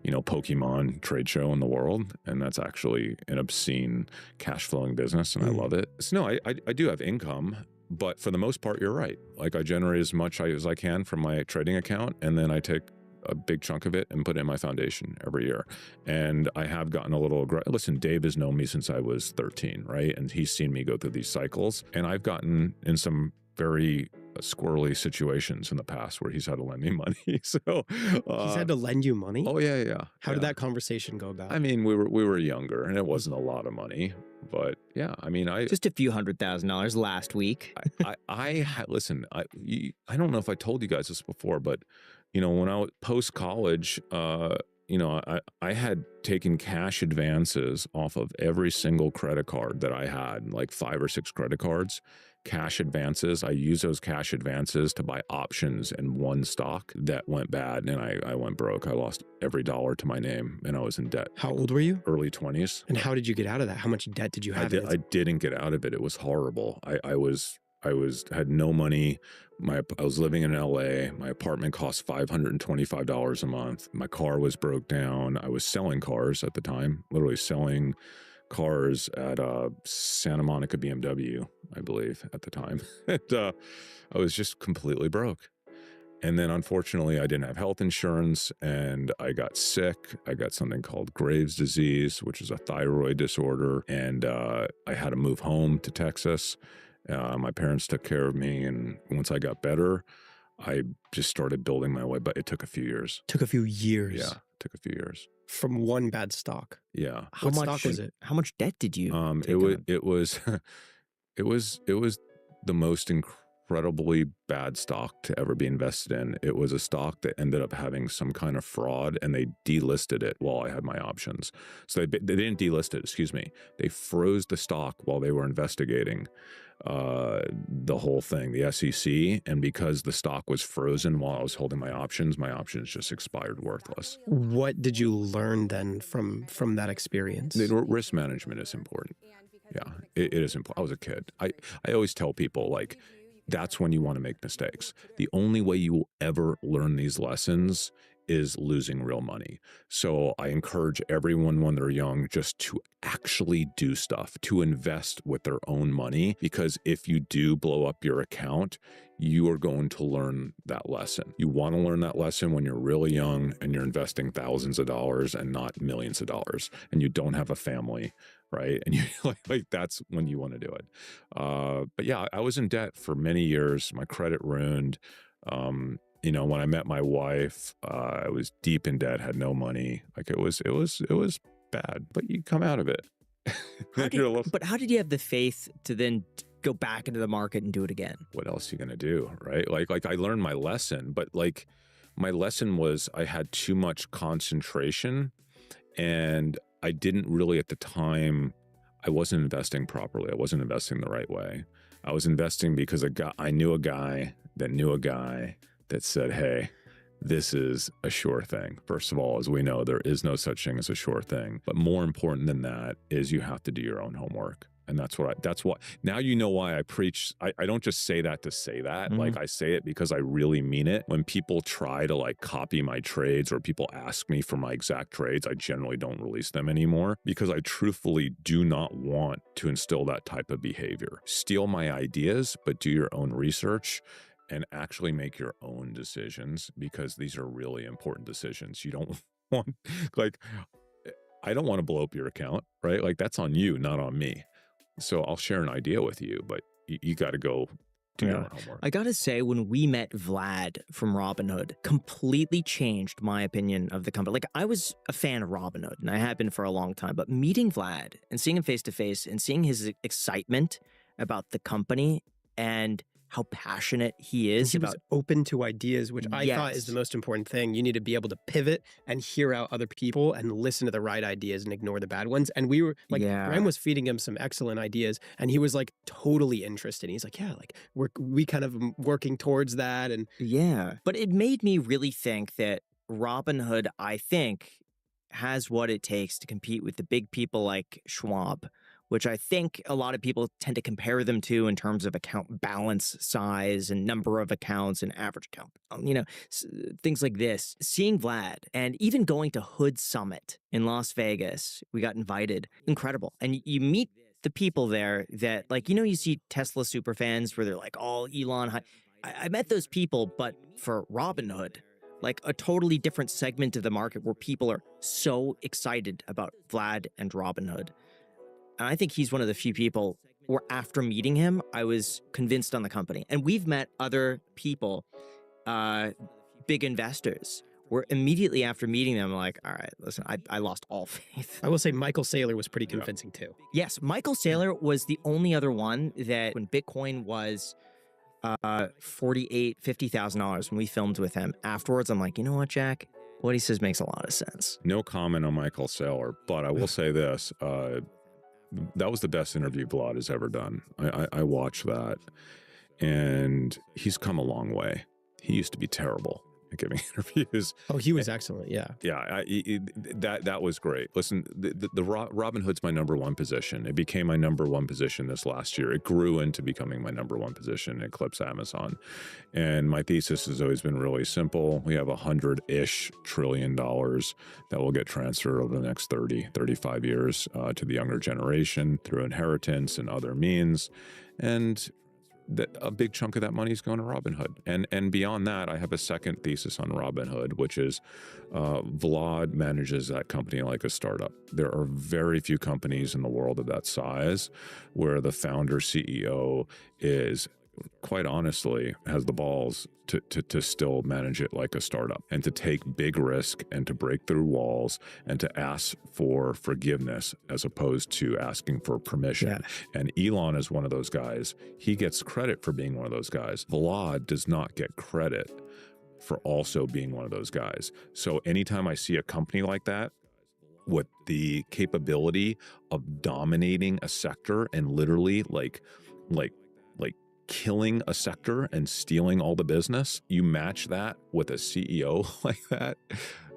Pokemon trade show in the world. And that's actually an obscene cash flowing business. And I love it. So no, I do have income, but for the most part, you're right. Like, I generate as much as I can from my trading account. And then I take a big chunk of it and put it in my foundation every year. And I have gotten a little listen, Dave has known me since I was 13, right? And he's seen me go through these cycles. And I've gotten in some very squirrely situations in the past where he's had to lend me money. So he's had to lend you money? Oh yeah. How did that conversation go about? I mean, we were younger and it wasn't a lot of money, but yeah, I mean, just a few $100,000 last week. Listen, I don't know if I told you guys this before, but when I was post college, I had taken cash advances off of every single credit card that I had, like 5 or 6 credit cards. Cash advances. I used those cash advances to buy options in one stock that went bad, and I went broke. I lost every dollar to my name, and I was in debt. How old were you? Early 20s. And how did you get out of that? How much debt did you have? I didn't get out of it. It was horrible. I had no money. I was living in LA. My apartment cost $525 a month. My car was broke down. I was selling cars at the time, literally selling cars at Santa Monica BMW, I believe, at the time. And I was just completely broke. And then unfortunately, I didn't have health insurance and I got sick. I got something called Graves' disease, which is a thyroid disorder. And I had to move home to Texas. My parents took care of me. And once I got better, I just started building my way. But it took a few years. Took a few years. Yeah, took a few years. From one bad stock. Yeah. How much stock was it? How much debt did you take it was the most incredibly bad stock to ever be invested in. It was a stock that ended up having some kind of fraud, and they delisted it while I had my options. So they didn't delist it, excuse me. They froze the stock while they were investigating the whole thing, the SEC, and because the stock was frozen while I was holding my options just expired worthless. What did you learn then from that experience? Risk management is important. Yeah, it is important. I was a kid. I always tell people, like, that's when you want to make mistakes. The only way you will ever learn these lessons is losing real money. So I encourage everyone when they're young just to actually do stuff, to invest with their own money, because if you do blow up your account, you are going to learn that lesson. You want to learn that lesson when you're really young and you're investing thousands of dollars and not millions of dollars, and you don't have a family, right? And you like that's when you want to do it. But yeah, I was in debt for many years. My credit ruined. You know, when I met my wife, I was deep in debt, had no money. Like it was bad, but you come out of it. But how did you have the faith to then go back into the market and do it again? What else are you gonna do, right? Like I learned my lesson, but like my lesson was I had too much concentration, and I didn't really at the time. I wasn't investing properly. I wasn't investing the right way. I was investing because I knew a guy that knew a guy that said, hey, this is a sure thing. First of all, as we know, there is no such thing as a sure thing. But more important than that is you have to do your own homework. And that's what, now you know why I preach. I don't just say that to say that. Mm-hmm. Like I say it because I really mean it. When people try to like copy my trades or people ask me for my exact trades, I generally don't release them anymore because I truthfully do not want to instill that type of behavior. Steal my ideas, but do your own research and actually make your own decisions, because these are really important decisions. You don't want, like, I don't want to blow up your account, right? Like that's on you, not on me. So I'll share an idea with you, but you got to go do your own homework. I got to say, when we met Vlad from Robinhood, completely changed my opinion of the company. Like, I was a fan of Robinhood, and I had been for a long time, but meeting Vlad and seeing him face to face and seeing his excitement about the company and how passionate he is he was open to ideas, which I thought is the most important thing. You need to be able to pivot and hear out other people and listen to the right ideas and ignore the bad ones. And we were like, Graham was feeding him some excellent ideas, and he was like totally interested. He's like, yeah, like we kind of working towards that. And yeah, but it made me really think that Robinhood, I think, has what it takes to compete with the big people like Schwab, which I think a lot of people tend to compare them to in terms of account balance size and number of accounts and average account, you know, things like this. Seeing Vlad and even going to Hood Summit in Las Vegas, we got invited. Incredible. And you meet the people there that, like, you know, you see Tesla super fans where they're like all Elon high. I met those people, but for Robinhood, like a totally different segment of the market where people are so excited about Vlad and Robinhood. And I think he's one of the few people where after meeting him, I was convinced on the company. And we've met other people, big investors, where immediately after meeting them, like, all right, listen, I lost all faith. I will say Michael Saylor was pretty convincing too. Yes, Michael Saylor was the only other one that when Bitcoin was $48,000, $50,000 when we filmed with him, afterwards, I'm like, you know what, Jack? What he says makes a lot of sense. No comment on Michael Saylor, but I will say this. That was the best interview Vlad has ever done. I watched that, and he's come a long way. He used to be terrible at giving interviews. Oh, he was excellent. Yeah. Yeah. That was great. Listen, the Robinhood's my number one position. It became my number one position this last year. It grew into becoming my number one position. It eclipsed Amazon. And my thesis has always been really simple. We have $100-ish trillion that will get transferred over the next 30, 35 years to the younger generation through inheritance and other means. And that a big chunk of that money is going to Robinhood. And beyond that, I have a second thesis on Robinhood, which is Vlad manages that company like a startup. There are very few companies in the world of that size where the founder CEO is, quite honestly, has the balls to still manage it like a startup and to take big risk and to break through walls and to ask for forgiveness as opposed to asking for permission. Yeah. And Elon is one of those guys. He gets credit for being one of those guys. Vlad does not get credit for also being one of those guys. So anytime I see a company like that with the capability of dominating a sector and literally like killing a sector and stealing all the business, you match that with a CEO like that,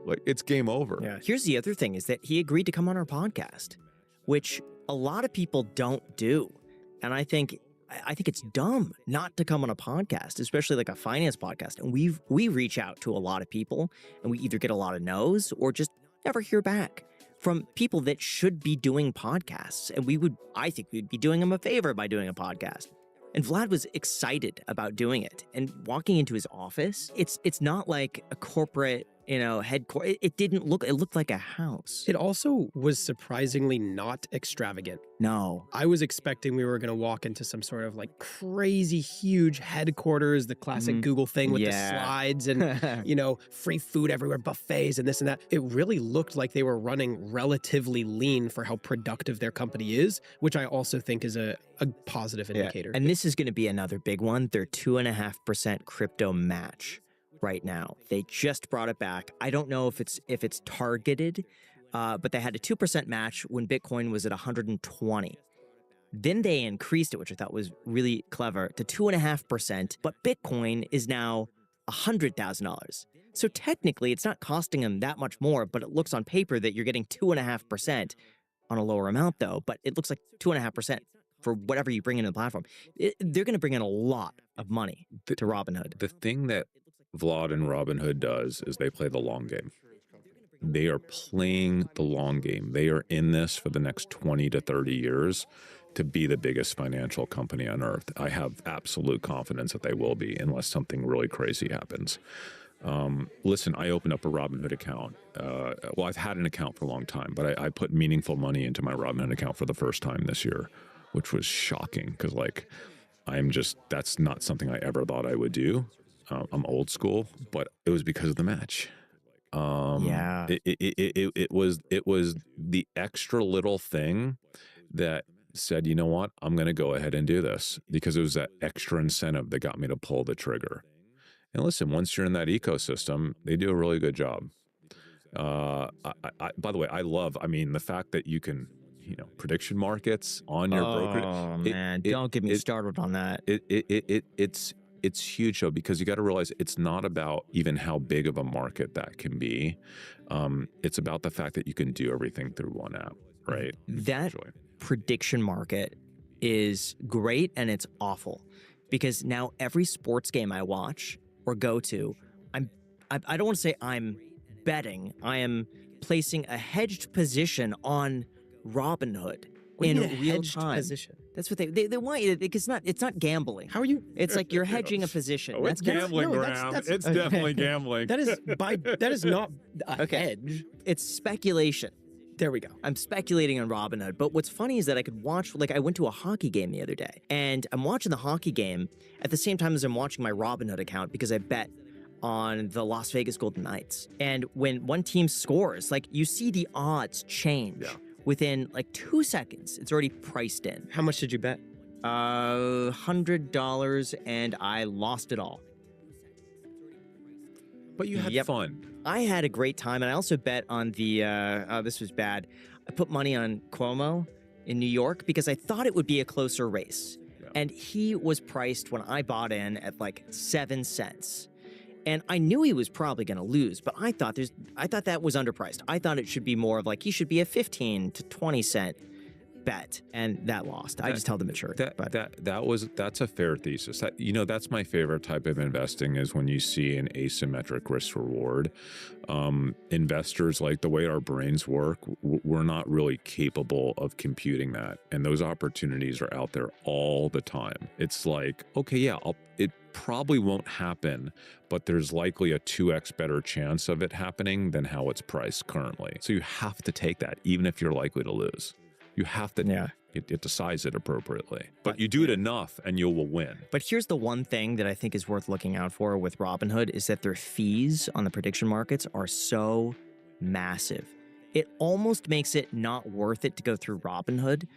like it's game over. Yeah. Here's the other thing is that he agreed to come on our podcast, which a lot of people don't do. And I think it's dumb not to come on a podcast, especially like a finance podcast. And we reach out to a lot of people and we either get a lot of no's or just never hear back from people that should be doing podcasts. And I think we'd be doing them a favor by doing a podcast. And Vlad was excited about doing it. And walking into his office, it's not like a corporate, headquarters. It looked like a house. It also was surprisingly not extravagant. No. I was expecting we were going to walk into some sort of like crazy huge headquarters, the classic Google thing with the slides and, free food everywhere, buffets and this and that. It really looked like they were running relatively lean for how productive their company is, which I also think is a positive indicator. And this is going to be another big one. Their 2.5% crypto match right now. They just brought it back. I don't know if it's targeted, but they had a 2% match when Bitcoin was at 120. Then they increased it, which I thought was really clever, to 2.5%, but Bitcoin is now $100,000. So technically, it's not costing them that much more, but it looks on paper that you're getting 2.5% on a lower amount, though. But it looks like 2.5% for whatever you bring into the platform. They're going to bring in a lot of money to Robinhood. The thing that Vlad and Robinhood does is they play the long game. They are playing the long game. They are in this for the next 20 to 30 years to be the biggest financial company on earth. I have absolute confidence that they will be unless something really crazy happens. Listen, I opened up a Robinhood account. Well, I've had an account for a long time, but I put meaningful money into my Robinhood account for the first time this year, which was shocking because that's not something I ever thought I would do. I'm old school, but it was because of the match. It was the extra little thing that said, you know what, I'm going to go ahead and do this because it was that extra incentive that got me to pull the trigger. And listen, once you're in that ecosystem, they do a really good job. By the way, the fact that you can, prediction markets on your broker. Oh man, don't get me started on that. It's huge though, because you got to realize it's not about even how big of a market that can be. It's about the fact that you can do everything through one app, right? That prediction market is great and it's awful because now every sports game I watch or go to, I don't want to say I'm betting. I am placing a hedged position on Robinhood in real time. Position? That's what they want you to, because it's not gambling. How are you? It's like you're hedging a position. Oh, it's gambling, Graham. It's definitely gambling. That is not a hedge. It's speculation. There we go. I'm speculating on Robinhood. But what's funny is that I could watch, I went to a hockey game the other day, and I'm watching the hockey game at the same time as I'm watching my Robinhood account because I bet on the Las Vegas Golden Knights. And when one team scores, you see the odds change. Yeah. Within 2 seconds, it's already priced in. How much did you bet? $100, and I lost it all. But you had fun. I had a great time, and I also bet on the, this was bad. I put money on Cuomo in New York because I thought it would be a closer race. Yeah. And he was priced when I bought in at 7 cents. And I knew he was probably going to lose, but I thought that was underpriced. I thought it should be more of he should be a 15 to 20 cent bet, and that lost. I just held the maturity. That's a fair thesis. That's my favorite type of investing is when you see an asymmetric risk reward. Investors, like the way our brains work, we're not really capable of computing that, and those opportunities are out there all the time. It's like, okay, yeah, it probably won't happen, but there's likely a 2x better chance of it happening than how it's priced currently. So you have to take that, even if you're likely to lose. You have to, you have to size it appropriately. But you do it enough and you will win. But here's the one thing that I think is worth looking out for with Robinhood is that their fees on the prediction markets are so massive. It almost makes it not worth it to go through Robinhood.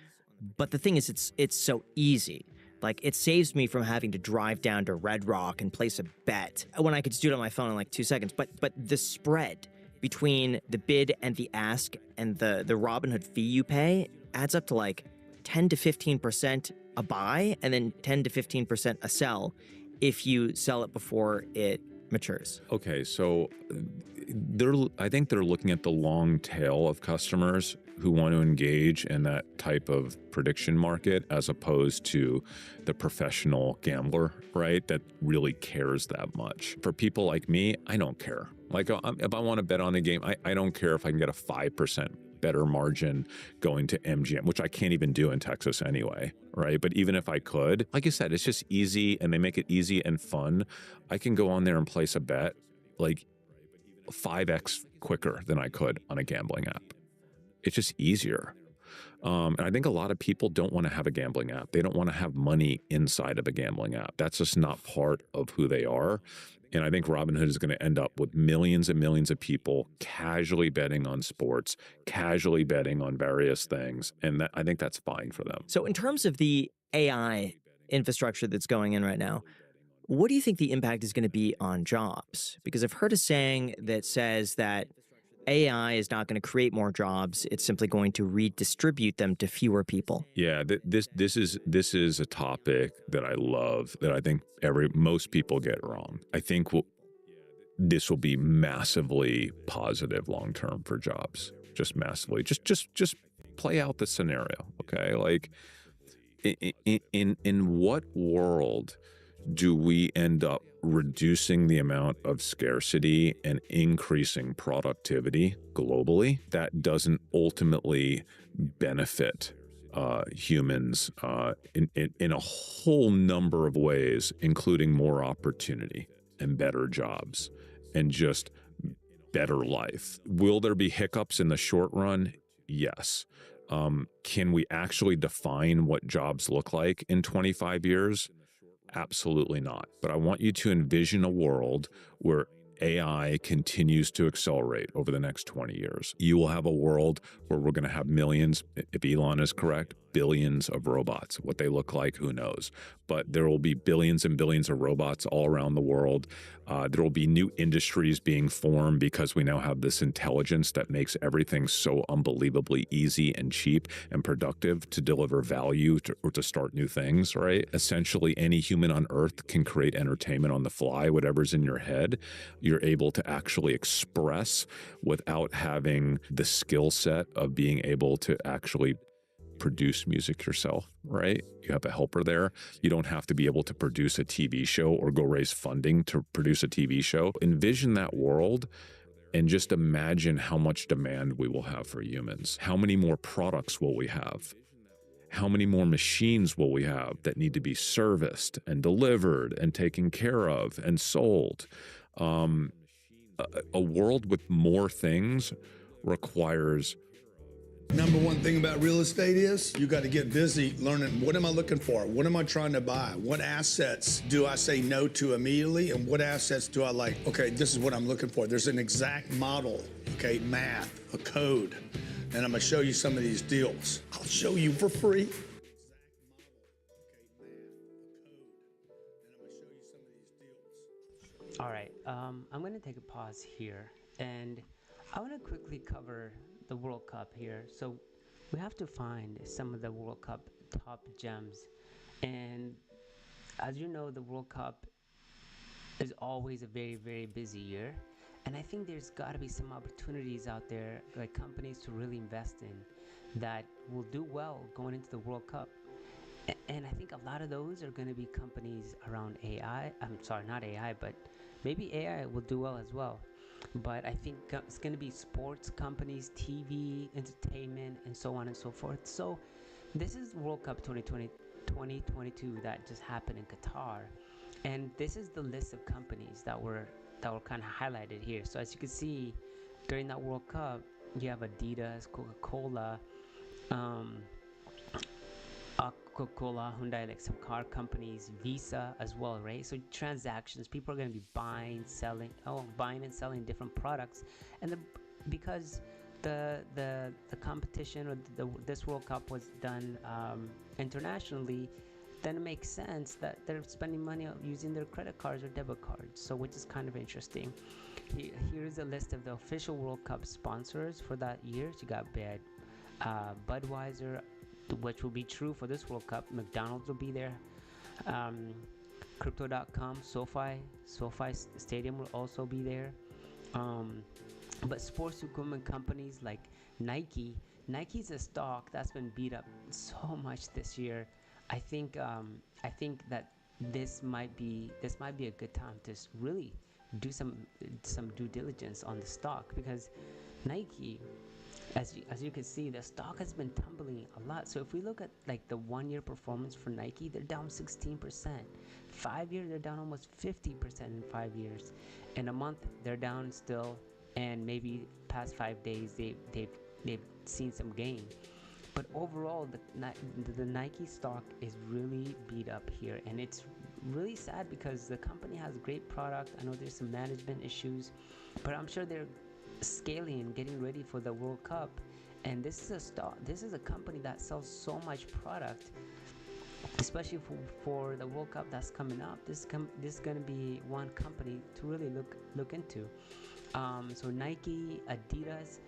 But the thing is, it's so easy. Like, it saves me from having to drive down to Red Rock and place a bet when I could just do it on my phone in like 2 seconds. But the spread between the bid and the ask and the Robinhood fee you pay adds up to like 10 to 15% a buy and then 10 to 15% a sell if you sell it before it matures. Okay, so I think they're looking at the long tail of customers who want to engage in that type of prediction market as opposed to the professional gambler, right? That really cares that much. For people like me, I don't care. Like, if I want to bet on a game, I don't care if I can get a 5% better margin going to MGM, which I can't even do in Texas anyway, right? But even if I could, like you said, it's just easy and they make it easy and fun. I can go on there and place a bet like 5x quicker than I could on a gambling app. It's just easier. And I think a lot of people don't want to have a gambling app. They don't want to have money inside of a gambling app. That's just not part of who they are. And I think Robinhood is going to end up with millions and millions of people casually betting on sports, casually betting on various things. And I think that's fine for them. So in terms of the AI infrastructure that's going in right now, what do you think the impact is going to be on jobs? Because I've heard a saying that says that AI is not going to create more jobs. It's simply going to redistribute them to fewer people. Yeah, this is a topic that I love, that I think most people get wrong. I think this will be massively positive long term for jobs. Just massively. Just play out the scenario, okay? Like, in what world do we end up reducing the amount of scarcity and increasing productivity globally that doesn't ultimately benefit humans in a whole number of ways, including more opportunity and better jobs and just better life? Will there be hiccups in the short run? Yes. Can we actually define what jobs look like in 25 years? Absolutely not. But I want you to envision a world where AI continues to accelerate over the next 20 years. You will have a world where we're going to have millions, if Elon is correct, billions of robots. What they look like, who knows? But there will be billions and billions of robots all around the world. There will be new industries being formed because we now have this intelligence that makes everything so unbelievably easy and cheap and productive to deliver value or to start new things, right? Essentially, any human on Earth can create entertainment on the fly, whatever's in your head. You're able to actually express without having the skill set of being able to actually produce music yourself, right? You have a helper there. You don't have to be able to produce a TV show or go raise funding to produce a TV show. Envision that world and just imagine how much demand we will have for humans. How many more products will we have? How many more machines will we have that need to be serviced and delivered and taken care of and sold? A world with more things requires. Number one thing about real estate is you got to get busy learning, what am I looking for? What am I trying to buy? What assets do I say no to immediately? And what assets do I like? Okay, this is what I'm looking for. There's an exact model, okay, math, a code. And I'm going to show you some of these deals. I'll show you for free. All right, I'm going to take a pause here, and I want to quickly cover the World Cup here. So we have to find some of the World Cup top gems, and as you know, the World Cup is always a very, very busy year, and I think there's got to be some opportunities out there, like companies to really invest in, that will do well going into the World Cup. And I think a lot of those are going to be companies around AI. I'm sorry, not AI, but maybe AI will do well as well. But I think it's going to be sports companies, TV, entertainment, and so on and so forth. So this is World Cup 2022 that just happened in Qatar. And this is the list of companies that were kind of highlighted here. So as you can see, during that World Cup, you have Adidas, Coca-Cola, Coca-Cola, Hyundai, like some car companies, Visa as well, right? So transactions, people are going to be buying and selling different products, and because the competition or this World Cup was done internationally, then it makes sense that they're spending money using their credit cards or debit cards. So which is kind of interesting. Here's a list of the official World Cup sponsors for that year. So you got Budweiser, which will be true for this World Cup. McDonald's will be there. Crypto.com, SoFi Stadium will also be there. But sports equipment companies like Nike's a stock that's been beat up so much this year. I think that this might be a good time to really do some due diligence on the stock, because Nike, as you can see, the stock has been tumbling a lot. So if we look at like the 1 year performance for Nike, they're down 16%. 5 years, they're down almost 50% in 5 years. In a month, they're down still, and maybe past 5 days they've seen some gain. But overall, the Nike stock is really beat up here, and it's really sad because the company has great product. I know there's some management issues, but I'm sure they're scaling and getting ready for the World Cup. And this is a company that sells so much product, especially for the World Cup that's coming up. This is going to be one company to really look into. So Nike, Adidas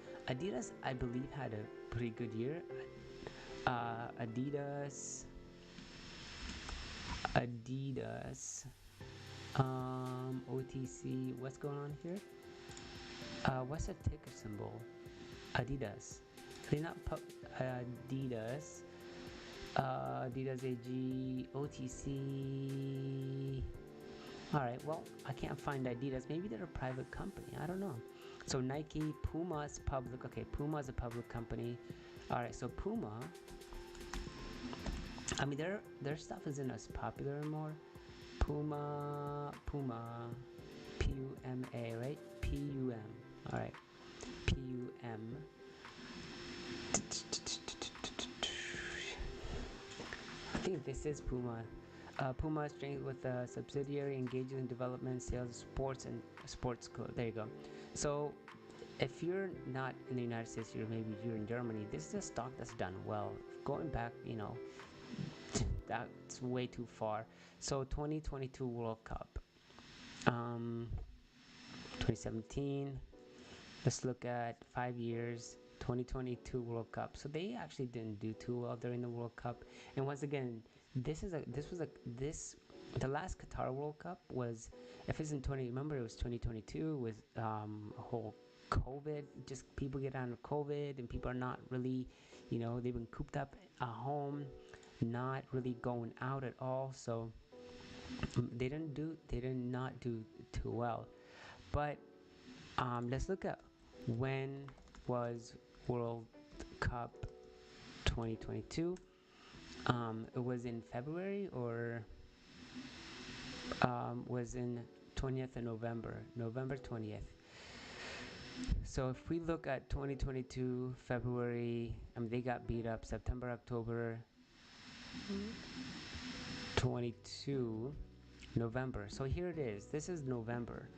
I believe had a pretty good year. Adidas, OTC, what's going on here? What's the ticker symbol? Adidas. They're not Adidas. Adidas AG, OTC. Alright, well, I can't find Adidas. Maybe they're a private company. I don't know. So Nike, Puma is public. Okay, Puma is a public company. Alright, so Puma, I mean, their stuff isn't as popular anymore. Puma, P-U-M-A, right? P-U-M. Alright, P-U-M. I think this is Puma. Puma strength with a subsidiary engages in development, sales, sports, and sports code. There you go. So if you're not in the United States, maybe you're in Germany, this is a stock that's done well. Going back, that's way too far. So 2022 World Cup, 2017. Let's look at 5 years. 2022 World Cup. So they actually didn't do too well during the World Cup. And once again, the last Qatar World Cup was, if it's in remember it was 2022 with a whole COVID, just people get out of COVID, and people are not really, they've been cooped up at home, not really going out at all. So they did not do too well. But let's look at when was World Cup 2022. It was in February, or was in 20th of November 20th. So if we look at 2022 February, they got beat up. September, October, 22 November. So here it is. This is November.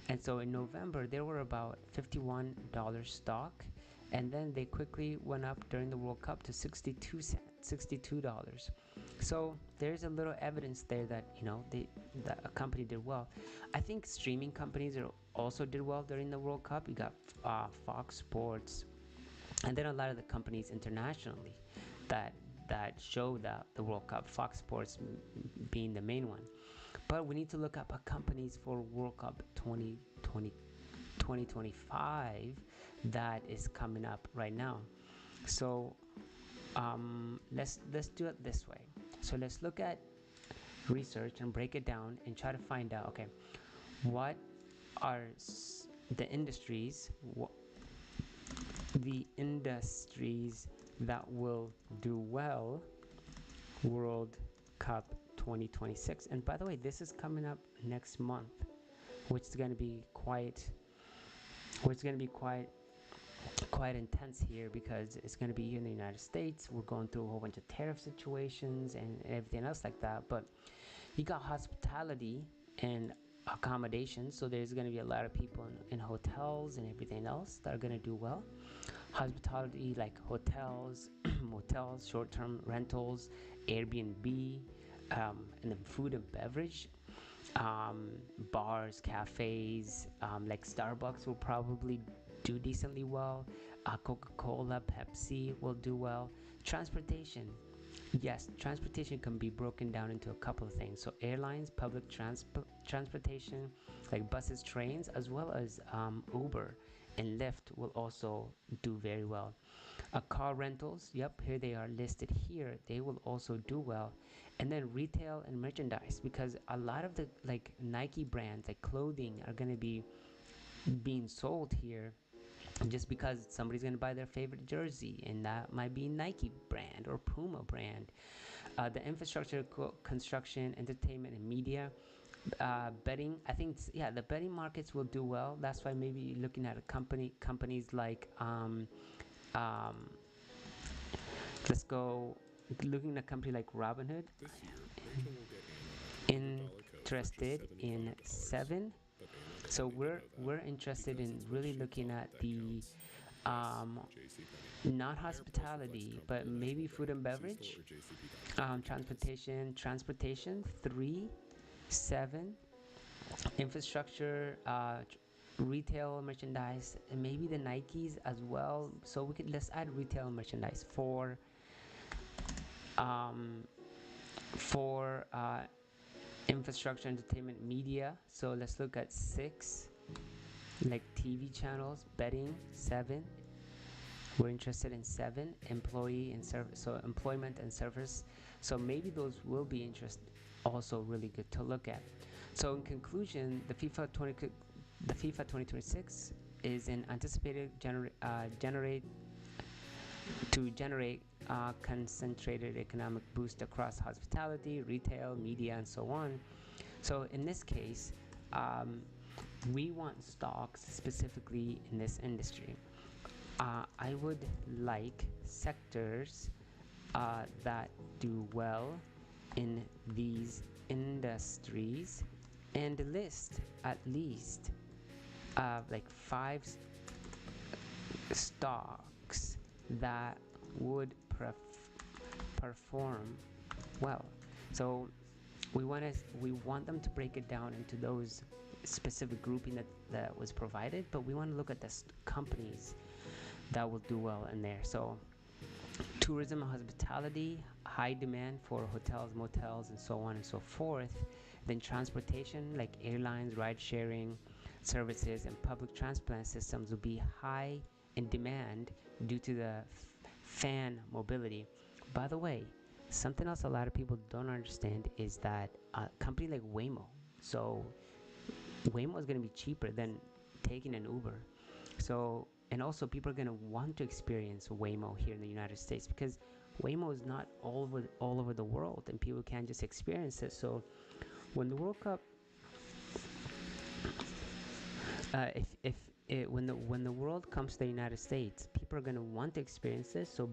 And so in November, there were about $51 stock, and then they quickly went up during the World Cup to 62 cents, $62. So there's a little evidence there that that a company did well. I think streaming companies also did well during the World Cup. You got Fox Sports, and then a lot of the companies internationally that show the World Cup. Fox Sports being the main one. But we need to look up companies for World Cup 2025 that is coming up right now. So let's do it this way. So let's look at research and break it down and try to find out, okay, what are the industries that will do well World Cup 2026. And by the way, this is coming up next month, which is going to be quite intense here, because it's going to be here in the United States. We're going through a whole bunch of tariff situations and everything else like that. But you got hospitality and accommodation, so there's going to be a lot of people in hotels and everything else that are going to do well. Hospitality, like hotels, motels, short-term rentals, Airbnb, and then food and beverage, bars, cafes, like Starbucks will probably do decently well. Coca-Cola, Pepsi will do well. Transportation. Yes, transportation can be broken down into a couple of things. So airlines, public transportation, like buses, trains, as well as Uber and Lyft will also do very well. Car rentals, yep, here they are listed here. They will also do well. And then retail and merchandise, because a lot of the like Nike brands, like clothing, are going to be being sold here just because somebody's going to buy their favorite jersey, and that might be Nike brand or Puma brand. The infrastructure, construction, entertainment, and media, betting. I think the betting markets will do well. That's why maybe looking at companies like let's go looking at a company like Robinhood. Interested in Seven. So we're interested in really looking at the not hospitality, but maybe food and beverage, transportation 3, 7, infrastructure, retail merchandise, and maybe the Nikes as well. So let's add retail merchandise for infrastructure, entertainment, media. So let's look at 6, like TV channels. Betting 7, we're interested in 7. Employee and service, so employment and service, so maybe those will be also really good to look at. So in conclusion, the FIFA 2026 is an anticipated generate concentrated economic boost across hospitality, retail, media, and so on. So in this case, we want stocks specifically in this industry. I would like sectors that do well in these industries, and list at least like 5 stocks that would perform well. So we want them to break it down into those specific grouping that was provided, but we want to look at the companies that will do well in there. So tourism and hospitality, high demand for hotels, motels, and so on and so forth. Then transportation, like airlines, ride sharing services, and public transport systems will be high in demand due to the fan mobility. By the way, something else a lot of people don't understand is that a company like Waymo, so Waymo is going to be cheaper than taking an Uber. So, and also people are going to want to experience Waymo here in the United States, because Waymo is not all over the world, and people can't just experience it. So when the World Cup, when the world comes to the United States, people are going to want to experience this. So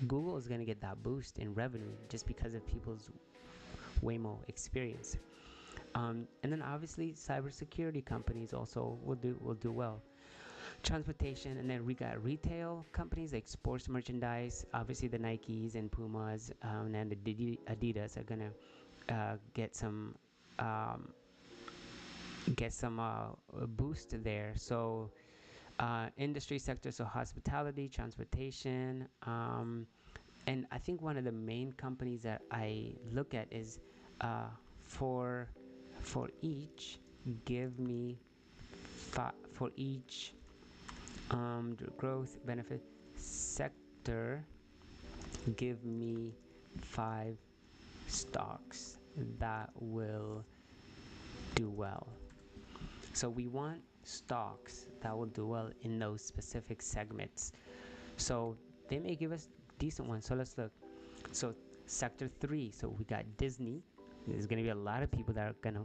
Google is going to get that boost in revenue just because of people's Waymo experience. And then obviously cybersecurity companies also will do well. Transportation, and then we got retail companies like sports merchandise. Obviously the Nikes and Pumas and the Adidas are gonna get some boost there. So industry sector, so hospitality, transportation, and I think one of the main companies that I look at is for each, give me for each growth benefit sector, give me 5 stocks that will do well. So we want stocks that will do well in those specific segments. So they may give us decent ones. So let's look. So sector 3. So we got Disney. There's going to be a lot of people that are gonna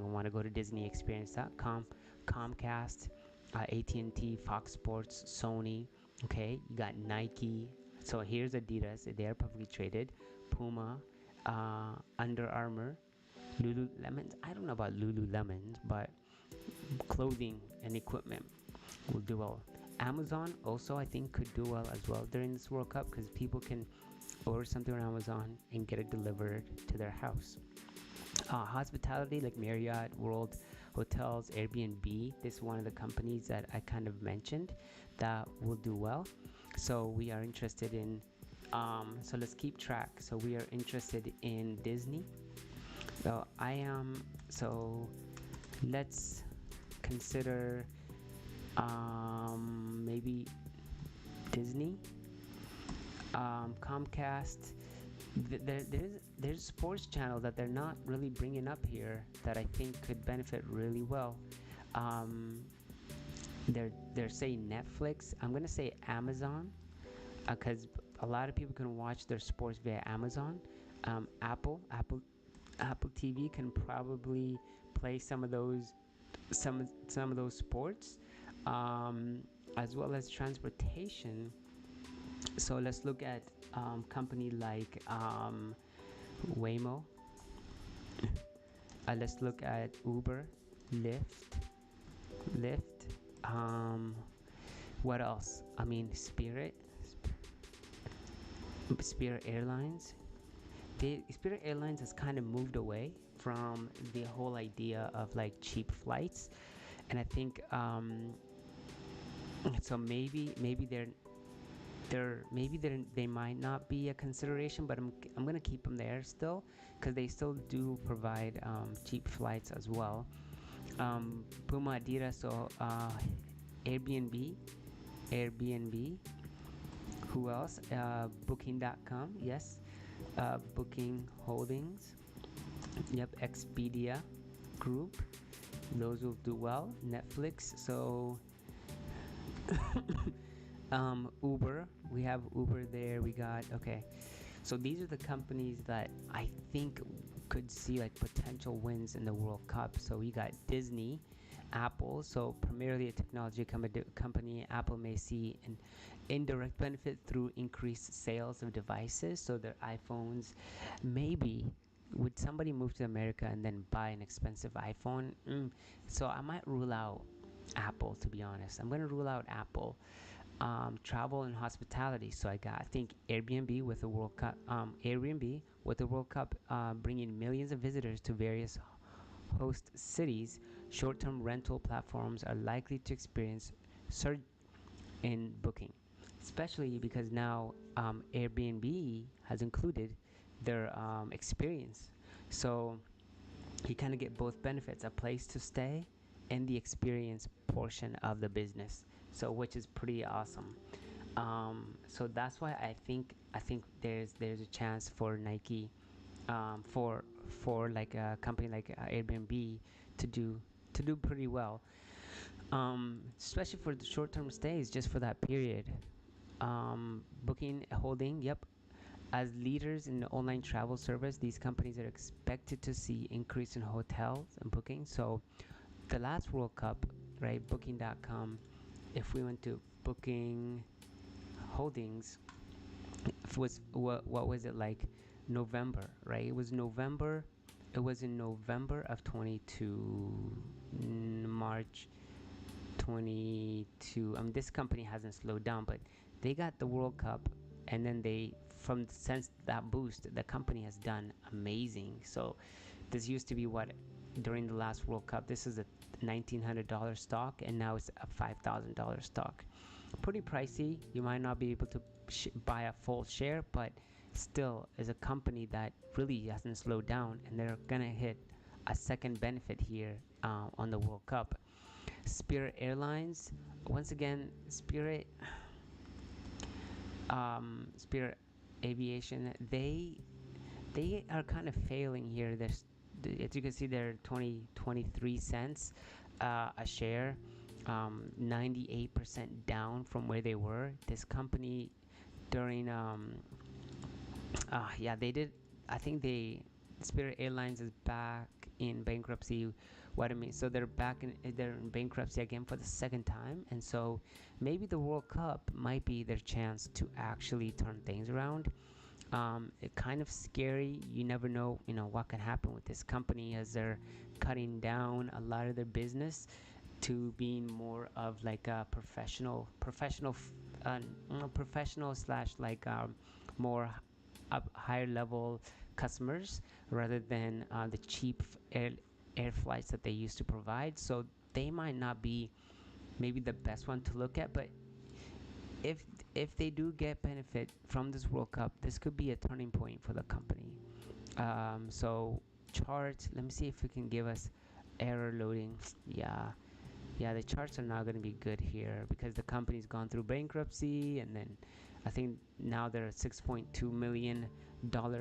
want to go to DisneyExperience.com, Comcast, AT&T, Fox Sports, Sony. Okay, you got Nike. So here's Adidas. They are publicly traded. Puma, Under Armour, Lululemon. I don't know about Lululemon, but clothing and equipment will do well. Amazon also, I think, could do well as well during this World Cup because people can order something on Amazon and get it delivered to their house. Hospitality like Marriott, World Hotels, Airbnb. This is one of the companies that I kind of mentioned that will do well. So we are interested in. So let's keep track. So we are interested in Disney. So I am. So let's consider maybe Disney, Comcast. There's a sports channel that they're not really bringing up here that I think could benefit really well. They're saying Netflix. I'm gonna say Amazon because a lot of people can watch their sports via Amazon. Apple TV can probably play some of those sports, as well as transportation. So let's look at company like Waymo. Let's look at Uber, Lyft. What else? I mean, Spirit Airlines. Spirit Airlines has kind of moved away from the whole idea of like cheap flights, and I think so maybe they might not be a consideration, but I'm gonna keep them there still because they still do provide cheap flights as well. Puma, Adidas, so Airbnb. Who else? Booking.com, yes. Booking Holdings. Yep, Expedia Group. Those will do well. Netflix. So Uber. We have Uber there. We got So these are the companies that I think could see like potential wins in the World Cup. So we got Disney, Apple. So primarily a technology company, Apple may see an indirect benefit through increased sales of devices. So their iPhones, maybe would somebody move to America and then buy an expensive iPhone? So I might rule out Apple, to be honest. I'm going to rule out Apple. Travel and hospitality. So I think Airbnb with the World Cup. Bringing millions of visitors to various host cities. Short-term rental platforms are likely to experience surge in booking, especially because now Airbnb has included their experience. So you kind of get both benefits: a place to stay and the experience portion of the business. So which is pretty awesome. So that's why I think there's a chance for Nike, for like a company like Airbnb to do pretty well, especially for the short-term stays, just for that period. Booking Holding, yep. As leaders in the online travel service, these companies are expected to see increase in hotels and bookings. So the last World Cup, right? Booking.com. If we went to Booking Holdings, what was it like? November, right? It was November. It was in November of 22, March 22. This company hasn't slowed down, but they got the World Cup, and then since that boost, the company has done amazing. So this used to be during the last World Cup, this is a $1,900 stock, and now it's a $5,000 stock. Pretty pricey. You might not be able to buy a full share, but still is a company that really hasn't slowed down, and they're gonna hit a second benefit here on the World Cup. Spirit Airlines, once again, Spirit aviation, they are kind of failing here. There's, as you can see, they're 23 cents a share, 98% down from where they were. This company during yeah, they did. I think Spirit Airlines is back in bankruptcy. What I mean, so they're in bankruptcy again for the second time, and so maybe the World Cup might be their chance to actually turn things around. It's kind of scary. You never know, what can happen with this company as they're cutting down a lot of their business to being more of like a professional slash like more up higher level customers rather than the cheap air flights that they used to provide. So they might not be maybe the best one to look at, but if they do get benefit from this World Cup, this could be a turning point for the company. So charts, let me see if it can give us error loading. Yeah, the charts are not going to be good here because the company's gone through bankruptcy, and then I think now they're a $6.2 million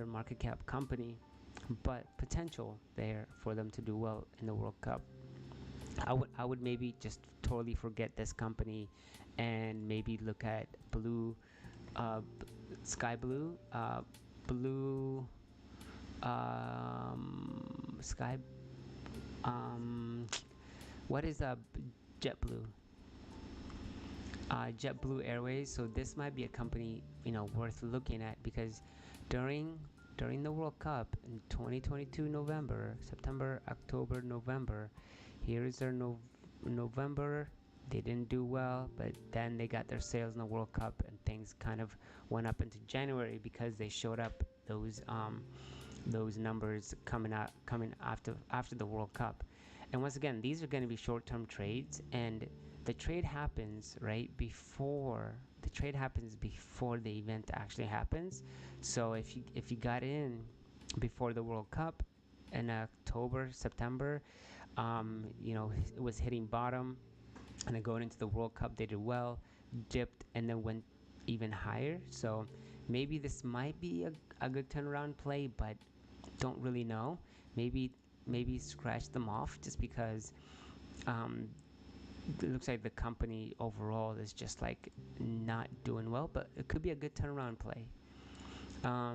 market cap company, but potential there for them to do well in the World Cup. I would maybe just totally forget this company and maybe look at sky blue, sky, what is JetBlue? JetBlue Airways. So this might be a company worth looking at because during the World Cup in 2022 November, September, October, November, here is their November. They didn't do well, but then they got their sales in the World Cup, and things kind of went up into January because they showed up those numbers coming after the World Cup. And once again, these are going to be short-term trades, and the trade happens before the event actually happens. So if you got in before the World Cup in October, September, it was hitting bottom, and then going into the World Cup, they did well, dipped, and then went even higher. So maybe this might be a good turnaround play, but don't really know. Maybe scratch them off just because it looks like the company overall is just like not doing well, but it could be a good turnaround play.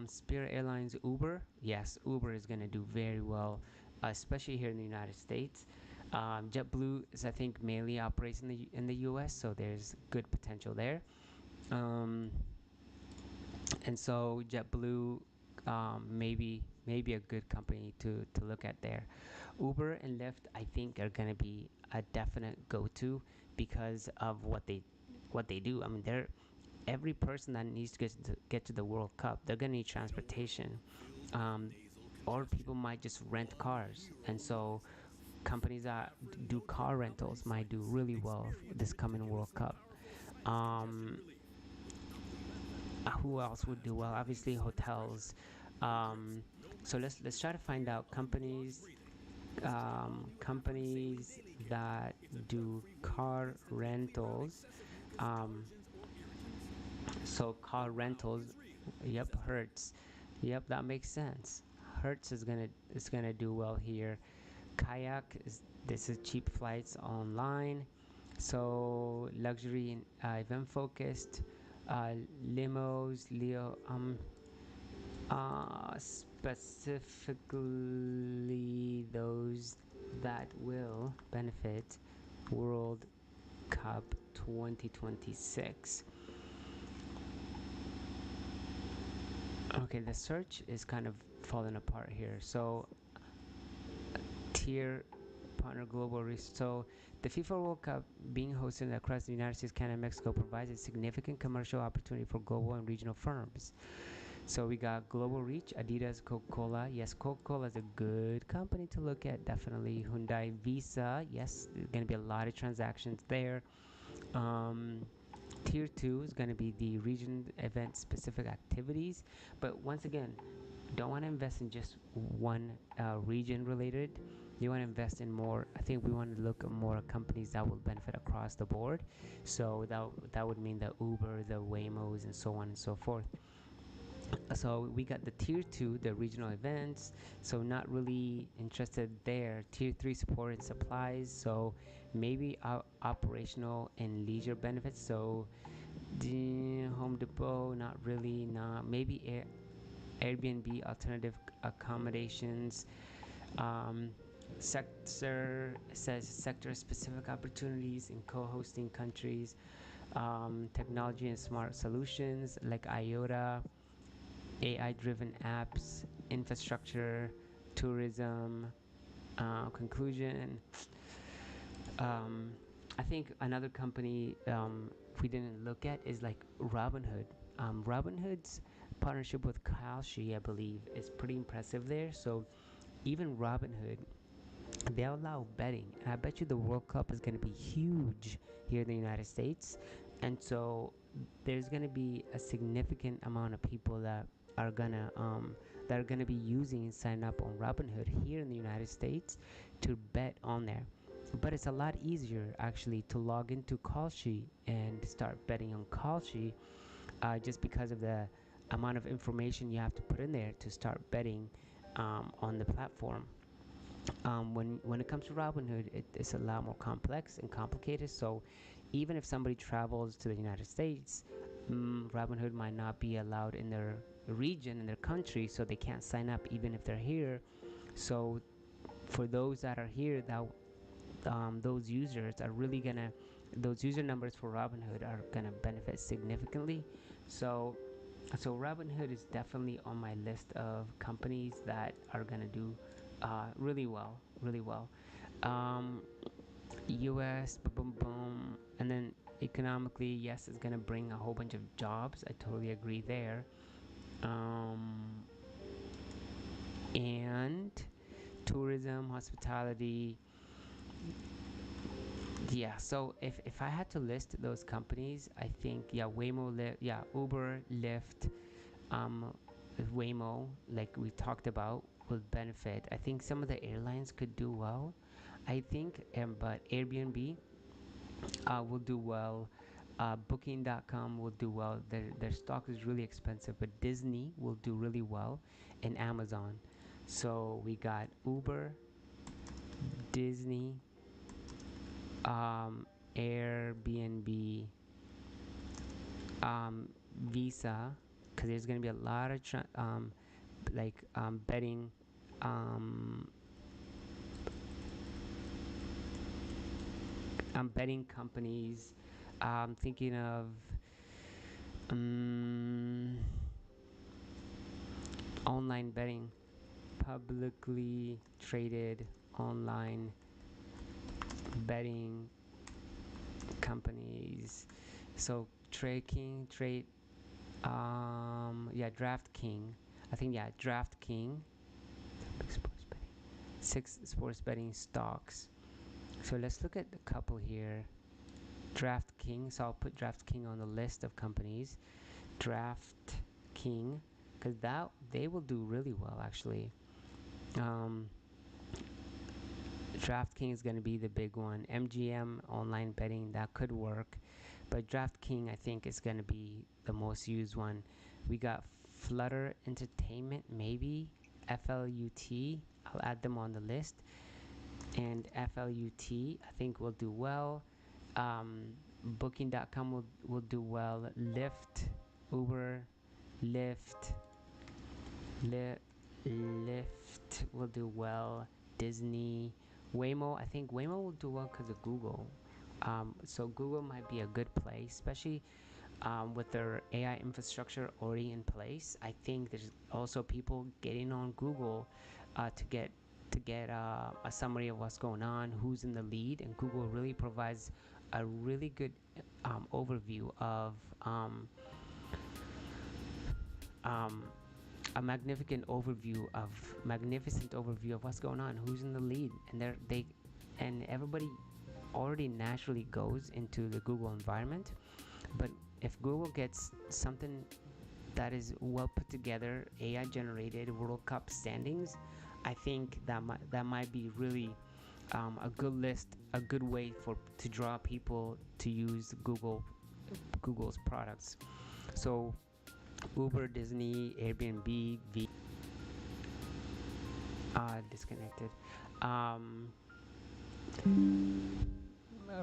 Spirit Airlines, Uber. Yes, Uber is going to do very well, especially here in the United States. JetBlue is, I think, mainly operates in the U.S., so there's good potential there. And so JetBlue, maybe a good company to look at there. Uber and Lyft, I think, are going to be a definite go-to because of what they do. I mean, every person that needs to get to the World Cup, they're going to need transportation, or people might just rent cars, and so companies that do car rentals might do really well this coming World Cup. Who else would do well? Obviously, hotels. So let's try to find out companies that do car rentals. So car rentals. Yep, Hertz. Yep, that makes sense. Hertz is gonna do well here. Kayak this is cheap flights online. So luxury and event focused. Limos, specifically those that will benefit World Cup 2026. Okay, the search is kind of falling apart here. So tier partner global reach. So the FIFA World Cup being hosted across the United States, Canada, and Mexico provides a significant commercial opportunity for global and regional firms. So we got global reach, Adidas, Coca-Cola. Yes, Coca-Cola is a good company to look at, definitely. Hyundai, Visa. Yes, there's going to be a lot of transactions there. Tier 2 is going to be the region event-specific activities. But once again, don't want to invest in just one region related. You want to invest in more. I think we want to look at more companies that will benefit across the board. So that would mean the Uber, the Waymos, and so on and so forth. So we got the tier 2, the regional events, so not really interested there. Tier 3, support and supplies, so maybe operational and leisure benefits, so the Home Depot, not really. Not maybe Airbnb, alternative accommodations. Sector says sector specific opportunities in co-hosting countries. Technology and smart solutions like IOTA, AI driven apps, infrastructure, tourism. Conclusion, I think another company we didn't look at is like Robinhood. Robinhood's partnership with Kalshi, I believe, is pretty impressive there. So even Robinhood, they allow betting, and I bet you the World Cup is going to be huge here in the United States, and so there's going to be a significant amount of people that are gonna be using and sign up on Robinhood here in the United States to bet on there. But it's a lot easier actually to log into Kalshi and start betting on Kalshi, just because of the amount of information you have to put in there to start betting on the platform. When it comes to Robinhood, it's a lot more complex and complicated. So even if somebody travels to the United States, Robinhood might not be allowed in their region, in their country, so they can't sign up even if they're here. So for those that are here, that those users are really gonna, those user numbers for Robinhood are gonna benefit significantly. So Robinhood is definitely on my list of companies that are gonna do really well, really well. US, boom, boom, and then economically, yes, it's gonna bring a whole bunch of jobs. I totally agree there. And tourism, hospitality. Yeah, so if I had to list those companies, I think Uber, Lyft, Waymo, like we talked about, will benefit. I think some of the airlines could do well. I think, but Airbnb will do well. Booking.com will do well. Their stock is really expensive, but Disney will do really well, and Amazon. So we got Uber, Disney, Airbnb, Visa, because there's going to be a lot of betting, betting companies. I'm thinking of online betting, publicly traded online betting companies. So DraftKings. I think DraftKings. Six sports betting stocks. So let's look at a couple here. DraftKings. So I'll put DraftKings on the list of companies. DraftKings, because they will do really well actually. DraftKings is going to be the big one. MGM online betting, that could work, but DraftKings I think is going to be the most used one. We got Flutter Entertainment, maybe FLUT. I'll add them on the list, and FLUT I think will do well. Booking.com will do well. Lyft, Uber, Lyft will do well. Disney, Waymo, I think Waymo will do well because of Google. So Google might be a good place, especially with their AI infrastructure already in place. I think there's also people getting on Google to get a summary of what's going on, who's in the lead, and Google really provides a really good overview of a magnificent overview of what's going on, who's in the lead, and everybody already naturally goes into the Google environment. But if Google gets something that is well put together, AI generated World Cup standings, I think that might be really a good list, a good way to draw people to use Google's products. So Uber, Disney, Airbnb, disconnected.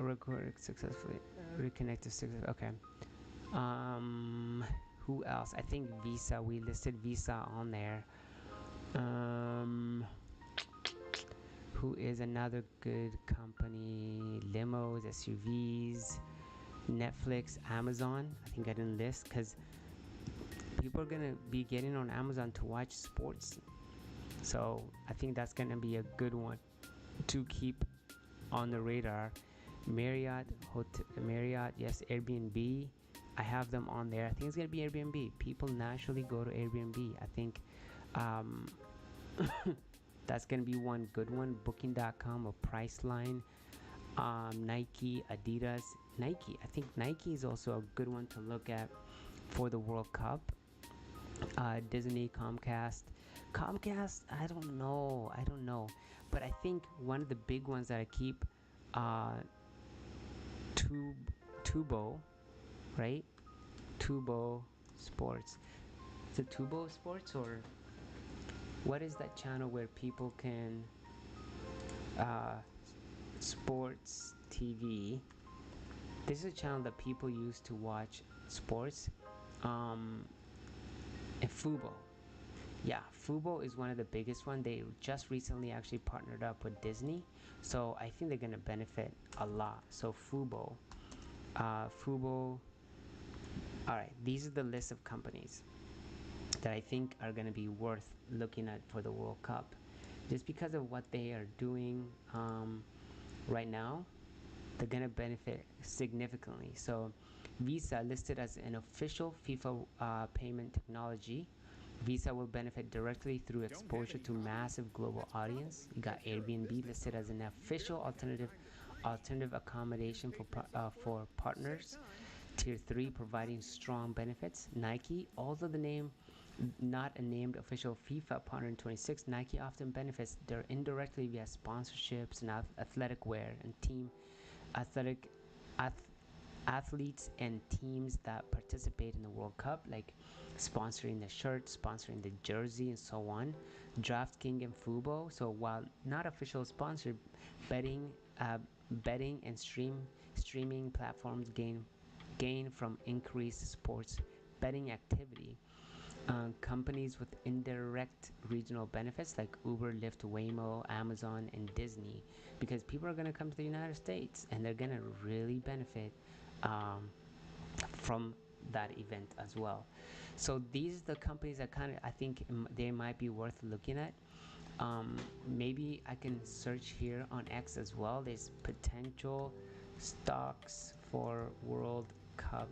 Recorded successfully. Reconnected successfully. Okay. Who else? I think Visa. We listed Visa on there. Who is another good company? Limos, SUVs, Netflix, Amazon. I think I didn't list because people are gonna be getting on Amazon to watch sports. So I think that's gonna be a good one to keep on the radar. Marriott, yes, Airbnb. I have them on there. I think it's gonna be Airbnb. People naturally go to Airbnb. I think that's gonna be one good one. Booking.com or Priceline, Nike, Adidas, Nike. I think Nike is also a good one to look at for the World Cup. Disney, Comcast. I don't know, but I think one of the big ones that I keep, Tubo, right? Tubo Sports. Is it Tubo Sports, or what is that channel where people can, sports TV? This is a channel that people use to watch sports. And Fubo. Yeah, Fubo is one of the biggest one. They just recently actually partnered up with Disney, so I think they're gonna benefit a lot. So Fubo. All right, these are the list of companies that I think are gonna be worth looking at for the World Cup, just because of what they are doing right now. They're gonna benefit significantly. So Visa listed as an official FIFA payment technology. Visa will benefit directly through exposure to massive global audience. You got Airbnb listed as an official alternative accommodation for partners. Tier 3 providing strong benefits. Nike, although the name not a named official FIFA partner in 26, Nike often benefits there indirectly via sponsorships and athletic wear and team athletes and teams that participate in the World Cup, like sponsoring the shirt, sponsoring the jersey, and so on. DraftKings and Fubo. So while not official sponsor, betting and streaming platforms gain from increased sports betting activity. Companies with indirect regional benefits like Uber, Lyft, Waymo, Amazon, and Disney, because people are going to come to the United States and they're going to really benefit from that event as well. So these are the companies that I think they might be worth looking at. Maybe I can search here on X as well. There's potential stocks for World Cup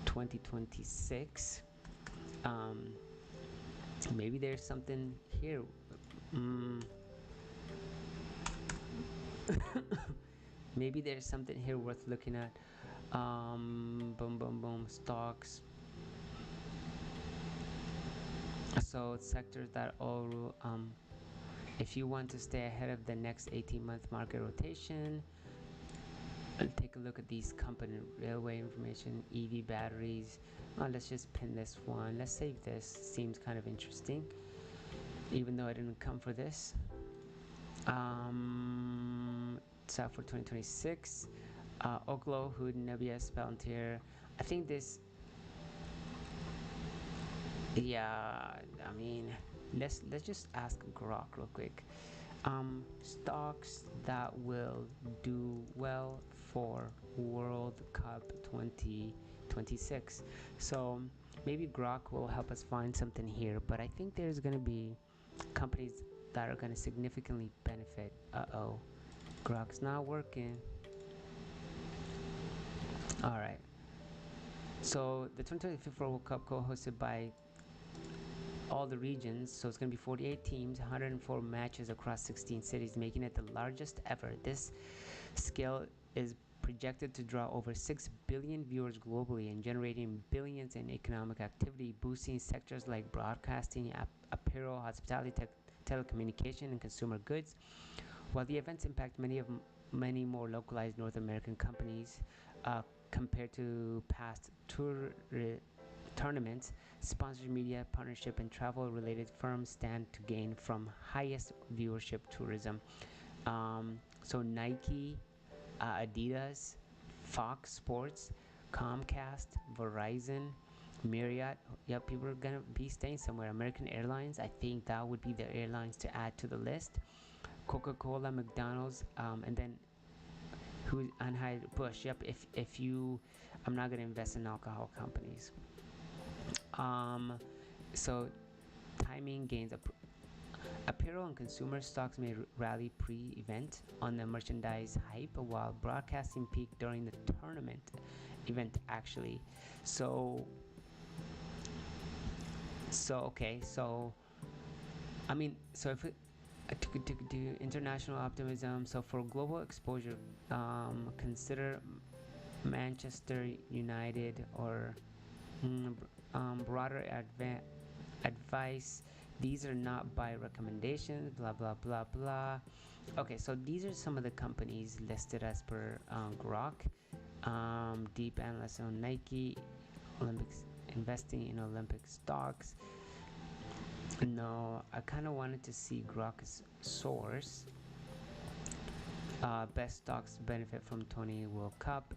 2026. Maybe there's something here. Maybe there's something here worth looking at. Stocks. So sectors that all if you want to stay ahead of the next 18-month market rotation, take a look at these company railway information, EV batteries. Let's just pin this one. Let's save this. Seems kind of interesting, even though I didn't come for this. It's out for 2026. Oklo, Hood, Nebius, Palantir. I think this. Yeah, I mean, let's just ask Grok real quick. Stocks that will do well for World Cup 2026. So maybe Grok will help us find something here, but I think there's gonna be companies that are gonna significantly benefit. Grok's not working. All right. So the 2025 World Cup co-hosted by all the regions, so it's going to be 48 teams, 104 matches across 16 cities, making it the largest ever. This scale is projected to draw over 6 billion viewers globally and generating billions in economic activity, boosting sectors like broadcasting, apparel, hospitality, telecommunication, and consumer goods. While the events impact many more localized North American companies, compared to past tournaments, sponsored media, partnership, and travel-related firms stand to gain from highest viewership tourism. So Nike, Adidas, Fox Sports, Comcast, Verizon, Marriott. Yeah, people are gonna be staying somewhere. American Airlines. I think that would be the airlines to add to the list. Coca-Cola, McDonald's, and then who Anheuser-Busch. Yep. If you, I'm not gonna invest in alcohol companies. So timing gains. Apparel and consumer stocks may rally pre-event on the merchandise hype, while broadcasting peaked during the tournament event actually. So okay, so I mean, so if it to do international optimism, so for global exposure, consider Manchester United or broader advice. These are not by recommendations, blah blah blah blah. Okay, so these are some of the companies listed as per Grok. Deep analysis on Nike, Olympics, investing in Olympic stocks. No, I kind of wanted to see Grok's source. Best stocks benefit from 20 World Cup.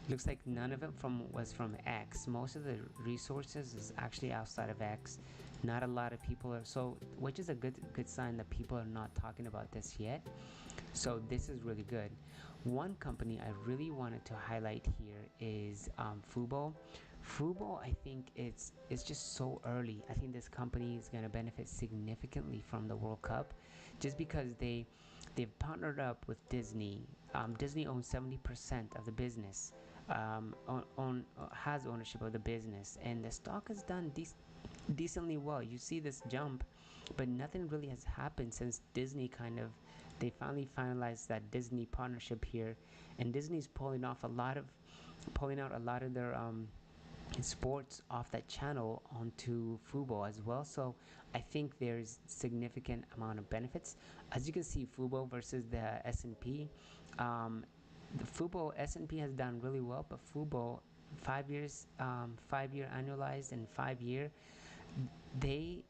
Looks like none of it was from X. Most of the resources is actually outside of X. Not a lot of people are, so which is a good sign that people are not talking about this yet. So this is really good. One company I really wanted to highlight here is Fubo. Fubo, I think it's just so early. I think this company is going to benefit significantly from the World Cup, just because they've partnered up with Disney. Disney owns 70% of the business. Has ownership of the business, and the stock has done decently well. You see this jump, but nothing really has happened since Disney they finally finalized that Disney partnership here, and Disney's pulling out a lot of their sports off that channel onto Fubo as well. So I think there's significant amount of benefits. As you can see, Fubo versus the S&P. The Fubo S&P has done really well, but Fubo 5 years, 5 year annualized and 5 year, they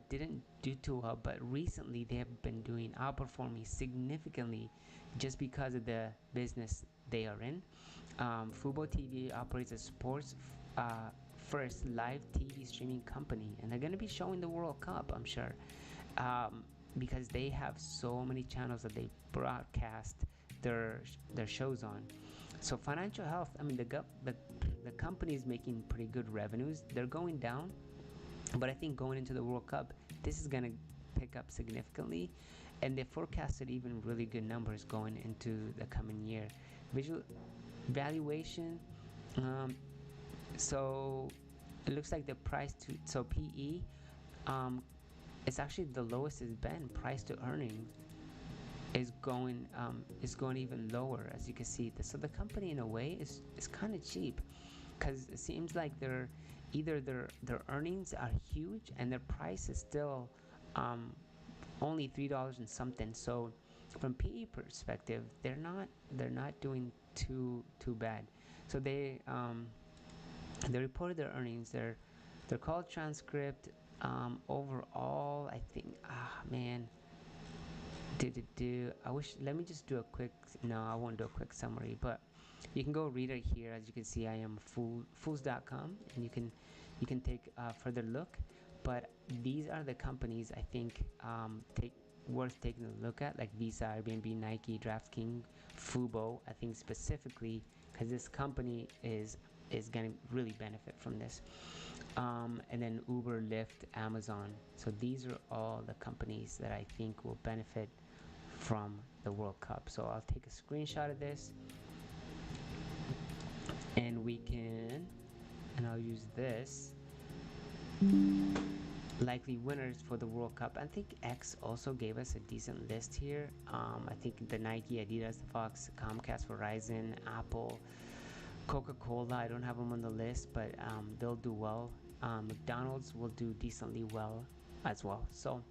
didn't do too well, but recently they have been outperforming significantly just because of the business they are in. Fubo TV operates a sports first live TV streaming company, and they're going to be showing the World Cup, I'm sure, because they have so many channels that they broadcast their shows on. So financial health, I mean, the company is making pretty good revenues. They're going down, but I think going into the World Cup, this is going to pick up significantly, and they forecasted even really good numbers going into the coming year. Valuation, so it looks like the price to PE, it's actually the lowest it's been. Price to earning is going even lower, as you can see. So the company in a way is kind of cheap, because it seems like their earnings are huge and their price is still only $3 and something. So from PE perspective, they're not doing too bad. So they reported their earnings, their call transcript, overall, I think, I wish, let me just do a quick, no, I won't do a quick summary, but you can go read it here. As you can see, I am fools.com, and you can take a further look. But these are the companies I think worth taking a look at, like Visa, Airbnb, Nike, DraftKings, Fubo. I think specifically because this company is going to really benefit from this. And then Uber, Lyft, Amazon. So these are all the companies that I think will benefit from the World Cup. So I'll take a screenshot of this, and I'll use this. Likely winners for the World Cup. I think X also gave us a decent list here. I think the Nike, Adidas, Fox, Comcast, Verizon, Apple, Coca-Cola, I don't have them on the list, but they'll do well. McDonald's will do decently well as well. So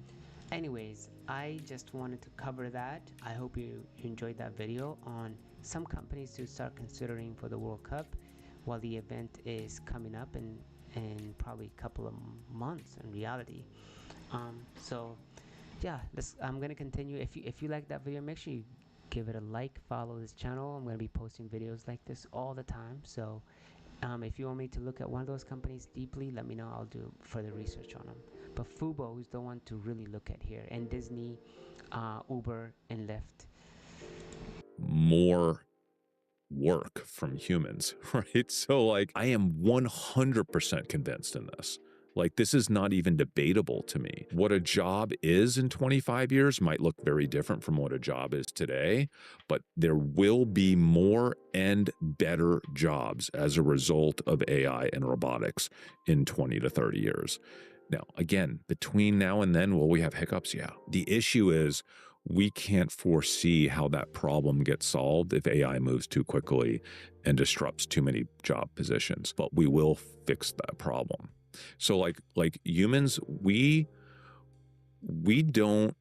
Anyways, I just wanted to cover that. I hope you enjoyed that video on some companies to start considering for the World Cup while the event is coming up in probably a couple of months in reality. So yeah, I'm gonna continue. If you like that video, make sure you give it a like, follow this channel. I'm gonna be posting videos like this all the time. So if you want me to look at one of those companies deeply, let me know. I'll do further research on them. But Fubo is the one to really look at here, and Disney, Uber, and Lyft. More work from humans, right? So like I am 100% convinced in this. Like this is not even debatable to me. What a job is in 25 years might look very different from what a job is today, but there will be more and better jobs as a result of AI and robotics in 20 to 30 years. Now, again, between now and then, will we have hiccups? Yeah. The issue is we can't foresee how that problem gets solved if AI moves too quickly and disrupts too many job positions, but we will fix that problem. So like humans, we don't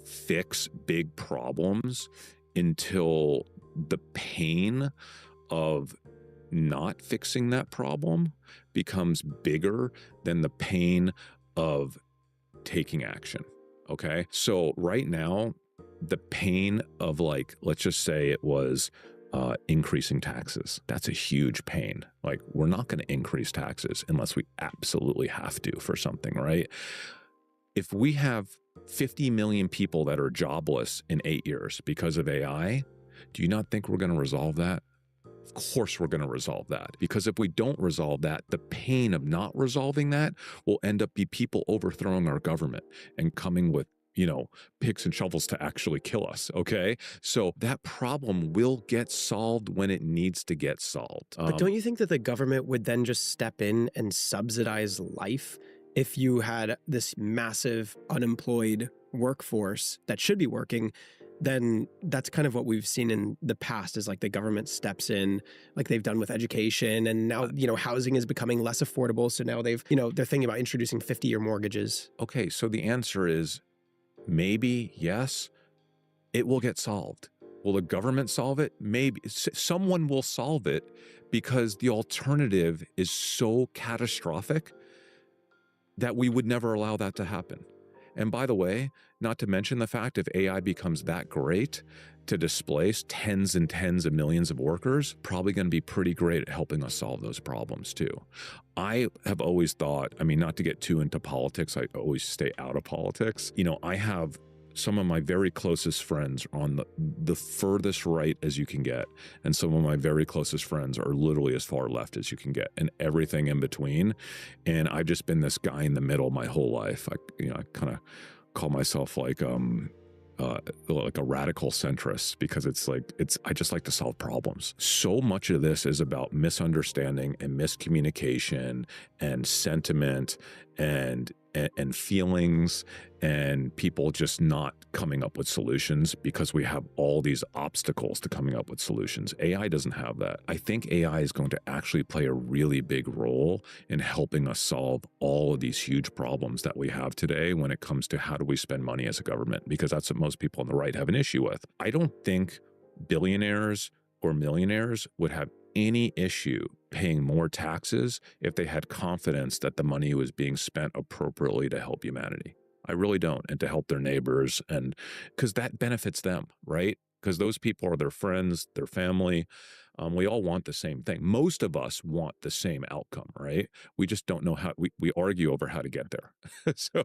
fix big problems until the pain of not fixing that problem becomes bigger than the pain of taking action. Okay. So right now, the pain of like, let's just say it was increasing taxes. That's a huge pain. Like we're not going to increase taxes unless we absolutely have to for something, right? If we have 50 million people that are jobless in 8 years because of AI, do you not think we're going to resolve that? Of course we're going to resolve that, because if we don't resolve that, the pain of not resolving that will end up be people overthrowing our government and coming with, you know, picks and shovels to actually kill us. Okay. So that problem will get solved when it needs to get solved. But don't you think that the government would then just step in and subsidize life if you had this massive unemployed workforce that should be working? Then that's kind of what we've seen in the past, is like the government steps in like they've done with education. And now, you know, housing is becoming less affordable. So now they're thinking about introducing 50-year mortgages. Okay. So the answer is maybe yes, it will get solved. Will the government solve it? Maybe. Someone will solve it, because the alternative is so catastrophic that we would never allow that to happen. And by the way, not to mention the fact if AI becomes that great to displace tens and tens of millions of workers, probably going to be pretty great at helping us solve those problems too. I have always thought, I mean, not to get too into politics, I always stay out of politics. You know, I have some of my very closest friends on the furthest right as you can get, and some of my very closest friends are literally as far left as you can get, and everything in between. And I've just been this guy in the middle my whole life. I kind of call myself like a radical centrist, because I just like to solve problems. So much of this is about misunderstanding and miscommunication and sentiment and feelings, and people just not coming up with solutions because we have all these obstacles to coming up with solutions. AI doesn't have that. I think AI is going to actually play a really big role in helping us solve all of these huge problems that we have today when it comes to how do we spend money as a government, because that's what most people on the right have an issue with. I don't think billionaires or millionaires would have any issue paying more taxes if they had confidence that the money was being spent appropriately to help humanity. I really don't, and to help their neighbors, and because that benefits them, right? Because those people are their friends, their family. We all want the same thing. Most of us want the same outcome, right? We just don't know how. We argue over how to get there. So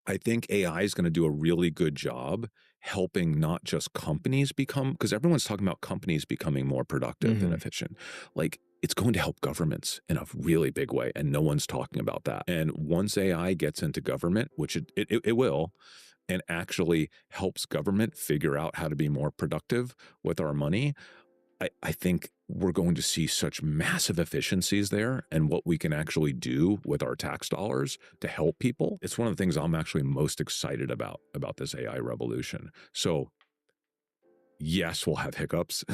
I think AI is going to do a really good job helping not just companies become, because everyone's talking about companies becoming more productive and efficient. Like, it's going to help governments in a really big way, and no one's talking about that. And once AI gets into government, which it will, and actually helps government figure out how to be more productive with our money, I think we're going to see such massive efficiencies there, and what we can actually do with our tax dollars to help people. It's one of the things I'm actually most excited about this AI revolution. So yes, we'll have hiccups.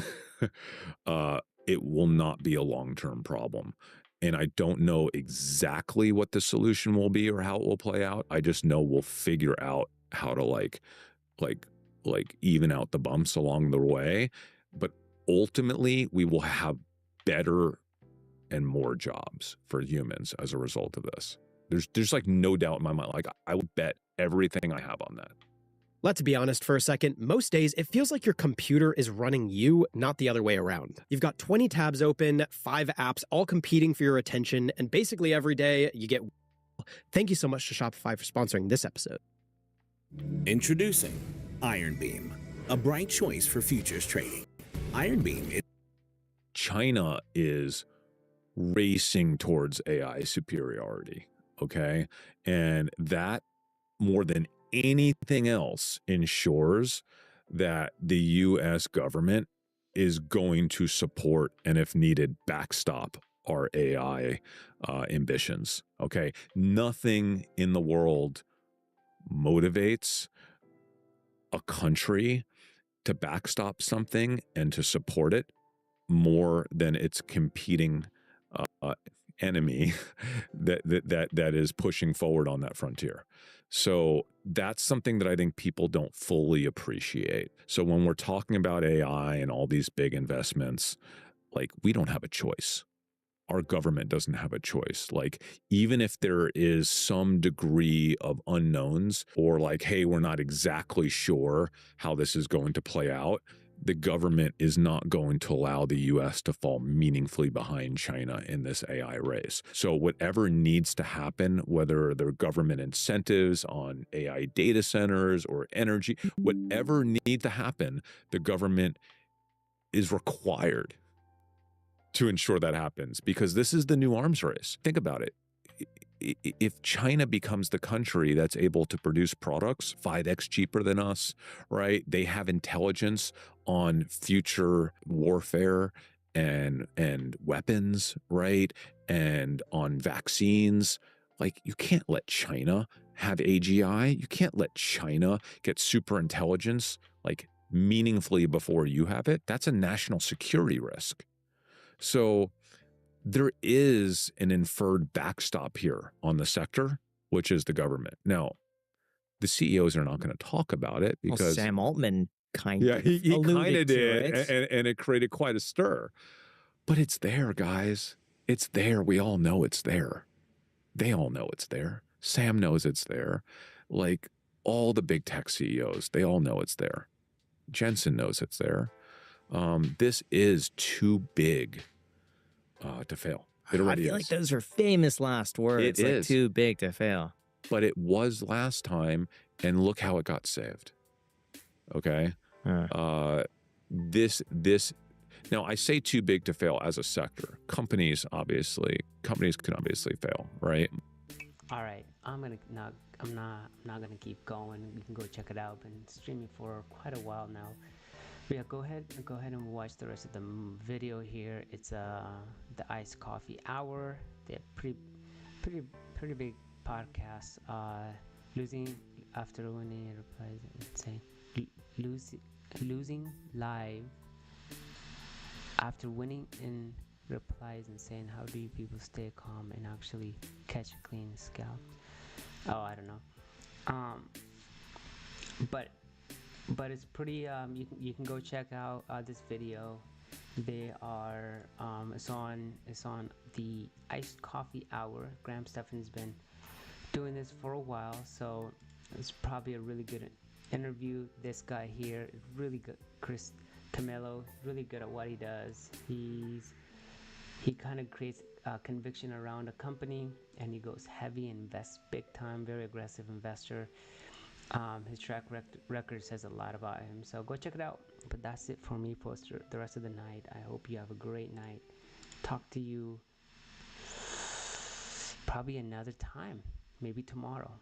It will not be a long-term problem. And I don't know exactly what the solution will be or how it will play out. I just know we'll figure out how to like even out the bumps along the way. But ultimately, we will have better and more jobs for humans as a result of this. There's like no doubt in my mind. Like I would bet everything I have on that. Let's be honest for a second. Most days, it feels like your computer is running you, not the other way around. You've got 20 tabs open, 5 apps, all competing for your attention, and basically every day you get... Thank you so much to Shopify for sponsoring this episode. Introducing Iron Beam, a bright choice for futures trading. Iron Beam is... China is racing towards AI superiority, okay? And that, more than anything else, ensures that the US government is going to support and, if needed, backstop our AI ambitions, okay? Nothing in the world motivates a country to backstop something and to support it more than its competing enemy that is pushing forward on that frontier. So that's something that I think people don't fully appreciate. So when we're talking about AI and all these big investments, like, we don't have a choice. Our government doesn't have a choice. Like, even if there is some degree of unknowns, or like, hey, we're not exactly sure how this is going to play out, the government is not going to allow the US to fall meaningfully behind China in this AI race. So whatever needs to happen, whether they're government incentives on AI data centers or energy, whatever needs to happen, the government is required to ensure that happens, because this is the new arms race. Think about it. If China becomes the country that's able to produce products 5x cheaper than us, right? They have intelligence on future warfare and weapons, right? And on vaccines. Like, you can't let China have AGI. You can't let China get super intelligence, like, meaningfully before you have it. That's a national security risk. So there is an inferred backstop here on the sector, which is the government. Now, the CEOs are not going to talk about it because... Well, Sam Altman kind of he kind of alluded did, to it. and it created quite a stir. But it's there, guys. It's there. We all know it's there. They all know it's there. Sam knows it's there. Like, all the big tech CEOs, they all know it's there. Jensen knows it's there. This is too big to fail. It already is. I feel like those are famous last words. It like, is. Too big to fail. But it was last time, and look how it got saved. Okay? This now, I say too big to fail as a sector. Companies can obviously fail, right? All right, I'm not gonna keep going. You can go check it out. Been streaming for quite a while now. But yeah, go ahead and watch the rest of the video here. It's the Iced Coffee Hour. They're pretty big podcast. Losing after winning replies and saying losing live after winning in replies and saying, how do you people stay calm and actually catch a clean scalp? Oh, I don't know. But it's pretty. You can go check out this video. They are it's on the Iced Coffee Hour. Graham Stephan's been doing this for a while, so it's probably a really good interview. This guy here is really good, Chris Camillo, really good at what he does. He kind of creates conviction around a company, and he goes heavy, invests big time, very aggressive investor. His track record says a lot about him, so go check it out. But that's it for me for the rest of the night. I hope you have a great night. Talk to you probably another time, maybe tomorrow.